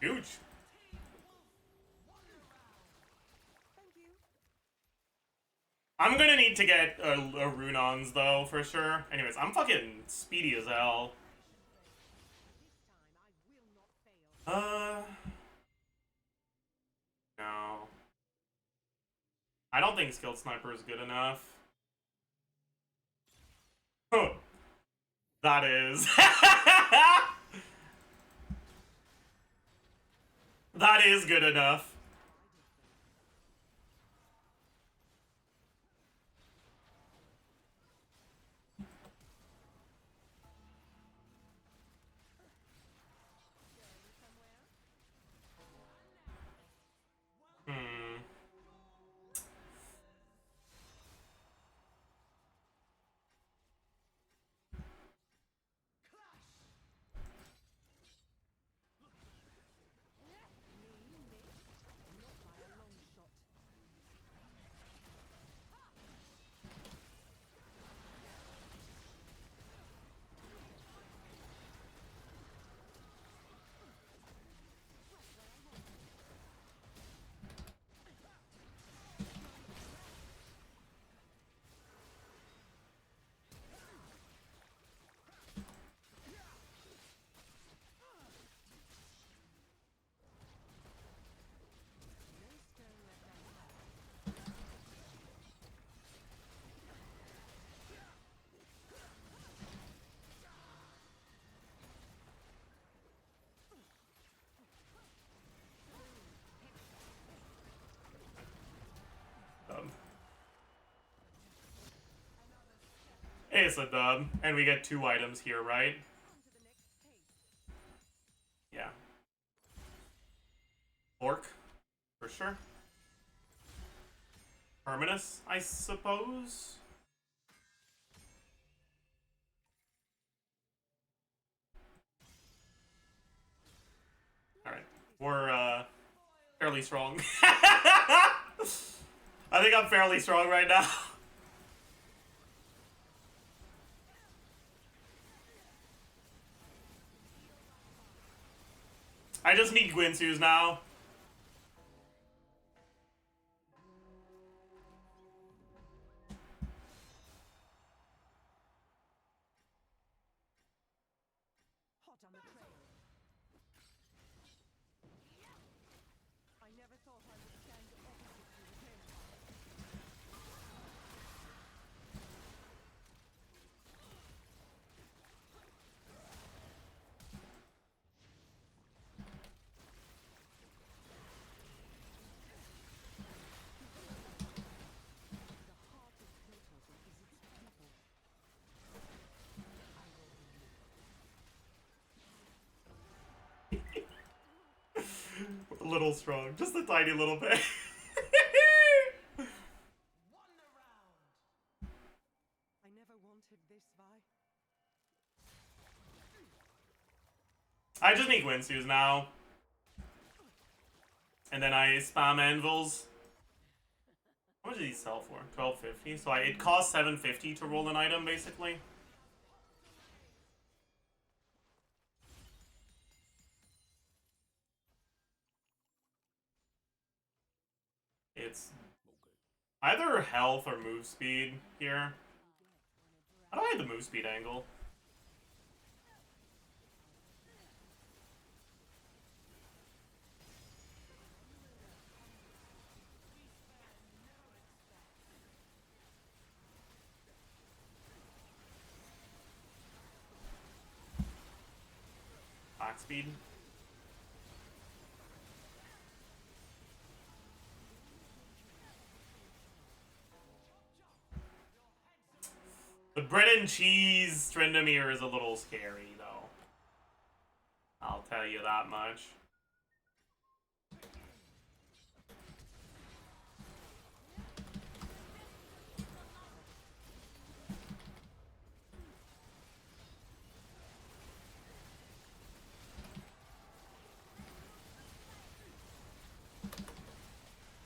Huge. I'm gonna need to get a Runons though, for sure. Anyways, I'm fucking speedy as hell. No. I don't think Skilled Sniper is good enough. Huh. That is. That is good enough. it's a dub. And we get 2 items here, right? Yeah. Orc, for sure. Terminus, I suppose? Alright. We're, fairly strong. I think I'm fairly strong right now. I just need Gwinsu's now. Hot on the trail. I never thought I would stand opposite you again. The heart of Kratos is its people. A little strong. Just a tiny little bit. Won the round. I never wanted this, Vi. I just need Gwinsu's now. And then I spam anvils. How much did he sell for? 12.50. So it costs 7.50 to roll an item, basically. It's either health or move speed here. How do I hit the move speed angle? Back speed. The bread and cheese Tryndamere is a little scary, though. I'll tell you that much.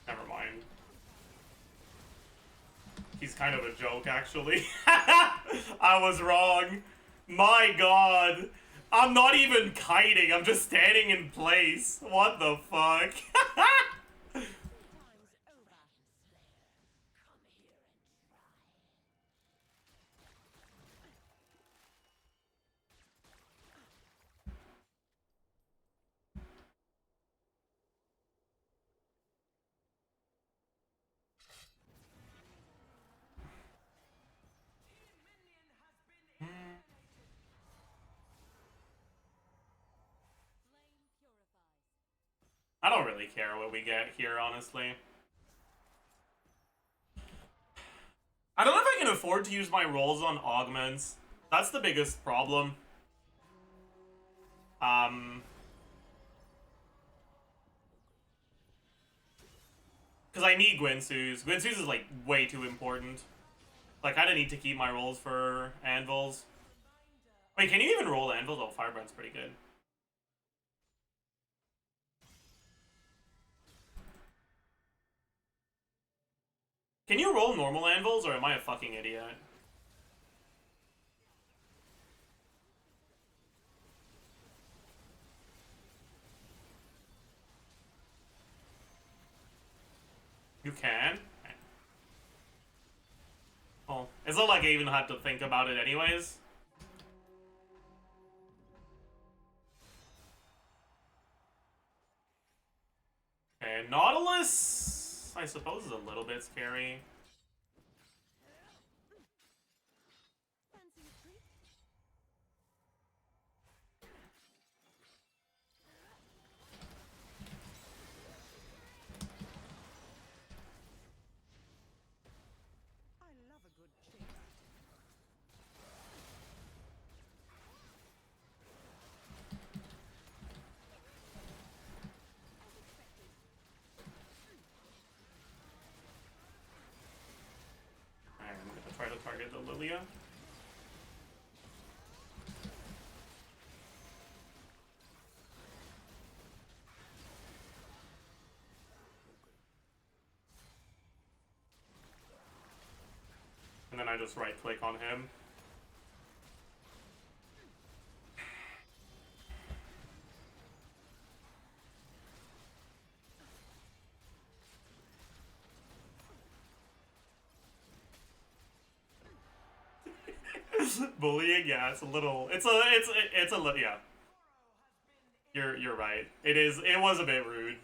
Never mind. He's kind of a joke, actually. I was wrong. My god. I'm not even kiting. I'm just standing in place. What the fuck? I don't really care what we get here, honestly. I don't know if I can afford to use my rolls on augments. That's the biggest problem. Because I need Gwinsu's. Gwinsu's is, like, way too important. Like, I kinda need to keep my rolls for anvils. Wait, can you even roll anvils? Oh, Firebrand's pretty good. Can you roll normal anvils, or am I a fucking idiot? You can? Oh, it's not like I even had to think about it anyways. Okay, Nautilus, I suppose, is a little bit scary. Fancy a treat? I love a good chase. get the Lilia. And then I just right click on him. Bullying, yeah, it's a little, it's a little, yeah. You're right. It was a bit rude.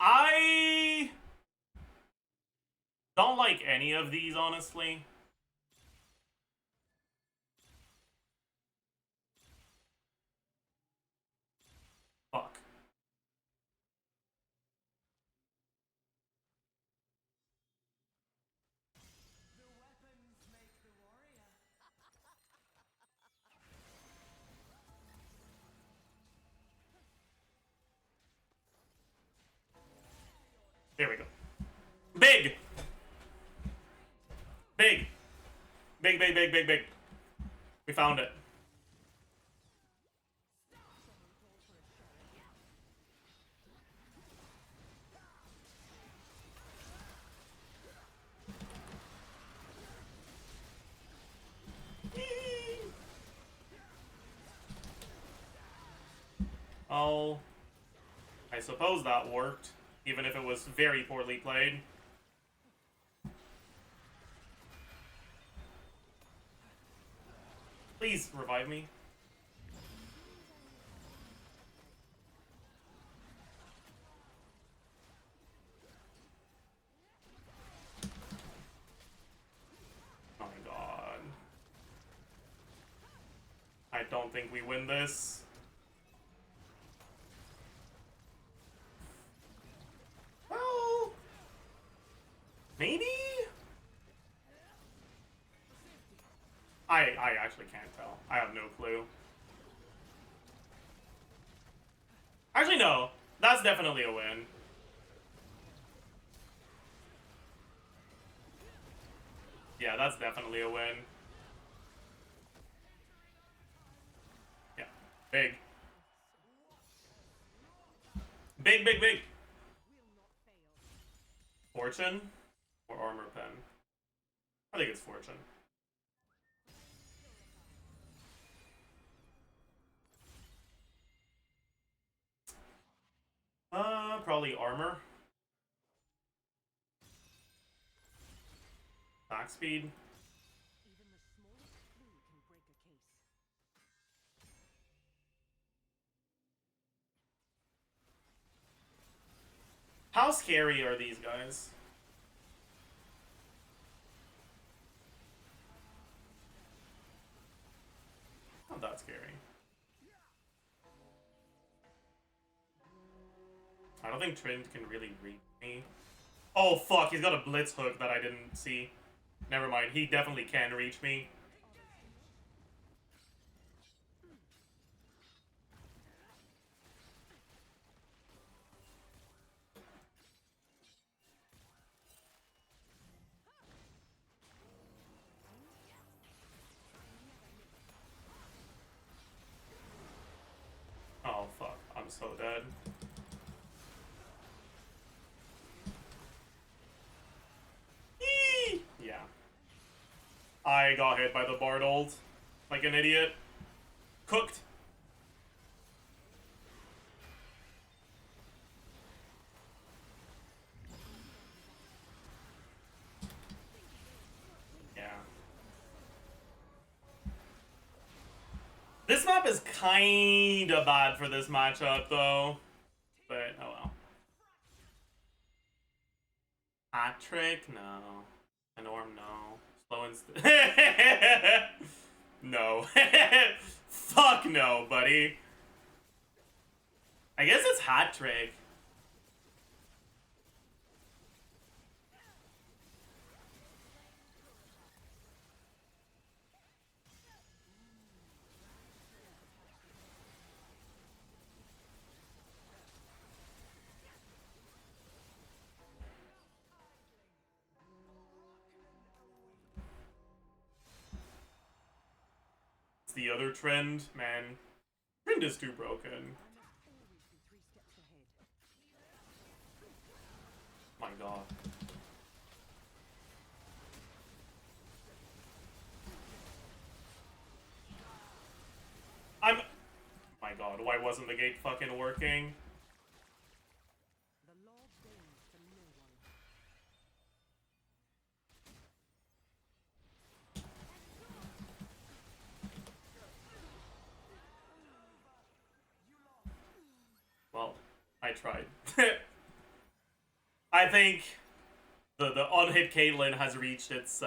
I don't like any of these, honestly. Fuck. There we go. Big! Big! Big, big, big, big, big. We found it. Oh, I suppose that worked, even if it was very poorly played. Please revive me. Oh my god. I don't think we win this. Well, maybe? I actually can't tell. I have no clue. Actually, no. That's definitely a win. Yeah, that's definitely a win. Yeah. Big. Big, big, big. Fortune? Or armor pen? I think it's fortune. Probably armor. Back speed. Even the smallest clue can break a case. How scary are these guys? Not that scary. I don't think Trent can really reach me. Oh fuck, he's got a blitz hook that I didn't see. Never mind, he definitely can reach me. Oh fuck, I'm so dead. Eee! Yeah. I got hit by the Bard ult. Like an idiot. Cooked. Yeah. This map is kinda bad for this matchup, though. But, oh well. Hat trick? No. Enorm? No. Slow and no. Fuck no, buddy. I guess it's hat trick. It's the other trend, man. Trend is too broken. My god. My god, why wasn't the gate fucking working? The law bends to no one. Well, I tried. I think the unhit Caitlyn has reached its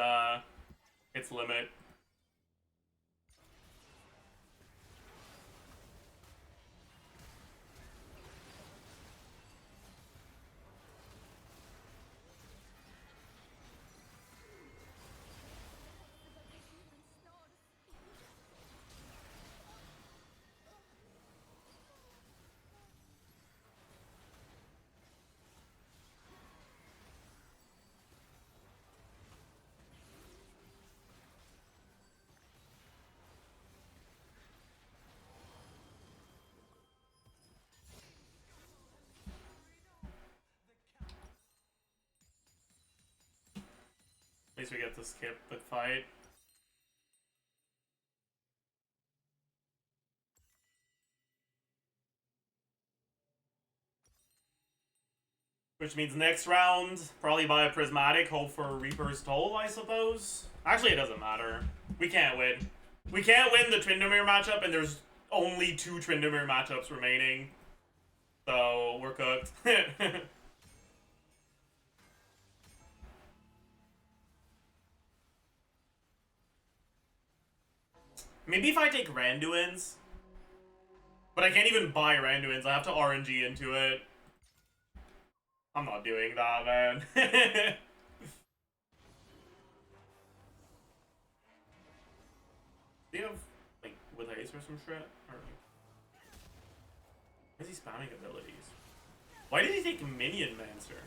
limit. At least we get to skip the fight. Which means next round, probably buy a Prismatic, hope for a Reaper's Toll, I suppose. Actually, it doesn't matter. We can't win. We can't win the Tryndamere matchup, and there's only 2 Tryndamere matchups remaining. So, we're cooked. Maybe if I take Randuin's. But I can't even buy Randuin's. I have to RNG into it. I'm not doing that, man. Do you have, like, with haste or some shit? Or, like, why is he spamming abilities? Why did he take Minion Mancer?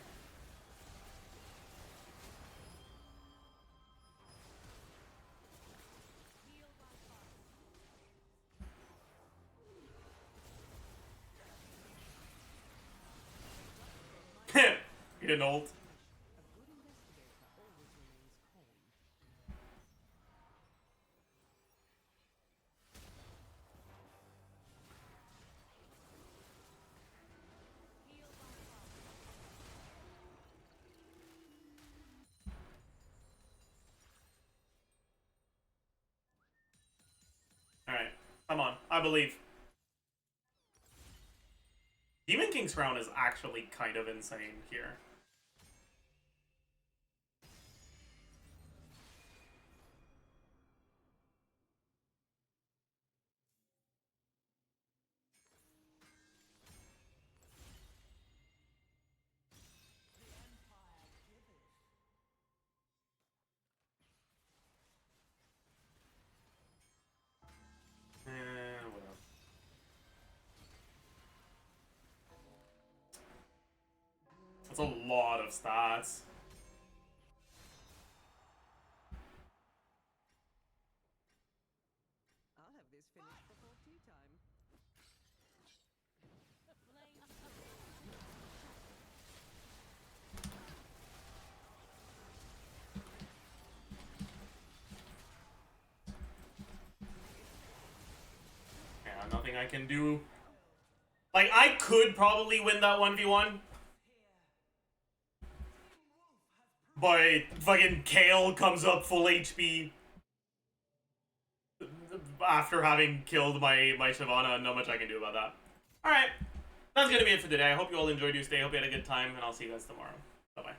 He didn't ult. Alright, come on, I believe. Demon King's Crown is actually kind of insane here. Whatever. That's a lot of stats. I'll have this finished before tea time. Yeah, nothing I can do. Like, I could probably win that 1v1. But fucking Kale comes up full HP after having killed my Shyvana, and not much I can do about that. Alright, that's gonna be it for today. I hope you all enjoyed your stay. I hope you had a good time, and I'll see you guys tomorrow. Bye-bye.